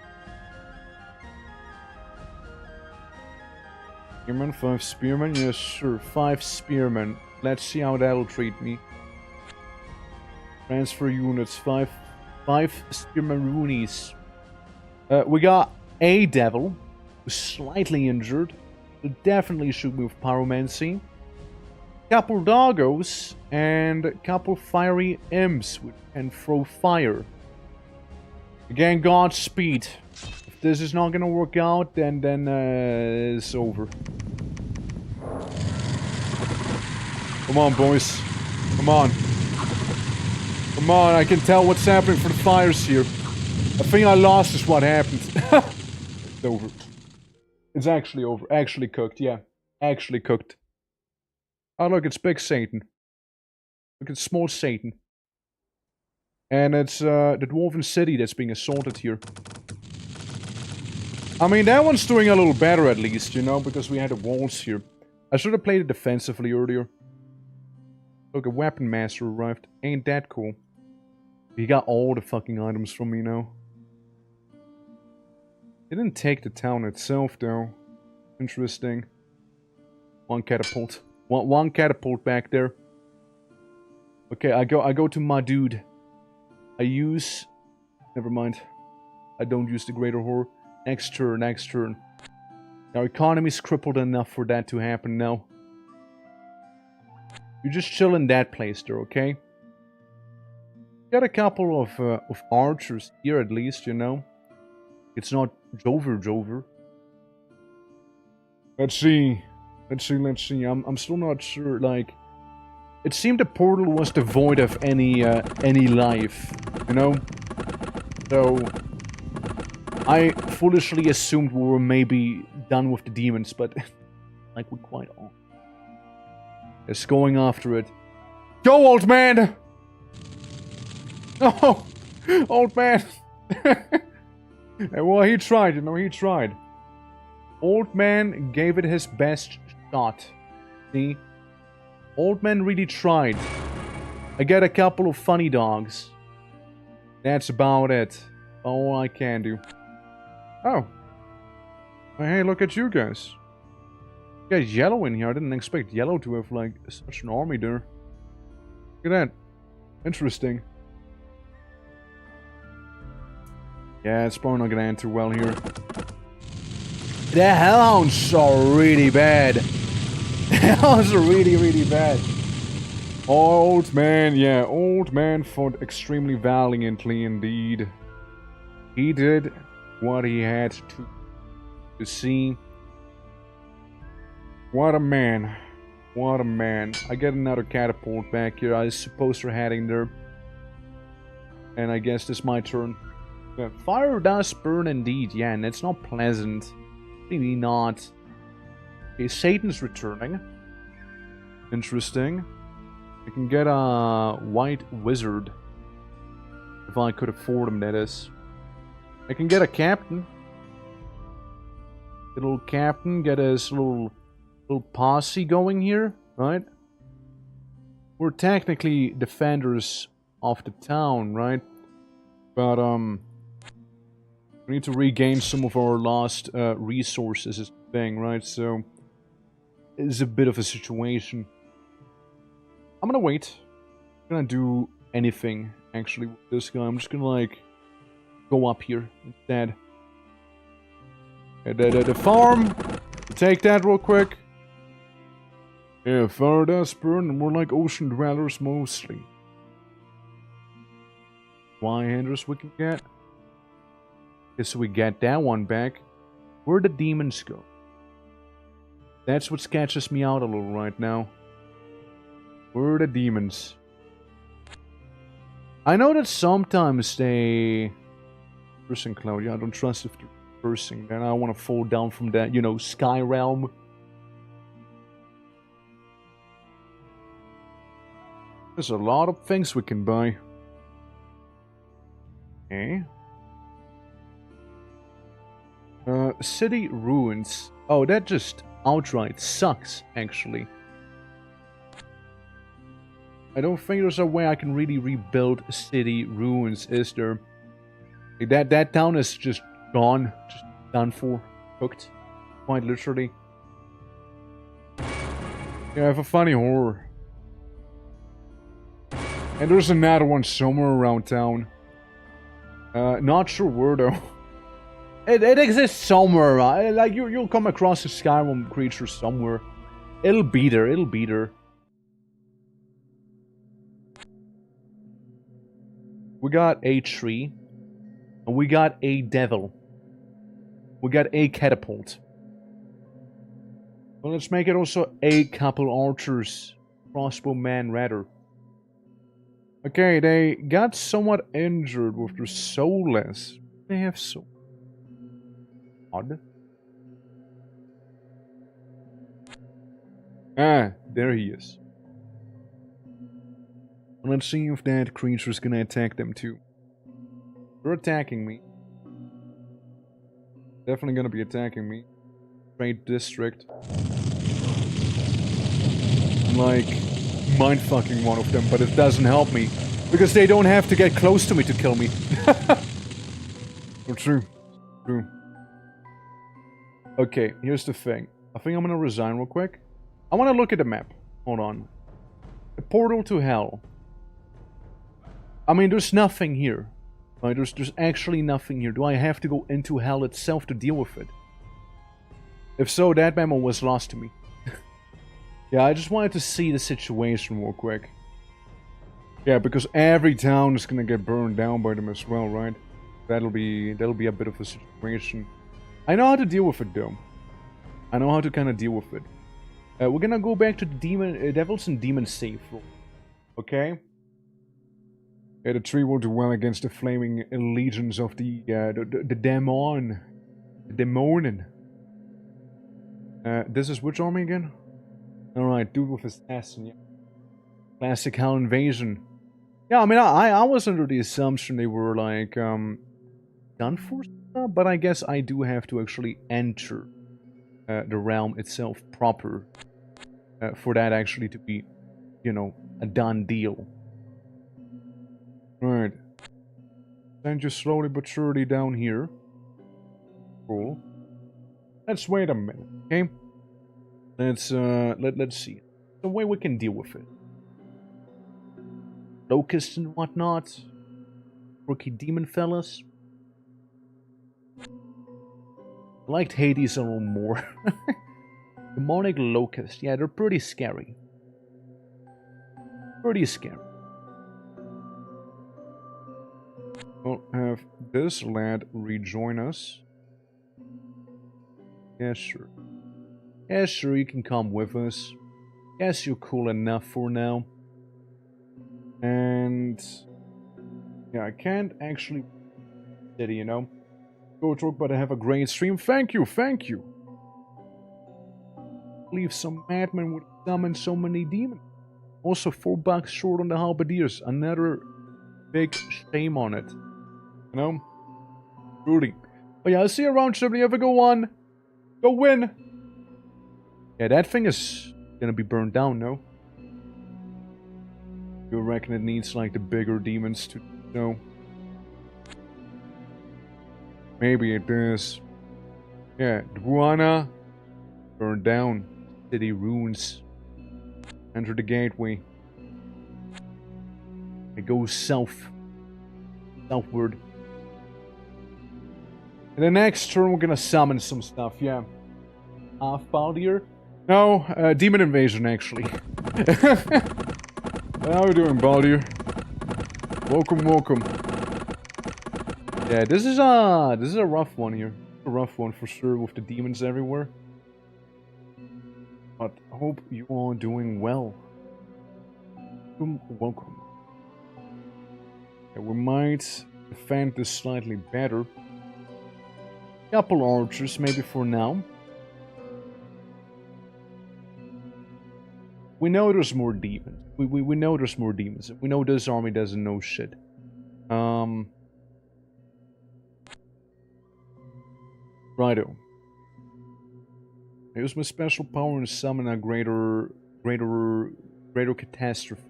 Spearman, 5 spearmen? Yes, sure. 5 spearmen. Let's see how that'll treat me. Transfer units. 5 spearmen roonies. We got a devil. Who's slightly injured. So definitely should move pyromancy. Couple doggos. And a couple fiery imps which can throw fire. Again, Godspeed. If this is not gonna work out, then it's over. Come on, boys. Come on. Come on, I can tell what's happening for the fires here. I think I lost is what happened. It's over. It's actually over. Actually cooked, yeah. Actually cooked. Oh, look, it's Big Satan. Look, it's Small Satan. And it's the Dwarven City that's being assaulted here. I mean, that one's doing a little better at least, you know, because we had the walls here. I should have played it defensively earlier. Look, a weapon master arrived. Ain't that cool? He got all the fucking items from me now. He didn't take the town itself, though. Interesting. One catapult. One catapult back there. Okay, I go to my dude. I use... Never mind. I don't use the greater horror. Next turn, next turn. Our economy's crippled enough for that to happen now. You just chill in that place there, okay? Got a couple of archers here at least, you know? It's not Jover. Let's see. Let's see. I'm still not sure, like... It seemed the portal was devoid of any life, you know? So... I foolishly assumed we were maybe done with the demons, but... like, we're quite on. It's going after it. Go, old man! Oh! Old man! Well, he tried, you know, he tried. Old man gave it his best shot. See? Old man really tried. I get a couple of funny dogs. That's about it. All I can do. Oh. Hey, look at you guys. You got yellow in here. I didn't expect yellow to have, like, such an army there. Look at that. Interesting. Yeah, it's probably not gonna end too well here. The hellhounds are really bad. The hellhounds are really, really bad. Old man, yeah, old man fought extremely valiantly indeed. He did what he had to see. What a man. What a man. I get another catapult back here. I suppose we're heading there. And I guess it's my turn. Yeah, fire does burn indeed, yeah, and it's not pleasant. Really not. Okay, Satan's returning. Interesting. I can get a white wizard. If I could afford him, that is. I can get a captain. Little captain, get his little posse going here, right? We're technically defenders of the town, right? But, we need to regain some of our lost resources, is the thing, right? So, it's a bit of a situation. I'm gonna wait. I'm gonna do anything, actually, with this guy. I'm just gonna, like, go up here instead. The farm! Take that real quick. Yeah, fire does burn, and we're like ocean dwellers mostly. Y-handers we can get. Okay, so we get that one back. Where'd the demons go? That's what sketches me out a little right now. Where are the demons? I know that sometimes they... Cursing Cloud, yeah, I don't trust if they're cursing. Then I want to fall down from that, you know, sky realm. There's a lot of things we can buy. Okay. City ruins. Oh, that just outright sucks, actually. I don't think there's a way I can really rebuild city ruins, is there? Like that town is just gone. Just done for. Cooked. Quite literally. Yeah, I have a funny horror. And there's another one somewhere around town. Not sure where though. It exists somewhere, right? Like you'll come across a Skyrim creature somewhere. It'll be there, it'll be there. We got a tree. And we got a devil. We got a catapult. Well, let's make it also a couple archers. Crossbow man rather. Okay, they got somewhat injured with their soulless. They have soul. Odd. Ah, there he is. Let's see if that creature's gonna attack them too. They're attacking me. Definitely gonna be attacking me. Trade district. I'm like mind-fucking one of them, but it doesn't help me. Because they don't have to get close to me to kill me. Oh, true. True. Okay, here's the thing. I think I'm gonna resign real quick. I wanna look at the map. Hold on. A portal to hell. I mean, there's nothing here. Right, there's actually nothing here. Do I have to go into hell itself to deal with it? If so, that memo was lost to me. Yeah, I just wanted to see the situation real quick. Yeah, because every town is gonna get burned down by them as well, right? That'll be a bit of a situation. I know how to deal with it though. I know how to kind of deal with it. We're gonna go back to the devils and demons safe room. Okay? Yeah, the tree will do well against the flaming legions of the demon. The demonin. This is which army again? Alright, dude with assassin, yeah. Classic hell invasion. Yeah, I mean, I was under the assumption they were like, done for stuff, but I guess I do have to actually enter the realm itself proper for that actually to be, you know, a done deal. Right. Then just slowly but surely down here. Cool. Let's wait a minute, okay? Let's see. The way we can deal with it. Locusts and whatnot. Rookie demon fellas. I liked Hades a little more. Demonic locust. Yeah, they're pretty scary. Pretty scary. We'll have this lad rejoin us. Yeah, sure. Yeah, sure, you can come with us. Guess you're cool enough for now. And... yeah, I can't actually... Did you know? Go talk, but I have a great stream. Thank you, thank you. I believe some madman would summon so many demons. Also, $4 short on the halberdiers. Another big shame on it. You know? Truly. But yeah, I'll see you around, Shibley. Have a good one. Go win. Yeah, that thing is gonna be burned down, no? You reckon it needs, like, the bigger demons to... no? Maybe it does. Yeah, Dwana. Burned down. City ruins. Enter the gateway. It goes south. Southward. In the next turn, we're gonna summon some stuff, yeah. Baldir? No, Demon Invasion, actually. How are you doing, Baldir? Welcome, welcome. Yeah, this is a rough one here. A rough one for sure, with the demons everywhere. But I hope you are doing well. Welcome. Yeah, we might defend this slightly better. Couple archers, maybe for now. We know there's more demons. We know there's more demons. We know this army doesn't know shit. Righto. I use my special power and summon a greater catastrophe.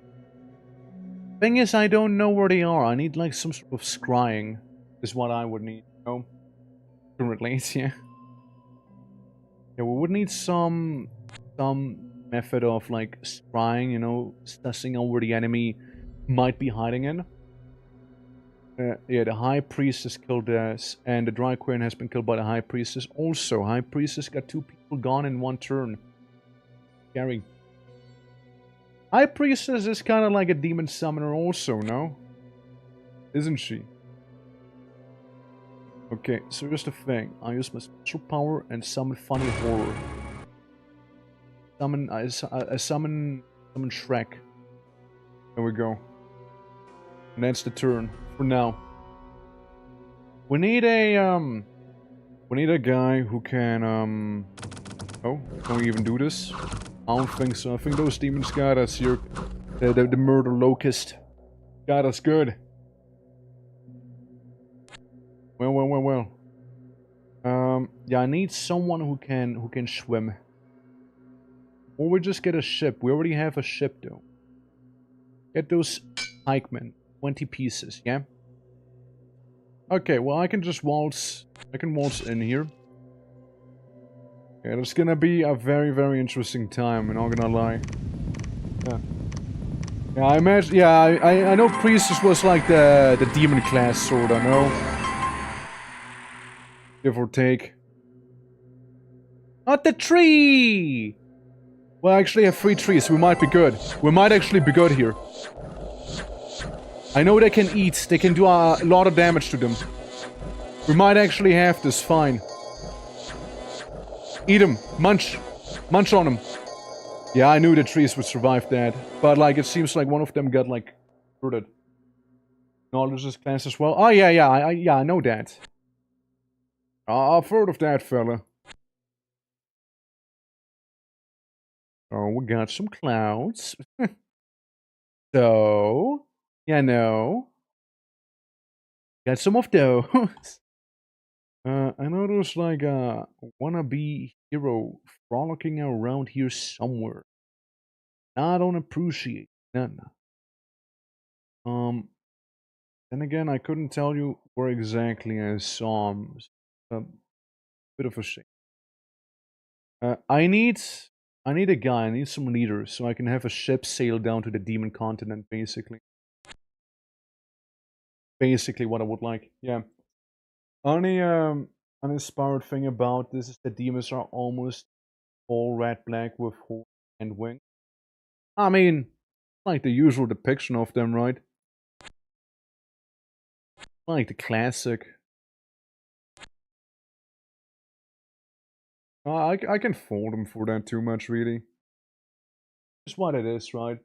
Thing is, I don't know where they are. I need like some sort of scrying. Is what I would need. You know? Currently, yeah. Yeah, we would need some method of like scrying. You know, sussing out where the enemy might be hiding in. Yeah, the High Priestess killed us, and the Dry Queen has been killed by the High Priestess. Also, High Priestess got 2 people gone in 1 turn. Scary. High Priestess is kind of like a demon summoner also, no? Isn't she? Okay, so here's the thing. I use my special power and summon funny horror. I summon Shrek. There we go. And that's the turn for now. We need a guy who can oh, can we even do this? I don't think so. I think those demons got us here. The murder locust got us good. Well. Yeah, I need someone who can swim. Or we just get a ship. We already have a ship though. Get those pikemen. 20 pieces, yeah? Okay, well I can just waltz. I can waltz in here. Yeah, it's gonna be a very, very interesting time, I'm not gonna lie. Yeah. Yeah, I imagine. Yeah, I know Priestess was like the demon class sorta, no? Give or take. Not the tree! Well, I actually have 3 trees, we might be good. We might actually be good here. I know they can eat, they can do a lot of damage to them. We might actually have this, fine. Eat them, munch. Munch on them. Yeah, I knew the trees would survive that. But like, it seems like one of them got like, hurted. Knowledge is class as well. Oh yeah, I know that. I've heard of that fella. Oh, we got some clouds. So... yeah, no. Got some of those. I know there's like a wannabe hero frolicking around here somewhere. I don't appreciate none. Um, then again, I couldn't tell you where exactly I saw him. A bit of a shame. I need a guy. I need some leaders so I can have a ship sail down to the demon continent. Basically, what I would like. Yeah. Only uninspired thing about this is the demons are almost all red black with horns and wings. I mean, like the usual depiction of them, right? Like the classic. I can fault them for that too much, really. It's what it is, right? I've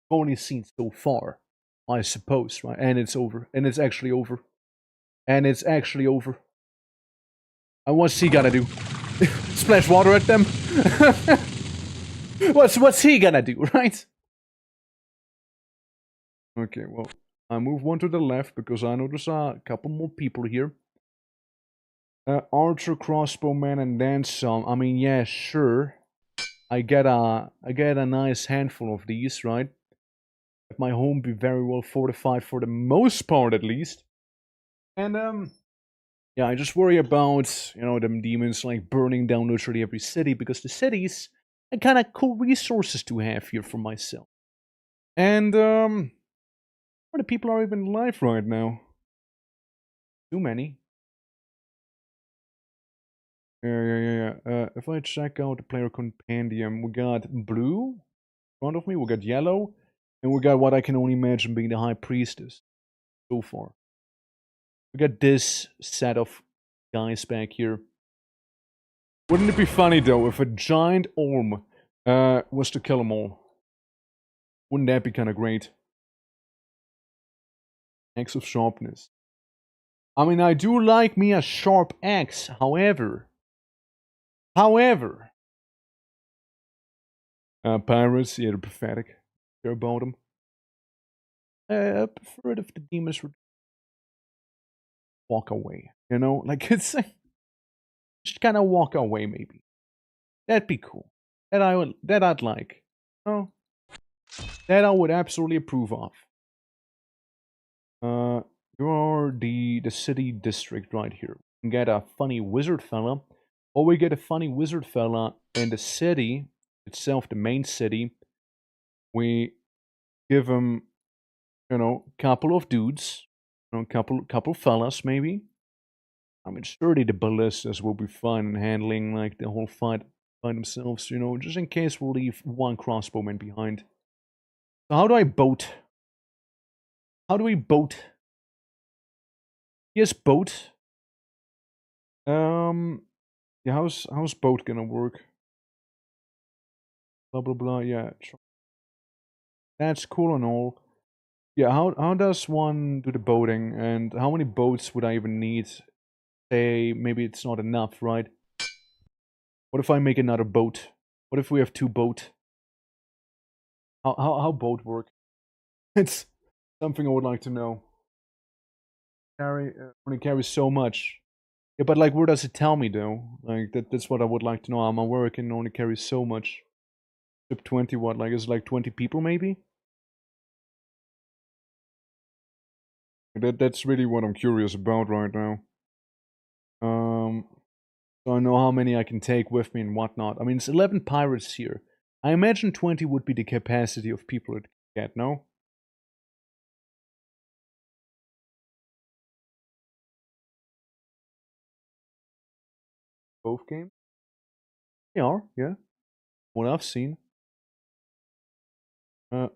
only seen so far, I suppose, right? And it's over. And it's actually over. And it's actually over. And what's he gonna do? Splash water at them? what's he gonna do, right? Okay, well, I move one to the left because I know there's a couple more people here. Archer, crossbowman, and then some. I mean, yeah, sure. I get a nice handful of these, right? Let my home be very well fortified for the most part, at least. And yeah, I just worry about them demons like burning down literally every city because the cities are kind of cool resources to have here for myself. And where the people are even alive right now? Too many. Yeah. If I check out the player compendium, we got blue in front of me, we got yellow, and we got what I can only imagine being the High Priestess so far. We got this set of guys back here. Wouldn't it be funny though if a giant orm was to kill them all? Wouldn't that be kind of great? Axe of sharpness. I mean, I do like me a sharp axe, however, pirates, yeah, they're pathetic. They're about them. I prefer it if the demons would walk away. Like it's just kind of walk away. Maybe that'd be cool. That I'd like. Oh, that I would absolutely approve of. You're the city district right here. We can get a funny wizard fella, or we get a funny wizard fella in the city itself, the main city. We give him, couple of dudes, couple fellas maybe. I mean, surely the ballistas will be fine in handling like the whole fight by themselves, just in case we'll leave one crossbowman behind. So how do I boat? How do we boat? Yes, boat. Yeah, how's boat gonna work? Blah blah blah. Yeah, that's cool and all. Yeah, how does one do the boating, and how many boats would I even need? Say maybe it's not enough, right? What if I make another boat? What if we have two boat? How boat work? It's something I would like to know. Only carries so much. Yeah, but like, where does it tell me though? Like that's what I would like to know. I'm aware I can only carry so much. Ship 20 what? Like, is it like 20 people maybe? That's really what I'm curious about right now. So I know how many I can take with me and whatnot. I mean, it's 11 pirates here. I imagine 20 would be the capacity of people it get, no? Both games? They are, yeah. What I've seen. Uh,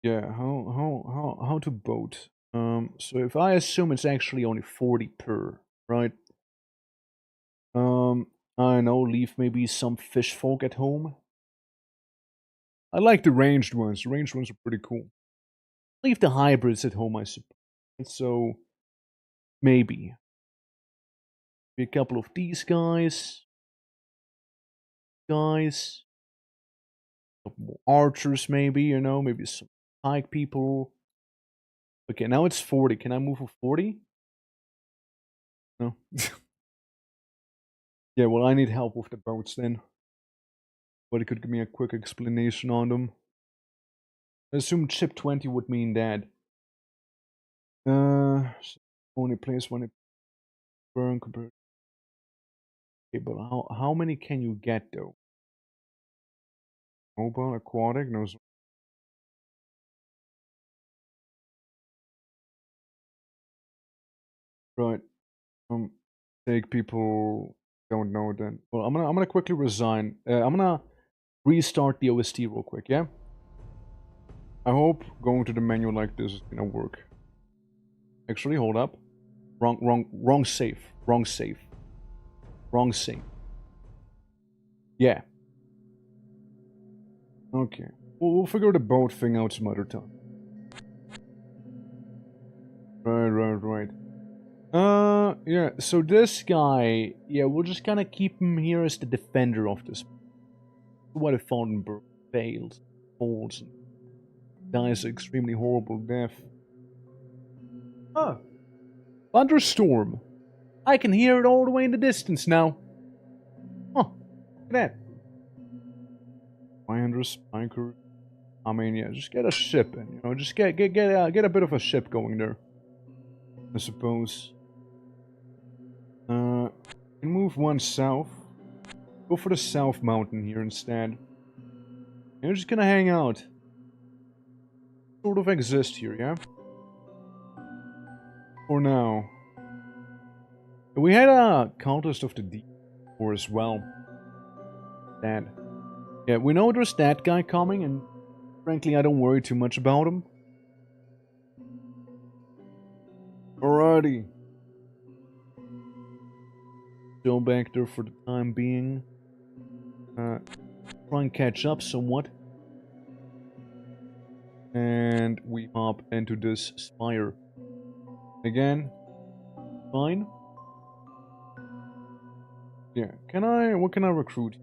yeah, how to boat? So if I assume it's actually only 40 per, right? Um, I know, leave maybe some fish folk at home. I like the ranged ones. The ranged ones are pretty cool. Leave the hybrids at home, I suppose. So maybe a couple of these guys, couple more archers, maybe maybe some pike people. Okay, now it's 40. Can I move for 40? No. Yeah, well, I need help with the boats then. But it could give me a quick explanation on them. I assume chip 20 would mean that. Only place when it burn compared. Okay, but how many can you get though? Mobile, aquatic, no. Right. Take people don't know then. Well, I'm gonna quickly resign. I'm gonna restart the OST real quick. Yeah. I hope going to the menu like this is gonna work. Actually, hold up. Wrong save. Wrong save. Wrong save. Yeah. Okay. We'll figure the boat thing out some other time. Right. Yeah, so this guy, yeah, we're just gonna keep him here as the defender of this. What if Fontenberg fails, falls, and dies an extremely horrible death. Oh. Thunderstorm. I can hear it all the way in the distance now. Huh. Look at that. 500 spiker. I mean, yeah, just get a ship in, you know, just get a bit of a ship going there. I suppose. Can move one south. Go for the south mountain here instead. You're just gonna hang out. Sort of exist here, yeah? For now. We had a contest of the deep before as well. That. Yeah, we know there's that guy coming, and frankly, I don't worry too much about him. Alrighty. Still back there for the time being. Try and catch up somewhat. And we hop into this spire. Again. Fine. Yeah. What can I recruit?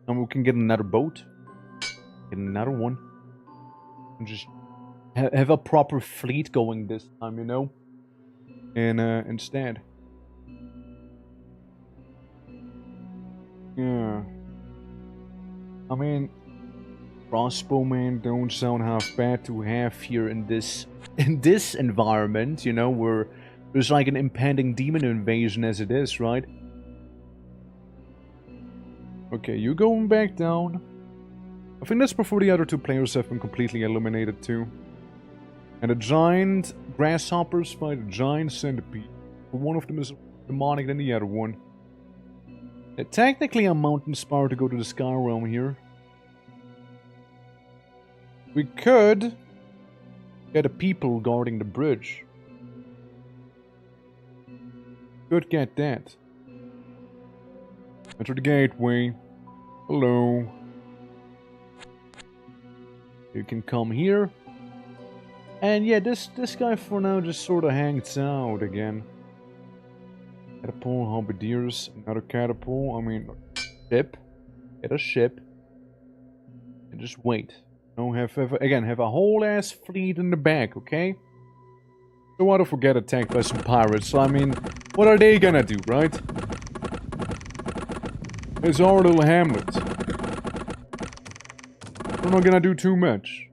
And we can get another boat. Get another one. And just have a proper fleet going this time, you know? And, instead. Yeah. I mean, crossbowmen don't sound half bad to have here in this environment, you know, where there's like an impending demon invasion as it is, right? Okay, you going back down. I think that's before the other two players have been completely eliminated too. And the giant grasshoppers fight a giant centipede. One of them is demonic than the other one. Technically, I'm mountain spire to go to the Sky Realm here. We could get a people guarding the bridge. Could get that. Enter the gateway. Hello. You can come here. And yeah, this guy for now just sort of hangs out again. Catapult, halberdiers, another catapult. I mean, ship. Get a ship. And just wait. No, have a whole ass fleet in the back, okay? Don't want to forget attacked by some pirates. So I mean, what are they gonna do, right? It's our little hamlet. We're not gonna do too much.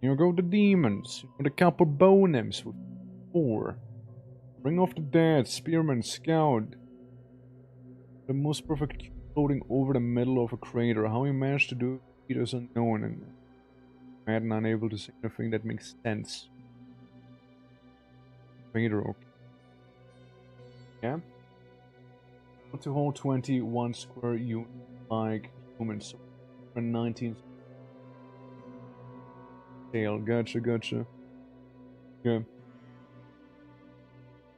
You go the demons with a couple bow nymphs with 4. Bring off the dead, spearman, scout. The most perfect floating over the middle of a crater. How he managed to do it is unknown and mad and unable to say anything that makes sense. Crater, okay. Yeah? To hold 21 square unit like humans. So 19 scale. Gotcha. Yeah.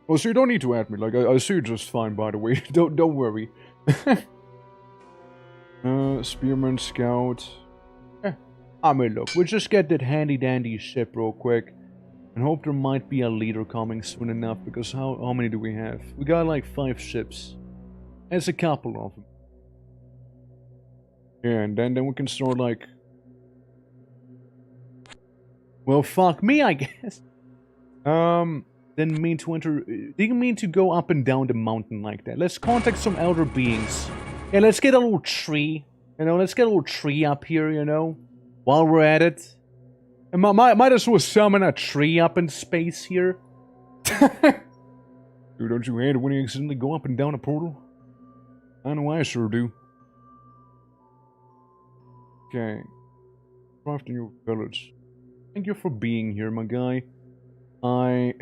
Well, so you don't need to add me. Like, I see you just fine, by the way. Don't worry. Spearman, scout. I mean, look, we'll just get that handy-dandy ship real quick. And hope there might be a leader coming soon enough. Because how many do we have? We got like 5 ships. There's a couple of them. Yeah, and then we can start like... Well, fuck me, I guess. Didn't mean to enter... Didn't mean to go up and down the mountain like that. Let's contact some elder beings. Yeah, let's get a little tree. You know, let's get a little tree up here, you know? While we're at it. And might as well summon a tree up in space here. Dude, don't you hate it when you accidentally go up and down a portal? I know I sure do. Okay. Craft a new village. Thank you for being here, my guy. I...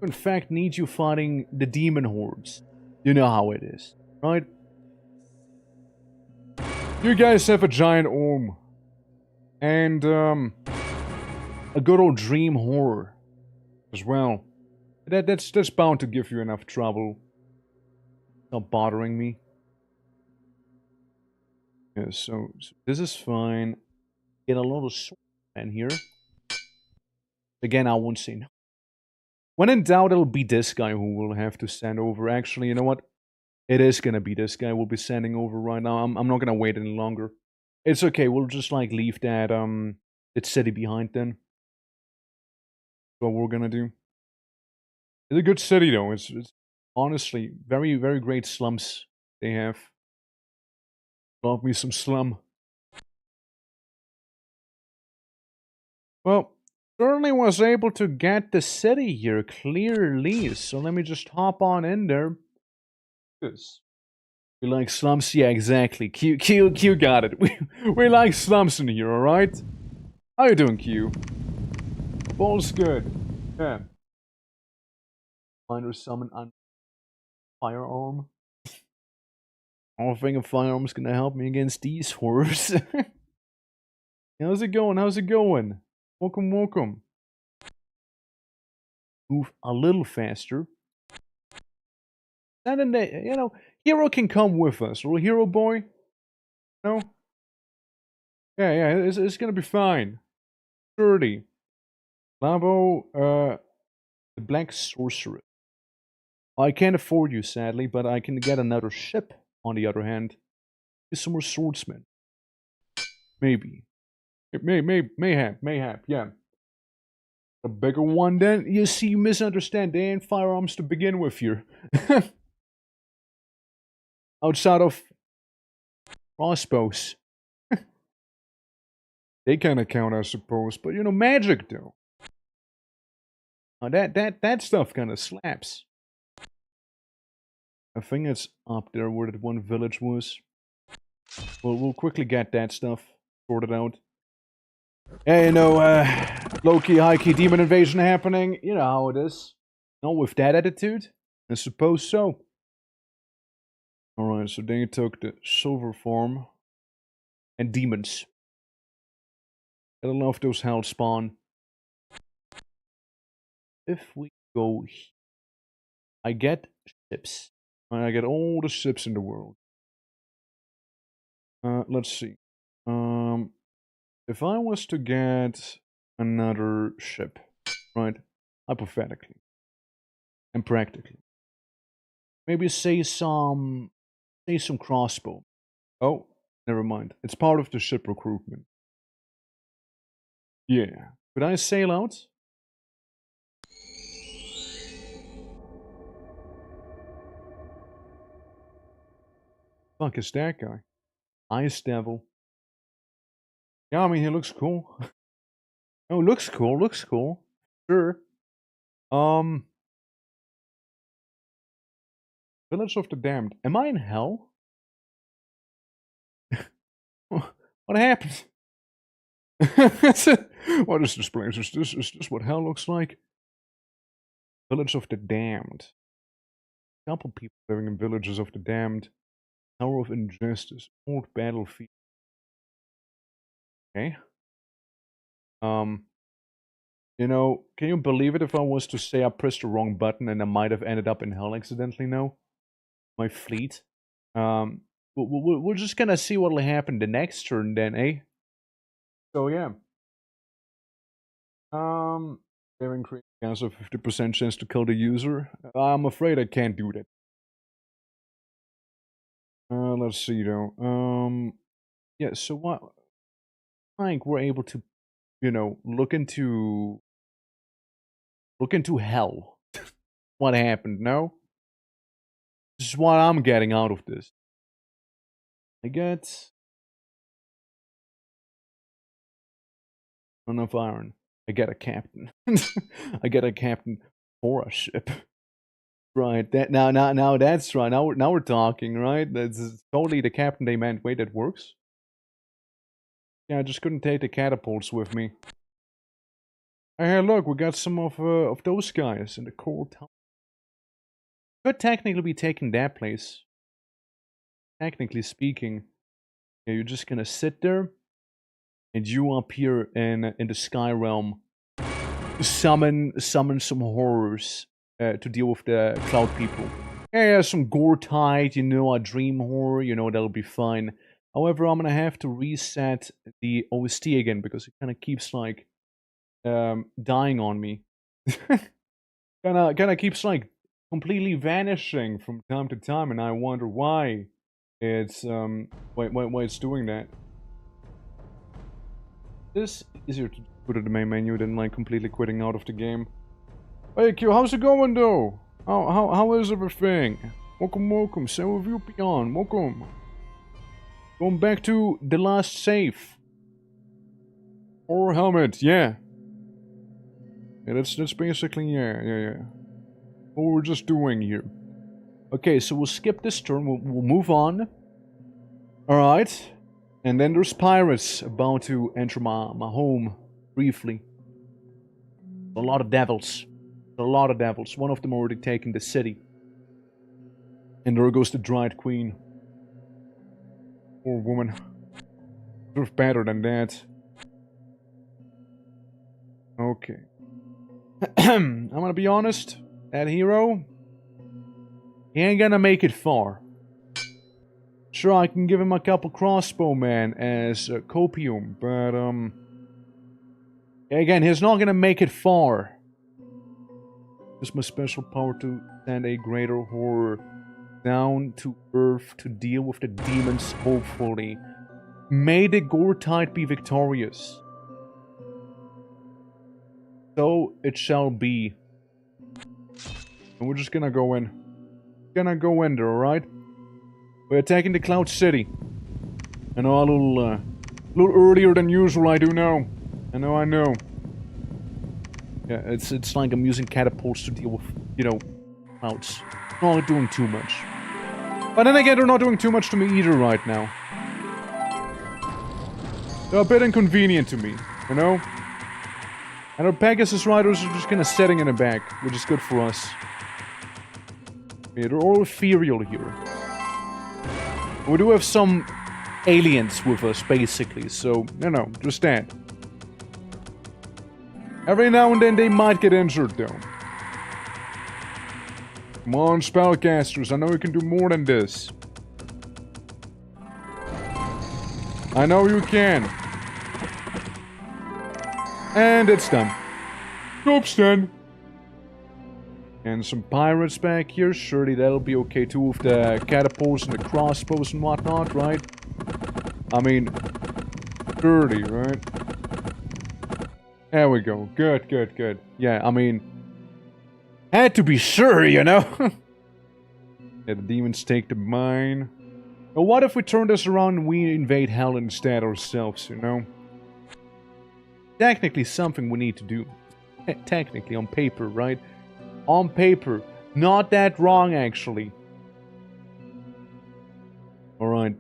in fact, need you fighting the demon hordes. You know how it is, right? You guys have a giant orm. And, a good old dream horror as well. That's bound to give you enough trouble. Stop bothering me. Yeah, so this is fine. Get a lot of swordsmen here. Again, I won't say no. When in doubt, it'll be this guy who will have to send over. Actually, you know what? It is gonna be this guy we'll be sending over right now. I'm not gonna wait any longer. It's okay, we'll just like leave that city behind then. That's what we're gonna do. It's a good city though. It's honestly very, very great slums they have. Love me some slum. Well, certainly was able to get the city here clearly. So let me just hop on in there. Yes. We like slums? Yeah, exactly. Q got it. We like slums in here, alright? How you doing, Q? All's good. Yeah. Finder summon on firearm. I don't think a firearm's gonna help me against these horrors. How's it going? How's it going? Welcome, welcome. Move a little faster. And then, you know, Hero can come with us. Little Hero boy. No? Yeah, it's gonna be fine. 30. Labo, the Black Sorcerer. I can't afford you, sadly, but I can get another ship, on the other hand. Get some more swordsmen. Maybe. Mayhap, yeah. A bigger one then? You see, you misunderstand. They ain't firearms to begin with here. Outside of crossbows. They kind of count, I suppose. But, you know, magic, though. That stuff kind of slaps. I think it's up there where that one village was. Well, we'll quickly get that stuff sorted out. Yeah, you know, low-key, high-key demon invasion happening. You know how it is. No, with that attitude? I suppose so. Alright, so then you took the silver form. And demons. Gotta love those hell spawn. If we go here, I get ships. I get all the ships in the world. Let's see. If I was to get another ship, right? Hypothetically. And practically. Maybe say some crossbow. Oh, never mind. It's part of the ship recruitment. Yeah. Could I sail out? Fuck is that guy? Ice Devil. Yeah, I mean, he looks cool. Oh, looks cool. Sure. Village of the Damned. Am I in hell? What happened? What is this place? Is this what hell looks like? Village of the Damned. A couple people living in villages of the Damned. Tower of Injustice. Old battlefield. Okay. You know, can you believe it if I was to say I pressed the wrong button and I might have ended up in hell accidentally now? My fleet. We're just gonna see what'll happen the next turn then, eh? So yeah. They're increasing chance of 50% chance to kill the user. I'm afraid I can't do that. Let's see though. Yeah, so what like we're able to, you know, look into Look into hell. What happened, no? This is what I'm getting out of this. I get enough iron. I get a captain. I get a captain for a ship. Right. That now that's right. Now we're talking, right? That's totally the captain they meant. Wait, that works? Yeah, I just couldn't take the catapults with me. Hey, look, we got some of those guys in the cold town. Could technically be taking that place. Technically speaking. Yeah, you're just gonna sit there, and you up here in the sky realm summon some horrors to deal with the cloud people. Yeah, some gore tide, you know, a dream horror, you know, that'll be fine. However, I'm gonna have to reset the OST again because it kind of keeps like dying on me. kind of keeps like completely vanishing from time to time, and I wonder why it's why it's doing that. This easier to put in the main menu than like completely quitting out of the game. Hey Q, how's it going though? How is everything? Welcome, say with you beyond, welcome. Going back to the last save. Or helmet, yeah. Yeah, that's basically, yeah. What we're just doing here. Okay, so we'll skip this turn, we'll move on. Alright. And then there's pirates about to enter my home, briefly. A lot of devils. A lot of devils. One of them already taken the city. And there goes the Dryad Queen. Poor woman. Deserve better than that. Okay. I'm gonna be honest. That hero, he ain't gonna make it far. Sure, I can give him a couple crossbowmen as copium, but again, he's not gonna make it far. It's my special power to send a greater horror down to Earth to deal with the demons, hopefully. May the gore tide be victorious. So it shall be. And we're just gonna go in. Gonna go in there, alright? We're attacking the Cloud City. I know a little earlier than usual, I do know. I know. Yeah, it's like I'm using catapults to deal with, you know, clouds. Not doing too much. But then again, they're not doing too much to me either right now. They're a bit inconvenient to me, you know? And our Pegasus Riders are just kinda sitting in the back, which is good for us. Yeah, they're all ethereal here. We do have some aliens with us, basically, so, you know, just that. Every now and then they might get injured, though. Come on, spellcasters, I know you can do more than this. I know you can. And it's done. Joob's done. And some pirates back here. Surely that'll be okay too with the catapults and the crossbows and whatnot, right? I mean, 30, right? There we go. Good. Yeah, I mean, had to be sure, you know? Yeah, the demons take the mine. But what if we turn this around and we invade hell instead ourselves, you know? Technically something we need to do. Technically, on paper, right? On paper. Not that wrong, actually. Alright.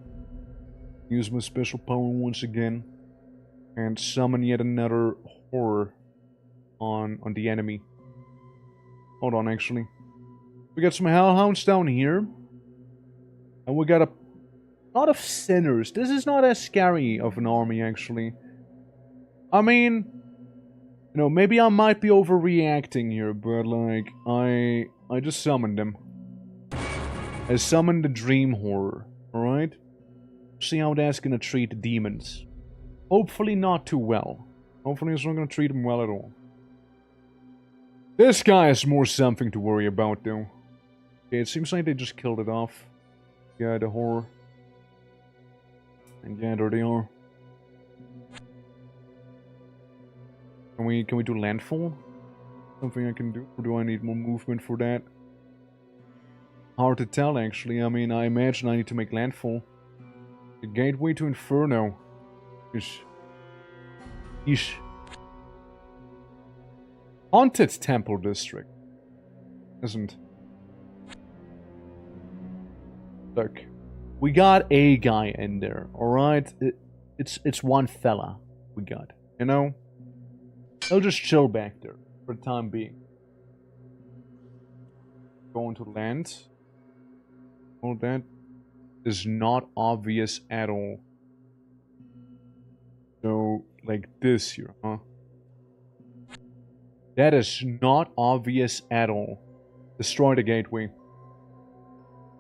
Use my special power once again. And summon yet another horror on the enemy. Hold on, actually. We got some hellhounds down here. And we got a lot of sinners. This is not as scary of an army, actually. I mean, you know, maybe I might be overreacting here, but like, I just summoned them. I summoned the dream horror, alright? See how that's gonna treat the demons. Hopefully not too well. Hopefully it's not gonna treat them well at all. This guy is more something to worry about, though. Okay, it seems like they just killed it off. Yeah, the horror. And yeah, there they are. Can we do landfall? something I can do, or do I need more movement for that? Hard to tell, actually. I mean, I imagine I need to make landfall. The gateway to Inferno. Ish. Ish. Haunted Temple District. Isn't. Look. We got a guy in there, alright? It's one fella we got, you know? I'll just chill back there for the time being. Going to land. Oh, that is not obvious at all. So, like this here, huh? That is not obvious at all. Destroy the gateway.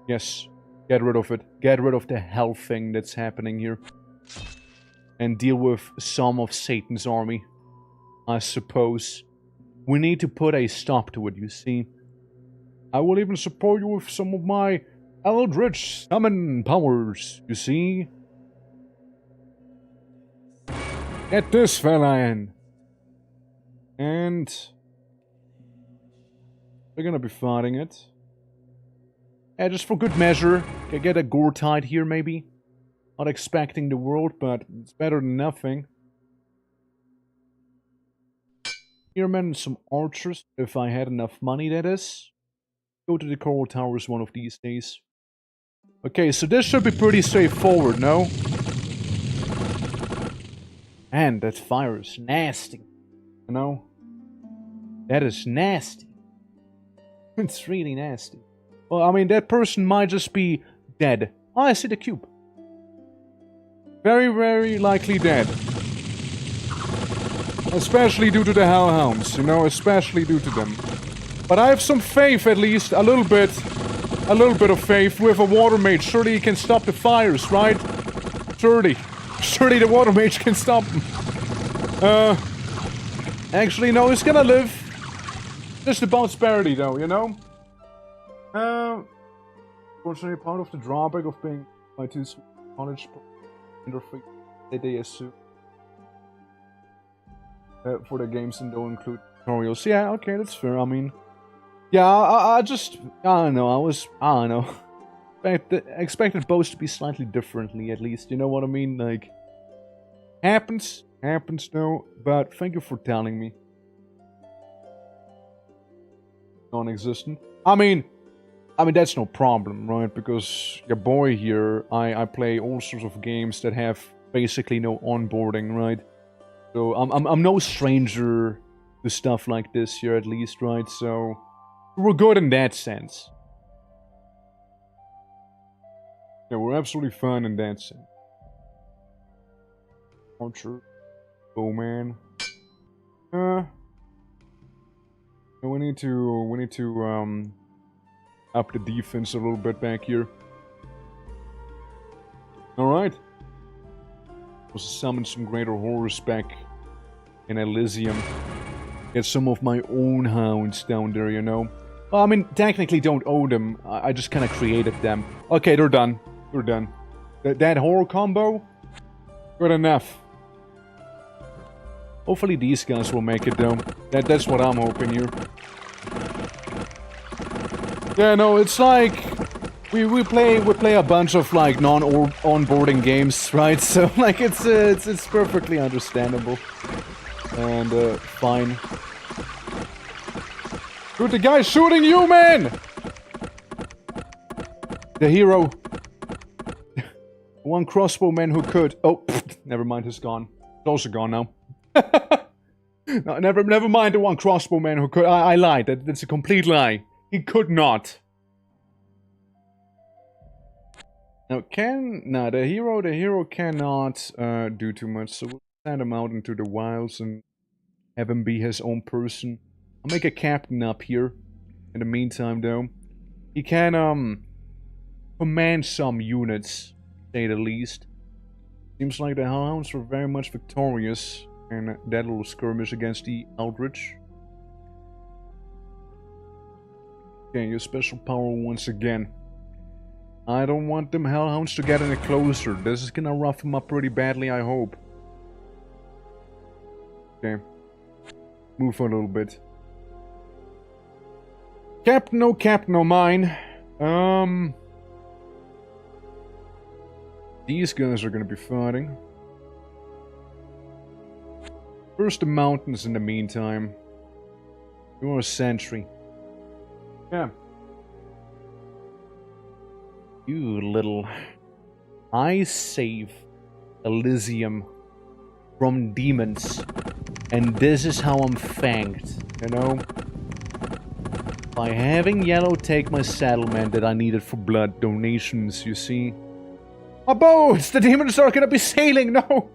Yes. Get rid of it. Get rid of the hell thing that's happening here. And deal with some of Satan's army. I suppose. We need to put a stop to it, you see. I will even support you with some of my Eldritch summon powers, you see. Get this fella in. And we're gonna be fighting it. Yeah, just for good measure. Can get a gore tide here, maybe. Not expecting the world, but it's better than nothing. Spearmen and some archers, if I had enough money, that is. Go to the coral towers one of these days. Okay, so this should be pretty straightforward, no? And that fire is nasty. You know? That is nasty. It's really nasty. Well, I mean, that person might just be dead. Oh, I see the cube. Very, very likely dead. Especially due to the hellhounds, you know, especially due to them. But I have some faith, at least, a little bit of faith with a water mage. Surely he can stop the fires, right? Surely the water mage can stop them. Actually, no, he's gonna live. Just about barely, though, you know? Unfortunately, part of the drawback of being my two college interface that they assume for the games and don't include tutorials. Yeah, okay, that's fair. I mean, yeah, I don't know. Expected both to be slightly differently, at least. You know what I mean? Like, happens though. But thank you for telling me. Non-existent. I mean, that's no problem, right? Because your boy here, I play all sorts of games that have basically no onboarding, right? So I'm no stranger to stuff like this here, at least, right? So we're good in that sense. Yeah, we're absolutely fine in that sense. Archer, bowman. We need to up the defense a little bit back here. Alright. Also summon some greater horrors back in Elysium. Get some of my own hounds down there, you know. Well, I mean, technically don't own them. I just kind of created them. Okay, they're done. They're done. That horror combo? Good enough. Hopefully these guys will make it, though. That's what I'm hoping here. Yeah, no, it's like we play a bunch of like non-onboarding games, right? So like it's perfectly understandable and fine. Dude, the guy's shooting you, man! The hero. One crossbow man who could. Oh, never mind, he's gone. He's also gone now. No, never mind the one crossbow man who could. I lied. That's a complete lie. He could not. Now, the hero cannot do too much, so we'll send him out into the wilds and have him be his own person. I'll make a captain up here. In the meantime, though, he can command some units, to say the least. Seems like the Hellhounds were very much victorious in that little skirmish against the Eldritch. Okay, your special power once again. I don't want them Hellhounds to get any closer. This is gonna rough them up pretty badly, I hope. Okay. Move a little bit. Captain, oh Captain, oh mine. These guys are gonna be fighting. First the mountains in the meantime. You're a sentry. Yeah. You little... I save Elysium from demons. And this is how I'm thanked, you know? By having Yellow take my settlement that I needed for blood donations, you see? Oh, boats! The demons are gonna be sailing! No!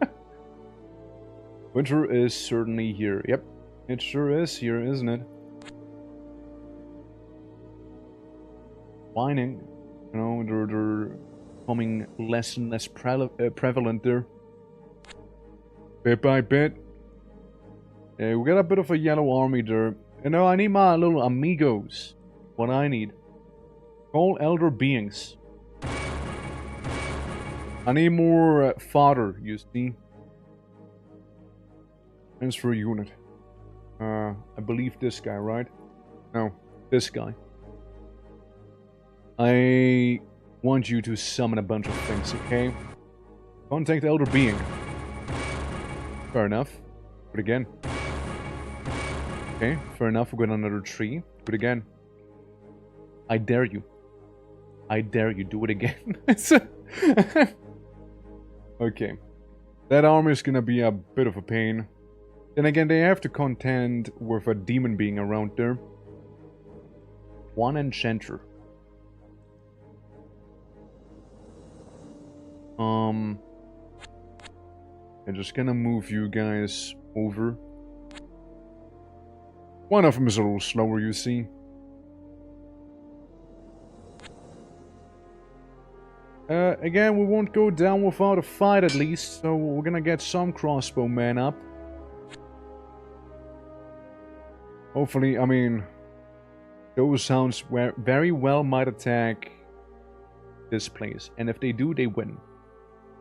Winter is certainly here. Yep. It sure is here, isn't it? Whining. You know, they're becoming less and less prevalent there. Bit by bit. Yeah, we got a bit of a yellow army there. You know, I need my little amigos. What I need. Call elder beings. I need more fodder, you see. Transfer unit. I believe this guy, right? No, this guy. I want you to summon a bunch of things, okay? Contact elder being. Fair enough. Do it again. Okay, fair enough. We got another tree. Do it again. I dare you. I dare you. Do it again. Okay. That army is gonna be a bit of a pain. Then again, they have to contend with a demon being around there. One enchanter. I'm just gonna move you guys over. One of them is a little slower, you see. Again, we won't go down without a fight at least, so we're gonna get some crossbow men up. Hopefully, I mean, those hounds very well might attack this place. And if they do, they win.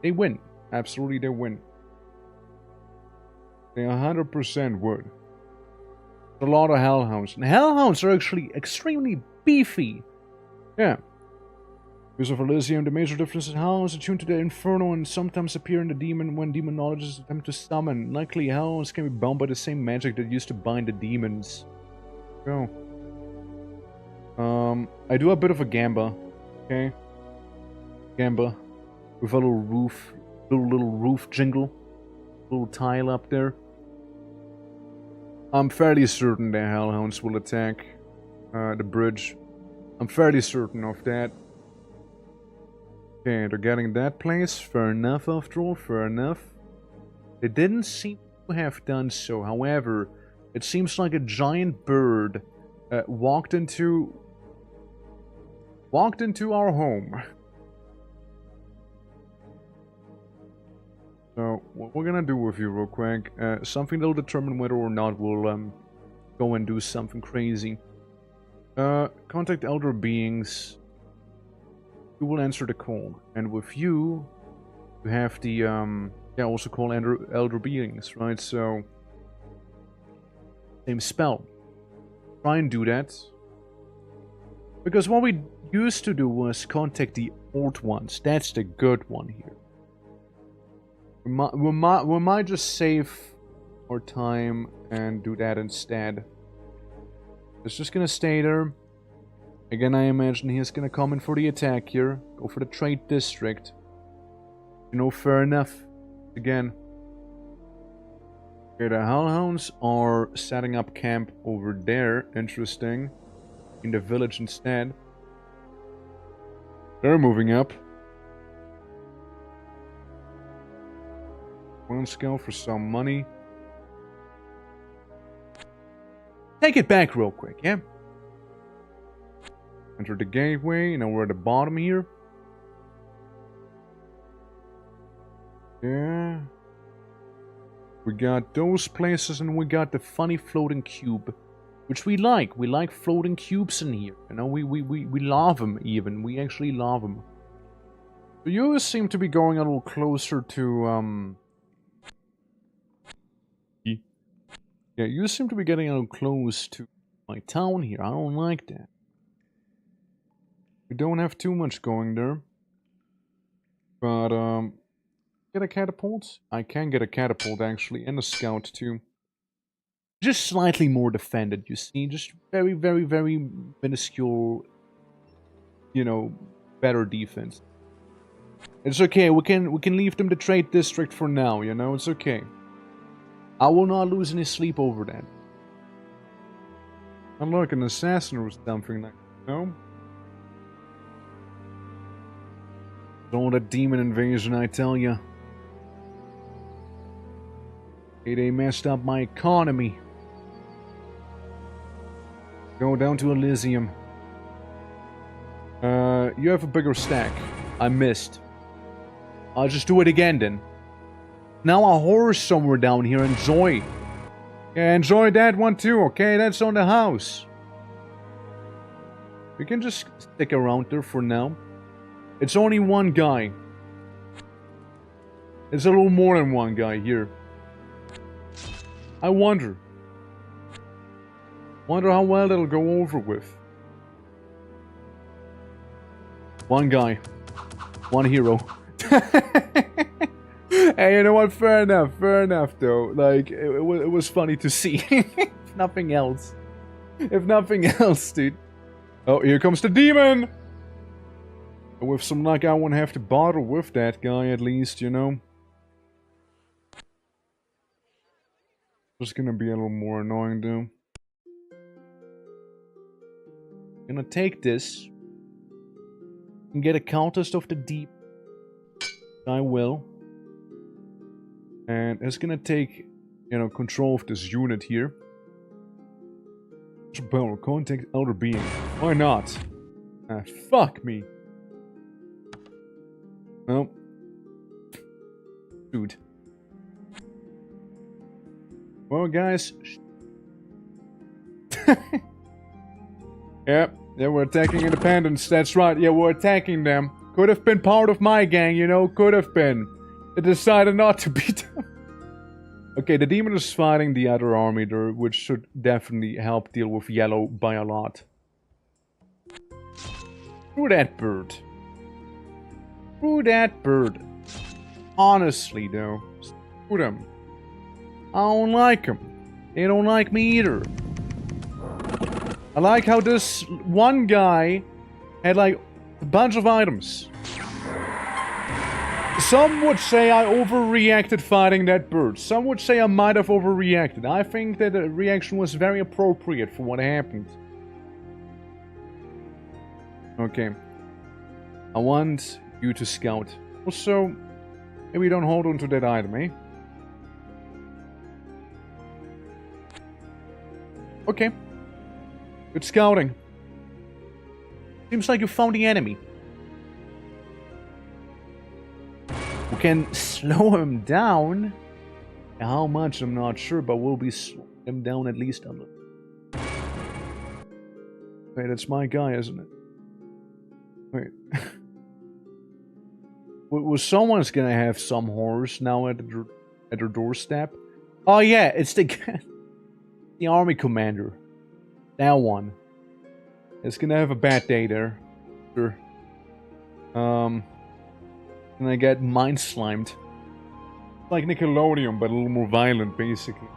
They win. Absolutely, they win. They 100% would. A lot of hellhounds. And hellhounds are actually extremely beefy. Yeah. Because of Elysium, the major difference is hellhounds are tuned to the inferno and sometimes appear in the demon when demonologists attempt to summon. Likely, hellhounds can be bound by the same magic that used to bind the demons. So, I do a bit of a gamba. Okay? Gamba. With a little roof. Little roof jingle. Little tile up there. I'm fairly certain the hellhounds will attack the bridge. I'm fairly certain of that. Okay, they're getting that place. Fair enough, after all. Fair enough. They didn't seem to have done so. However, it seems like a giant bird walked into our home. So, what we're gonna do with you real quick, something that'll determine whether or not we'll go and do something crazy. Contact elder beings. You will answer the call. And with you, you have the, yeah, also call elder beings, right? So, same spell. Try and do that. Because what we used to do was contact the old ones. That's the good one here. We might just save our time and do that instead. It's just gonna stay there. Again, I imagine he's gonna come in for the attack here. Go for the trade district. You know, fair enough. Again. Okay, the hellhounds are setting up camp over there. Interesting. In the village instead. They're moving up. One skill for some money. Take it back real quick, yeah? Enter the gateway. Now we're at the bottom here. Yeah. We got those places and we got the funny floating cube. Which we like. We like floating cubes in here. You know, we love them even. We actually love them. So you seem to be going a little closer to, yeah, you seem to be getting a little close to my town here. I don't like that. We don't have too much going there. But, get a catapult? I can get a catapult, actually, and a scout, too. Just slightly more defended, you see? Just very, very, very minuscule, you know, better defense. It's okay, we can leave them the trade district for now, you know? It's okay. I will not lose any sleep over that. And look, an assassin or something like that, you know? All that demon invasion, I tell ya. Hey, they messed up my economy. Go down to Elysium. You have a bigger stack. I missed. I'll just do it again then. Now a horse somewhere down here. Enjoy. Yeah, enjoy that one too, okay? That's on the house. We can just stick around there for now. It's only one guy. It's a little more than one guy here. I wonder how well that'll go over with. One guy. One hero. Hey, you know what? Fair enough though. Like, it was funny to see. If nothing else. If nothing else, dude. Oh, here comes the demon! With some luck, I won't have to bother with that guy, at least, you know? Just gonna be a little more annoying, though. Gonna take this. And get a Countess of the Deep. I will. And it's gonna take, you know, control of this unit here. Power, contact Elder Being. Why not? Ah, fuck me. Well. Dude. Well, guys. Yeah, we're attacking independents. That's right. Yeah, we're attacking them. Could have been part of my gang, you know. Could have been. They decided not to be them. Okay, the demon is fighting the other army there, which should definitely help deal with yellow by a lot. Screw that bird. Screw that bird. Honestly, though. Screw them. I don't like them. They don't like me either. I like how this one guy had like a bunch of items. Some would say I overreacted fighting that bird. Some would say I might have overreacted. I think that the reaction was very appropriate for what happened. Okay. I want you to scout. Also, maybe don't hold on to that item, eh? Okay. Good scouting. Seems like you found the enemy. We can slow him down. How much, I'm not sure, but we'll be slowing him down at least a little. Wait, that's my guy, isn't it? Wait. Well, someone's gonna have some horse now at their doorstep. Oh yeah, it's the army commander. That one. It's gonna have a bad day there. Sure. And I get mind slimed. Like Nickelodeon, but a little more violent, basically.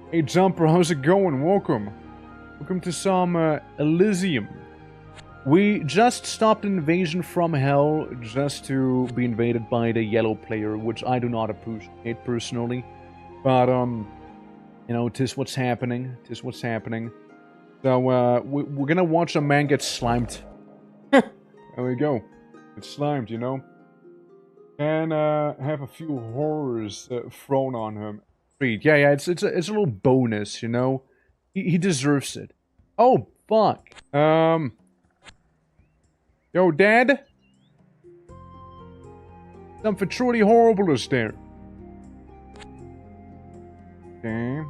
Hey Jumper, how's it going? Welcome. Welcome to some Elysium. We just stopped an invasion from hell just to be invaded by the yellow player, which I do not appreciate personally. But, you know, 'tis what's happening. 'Tis what's happening. So, we're gonna watch a man get slimed. There we go. It's slimed, you know. And, have a few horrors thrown on him. Yeah, it's a little bonus, you know. He deserves it. Oh, fuck. Yo, Dad? Something truly horrible is there. Okay.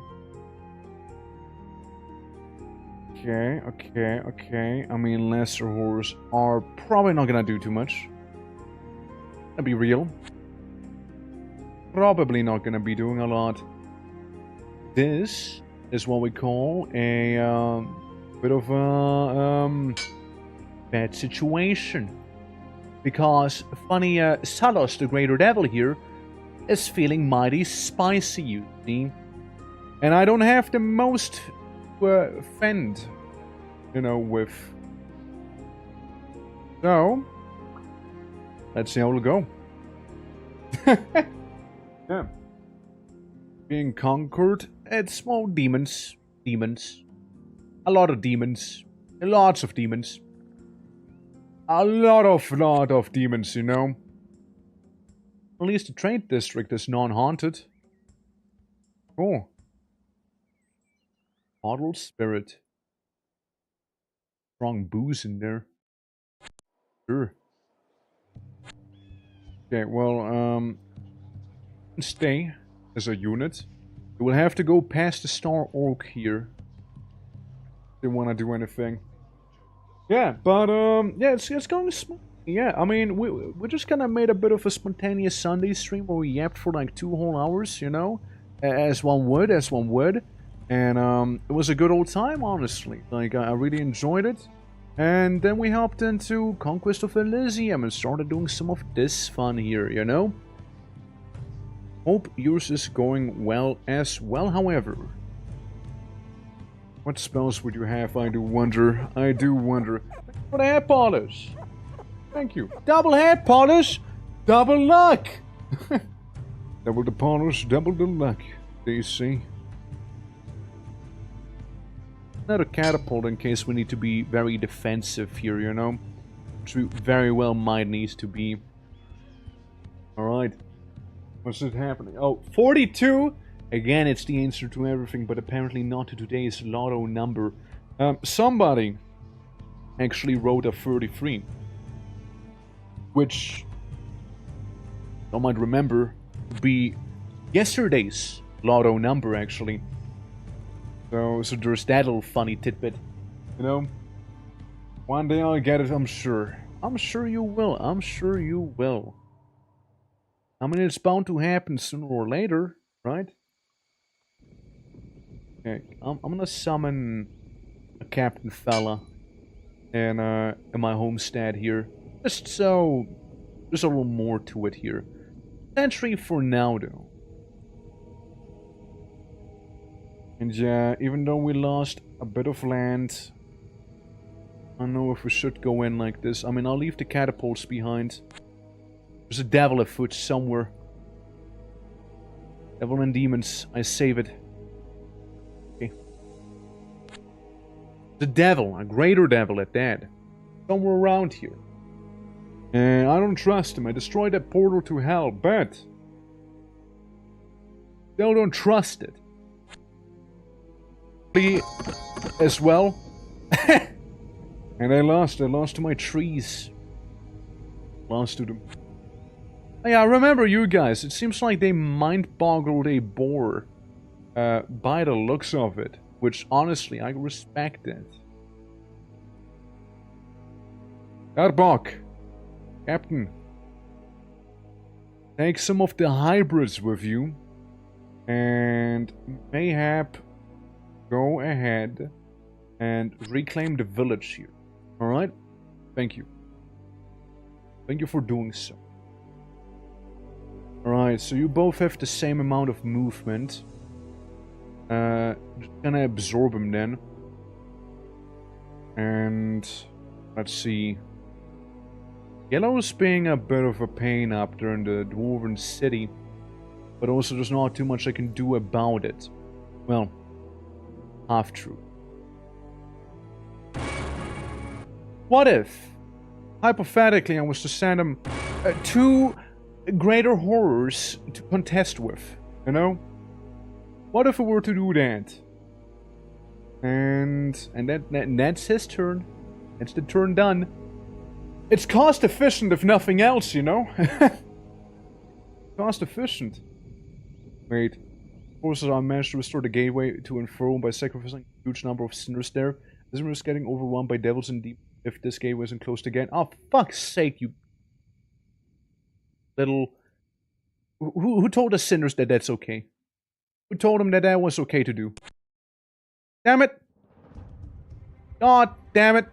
Okay. I mean, lesser horrors are probably not gonna do too much. Gonna be real. Probably not gonna be doing a lot. This is what we call a bit of a bad situation. Because funny Salos, the greater devil here, is feeling mighty spicy, you see. And I don't have the most to offend, you know, with. So, let's see how it'll go. Yeah. Being conquered, it's more demons. Demons. A lot of demons. Lots of demons. A lot of demons, you know. At least the trade district is non-haunted. Oh. Bottle spirit. Strong booze in there. Sure. Okay, well, stay as a unit. You will have to go past the Star Oak here. If they want to do anything. Yeah, but, yeah, it's going smooth. Yeah, I mean, we just kind of made a bit of a spontaneous Sunday stream where we yapped for like 2 whole hours, you know? As one would. And, it was a good old time, honestly. Like, I really enjoyed it. And then we hopped into Conquest of Elysium and started doing some of this fun here, you know? Hope yours is going well as well, however. What spells would you have, I do wonder. I do wonder. For the hair polish. Thank you. Double hair polish, double luck. Double the polish, double the luck. Do you see? Another catapult in case we need to be very defensive here, you know? Which we very well might need to be. Alright. What's it happening? Oh, 42! Again, it's the answer to everything, but apparently not to today's lotto number. Somebody actually wrote a 33. Which, I might remember, would be yesterday's lotto number, actually. So there's that little funny tidbit, you know? One day I'll get it, I'm sure. I'm sure you will. I'm sure you will. I mean, it's bound to happen sooner or later, right? Okay, I'm gonna summon a captain fella in my homestead here. Just so there's a little more to it here. Sentry for now, though. And yeah, even though we lost a bit of land, I don't know if we should go in like this. I mean, I'll leave the catapults behind. There's a devil afoot somewhere. Devil and demons, I save it. Okay. The devil, a greater devil at that. Somewhere around here. And I don't trust him. I destroyed that portal to hell, but still don't trust it. As well. And I lost to my trees. Lost to them. Yeah, I remember you guys. It seems like they mind-boggled a boar. By the looks of it. Which, honestly, I respect it. Arbok. Captain. Take some of the hybrids with you. And mayhap go ahead and reclaim the village here. Alright? Thank you. Thank you for doing so. Alright, so you both have the same amount of movement. Just gonna absorb him then. And let's see. Yellow's being a bit of a pain up there in the Dwarven City. But also there's not too much I can do about it. Well, half true. What if, hypothetically, I was to send him 2 greater horrors to contest with, you know? What if we were to do that? And that's his turn. That's the turn done. It's cost efficient if nothing else, you know? Cost efficient. Wait. Forces are managed to restore the gateway to Inferno by sacrificing a huge number of sinners there. This risk getting overrun by devils and demons if this gateway isn't closed again. Oh, fuck's sake, you little... Who told the sinners that that's okay? Who told them that that was okay to do? Damn it! God damn it.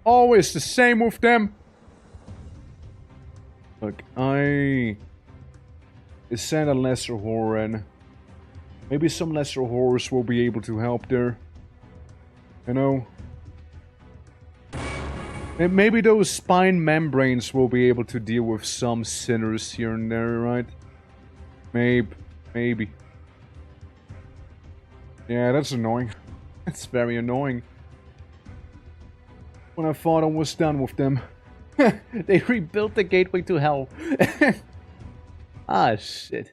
Always the same with them. Look, I send a lesser horror in. Maybe some lesser horrors will be able to help there. You know? And maybe those spine membranes will be able to deal with some sinners here and there, right? Maybe. Yeah, that's annoying. That's very annoying. When I thought I was done with them. They rebuilt the gateway to hell. Ah, shit.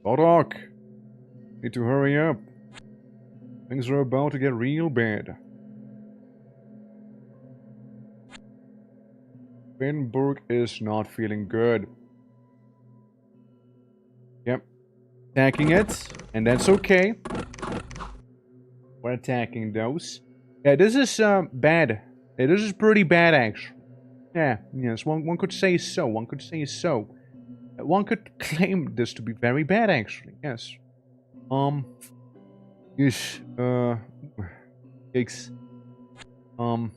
Bodok. Need to hurry up. Things are about to get real bad. Vinberg is not feeling good. Yep. Attacking it, and that's okay. We're attacking those. Yeah, this is bad. Yeah, this is pretty bad, actually. Yeah, yes, one could say so. One could say so. One could claim this to be very bad, actually. Yes. Ish. Yikes. How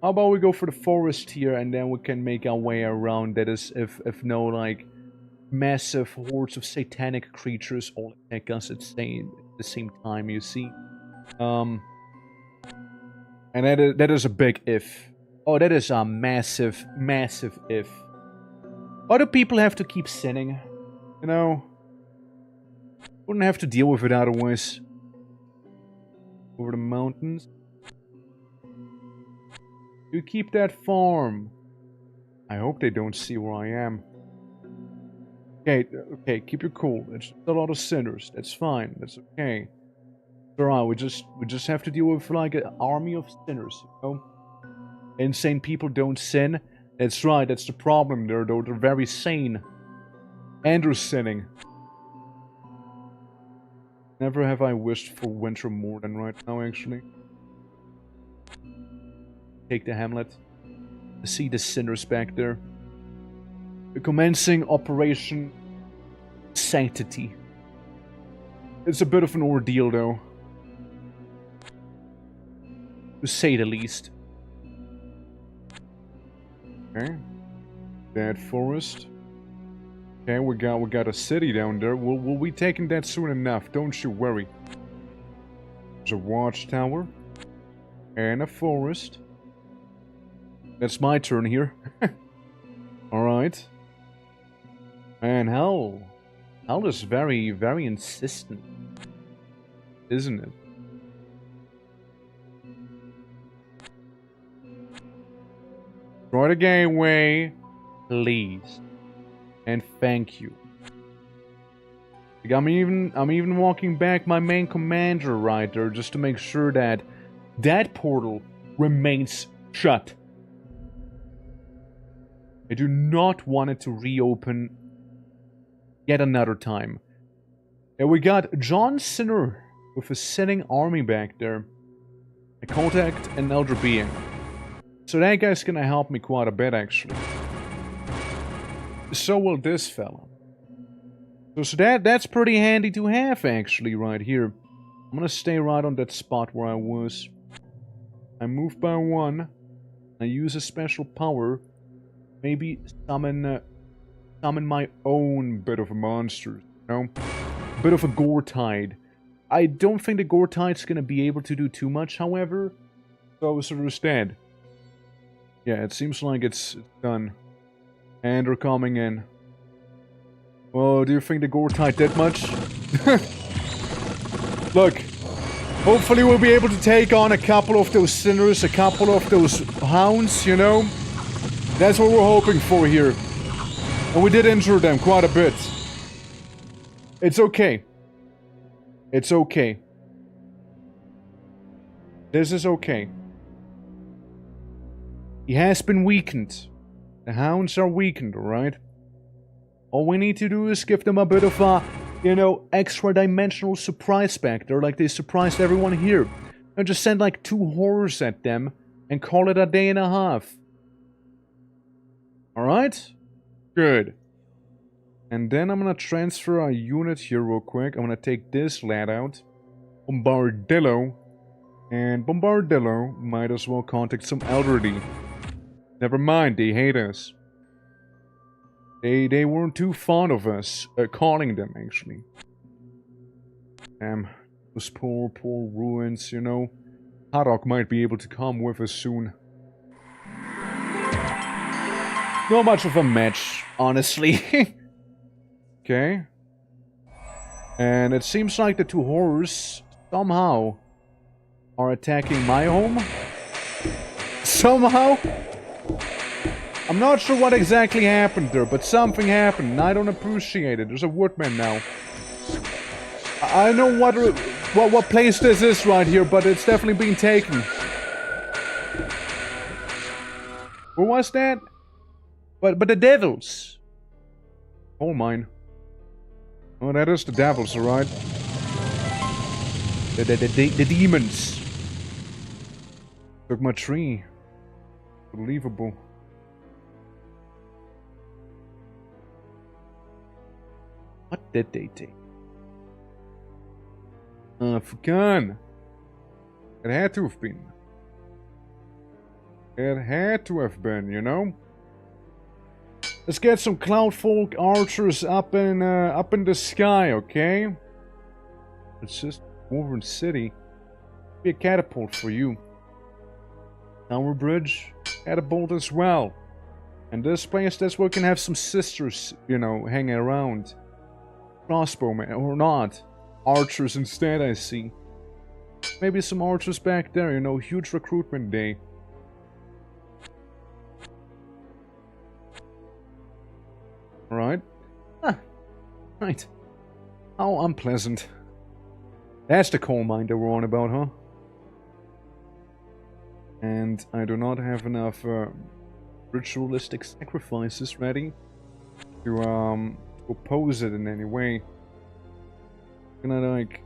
about we go for the forest here, and then we can make our way around. That is, if no, like, massive hordes of satanic creatures all attack us at the same time, you see. And that is a big if. Oh, that is a massive, massive if. Why do people have to keep sinning? You know? Wouldn't have to deal with it otherwise. Over the mountains. You keep that farm. I hope they don't see where I am. Okay, keep your cool. It's a lot of sinners. That's fine. That's okay. It's alright, we just have to deal with like an army of sinners, you know? Insane people don't sin. That's right, that's the problem there, though. They're very sane. And they're sinning. Never have I wished for winter more than right now, actually. Take the hamlet. See the sinners back there. We're commencing Operation Sanctity. It's a bit of an ordeal, though. To say the least. Okay. That forest. Okay, we got a city down there. We'll be taking that soon enough. Don't you worry. There's a watchtower. And a forest. That's my turn here. Alright. Man, hell is very, very insistent. Isn't it? Try the gateway, please. And thank you. Like, I'm even walking back my main commander right there just to make sure that that portal remains shut. I do not want it to reopen yet another time. And we got John Sinner with a sitting army back there. A contact and elder being. So that guy's gonna help me quite a bit, actually. So will this fella. So that's pretty handy to have, actually, right here. I'm gonna stay right on that spot where I was. I move by one. I use a special power. Maybe summon my own bit of a monster, you know? Bit of a gore tide. I don't think the gore tide's gonna be able to do too much, however. So there's that. Yeah, it seems like it's done. And they're coming in. Well, do you think the gore tide did much? Look. Hopefully we'll be able to take on a couple of those sinners, a couple of those hounds, you know? That's what we're hoping for here. And we did injure them quite a bit. It's okay. It's okay. This is okay. He has been weakened. The hounds are weakened, alright? All we need to do is give them a bit of a, you know, extra-dimensional surprise factor, like they surprised everyone here. And just send like 2 horrors at them and call it a day and a half. Alright? Good. And then I'm gonna transfer our unit here real quick. I'm gonna take this lad out. Bombardillo. And Bombardillo might as well contact some elderly. Never mind, they hate us. They weren't too fond of us calling them, actually. Damn, those poor ruins, you know. Haddock might be able to come with us soon. Not much of a match, honestly. Okay. And it seems like the two horrors somehow are attacking my home. Somehow? I'm not sure what exactly happened there, but something happened and I don't appreciate it. There's a woodman now. I know what place this is right here, but it's definitely being taken. Who was that? But the devils. Oh, mine. Oh, that is the devils, alright. The demons. Took my tree. Unbelievable. What did they take? Afghan. It had to have been. It had to have been, you know? Let's get some Cloudfolk archers up in the sky, okay? It's just Wolverine City. Be a catapult for you. Tower Bridge, catapult as well. And this place, that's where we can have some sisters, you know, hanging around. Crossbowmen, or not. Archers instead, I see. Maybe some archers back there, you know, huge recruitment day. Alright. Ah, right. How unpleasant. That's the coal mine that we're on about, huh? And I do not have enough ritualistic sacrifices ready to oppose it in any way. I'm gonna like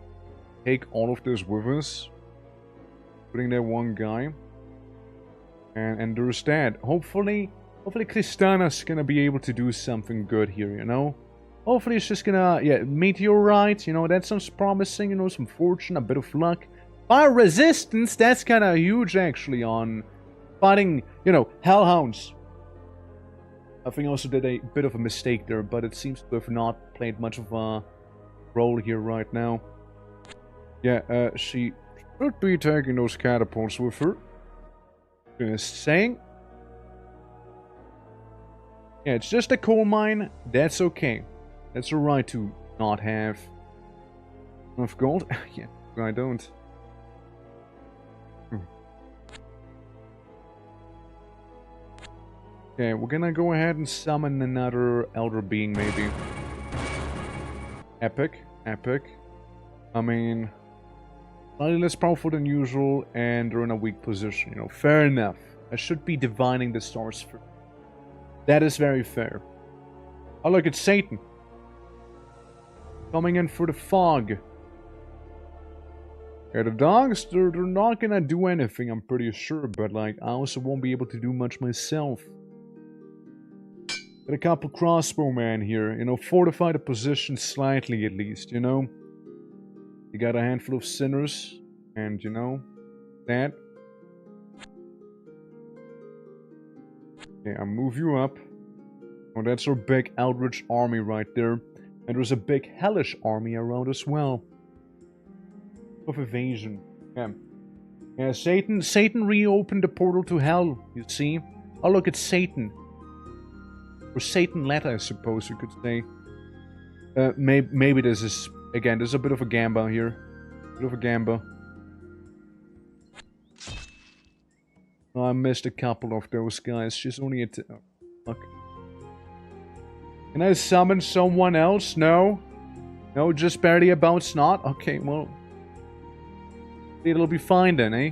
take all of this with us, putting that one guy, and there's that. Hopefully Kristana's gonna be able to do something good here, you know? Hopefully it's just gonna, yeah, meteorite, you know, that sounds promising, you know, some fortune, a bit of luck. Fire resistance, that's kinda huge actually on fighting, you know, hellhounds. I think I also did a bit of a mistake there, but it seems to have not played much of a role here right now. Yeah, she should be taking those catapults with her. Just saying. Yeah, it's just a coal mine. That's okay. That's alright to not have enough gold. Yeah, I don't. Okay, we're gonna go ahead and summon another elder being, maybe. Epic. I mean, slightly less powerful than usual, and they're in a weak position, you know. Fair enough. I should be divining the stars first. That is very fair. Oh, look, it's Satan. Coming in for the fog. Yeah, the dogs, they're not gonna do anything, I'm pretty sure, but, like, I also won't be able to do much myself. Got a couple crossbowmen here, you know, fortify the position slightly at least, you know. You got a handful of sinners, and, you know, that. Okay, I'll move you up. Oh, that's our big Eldritch army right there. And there's a big Hellish army around as well. Of evasion. Yeah. Yeah, Satan reopened the portal to hell, you see. Oh, look, it's Satan. Or Satan led, I suppose you could say. Maybe this is... Again, there's a bit of a gamba here. Bit of a gamba. Oh, I missed a couple of those guys. She's only at... Oh, fuck. Can I summon someone else? No? No, just barely about snot? Okay, well... It'll be fine then, eh?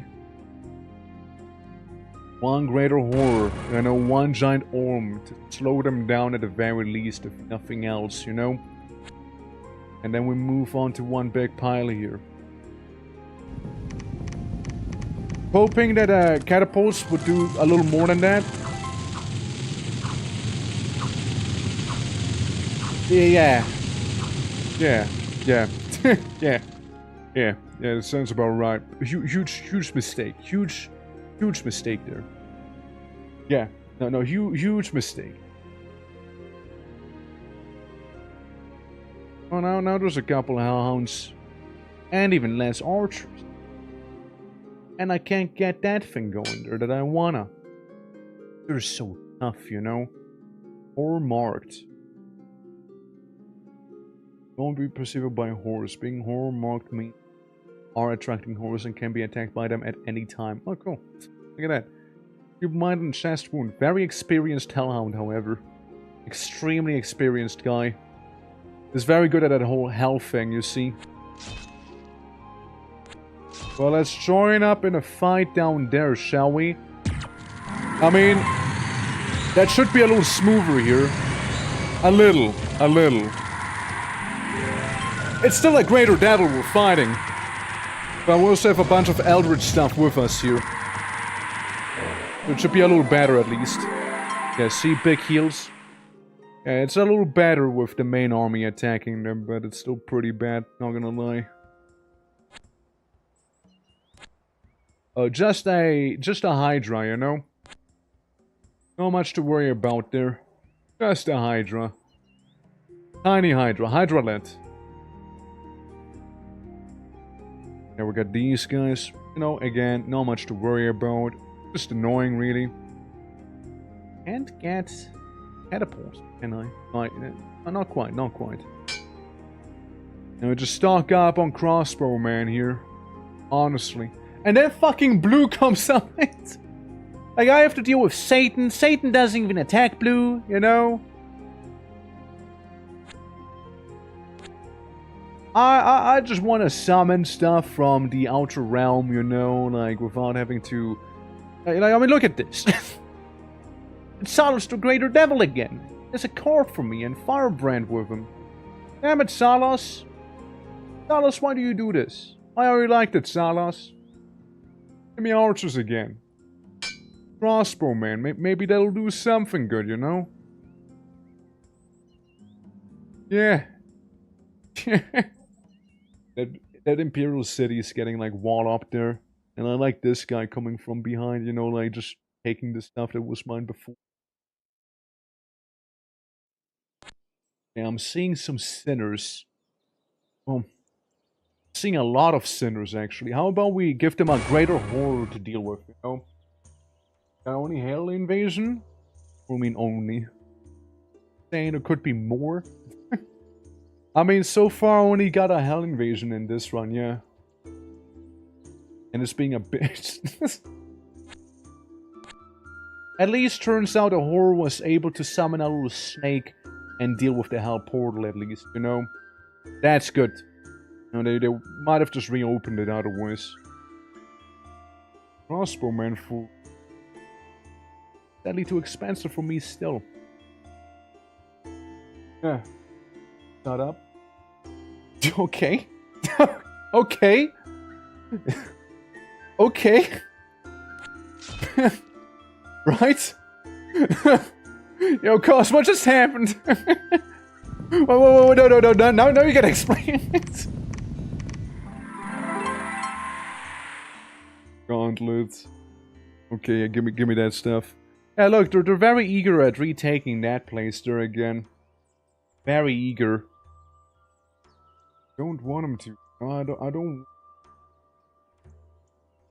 One greater horror, you know, one giant orm to slow them down at the very least, if nothing else, you know? And then we move on to one big pile here. Hoping that catapults would do a little more than that. Yeah. Yeah. Yeah. Yeah. Yeah. Yeah, that sounds about right. Huge mistake. Huge mistake there. Yeah. No, huge mistake. Oh, now there's a couple of hellhounds. And even less archers. And I can't get that thing going there that I wanna. They're so tough, you know? Or marked. Don't be perceived by horrors. Being horror marked means are attracting horrors and can be attacked by them at any time. Oh, cool. Look at that. Keep in mind and chest wound. Very experienced hellhound, however. Extremely experienced guy. Is very good at that whole hell thing, you see. Well, let's join up in a fight down there, shall we? I mean, that should be a little smoother here. A little. It's still a greater devil we're fighting. But we also have a bunch of eldritch stuff with us here. It should be a little better at least. Yeah, see, big heals. Yeah, it's a little better with the main army attacking them, but it's still pretty bad, not gonna lie. Just a Hydra, you know? Not much to worry about there. Just a Hydra. Tiny Hydra. Hydralet. Yeah, we got these guys. You know, again, not much to worry about. Just annoying, really. Can't get catapults, can I? Like, not quite. Now, just stock up on crossbow, man, here. Honestly. And then fucking blue comes out. Like, I have to deal with Satan. Satan doesn't even attack blue, you know? I just want to summon stuff from the outer realm, you know? Like, without having to... Like, I mean, look at this. It's Salos the Greater Devil again. There's a card for me and Firebrand with him. Damn it, Salos. Salos, why do you do this? I already liked it, Salos. Give me archers again. Crossbow, man. Maybe that'll do something good, you know? Yeah. that Imperial City is getting, like, wall up there. And I like this guy coming from behind, you know, like, just taking the stuff that was mine before. Yeah, I'm seeing some sinners. Well, seeing a lot of sinners, actually. How about we give them a greater horror to deal with, you know? Only Hell Invasion? I mean, only. Saying there could be more? I mean, so far I only got a Hell Invasion in this run, yeah. And it's being a bitch. At least turns out a horror was able to summon a little snake and deal with the Hell Portal at least, you know? That's good. You know, they might have just reopened it otherwise. Crossbowman full. Sadly too expensive for me still. Yeah. Shut up. Okay. Okay. Okay. Right? Yo, Cos, what just happened? Whoa, no, now you gotta explain it. Gauntlets. Okay, yeah, give me that stuff. Yeah, look, they're very eager at retaking that place there again. Very eager. Don't want them to. No, I don't.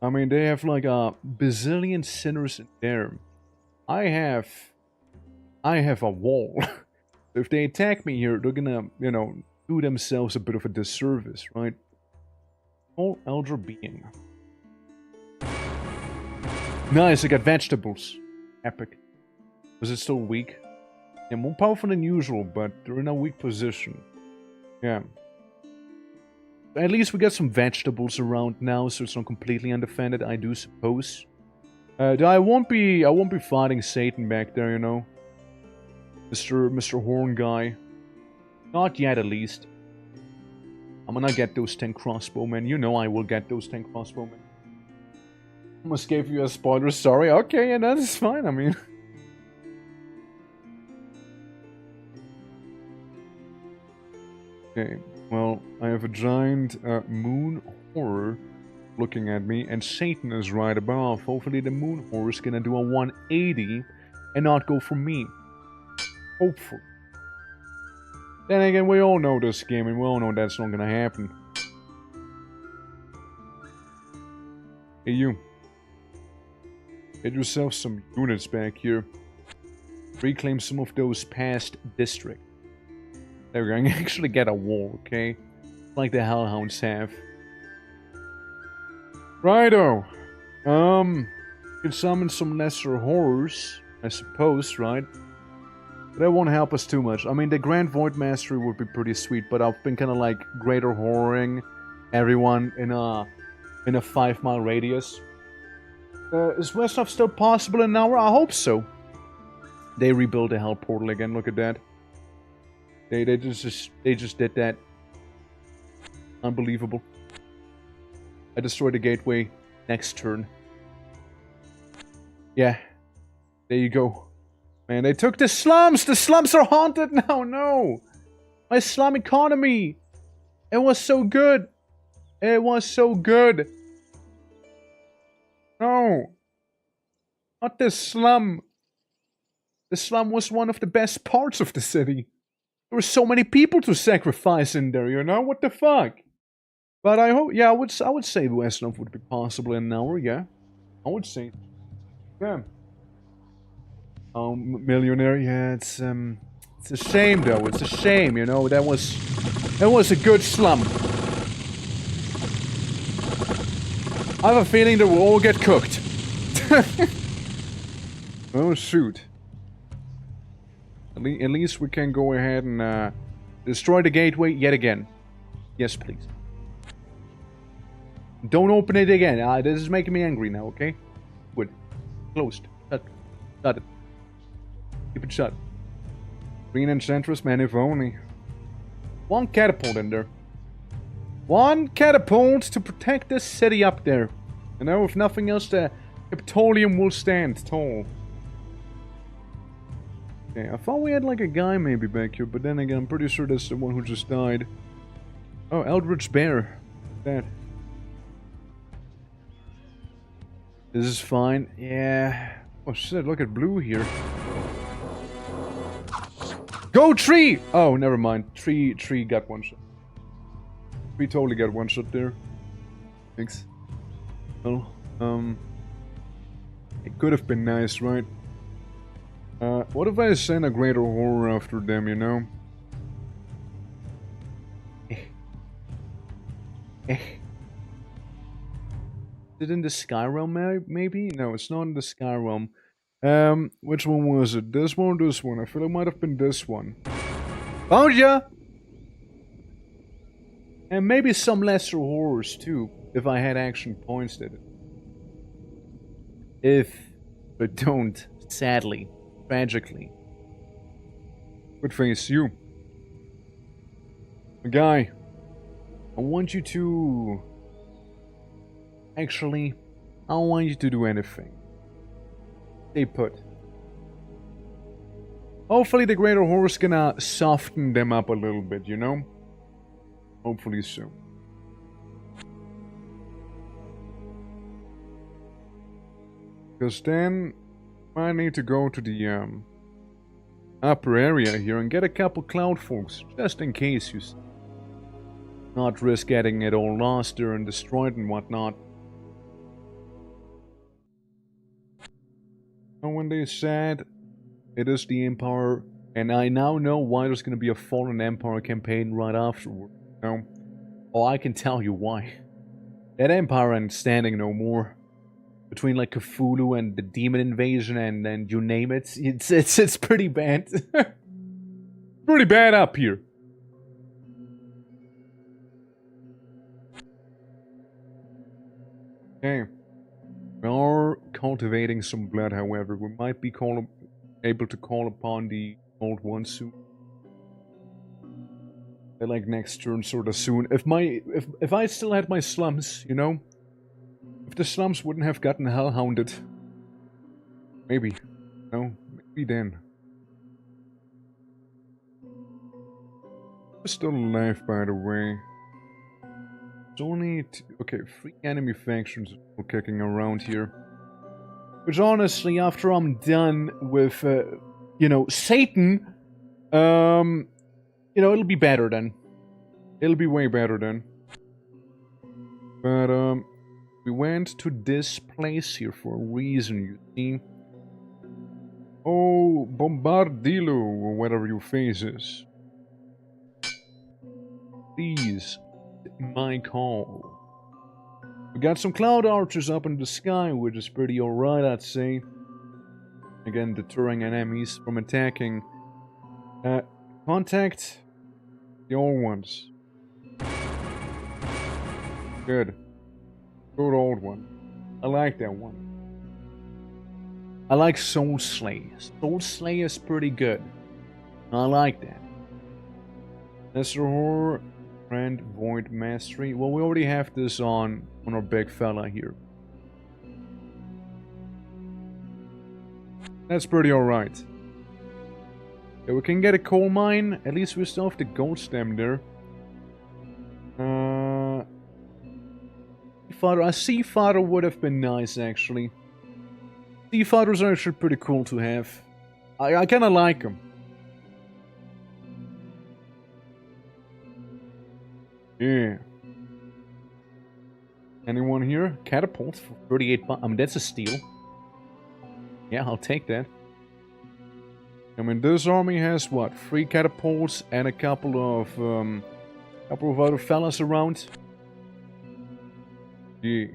I mean, they have like a bazillion sinners in there. I have a wall. If they attack me here, they're gonna, you know, do themselves a bit of a disservice, right? All Elder Being. Nice, I got vegetables. Epic. Was it still weak? Yeah, more powerful than usual, but they're in a weak position. Yeah. At least we got some vegetables around now, so it's not completely undefended, I do suppose. I won't be fighting Satan back there, you know. Mr. Horn guy. Not yet, at least. I'm gonna get those 10 crossbowmen. You know I will get those 10 crossbowmen. Almost gave you a spoiler, sorry. Okay, yeah, that's fine, I mean. Okay, well, I have a giant moon horror looking at me, and Satan is right above. Hopefully the moon horror is gonna do a 180 and not go for me. Hopefully. Then again, we all know this game, and we all know that's not gonna happen. Hey, you. Get yourself some units back here. Reclaim some of those past districts. There we go. I can actually get a wall, okay? Like the Hellhounds have. Righto. You can summon some lesser horrors, I suppose, right? But that won't help us too much. I mean, the Grand Void Mastery would be pretty sweet, but I've been kind of like greater horroring everyone in a 5-mile radius. Is Westhoff still possible in an hour? I hope so. They rebuilt the Hell Portal again. Look at that. They just did that. Unbelievable. I destroyed the gateway next turn. Yeah. There you go. Man, they took the slums! The slums are haunted now! No! My slum economy! It was so good! It was so good! No! Not the slum! The slum was one of the best parts of the city. There were so many people to sacrifice in there, you know? What the fuck? But I hope, yeah, I would say Westland would be possible in an hour, yeah. I would say, yeah. Millionaire, yeah, it's a shame though. It's a shame, you know. That was a good slum. I have a feeling that we'll all get cooked. Oh shoot. At least we can go ahead and destroy the gateway yet again. Yes, please. Don't open it again. This is making me angry now, okay? Good. Closed. Shut. Shut it. Keep it shut. Green Enchantress, man, if only. One catapult in there. One catapult to protect this city up there. You know, if nothing else, the Capitolium will stand tall. Okay, I thought we had like a guy maybe back here, but then again, I'm pretty sure that's the one who just died. Oh, Eldritch Bear. That. This is fine. Yeah. Oh shit, look at blue here. Go tree! Oh, never mind. Tree got one shot. Tree totally got one shot there. Thanks. Well, it could have been nice, right? What if I send a greater horror after them, you know? Is it in the Sky Realm, maybe? No, it's not in the Sky Realm. Which one was it? This one or this one? I feel it might have been this one. Found ya! And maybe some lesser horrors too, if I had action points at it. If I don't, sadly, tragically. Good face, you. Guy, I want you to... Actually, I don't want you to do anything. Stay put. Hopefully the greater horror's gonna soften them up a little bit, you know? Hopefully so. Because then I need to go to the upper area here and get a couple cloud folks, just in case you not risk getting it all lost there and destroyed and whatnot. And when they said it is the Empire, and I now know why there's going to be a Fallen Empire campaign right afterward. You know? Oh, I can tell you why. That Empire ain't standing no more. Between like Cthulhu and the Demon Invasion and you name it, it's pretty bad. Pretty bad up here. Okay. We are cultivating some blood, however. We might be able to call upon the old one soon. Like next turn, sort of soon. If I still had my slums, you know, if the slums wouldn't have gotten hellhounded, maybe, no, maybe then. Still alive, by the way. It's only... okay, 3 enemy factions are kicking around here. Which honestly, after I'm done with, you know, Satan, you know, it'll be better then. It'll be way better then. But, we went to this place here for a reason, you see. Oh, Bombardilo, or whatever your face is. Please, my call. We got some cloud archers up in the sky, which is pretty alright, I'd say. Again, deterring enemies from attacking. Contact the old ones. Good. Good old one. I like that one. I like Soul Slay. Soul Slay is pretty good. I like that. Lesser Horror and Void Mastery. Well, we already have this on our big fella here. That's pretty alright. Yeah, we can get a coal mine. At least we still have the gold stem there. A sea fighter would have been nice, actually. Sea fighters are actually pretty cool to have. I kind of like them. Yeah. Anyone here? Catapult for 38 I mean, that's a steal. Yeah, I'll take that. I mean, this army has, what, 3 catapults and a couple of other fellas around. Yeah.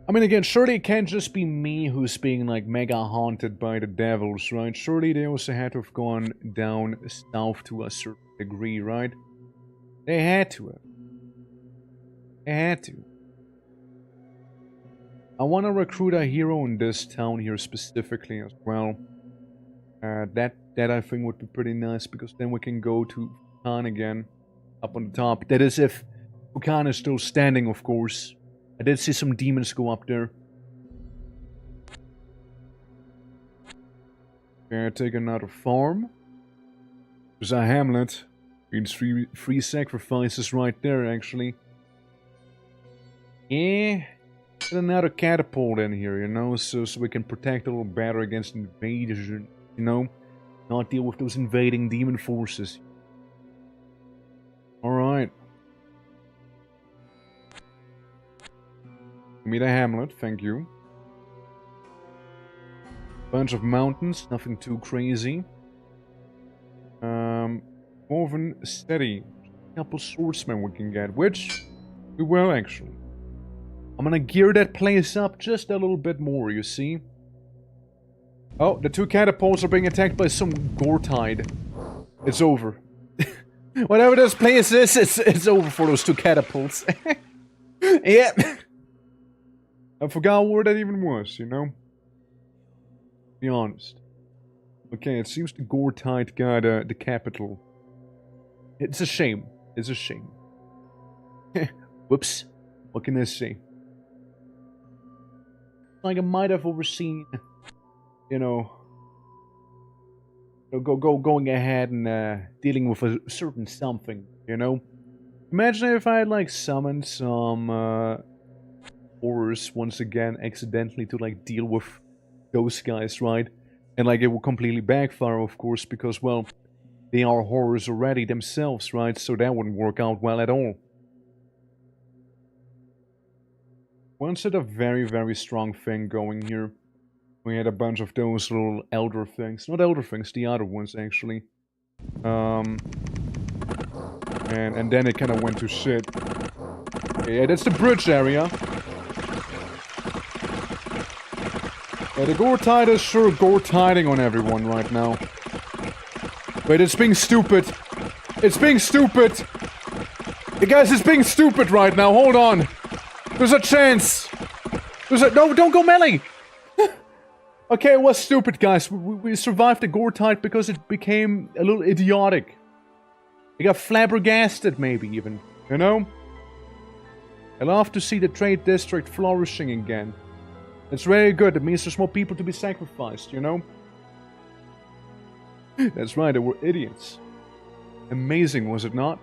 I mean, again, surely it can't just be me who's being, like, mega haunted by the devils, right? Surely they also had to have gone down south to a certain degree, right? They had to have. They had to. I want to recruit a hero in this town here specifically as well. That I think would be pretty nice, because then we can go to Khan again, up on the top. That is if Khan is still standing, of course. I did see some demons go up there. Okay, take another farm. There's a hamlet. Means three sacrifices right there, actually. Yeah. Get another catapult in here, you know, so we can protect a little better against invasion, you know. Not deal with those invading demon forces. Alright. Give me the hamlet, thank you. Bunch of mountains, nothing too crazy. Woven steady. A couple swordsmen we can get, which we will actually. I'm gonna gear that place up just a little bit more, you see. Oh, the 2 catapults are being attacked by some Gortide. It's over. Whatever this place is, it's over for those 2 catapults. Yeah. I forgot where that even was, you know? Be honest. Okay, it seems the Gortide got the capital. It's a shame. It's a shame. Whoops. What can I say? Like I might have overseen, you know, going ahead and dealing with a certain something, you know? Imagine if I had, like, summoned some horrors once again accidentally to, like, deal with those guys, right? And, like, it will completely backfire, of course, because, well, they are horrors already themselves, right? So that wouldn't work out well at all. Once had a very, very strong thing going here. We had a bunch of those little elder things. Not elder things, the other ones, actually. And then it kind of went to shit. Yeah, that's the bridge area. Yeah, the Gortide is sure Gortiding on everyone right now. Wait, it's being stupid. It's being stupid. You guys, it's being stupid right now. Hold on. There's a chance. No, don't go melee. Okay, it was stupid, guys. We survived the Gortide because it became a little idiotic. It got flabbergasted, maybe, even. You know? I love to see the trade district flourishing again. It's very good. It means there's more people to be sacrificed, you know? That's right, they were idiots. Amazing, was it not?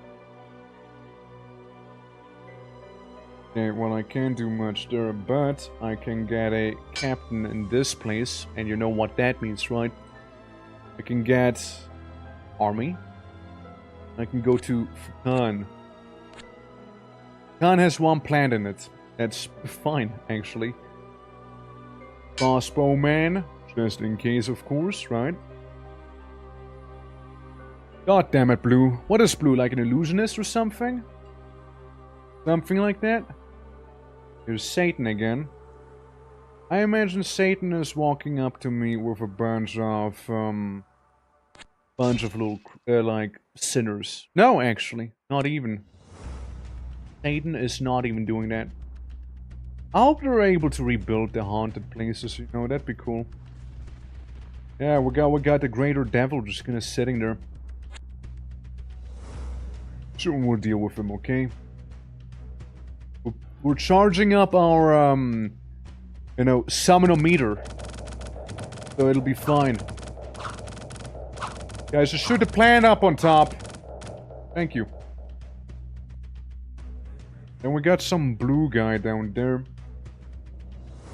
Okay, well, I can't do much there, but I can get a captain in this place, and you know what that means, right? I can get army. I can go to Fukan. Fukan has one plant in it. That's fine, actually. Crossbowman, just in case, of course, right? God damn it, Blue. What is Blue, like an illusionist or something? Something like that? Here's Satan again. I imagine Satan is walking up to me with a bunch of little, like, sinners. No, actually. Not even. Satan is not even doing that. I hope they're able to rebuild the haunted places, you know, that'd be cool. Yeah, we got the greater devil just kinda sitting there. Sure, we'll deal with him, okay? We're charging up our, you know, summonometer. So it'll be fine. Guys, just shoot the plant up on top. Thank you. Then we got some blue guy down there.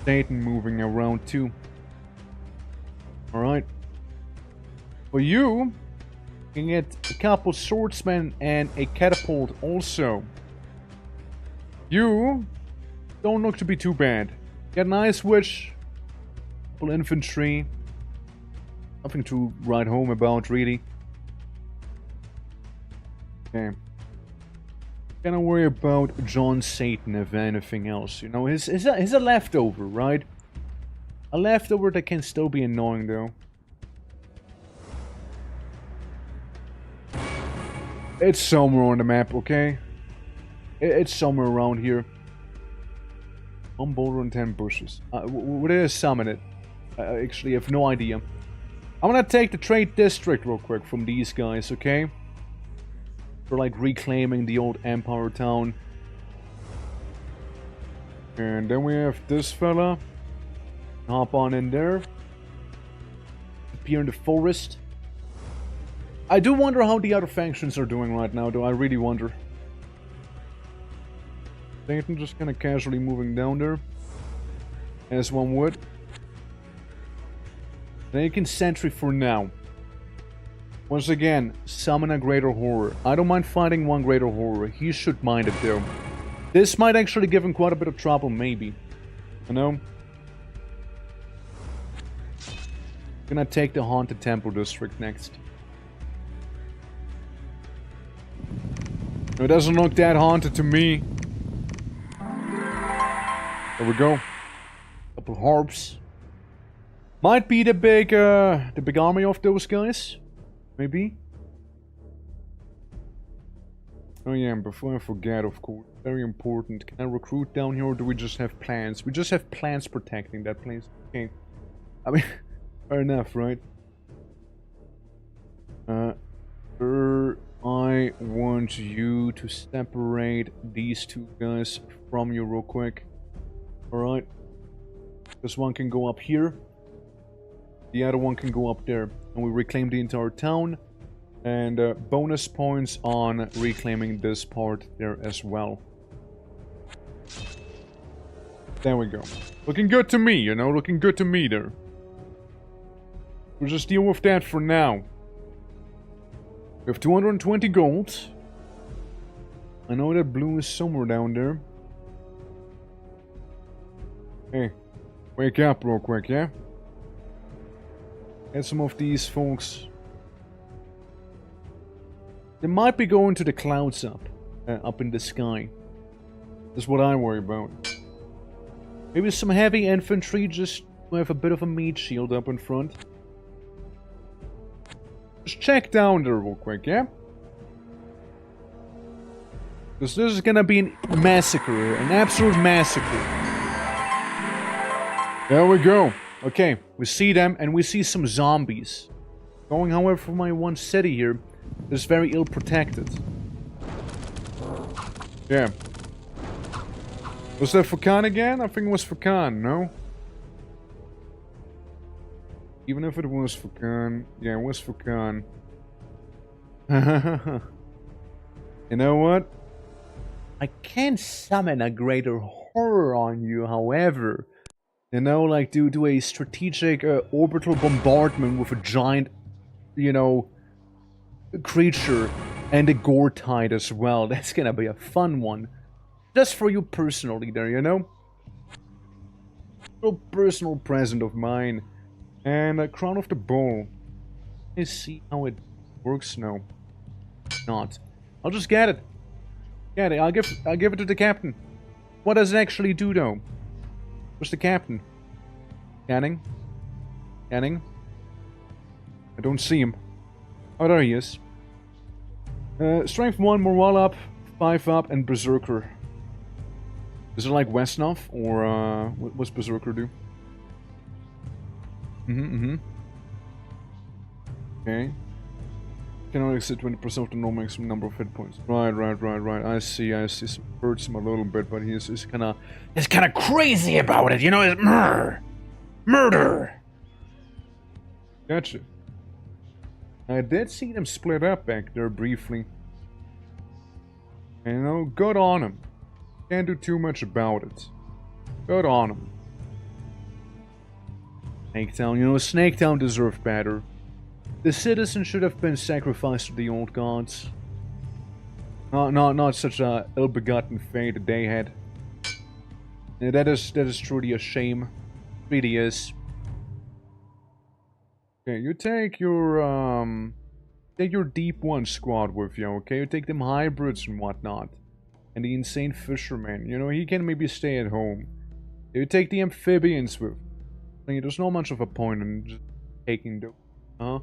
Satan moving around too. Alright. For you, can get a couple swordsmen and a catapult also. You don't look to be too bad. Get an ice witch, couple infantry. Nothing to write home about, really. Okay. Gonna worry about John Satan if anything else. You know, he's a leftover, right? A leftover that can still be annoying, though. It's somewhere on the map, okay? It's somewhere around here. 1 boulder and 10 bushes. Where did I summon it? Actually, I have no idea. I'm gonna take the trade district real quick from these guys, okay? For like reclaiming the old Empire town. And then we have this fella. Hop on in there. Appear in the forest. I do wonder how the other factions are doing right now, though. I really wonder. Satan just kind of casually moving down there. As one would. Then you can sentry for now. Once again, summon a greater horror. I don't mind fighting one greater horror. He should mind it though. This might actually give him quite a bit of trouble, maybe. You know? Gonna take the Haunted Temple District next. It doesn't look that haunted to me. There we go. Couple harps. Might be the big army of those guys. Maybe. Oh yeah, before I forget, of course, very important. Can I recruit down here, or do we just have plants? We just have plants protecting that place. Okay. I mean, fair enough, right? I want you to separate these two guys from you real quick. Alright. This one can go up here. The other one can go up there. And we reclaim the entire town. And bonus points on reclaiming this part there as well. There we go. Looking good to me, you know? Looking good to me there. We'll just deal with that for now. We have 220 gold. I know that blue is somewhere down there. Hey, wake up real quick, yeah? Get some of these folks. They might be going to the clouds up in the sky. That's what I worry about. Maybe some heavy infantry just to have a bit of a meat shield up in front. Just check down there real quick, yeah? Because this is gonna be a massacre, an absolute massacre. There we go. Okay, we see them, and we see some zombies. Going, however, for my one city here is very ill protected. Yeah. Was that Fukan again? I think it was Fukan, no? Even if it was Fukan. Yeah, it was Fukan. You know what? I can't summon a greater horror on you, however. You know, like do a strategic orbital bombardment with a giant, you know, creature and a gore tide as well. That's gonna be a fun one. Just for you personally there, you know? A personal present of mine. And a crown of the bowl. Let's see how it works now. Not. I'll just get it. Get it. I'll give it to the captain. What does it actually do though? Where's the captain? Scanning. Scanning. I don't see him. Oh, there he is. Strength 1, morale up, 5 up, and Berserker. Is it like Westnov, or what's Berserker do? Okay. Can only exceed 20% of the normal maximum number of hit points. Right. I see. So hurts him a little bit, but he's kind of crazy about it. You know, it's murder. Gotcha. I did see them split up back there briefly. And, you know, good on him. Can't do too much about it. Good on him. Snaketown, you know, Snaketown deserved better. The citizens should have been sacrificed to the old gods. Not such a ill-begotten fate that they had. Yeah, that is truly a shame. It really is. Okay, you take your Deep One squad with you, okay? You take them hybrids and whatnot. And the insane fisherman, you know, he can maybe stay at home. You take the amphibians with. I mean, there's not much of a point in just taking them, huh?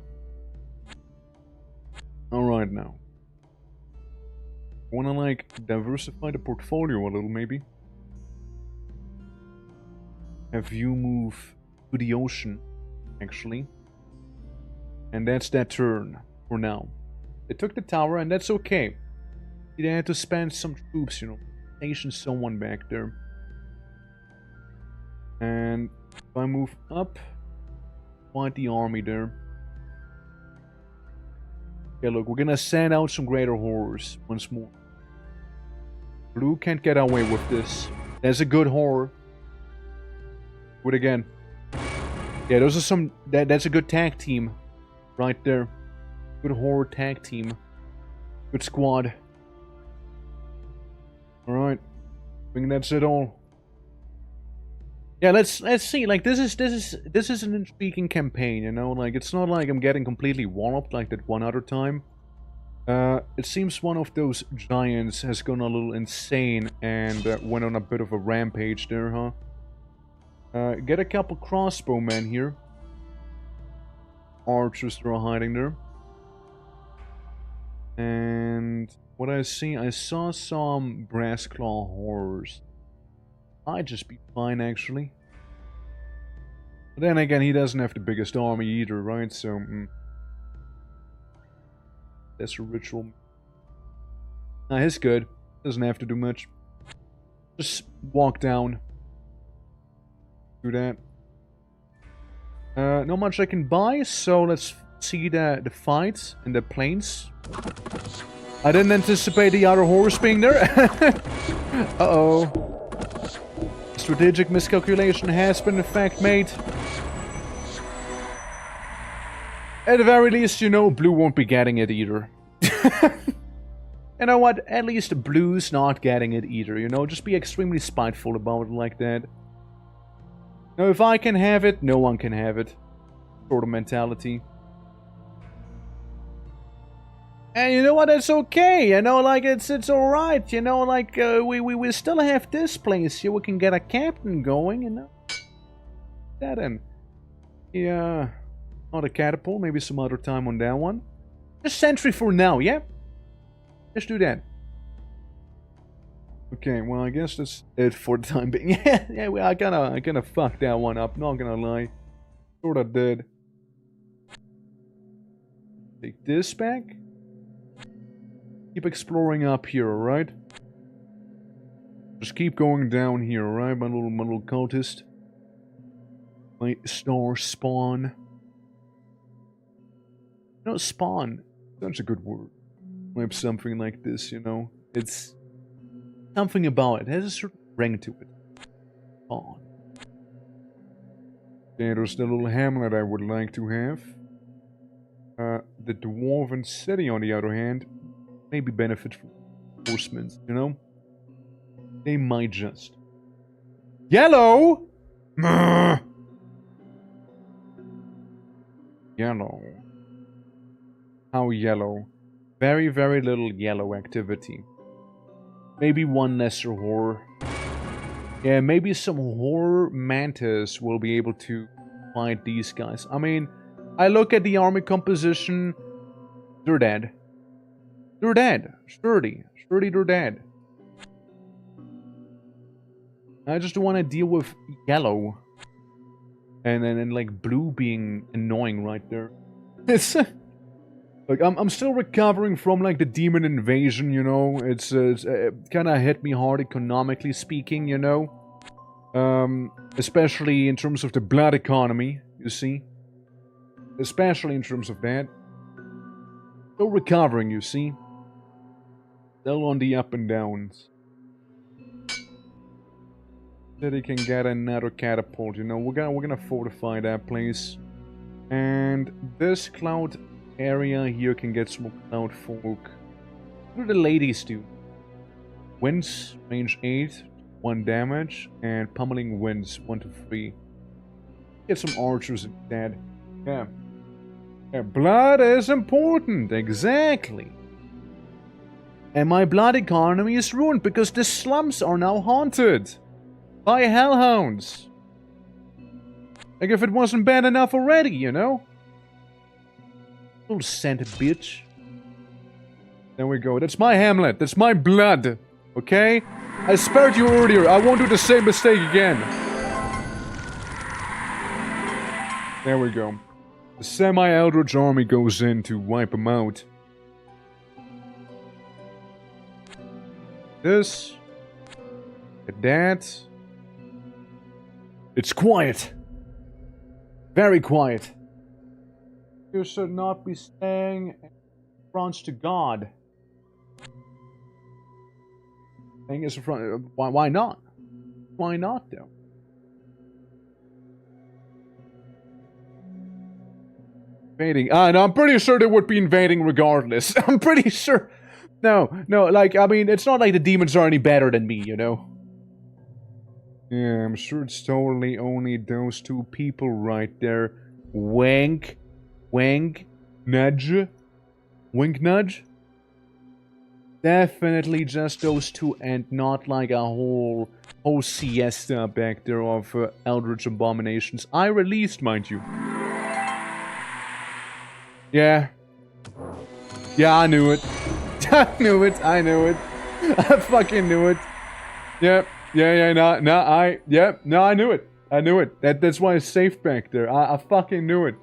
Alright now. Wanna, like, diversify the portfolio a little, maybe? Have you move to the ocean, actually. And that's that turn, for now. They took the tower, and that's okay. They had to spend some troops, you know, station someone back there. And if I move up, find the army there. Okay, look, we're gonna send out some greater horrors once more. Blue can't get away with this. That's a good horror. Do it again. Yeah, those are some. That's a good tag team, right there. Good horror tag team. Good squad. All right, I think that's it all. Yeah, let's see. Like this is an intriguing campaign, you know. Like it's not like I'm getting completely walloped like that one other time. It seems one of those giants has gone a little insane and went on a bit of a rampage there, huh? Get a couple crossbowmen here. Archers that are hiding there. And what I saw some brass claw horrors. I'd just be fine, actually. But then again, he doesn't have the biggest army either, right? So, that's a ritual. Nah, he's good. Doesn't have to do much. Just walk down. Do that. Not much I can buy, so let's see the fights in the plains. I didn't anticipate the other horse being there. Uh-oh. Strategic miscalculation has been in fact made. At the very least, you know, blue won't be getting it either. You know what? At least blue's not getting it either, you know? Just be extremely spiteful about it like that. Now, if I can have it, no one can have it. Sort of mentality. And you know what? It's okay. You know, like it's alright. You know, like we still have this place here. We can get a captain going. You know, that in. Yeah, not a catapult. Maybe some other time on that one. Just sentry for now. Yeah, just do that. Okay. Well, I guess that's it for the time being. Yeah. Well, I kind of fucked that one up. Not gonna lie. Sorta did. Take this back. Keep exploring up here, alright? Just keep going down here, alright, my little cultist? My star spawn. No, spawn. Such a good word. Like something like this, you know? It's something about it. It has a certain ring to it. Oh. There's the little hamlet I would like to have. The dwarven city, on the other hand, maybe benefit from reinforcements, you know? They might just. Yellow! Yellow. How yellow? Very, very little yellow activity. Maybe one lesser horror. Yeah, maybe some horror mantis will be able to fight these guys. I mean, I look at the army composition. They're dead. They're dead. Sturdy. Sturdy, they're dead. I just want to deal with yellow. And then like blue being annoying right there. It's like I'm still recovering from like the demon invasion, you know. It kind of hit me hard economically speaking, you know. Especially in terms of the blood economy, you see. Especially in terms of that. Still recovering, you see. Still on the up and downs. City can get another catapult, you know. We're gonna fortify that place. And this cloud area here can get some cloud folk. What do the ladies do? Winds, range 8, 1 damage, and pummeling winds, 1 to 3. Get some archers instead. Yeah. Yeah, blood is important, exactly. And my blood economy is ruined because the slums are now haunted by hellhounds. Like if it wasn't bad enough already, you know? Little scented bitch. There we go. That's my hamlet. That's my blood. Okay? I spared you earlier. I won't do the same mistake again. There we go. The semi-Eldritch army goes in to wipe them out. This. That. It's quiet. Very quiet. You should not be staying in front to God. Staying is in front. Why not? Why not, though? Invading. No, I'm pretty sure they would be invading regardless. I'm pretty sure. No, like, I mean, it's not like the demons are any better than me, you know? Yeah, I'm sure it's totally only those two people right there. Wink. Wink. Nudge. Wink nudge. Definitely just those two and not like a whole siesta back there of Eldritch abominations. I released, mind you. Yeah. Yeah, I knew it. I knew it. I fucking knew it. Yep. Yeah, no, I knew it. That's why it's safe back there. I fucking knew it.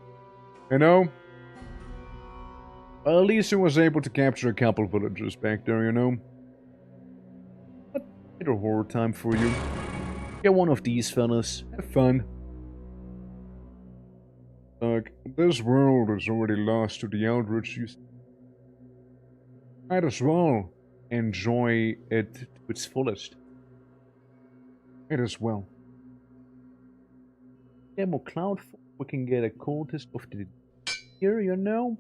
You know? Well, at least he was able to capture a couple villagers back there, you know? A bit of horror time for you. Get one of these fellas. Have fun. Look, this world is already lost to the Eldritch. You might as well enjoy it to its fullest. Might as well. Get more cloud. We can get a cultist of the here, you know.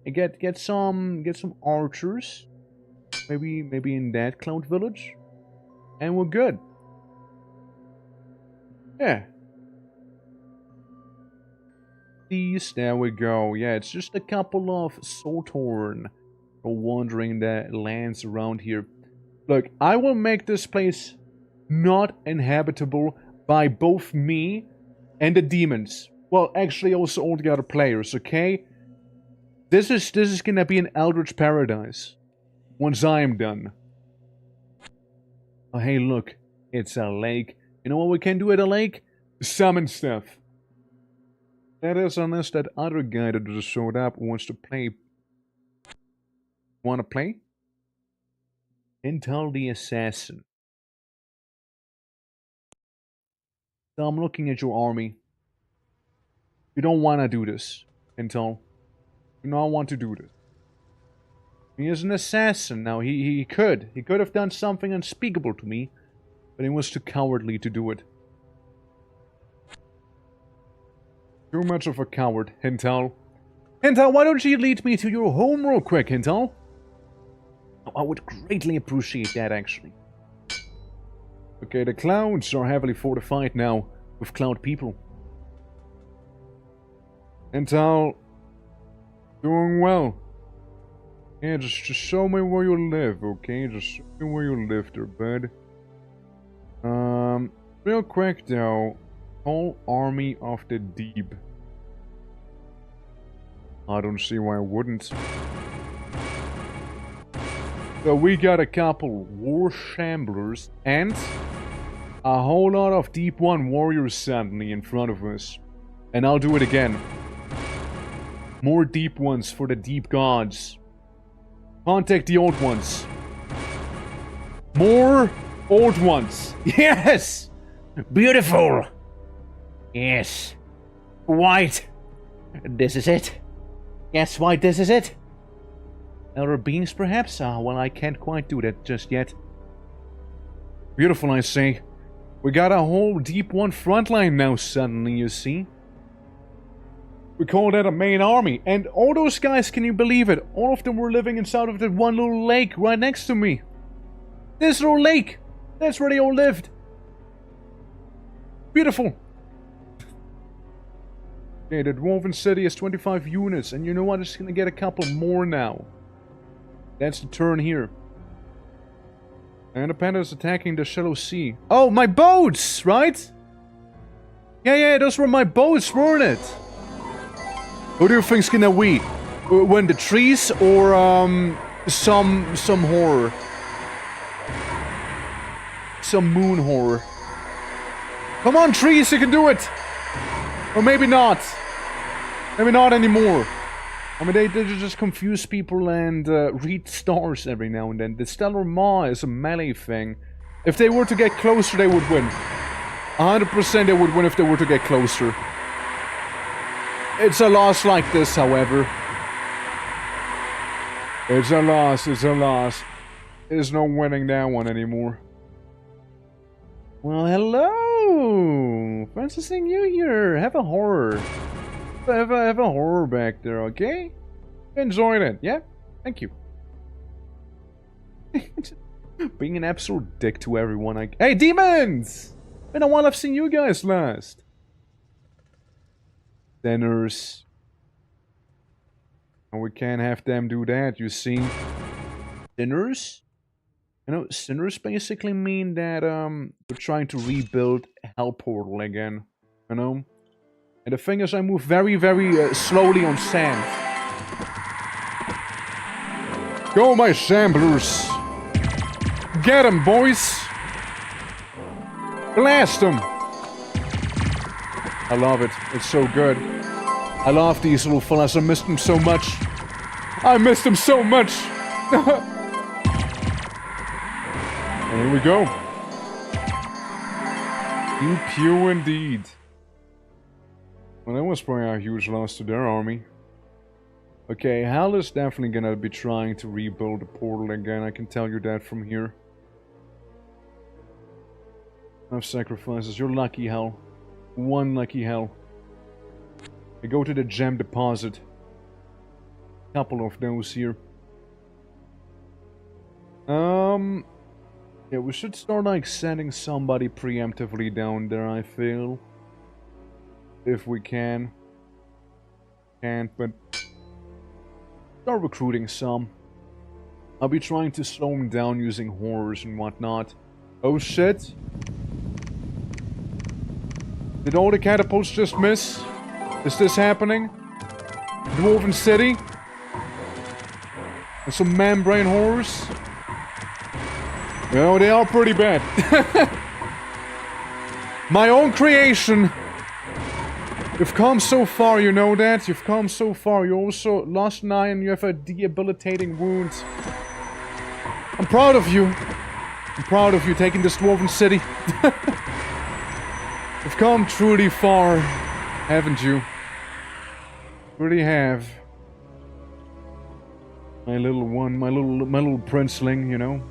And get some archers. Maybe in that cloud village, and we're good. Yeah. These, there we go. Yeah, it's just a couple of Salthorn wandering the lands around here. Look, I will make this place not inhabitable by both me and the demons. Well, actually also all the other players, okay? This is gonna be an Eldritch paradise. Once I am done. Oh, hey, look. It's a lake. You know what we can do at a lake? Summon stuff. That is, unless that other guy that just showed up wants to play. Wanna play? Intel the Assassin. So I'm looking at your army. You don't wanna do this, Intel. You don't want to do this. He is an assassin now. He could have done something unspeakable to me, but he was too cowardly to do it. Too much of a coward, Hintal. Hintal, why don't you lead me to your home real quick, Hintal? Oh, I would greatly appreciate that, actually. Okay, the clouds are heavily fortified now with cloud people. Hintal, doing well. Yeah, just show me where you live, okay? Just show me where you live there, bud. Real quick though, whole army of the deep. I don't see why I wouldn't. So we got a couple war shamblers and a whole lot of deep one warriors suddenly in front of us. And I'll do it again. More deep ones for the deep gods. Contact the old ones. More old ones. Yes! Beautiful! Yes. White. This is it. Yes, White, this is it. Elder beings, perhaps? Well, I can't quite do that just yet. Beautiful, I say. We got a whole deep one front line now suddenly, you see. We call that a main army. And all those guys, can you believe it? All of them were living inside of that one little lake right next to me. This little lake. That's where they all lived. Beautiful. Okay, the Dwarven City is 25 units. And you know what? I'm just gonna get a couple more now. That's the turn here. And the panda is attacking the shallow sea. Oh, my boats, right? Yeah, those were my boats, weren't it? Who do you think's gonna win? Win the trees or some horror? Some moon horror. Come on, trees, you can do it! Or maybe not. Maybe not anymore. I mean, they just confuse people and read stars every now and then. The Stellar Maw is a melee thing. If they were to get closer, they would win. 100% they would win if they were to get closer. It's a loss like this, however. It's a loss, it's a loss. There's no winning that one anymore. Well, hello! Fancy seeing you here. Have a horror. Have a horror back there, okay? Enjoyed it, yeah? Thank you. Being an absolute dick to everyone, Hey, demons! Been a while I've seen you guys last. Sinners. And we can't have them do that, you see. Sinners? You know, sinners basically mean that, we're trying to rebuild Hell Portal again. You know? And the thing is, I move very, very slowly on sand. Go, my shamblers! Get 'em, boys! Blast them! I love it. It's so good. I love these little fellas. I missed them so much. I missed them so much! And here we go. Pew pew indeed. Well, that was probably a huge loss to their army. Okay, Hal is definitely gonna be trying to rebuild the portal again. I can tell you that from here. Enough sacrifices. You're lucky, Hal. One lucky Hal. I go to the gem deposit. Couple of those here. Yeah, we should start like sending somebody preemptively down there, I feel. If we can. Can't, but start recruiting some. I'll be trying to slow them down using horrors and whatnot. Oh shit. Did all the catapults just miss? Is this happening? Dwarven City? And some membrane horrors? Well, they are pretty bad. My own creation. You've come so far, you know that? You've come so far. You also lost an eye and you have a debilitating wound. I'm proud of you. I'm proud of you taking this Dwarven City. You've come truly far, haven't you? Really have. My little one, my little princeling, you know.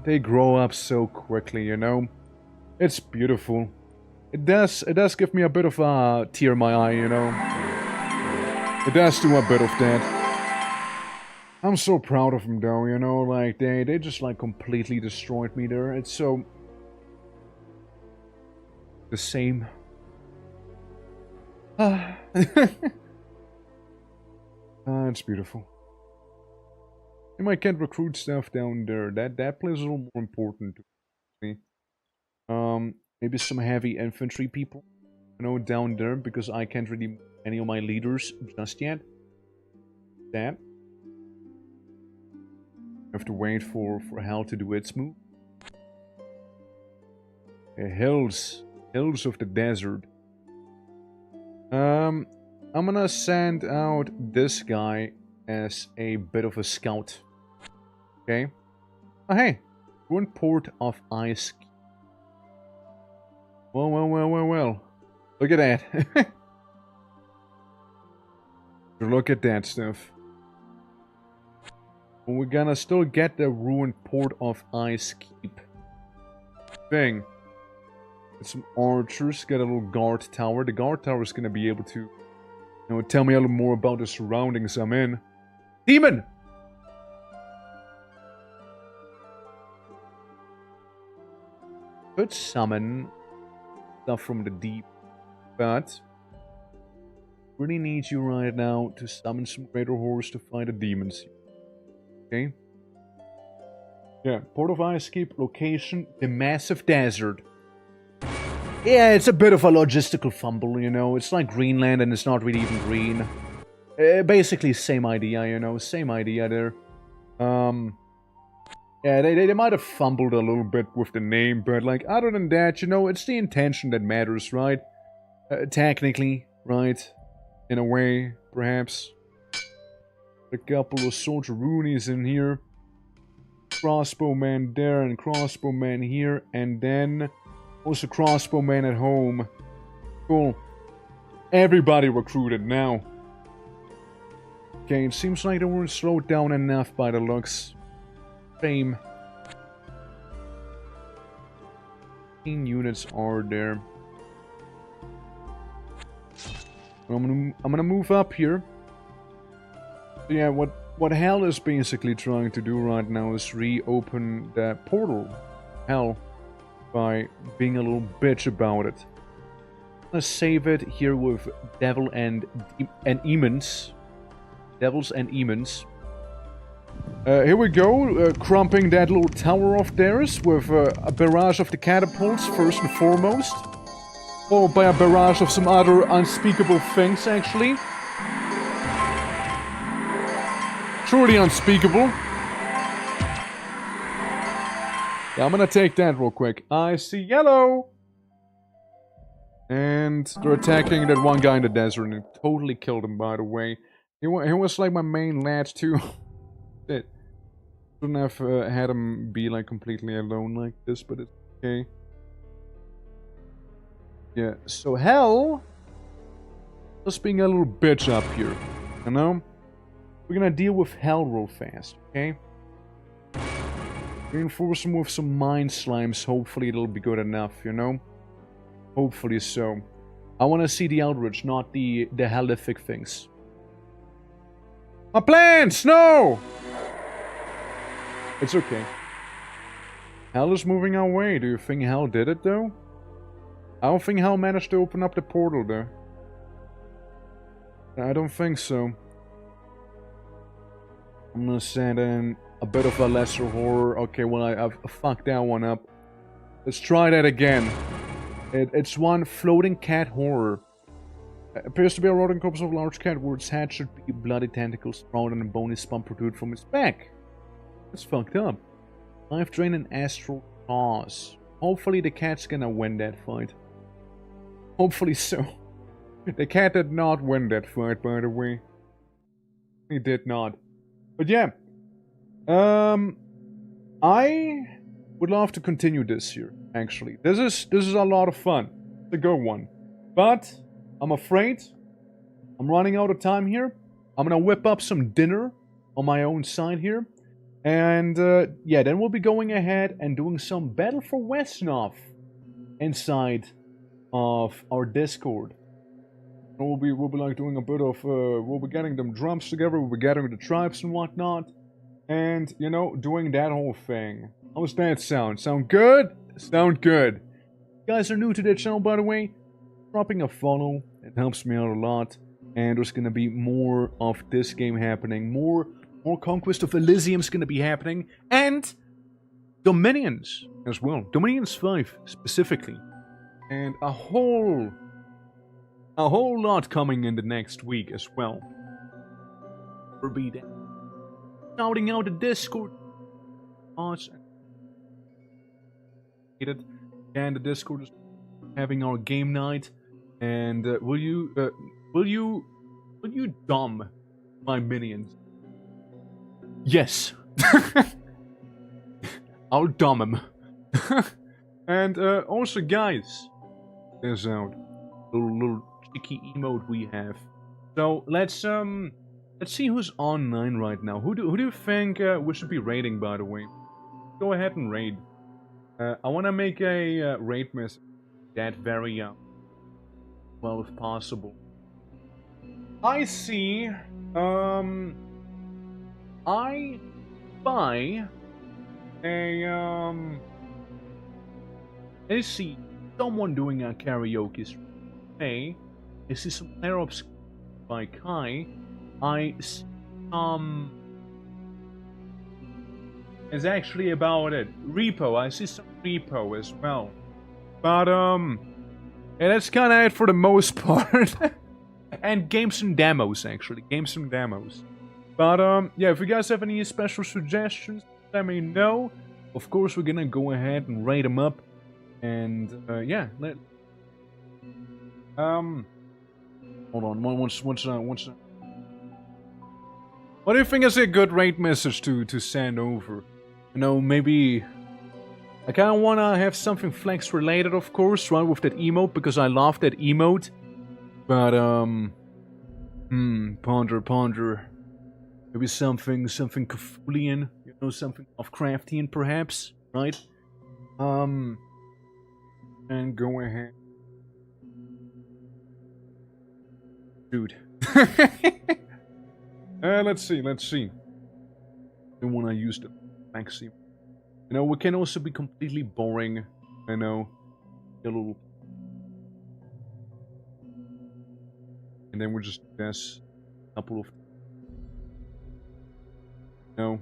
They grow up so quickly, you know. It's beautiful. It does give me a bit of a tear in my eye, you know. It does do a bit of that. I'm so proud of them though, you know, like they just like completely destroyed me there. It's so the same. It's beautiful. I can't recruit stuff down there. That place is a little more important to me. Maybe some heavy infantry people, you know, down there because I can't really move any of my leaders just yet. That. I have to wait for Hell to do its move. Hills of the desert. I'm gonna send out this guy as a bit of a scout. Okay. Oh hey, ruined port of ice. Well. Look at that. Look at that stuff. We're gonna still get the ruined port of Ice Keep thing. Get some archers, get a little guard tower. The guard tower is gonna be able to, you know, tell me a little more about the surroundings I'm in. Demon! Could summon stuff from the deep, but really need you right now to summon some greater horrors to fight the demons. Okay. Yeah, Port of Ice Keep, location, the massive desert. Yeah, it's a bit of a logistical fumble, you know. It's like Greenland and it's not really even green. Basically, same idea, you know. Same idea there. Yeah, they might have fumbled a little bit with the name, but like, other than that, you know, it's the intention that matters, right? Technically, right? In a way, perhaps. A couple of soldier-roonies in here. Crossbowman there and crossbowman here. And then also crossbowman at home. Cool. Everybody recruited now. Okay, it seems like they weren't slowed down enough by the looks. Fame. 15 units are there. I'm gonna move up here. Yeah, what Hell is basically trying to do right now is reopen the portal. Hell, by being a little bitch about it. Let's save it here with Devil and Emons. Devils and Emons. Here we go, crumping that little tower of theirs with a barrage of the catapults first and foremost. Followed by a barrage of some other unspeakable things, actually. Truly unspeakable. Yeah, I'm gonna take that real quick. I see yellow! And they're attacking that one guy in the desert and it totally killed him, by the way. He was like my main lad, too. Shit. Shouldn't have had him be like completely alone like this, but it's okay. Yeah, so Hell just being a little bitch up here, you know? We're gonna deal with Hell real fast, okay? Reinforce him with some mind slimes, hopefully it'll be good enough, you know? Hopefully so. I wanna see the Eldritch, not the hellific things. My plants! No! It's okay. Hell is moving our way. Do you think Hell did it, though? I don't think Hell managed to open up the portal, though. I don't think so. I'm gonna send in a bit of a lesser horror. Okay, well, I've fucked that one up. Let's try that again. It's one floating cat horror. Appears to be a rotting corpse of a large cat where its head should be bloody tentacles sprouted and a bony spine protrude from its back. That's fucked up. Life drain and astral claws. Hopefully the cat's gonna win that fight. Hopefully so. The cat did not win that fight, by the way. He did not. But yeah. I would love to continue this here, actually. This is a lot of fun. It's a good one. But I'm afraid I'm running out of time here. I'm gonna whip up some dinner on my own side here. And, yeah, then we'll be going ahead and doing some Battle for Westnov inside of our Discord. We'll be like doing a bit of, we'll be getting them drums together, we'll be gathering the tribes and whatnot. And, you know, doing that whole thing. How's that sound? Sound good? Sound good. If you guys are new to the channel, by the way, dropping a follow, it helps me out a lot. And there's gonna be more of this game happening, more Conquest of Elysium's gonna be happening, and Dominions as well. Dominions 5 specifically. And a whole lot coming in the next week as well. We'll be there. Shouting out the Discord. Awesome. And the Discord is having our game night. And will you dom my minions? Yes. I'll dom him. And also, guys, there's a little cheeky emote we have. So let's see who's online right now. Who do you think we should be raiding? By the way, go ahead and raid. I want to make a raid message that very well if possible. I see. I buy a I see someone doing a karaoke stream. Hey, I see some flare-ups by Kai. I see it's actually about it. Repo, I see some repo as well. But yeah, that's kinda it for the most part. And games and demos, actually. Games and demos. But yeah, if you guys have any special suggestions, let me know. Of course, we're gonna go ahead and rate them up. And yeah, hold on, once what do you think is a good rate message to send over? You know, maybe I kinda wanna have something flex related, of course, right, with that emote, because I love that emote. But ponder. Maybe something Cthulhian, you know, something Lovecraftian perhaps, right? And go ahead. Dude. Let's see. The one I used the maximum. You know, we can also be completely boring. I know. A little. And then we'll just guess a couple of. No,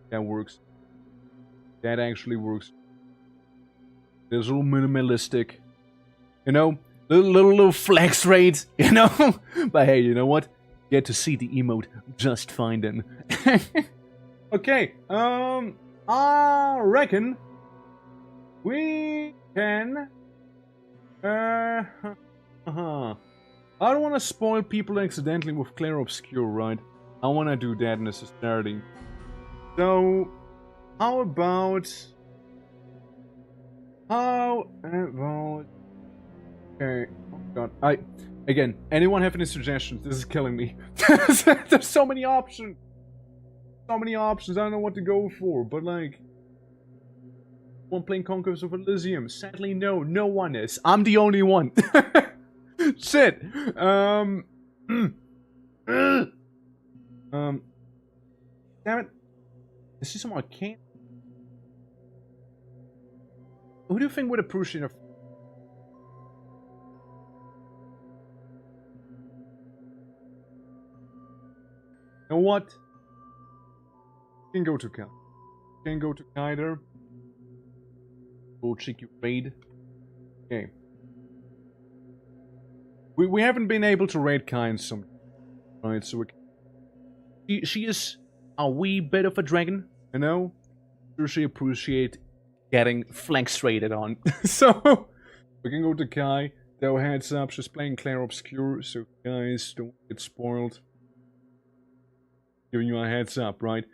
that works. That actually works. There's a little minimalistic, you know, little flex rate, you know. But hey, you know what? Get to see the emote just fine then. Okay, I reckon we can. I don't want to spoil people accidentally with Clair Obscure, right? I want to do that necessarily. So, how about... Okay, oh god. Again, anyone have any suggestions? This is killing me. There's so many options. I don't know what to go for, but like... One playing Conquest of Elysium. Sadly, no one is. I'm the only one. Shit. Damn it. This is some arcane. Who do you think would appreciate a... You know what? Can go to Kai. Can go to Kai there. Go cheeky raid. Okay. We haven't been able to raid Kai in some... Right, so she is a wee bit of a dragon, you know? Sure, she appreciate getting flex rated on. So, we can go to Kai. Though heads up, she's playing Clair Obscure, so guys, don't get spoiled. Giving you a heads up, right?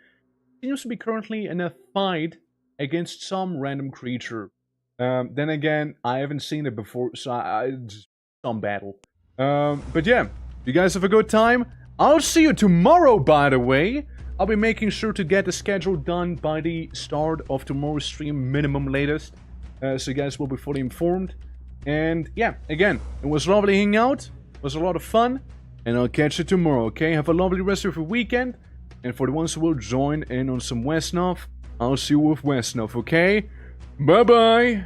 She seems to be currently in a fight against some random creature. Then again, I haven't seen it before, so I just some battle. But yeah, you guys have a good time. I'll see you tomorrow, by the way. I'll be making sure to get the schedule done by the start of tomorrow's stream, minimum latest. So you guys will be fully informed. And yeah, again, it was lovely hanging out. It was a lot of fun. And I'll catch you tomorrow, okay? Have a lovely rest of your weekend. And for the ones who will join in on some Westnov, I'll see you with Westnov, okay? Bye-bye!